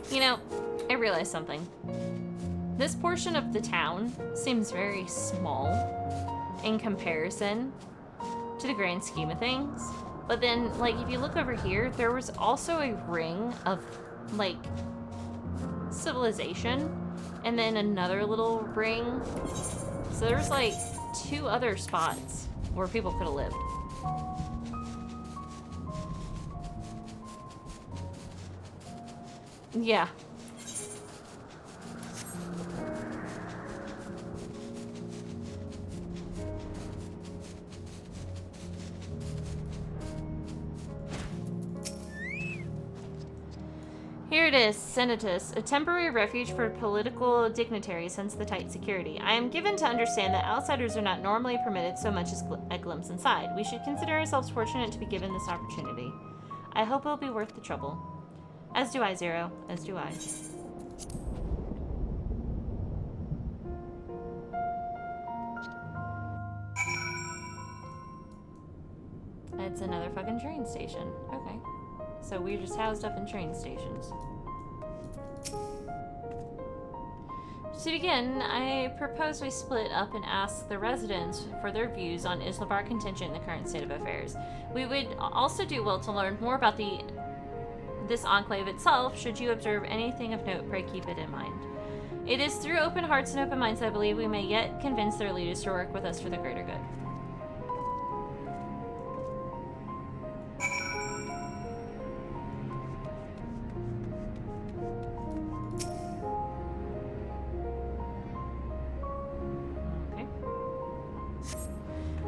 You know, I realized something. This portion of the town seems very small in comparison to the grand scheme of things. But then, like, if you look over here, there was also a ring of, like, civilization. And then another little ring. So there's, like, 2 other spots where people could have lived. Yeah. Here it is, Senatus, a temporary refuge for political dignitaries since the tight security. I am given to understand that outsiders are not normally permitted so much as a glimpse inside. We should consider ourselves fortunate to be given this opportunity. I hope it'll be worth the trouble. As do I, Zero. As do I. It's another fucking train station. Okay. So we're just housed up in train stations. To begin, I propose we split up and ask the residents for their views on Islabar contingent in the current state of affairs. We would also do well to learn more about this enclave itself. Should you observe anything of note, pray keep it in mind. It is through open hearts and open minds that I believe we may yet convince their leaders to work with us for the greater good.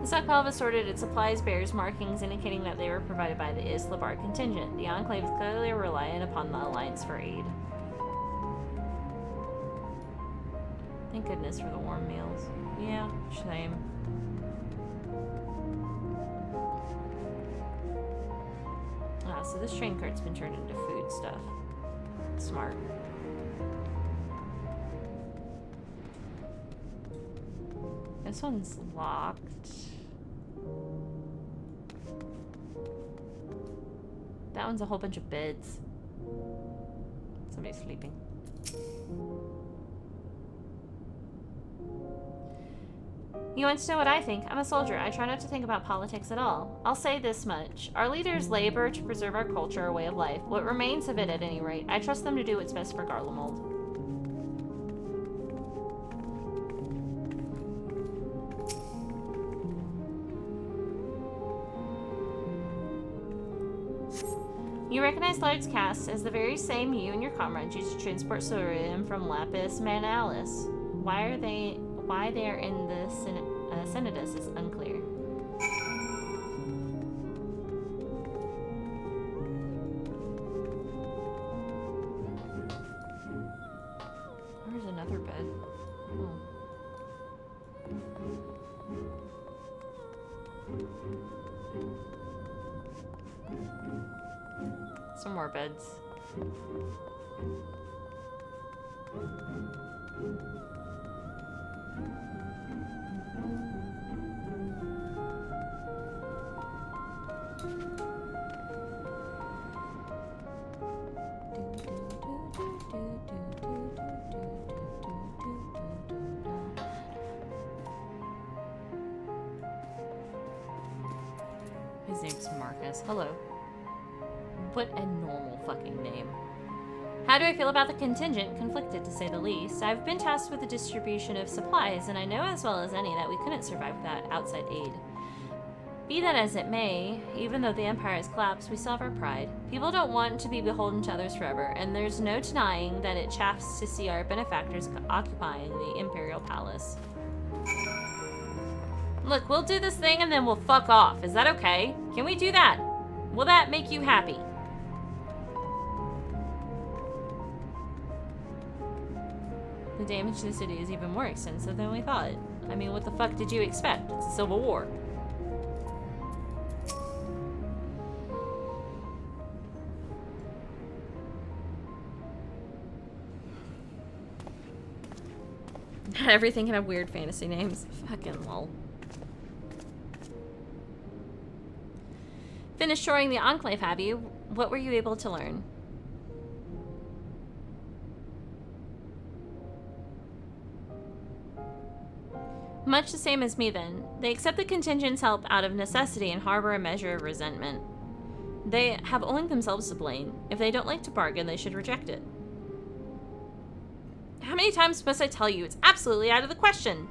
The stockpile of assorted its supplies bears markings indicating that they were provided by the Islabar contingent. The Enclave is clearly reliant upon the Alliance for aid. Thank goodness for the warm meals. Yeah, shame. Ah, so this train cart's been turned into food stuff. Smart. This one's locked. That one's a whole bunch of beds. Somebody's sleeping. You want to know what I think? I'm a soldier. I try not to think about politics at all. I'll say this much. Our leaders labor to preserve our culture, our way of life. What remains of it, at any rate. I trust them to do what's best for Garlemald. You recognize Lard's cast as the very same you and your comrades used to transport Silurium from Lapis Manalis. Why they are in the Senatus is unclear. There's another bed. Oh. Some more beds. His name's Marcus. Hello. What a normal fucking name. How do I feel about the contingent? Conflicted, to say the least. I've been tasked with the distribution of supplies, and I know as well as any that we couldn't survive without outside aid. Be that as it may, even though the Empire has collapsed, we still have our pride. People don't want to be beholden to others forever, and there's no denying that it chafes to see our benefactors occupying the Imperial Palace. Look, we'll do this thing and then we'll fuck off. Is that okay? Can we do that? Will that make you happy? The damage to the city is even more extensive than we thought. I mean, what the fuck did you expect? It's a civil war. Not everything can have weird fantasy names. Fucking lol. Finished touring the Enclave, have you? What were you able to learn? Much the same as me, then. They accept the contingent's help out of necessity and harbor a measure of resentment. They have only themselves to blame. If they don't like to bargain, they should reject it. How many times must I tell you? It's absolutely out of the question.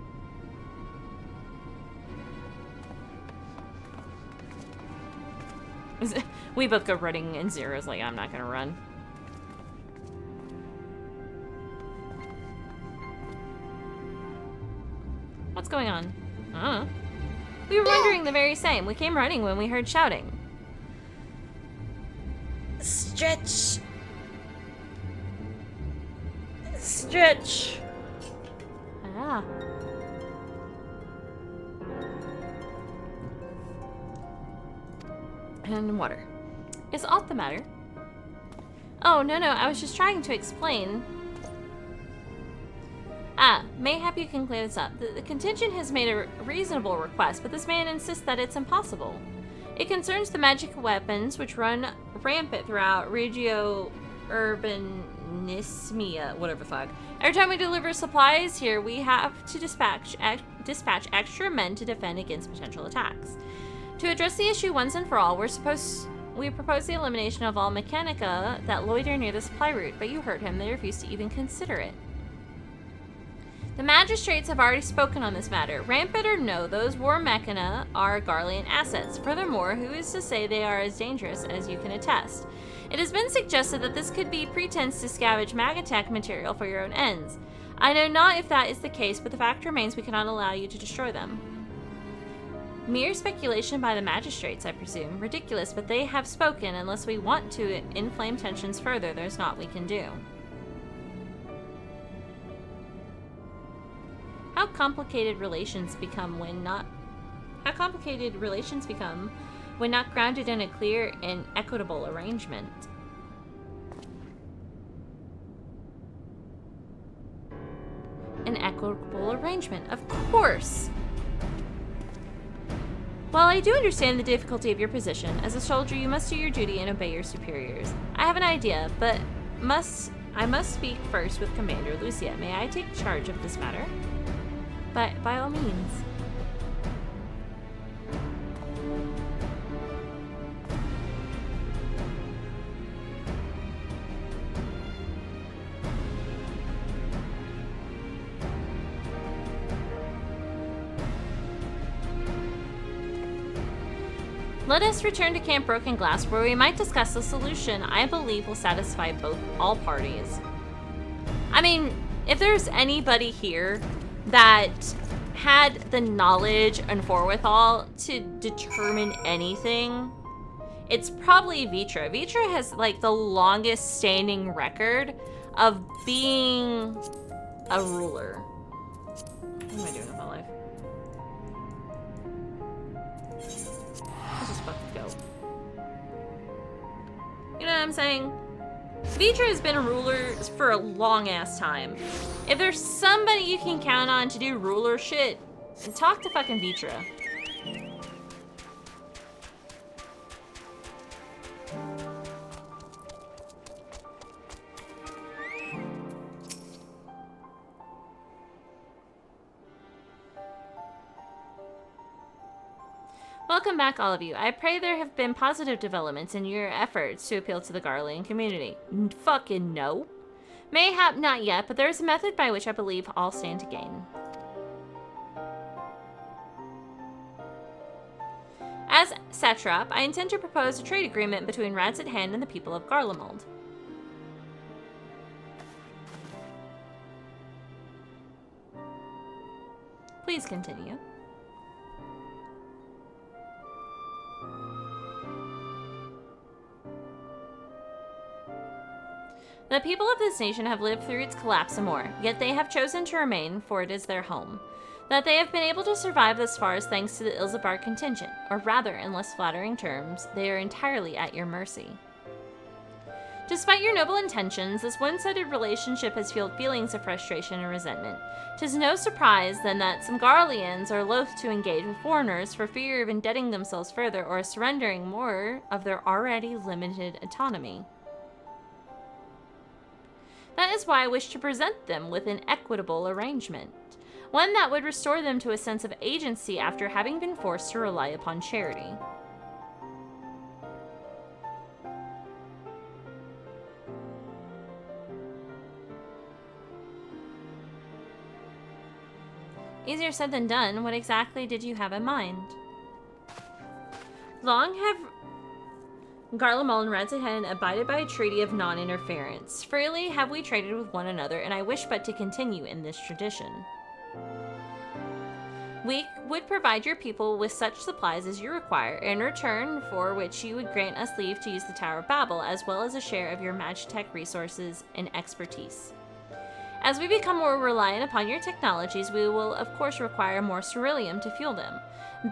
We both go running, and Zero's like, I'm not gonna run. What's going on? I don't know. We were wondering the very same. We came running when we heard shouting. Stretch. Stretch. Ah. And water. Is aught the matter? Oh, no, I was just trying to explain. Mayhap you can clear this up. The contingent has made a reasonable request, but this man insists that it's impossible. It concerns the magic weapons which run rampant throughout Regio Urbanismia, whatever the fuck. Every time we deliver supplies here, we have to dispatch extra men to defend against potential attacks. To address the issue once and for all, we propose the elimination of all mechanica that loiter near the supply route, but you heard him. They refuse to even consider it. The magistrates have already spoken on this matter. Rampant or no, those war mechana are Garlean assets. Furthermore, who is to say they are as dangerous as you can attest? It has been suggested that this could be pretense to scavenge magatech material for your own ends. I know not if that is the case, but the fact remains we cannot allow you to destroy them. Mere speculation by the magistrates, I presume. Ridiculous, but they have spoken. Unless we want to inflame tensions further, there's naught we can do. How complicated relations become when not grounded in a clear and equitable arrangement. An equitable arrangement, of course. While I do understand the difficulty of your position, as a soldier you must do your duty and obey your superiors. I have an idea, but I must speak first with Commander Lucia. May I take charge of this matter? By all means. Let us return to Camp Broken Glass, where we might discuss a solution I believe will satisfy all parties. I mean, if there's anybody here that had the knowledge and forethought to determine anything, it's probably Vitra. Vitra has like the longest standing record of being a ruler. What am I doing with my life? Let's just fucking go. You know what I'm saying? Vitra has been a ruler for a long ass time. If there's somebody you can count on to do ruler shit, talk to fucking Vitra. Welcome back, all of you. I pray there have been positive developments in your efforts to appeal to the Garlean community. Fucking no. Mayhap not yet, but there is a method by which I believe all stand to gain. As satrap, I intend to propose a trade agreement between Rads at Hand and the people of Garlemald. Please continue. The people of this nation have lived through its collapse and more, yet they have chosen to remain, for it is their home. That they have been able to survive thus far is thanks to the Ilzabar contingent, or rather, in less flattering terms, they are entirely at your mercy. Despite your noble intentions, this one-sided relationship has fueled feelings of frustration and resentment. 'Tis no surprise, then, that some Garleans are loath to engage with foreigners for fear of indebting themselves further or surrendering more of their already limited autonomy. That is why I wish to present them with an equitable arrangement. One that would restore them to a sense of agency after having been forced to rely upon charity. Easier said than done. What exactly did you have in mind? Long have Garlemald and Radzahan abided by a treaty of non-interference. Freely have we traded with one another, and I wish but to continue in this tradition. We would provide your people with such supplies as you require, in return for which you would grant us leave to use the Tower of Babel, as well as a share of your Magitech resources and expertise. As we become more reliant upon your technologies, we will of course require more ceruleum to fuel them.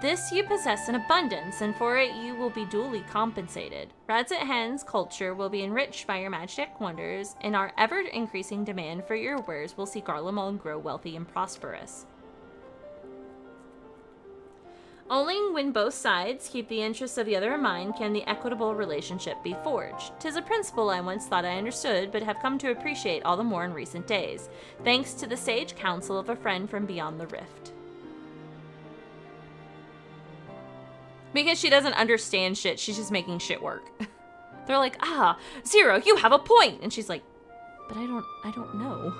This you possess in abundance, and for it you will be duly compensated. Radzahan's culture will be enriched by your Magitech wonders, and our ever-increasing demand for your wares will see Garlemald grow wealthy and prosperous. Only when both sides keep the interests of the other in mind can the equitable relationship be forged. 'Tis a principle I once thought I understood, but have come to appreciate all the more in recent days, thanks to the sage counsel of a friend from beyond the rift. Because she doesn't understand shit, she's just making shit work. They're like, Zero, you have a point! And she's like, but I don't know.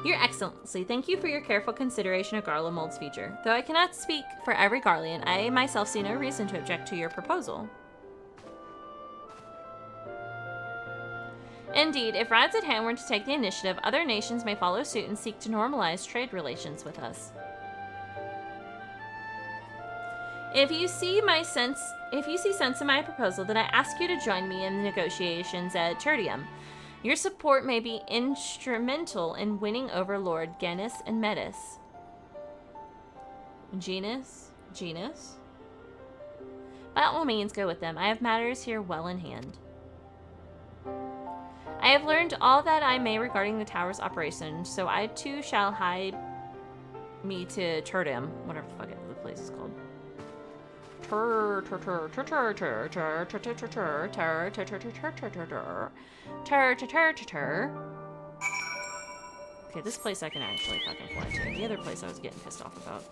Your Excellency, thank you for your careful consideration of Garlemald's future. Though I cannot speak for every Garlean, I myself see no reason to object to your proposal. Indeed, if Radzahan were to take the initiative, other nations may follow suit and seek to normalize trade relations with us. If you see sense in my proposal, then I ask you to join me in the negotiations at Tertium. Your support may be instrumental in winning over Lord Genus and Metis. Genus? By all means, go with them. I have matters here well in hand. I have learned all that I may regarding the tower's operation, so I too shall hie me to Tertium, whatever the fuck the place is called. Okay, this place I can actually fucking fly to. The other place I was getting pissed off about.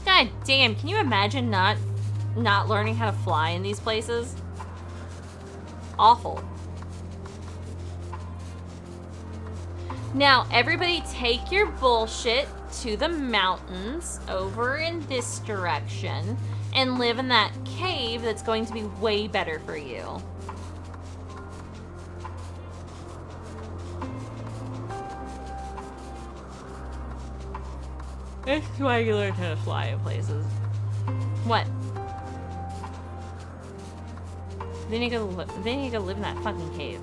God damn, can you imagine not learning how to fly in these places? Awful. Now, everybody take your bullshit to the mountains over in this direction and live in that cave that's going to be way better for you. That's why you learn how to fly in places. What? Then you go live in that fucking cave.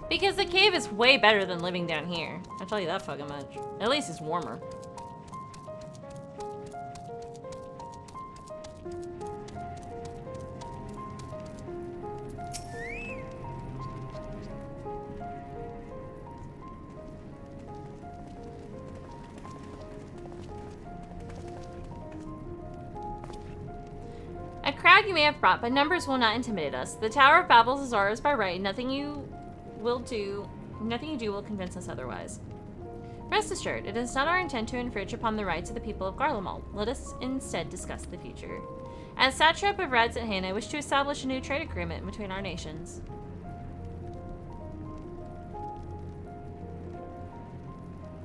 Because the cave is way better than living down here. I'll tell you that fucking much. At least it's warmer. A crowd you may have brought, but numbers will not intimidate us. The Tower of Babel is ours by right. Nothing you do will convince us otherwise. Rest assured, it is not our intent to infringe upon the rights of the people of Garlemald. Let us instead discuss the future. As satrap of Radzahan, I wish to establish a new trade agreement between our nations.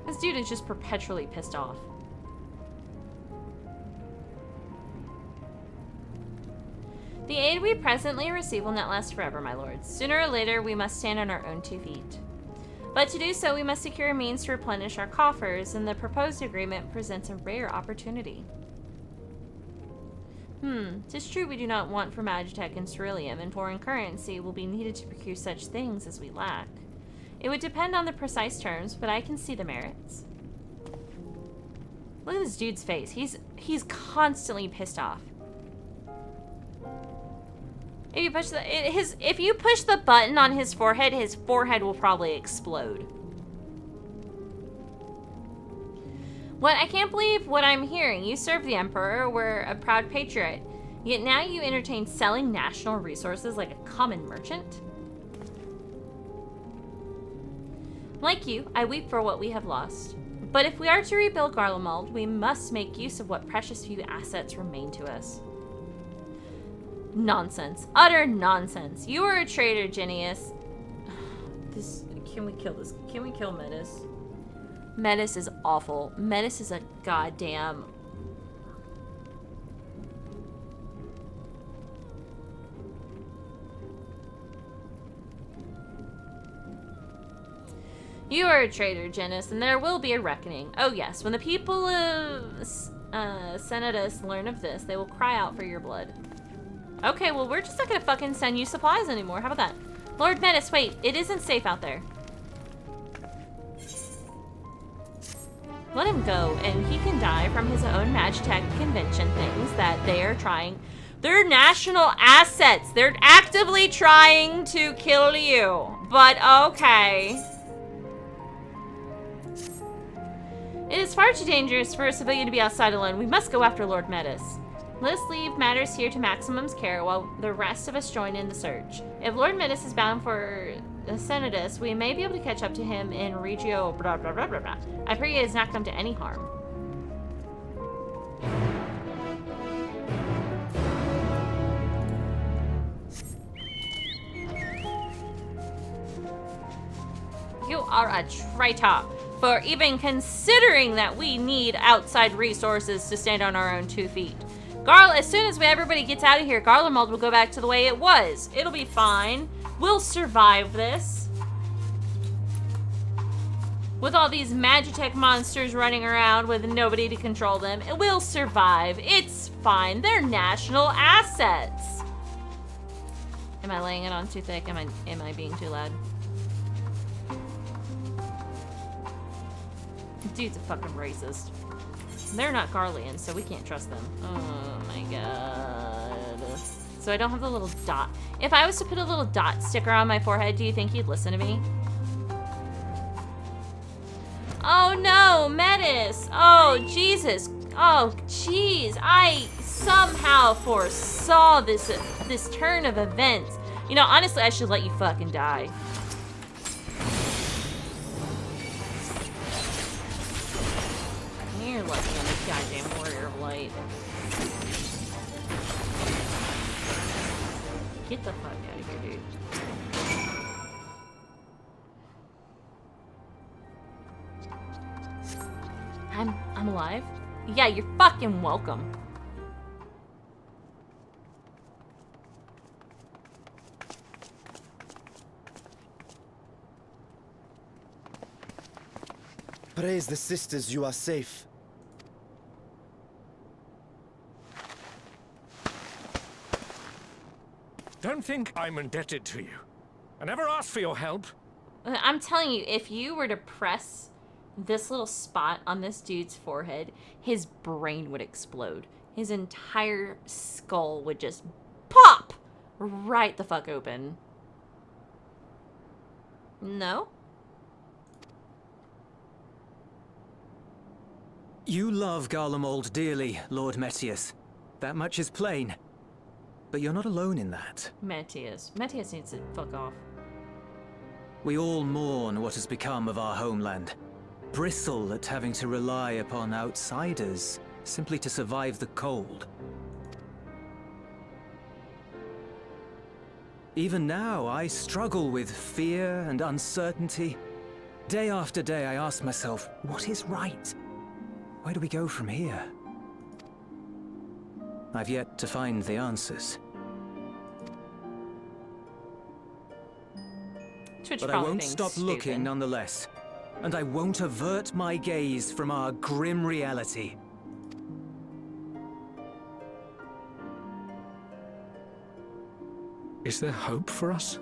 This dude is just perpetually pissed off. The aid we presently receive will not last forever, my lords. Sooner or later, we must stand on our own 2 feet. But to do so, we must secure a means to replenish our coffers, and the proposed agreement presents a rare opportunity. 'Tis true we do not want for Magitech and ceruleum, and foreign currency will be needed to procure such things as we lack. It would depend on the precise terms, but I can see the merits. Look at this dude's face. He's constantly pissed off. If you push if you push the button on his forehead will probably explode. What? I can't believe what I'm hearing. You served the Emperor, were a proud patriot. Yet now you entertain selling national resources like a common merchant? Like you, I weep for what we have lost. But if we are to rebuild Garlemald, we must make use of what precious few assets remain to us. Nonsense. Utter nonsense. You are a traitor, Genius. Can we kill this? Can we kill Metis? Metis is awful. Metis is a goddamn... You are a traitor, Genis, and there will be a reckoning. Oh yes, when the people of Senatus learn of this, they will cry out for your blood. Okay, well we're just not gonna fucking send you supplies anymore. How about that? Lord Metis, wait, it isn't safe out there. Let him go, and he can die from his own Magitech convention things that they are trying. They're national assets. They're actively trying to kill you. But okay. It is far too dangerous for a civilian to be outside alone. We must go after Lord Metis. Let us leave matters here to Maximum's care while the rest of us join in the search. If Lord Metis is bound for the Senatus, we may be able to catch up to him in Regio blah blah blah blah blah. I pray he has not come to any harm. You are a traitor for even considering that we need outside resources to stand on our own 2 feet. As soon as everybody gets out of here, Garlemald will go back to the way it was. It'll be fine. We'll survive this. With all these Magitech monsters running around with nobody to control them, it will survive. It's fine. They're national assets. Am I laying it on too thick? Am I being too loud? Dude's a fucking racist. They're not Garleans, so we can't trust them. Oh my god. So I don't have the little dot. If I was to put a little dot sticker on my forehead, do you think he'd listen to me? Oh no, Metis! Oh, Jesus. Oh, jeez. I somehow foresaw this turn of events. You know, honestly, I should let you fucking die. You're lucky I'm a goddamn warrior of light. Get the fuck out of here, dude. I'm alive? Yeah, you're fucking welcome. Praise the sisters, you are safe. Don't think I'm indebted to you. I never asked for your help. I'm telling you, if you were to press this little spot on this dude's forehead, his brain would explode. His entire skull would just pop right the fuck open. No? You love Garlemald dearly, Lord Metius. That much is plain. But you're not alone in that. Metius needs to fuck off. We all mourn what has become of our homeland. Bristle at having to rely upon outsiders simply to survive the cold. Even now, I struggle with fear and uncertainty. Day after day, I ask myself, what is right? Where do we go from here? I've yet to find the answers. But I won't stop looking nonetheless. And I won't avert my gaze from our grim reality. Is there hope for us?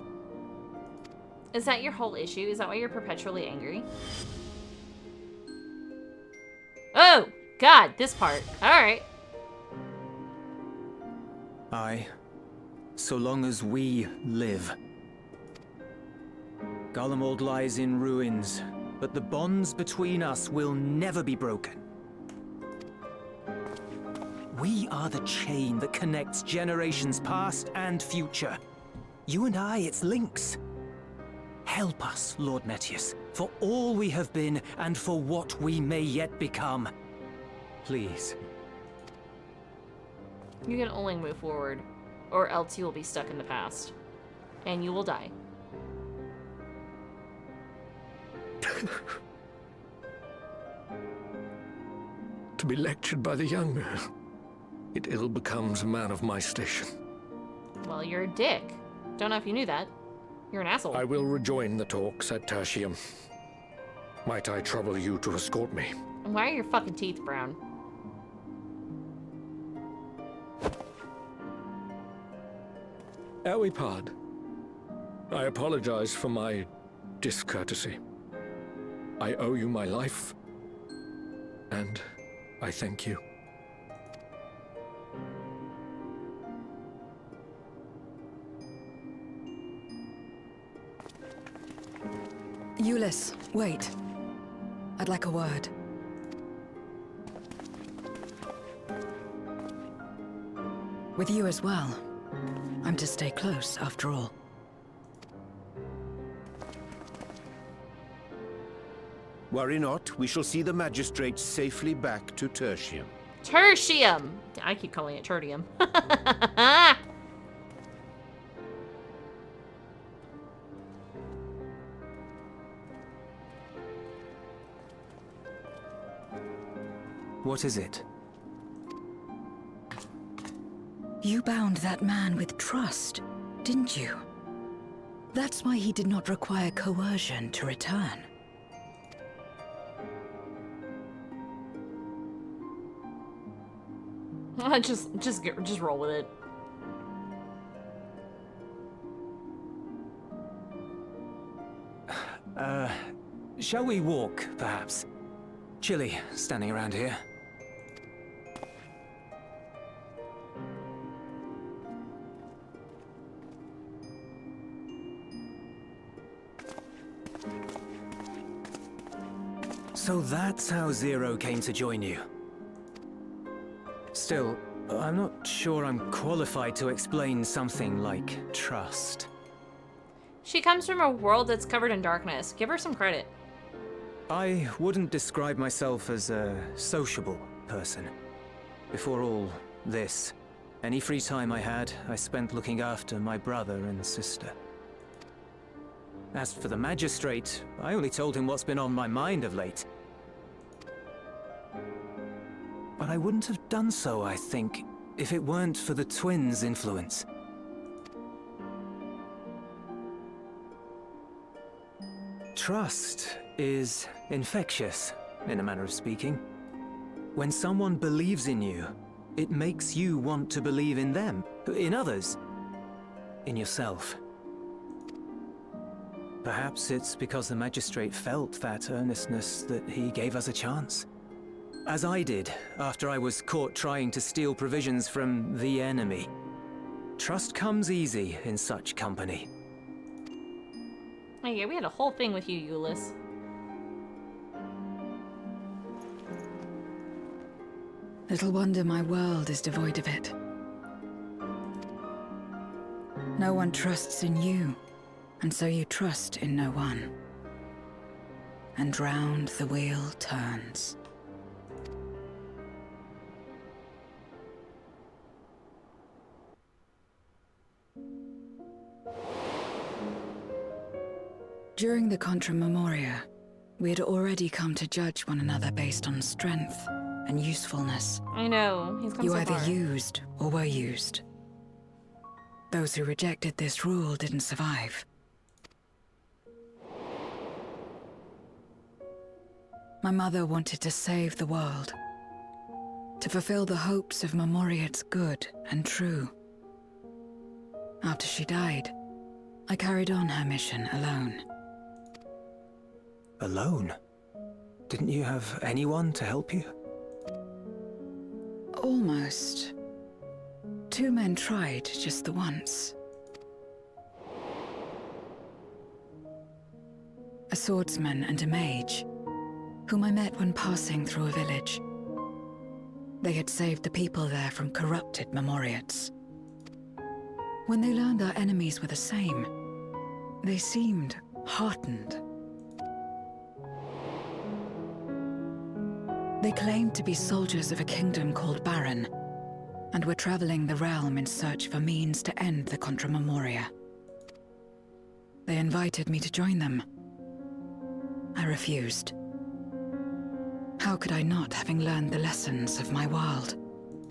Is that your whole issue? Is that why you're perpetually angry? Oh! God, this part. Alright. Aye. So long as we live. Garlemald lies in ruins, but the bonds between us will never be broken. We are the chain that connects generations past and future. You and I, it's links. Help us, Lord Metius, for all we have been and for what we may yet become. Please. You can only move forward, or else you will be stuck in the past. And you will die. To be lectured by the young man, it ill becomes a man of my station. Well, you're a dick. Don't know if you knew that. You're an asshole. I will rejoin the talks at Tertium. Might I trouble you to escort me? And why are your fucking teeth brown? Awipad, I apologize for my discourtesy. I owe you my life, and I thank you. Euless, wait. I'd like a word. With you as well. I'm to stay close, after all. Worry not, we shall see the magistrate safely back to Tertium. Tertium! I keep calling it Tertium. What is it? You bound that man with trust, didn't you? That's why he did not require coercion to return. just roll with it. Shall we walk, perhaps? Chilly, standing around here. So that's how Zero came to join you. Still, I'm not sure I'm qualified to explain something like trust. She comes from a world that's covered in darkness. Give her some credit. I wouldn't describe myself as a sociable person. Before all this, any free time I had, I spent looking after my brother and sister. As for the magistrate, I only told him what's been on my mind of late. But I wouldn't have done so, I think, if it weren't for the twins' influence. Trust is infectious, in a manner of speaking. When someone believes in you, it makes you want to believe in them, in others, in yourself. Perhaps it's because the magistrate felt that earnestness that he gave us a chance. As I did, after I was caught trying to steal provisions from the enemy. Trust comes easy in such company. Oh yeah, we had a whole thing with you, Euless. Little wonder my world is devoid of it. No one trusts in you, and so you trust in no one. And round the wheel turns. During the Contra Memoria, we had already come to judge one another based on strength and usefulness. I know, he's come You so either far. used or were used. Those who rejected this rule didn't survive. My mother wanted to save the world, to fulfill the hopes of Memoria's good and true. After she died, I carried on her mission alone. Alone? Didn't you have anyone to help you? Almost. 2 men tried just the once. A swordsman and a mage, whom I met when passing through a village. They had saved the people there from corrupted Memoriates. When they learned our enemies were the same, they seemed heartened. They claimed to be soldiers of a kingdom called Baron, and were traveling the realm in search for means to end the Contra Memoria. They invited me to join them. I refused. How could I not, having learned the lessons of my world?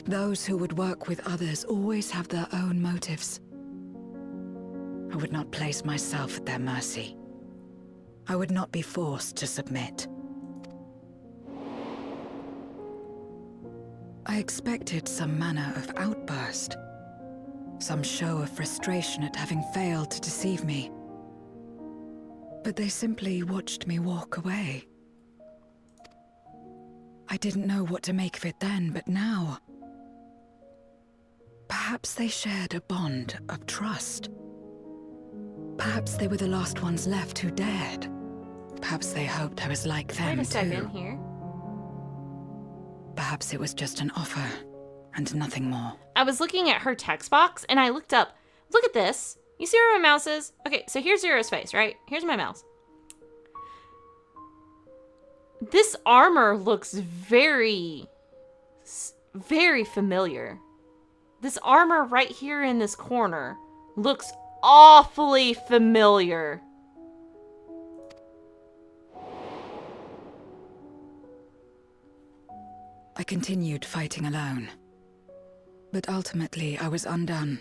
Those who would work with others always have their own motives. I would not place myself at their mercy. I would not be forced to submit. I expected some manner of outburst, some show of frustration at having failed to deceive me. But they simply watched me walk away. I didn't know what to make of it then, but now... Perhaps they shared a bond of trust. Perhaps they were the last ones left who dared. Perhaps they hoped I was like them, Wait a second too. here. Perhaps it was just an offer, and nothing more. I was looking at her text box, and I looked up. Look at this. You see where my mouse is? Okay, so here's Zero's face, right? Here's my mouse. This armor looks very, very familiar. This armor right here in this corner looks awfully familiar. I continued fighting alone. But ultimately, I was undone.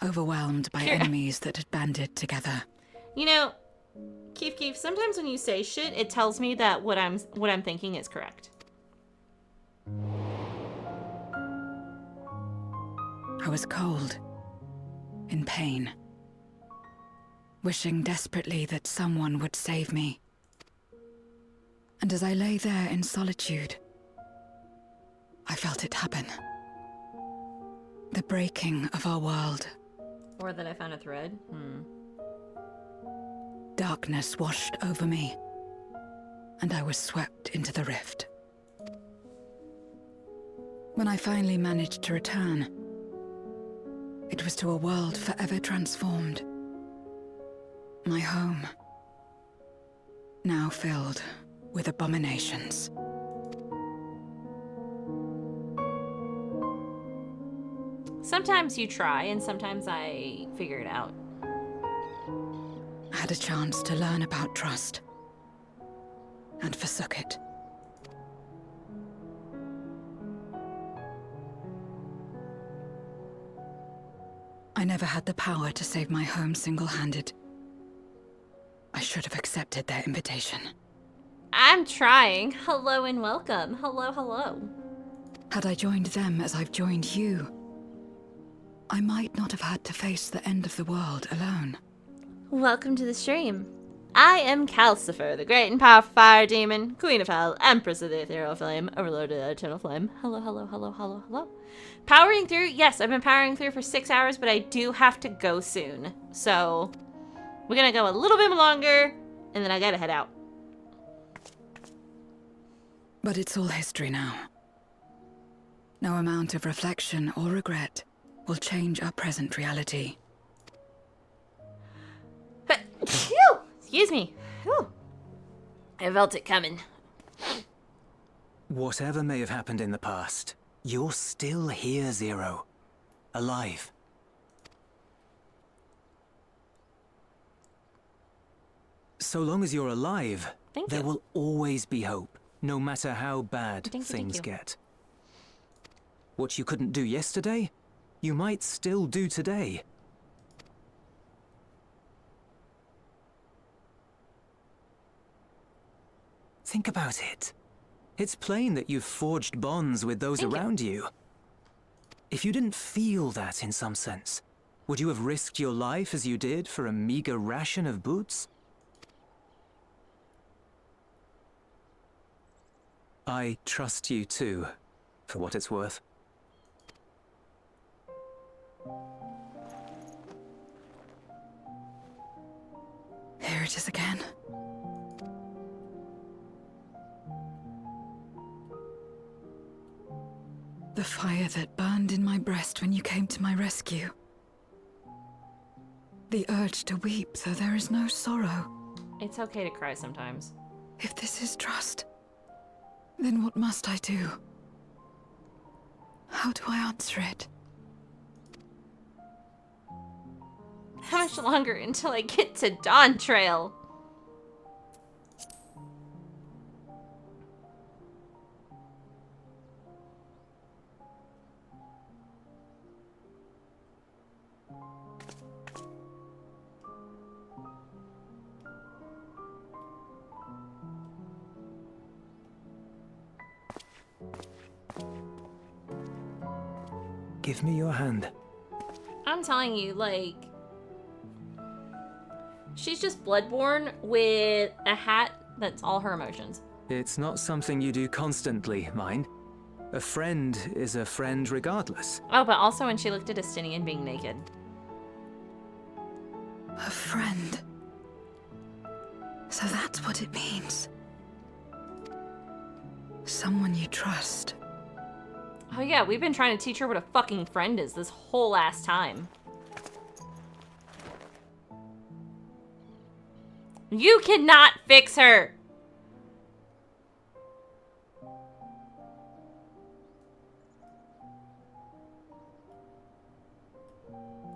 Overwhelmed by enemies that had banded together. You know, Keef, sometimes when you say shit, it tells me that what I'm thinking is correct. I was cold, in pain, wishing desperately that someone would save me. And as I lay there in solitude, I felt it happen. The breaking of our world. Or that I found a thread. Darkness washed over me, and I was swept into the rift. When I finally managed to return, it was to a world forever transformed. My home, now filled with abominations. Sometimes you try, and sometimes I figure it out. I had a chance to learn about trust, and forsook it. I never had the power to save my home single-handed. I should have accepted their invitation. I'm trying. Hello and welcome. Hello, hello. Had I joined them as I've joined you, I might not have had to face the end of the world alone. Welcome to the stream. I am Kalcifer, the great and powerful fire demon, queen of hell, empress of the ethereal flame, overlord of the eternal flame. Hello, hello, hello, hello, hello. Powering through? Yes, I've been powering through for 6 hours, but I do have to go soon. So, we're gonna go a little bit longer, and then I gotta head out. But it's all history now. No amount of reflection or regret will change our present reality. Phew! Excuse me. Whew. I felt it coming. Whatever may have happened in the past, you're still here, Zero. Alive. So long as you're alive, there will always be hope, no matter how bad things get. What you couldn't do yesterday, you might still do today. Think about it. It's plain that you've forged bonds with those around you. If you didn't feel that in some sense, would you have risked your life as you did for a meager ration of boots? I trust you too, for what it's worth. Here it is again. The fire that burned in my breast when you came to my rescue. The urge to weep, though there is no sorrow. It's okay to cry sometimes. If this is trust, then what must I do? How do I answer it? How much longer until I get to Dawntrail? Give me your hand. I'm telling you, like, she's just bloodborne with a hat that's all her emotions. It's not something you do constantly, mind. A friend is a friend regardless. Oh, but also when she looked at Estinian being naked. A friend. So that's what it means. Someone you trust. Oh yeah, we've been trying to teach her what a fucking friend is this whole ass time. You cannot fix her!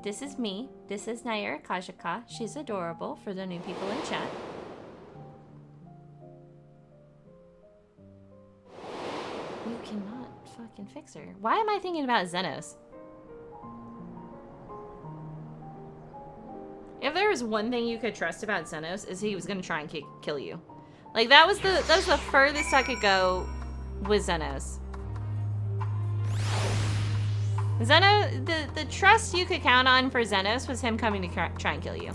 This is me. This is Naira Kajika. She's adorable for the new people in chat. You cannot fucking fix her. Why am I thinking about Xenos? If there was one thing you could trust about Xenos, is he was gonna try and kill you. Like that was the furthest I could go with Xenos. The trust you could count on for Xenos was him coming to try and kill you.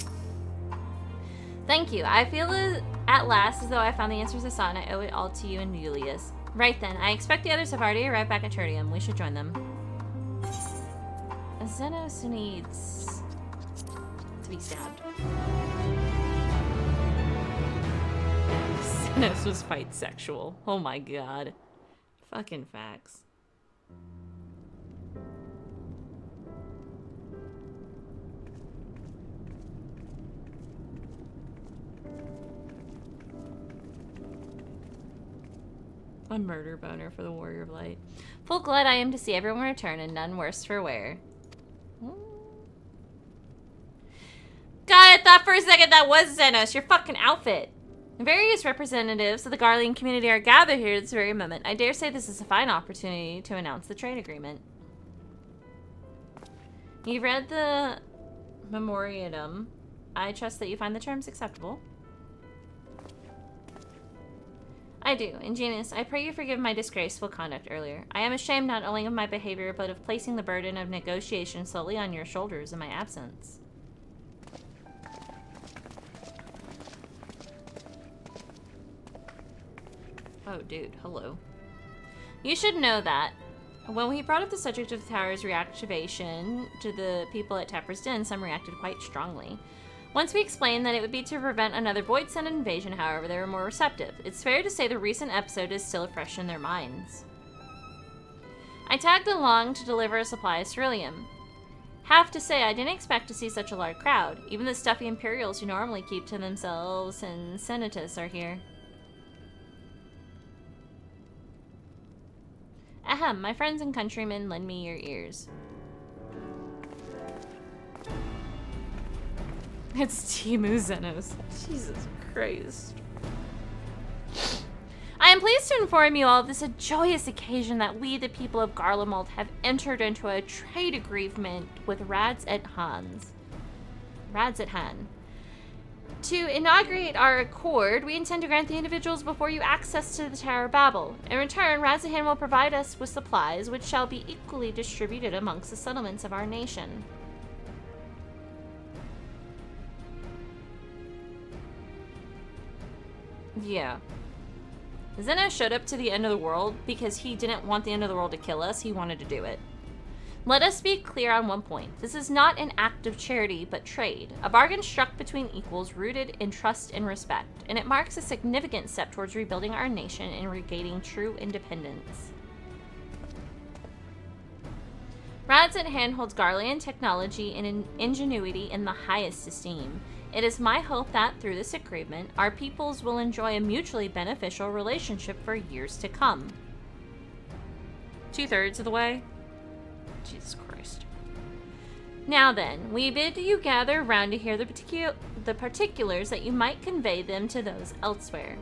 Thank you. I feel at last as though I found the answers I sought, and I owe it all to you and Julius. Right then, I expect the others have already arrived back at Tertium. We should join them. Xenos needs to be stabbed. Xenos was fight sexual. Oh my god. Fucking facts. A murder boner for the Warrior of Light. Full glad I am to see everyone return, and none worse for wear. God, I thought for a second that was Xenos, your fucking outfit. Various representatives of the Garlean community are gathered here at this very moment. I dare say this is a fine opportunity to announce the trade agreement. You've read the memorandum. I trust that you find the terms acceptable. I do. Ingenious, I pray you forgive my disgraceful conduct earlier. I am ashamed not only of my behavior, but of placing the burden of negotiation solely on your shoulders in my absence. Oh, dude, hello. You should know that when we brought up the subject of the tower's reactivation to the people at Tepper's Den, some reacted quite strongly. Once we explained that it would be to prevent another void-sent invasion, however, they were more receptive. It's fair to say the recent episode is still fresh in their minds. I tagged along to deliver a supply of ceruleum. Have to say, I didn't expect to see such a large crowd. Even the stuffy Imperials who normally keep to themselves and Senatus are here. Ahem, my friends and countrymen, lend me your ears. It's Timu Xenos. Jesus Christ. I am pleased to inform you all of this a joyous occasion that we, the people of Garlemald, have entered into a trade agreement with Rads at Han. To inaugurate our accord, we intend to grant the individuals before you access to the Tower of Babel. In return, Razahan will provide us with supplies, which shall be equally distributed amongst the settlements of our nation. Yeah. Xenos showed up to the end of the world because he didn't want the end of the world to kill us. He wanted to do it. Let us be clear on one point. This is not an act of charity, but trade. A bargain struck between equals rooted in trust and respect, and it marks a significant step towards rebuilding our nation and regaining true independence. Rad's at hand holds Garlean technology and ingenuity in the highest esteem. It is my hope that, through this agreement, our peoples will enjoy a mutually beneficial relationship for years to come. 2/3 of the way? Jesus Christ. Now then, we bid you gather round to hear the particulars that you might convey them to those elsewhere.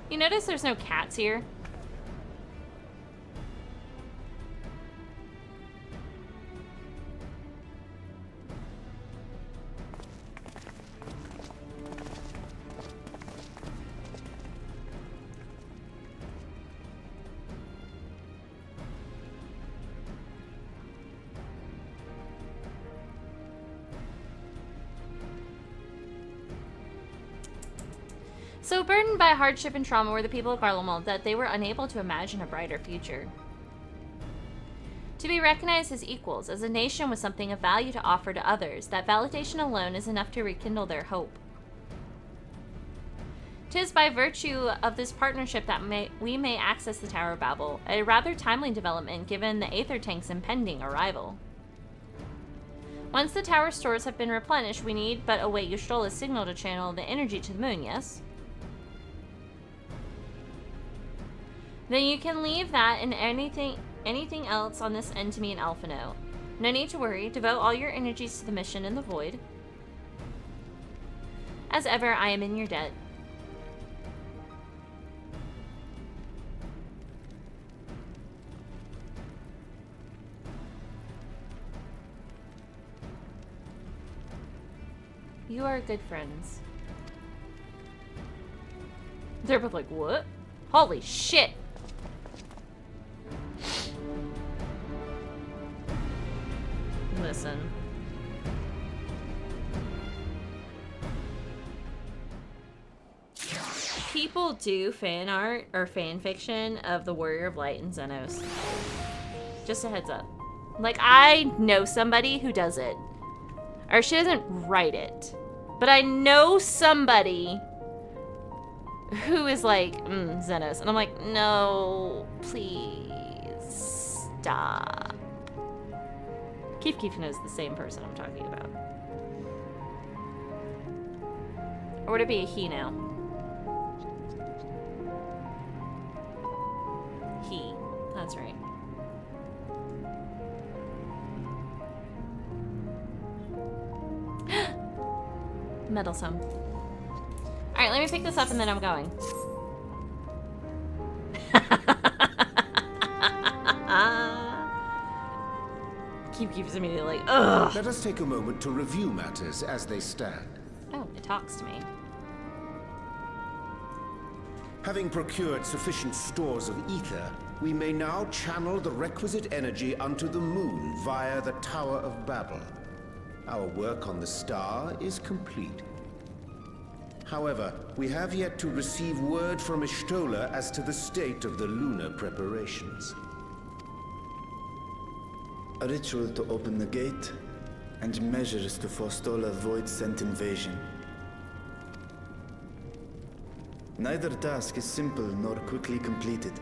You notice there's no cats here? So burdened by hardship and trauma were the people of Garlemald that they were unable to imagine a brighter future. To be recognized as equals, as a nation with something of value to offer to others, that validation alone is enough to rekindle their hope. 'Tis by virtue of this partnership that we may access the Tower of Babel, a rather timely development given the Aether Tank's impending arrival. Once the tower stores have been replenished, we need but await Yshtola's signal to channel the energy to the moon, yes? Then you can leave that and anything else on this end to me and Alphino. No need to worry. Devote all your energies to the mission in the void. As ever, I am in your debt. You are good friends. They're both like, what? Holy shit! Listen. People do fan art or fan fiction of the Warrior of Light and Xenos. Just a heads up. Like, I know somebody who does it. Or she doesn't write it. But I know somebody who is like, Xenos. And I'm like, no, please stop. Keef knows the same person I'm talking about. Or would it be a he now? He. That's right. Meddlesome. Alright, let me pick this up and then I'm going. Keeps immediately like, ugh. Let us take a moment to review matters as they stand. Oh, it talks to me. Having procured sufficient stores of ether, we may now channel the requisite energy unto the moon via the Tower of Babel. Our work on the star is complete. However, we have yet to receive word from Y'shtola as to the state of the lunar preparations. A ritual to open the gate, and measures to forestall a void-sent invasion. Neither task is simple nor quickly completed.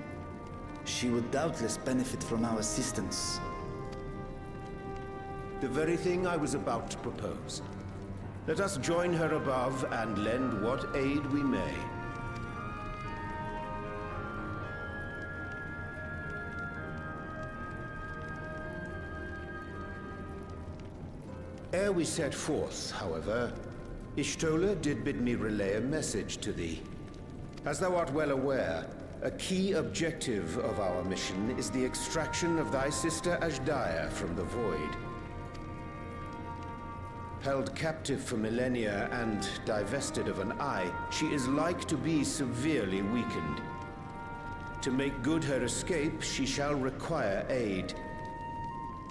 She would doubtless benefit from our assistance. The very thing I was about to propose. Let us join her above and lend what aid we may. Ere we set forth, however, Y'shtola did bid me relay a message to thee. As thou art well aware, a key objective of our mission is the extraction of thy sister Azhdaya from the Void. Held captive for millennia and divested of an eye, she is like to be severely weakened. To make good her escape, she shall require aid.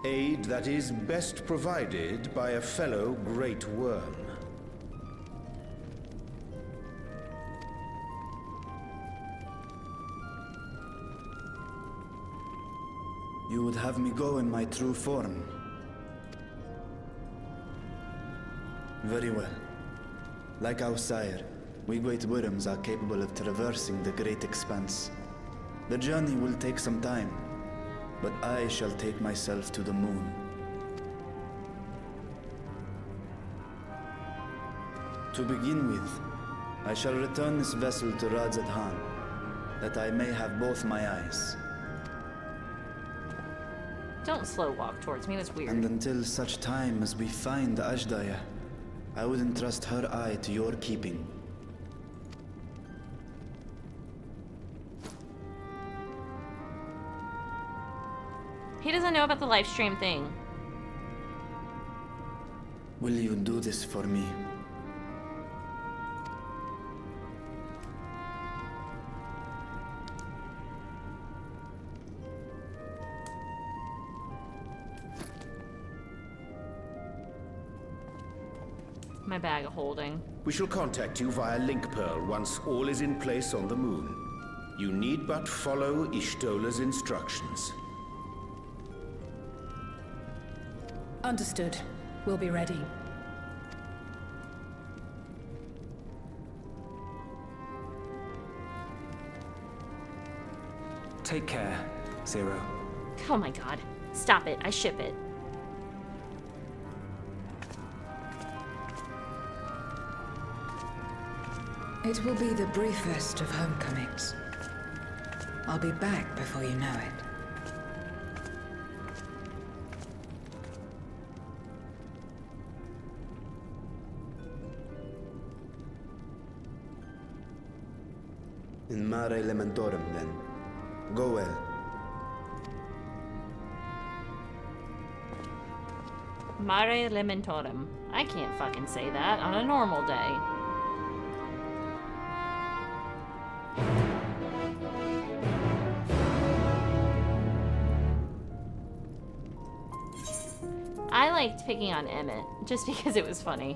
Aid that is best provided by a fellow great worm. You would have me go in my true form. Very well. Like our sire, we great worms are capable of traversing the great expanse. The journey will take some time, but I shall take myself to the moon. To begin with, I shall return this vessel to Radzat-Han, that I may have both my eyes. Don't slow walk towards me, that's weird. And until such time as we find Ashdaya, I would entrust her eye to your keeping. He doesn't know about the live stream thing. Will you do this for me? My bag of holding. We shall contact you via Link Pearl once all is in place on the moon. You need but follow Ishtola's instructions. Understood. We'll be ready. Take care, Zero. Oh my god. Stop it. I ship it. It will be the briefest of homecomings. I'll be back before you know it. In Mare Elementorum, then. Go well. Mare Elementorum. I can't fucking say that on a normal day. I liked picking on Emmett, just because it was funny.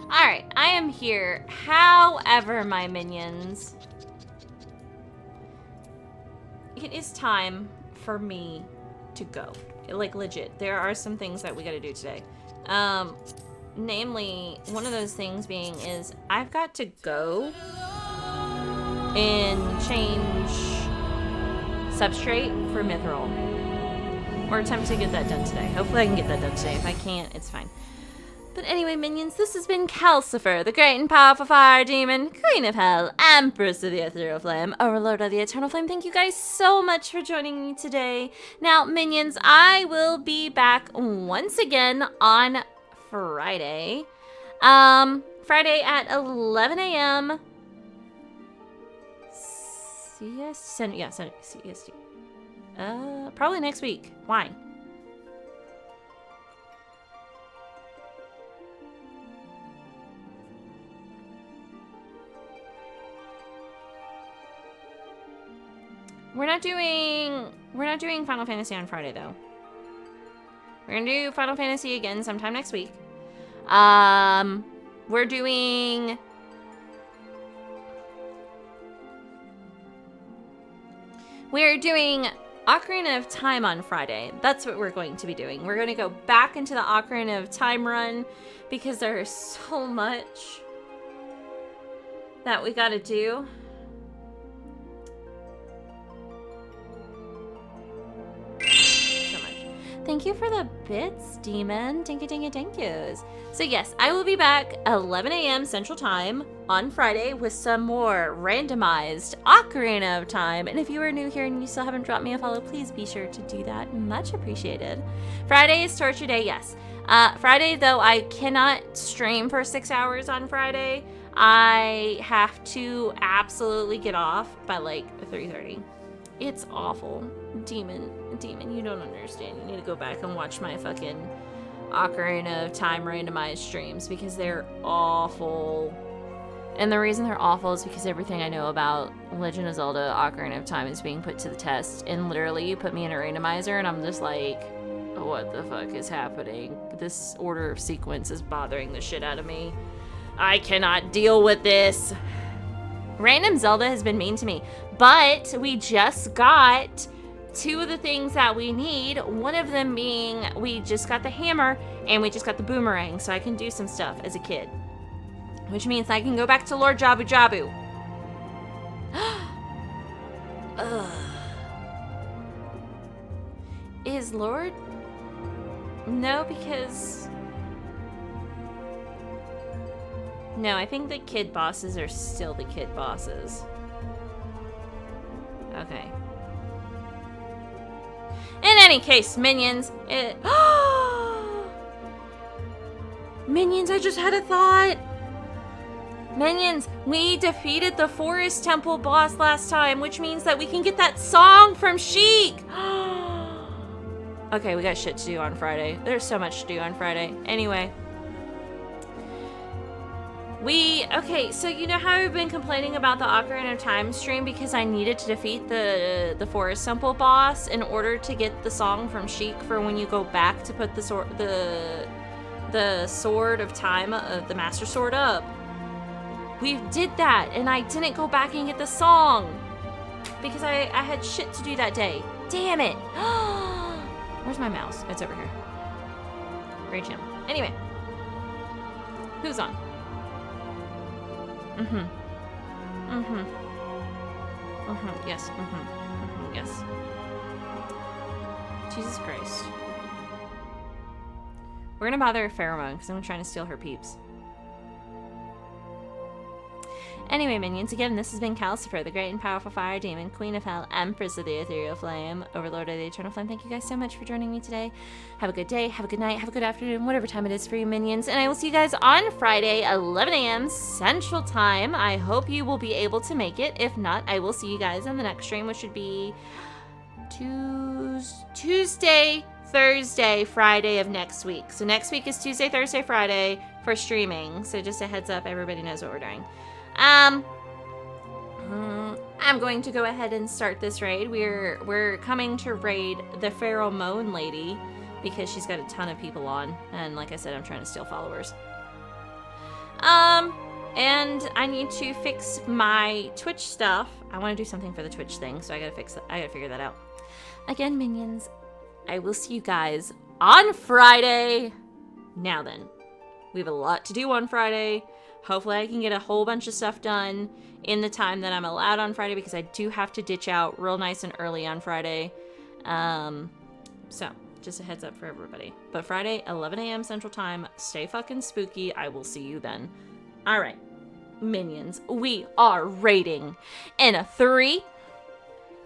Alright, I am here. However, my minions, it is time for me to go. Like, legit. There are some things that we gotta do today. Namely, one of those things being is I've got to go and change substrate for Mithril. Or attempt to get that done today. Hopefully I can get that done today. If I can't, it's fine. But anyway, minions, this has been Kalcifer, the great and powerful fire demon, Queen of Hell, Empress of the Ethereal Flame, Overlord of the Eternal Flame. Thank you guys so much for joining me today. Now, minions, I will be back once again on Friday. Friday at 11 a.m. CST. Probably next week. Why? We're not doing Final Fantasy on Friday though. We're gonna do Final Fantasy again sometime next week. We're doing Ocarina of Time on Friday. That's what we're going to be doing. We're going to go back into the Ocarina of Time run because there is so much that we gotta do. Thank you for the bits, Demon. Thank yous. So yes, I will be back 11 a.m. Central Time on Friday with some more randomized Ocarina of Time. And if you are new here and you still haven't dropped me a follow, please be sure to do that. Much appreciated. Friday is Torture Day, yes. Friday, though, I cannot stream for 6 hours on Friday. I have to absolutely get off by like 3:30. It's awful. Demon, you don't understand. You need to go back and watch my fucking Ocarina of Time randomized streams because they're awful. And the reason they're awful is because everything I know about Legend of Zelda Ocarina of Time is being put to the test. And literally, you put me in a randomizer and I'm just like, what the fuck is happening? This order of sequence is bothering the shit out of me. I cannot deal with this. Random Zelda has been mean to me. But we just got 2 of the things that we need. One of them being we just got the hammer and we just got the boomerang. So I can do some stuff as a kid. Which means I can go back to Lord Jabu Jabu. Is Lord? No, because... No, I think the kid bosses are still the kid bosses. Okay. In any case, minions, Minions, I just had a thought! Minions, we defeated the Forest Temple boss last time, which means that we can get that song from Sheik! Okay, we got shit to do on Friday. There's so much to do on Friday. Anyway. Okay, so you know how I've been complaining about the Ocarina of Time stream because I needed to defeat the Forest Temple boss in order to get the song from Sheik for when you go back to put the Sword of Time, the Master Sword up. We did that, and I didn't go back and get the song because I had shit to do that day. Damn it! Where's my mouse? It's over here. Rage him. Anyway. Who's on? Yes. Yes. Jesus Christ. We're gonna bother Pheromone because I'm trying to steal her peeps. Anyway, minions, again, this has been Kalcifer, the great and powerful fire demon, queen of hell, empress of the ethereal flame, overlord of the eternal flame. Thank you guys so much for joining me today. Have a good day, have a good night, have a good afternoon, whatever time it is for you, minions. And I will see you guys on Friday, 11 a.m. Central Time. I hope you will be able to make it. If not, I will see you guys on the next stream, which would be Tuesday, Thursday, Friday of next week. So next week is Tuesday, Thursday, Friday for streaming. So just a heads up, everybody knows what we're doing. I'm going to go ahead and start this raid. We're coming to raid the Pheromone lady because she's got a ton of people on, and like I said, I'm trying to steal followers. And I need to fix my Twitch stuff. I want to do something for the Twitch thing, so I gotta figure that out. Again, minions, I will see you guys on Friday. Now then, we have a lot to do on Friday. Hopefully I can get a whole bunch of stuff done in the time that I'm allowed on Friday because I do have to ditch out real nice and early on Friday. So, just a heads up for everybody. But Friday, 11 a.m. Central Time, stay fucking spooky. I will see you then. Alright, minions, we are raiding in a 3,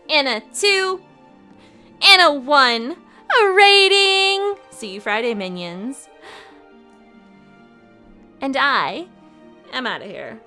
in a 2, in a 1. Raiding! See you Friday, minions. And I'm out of here.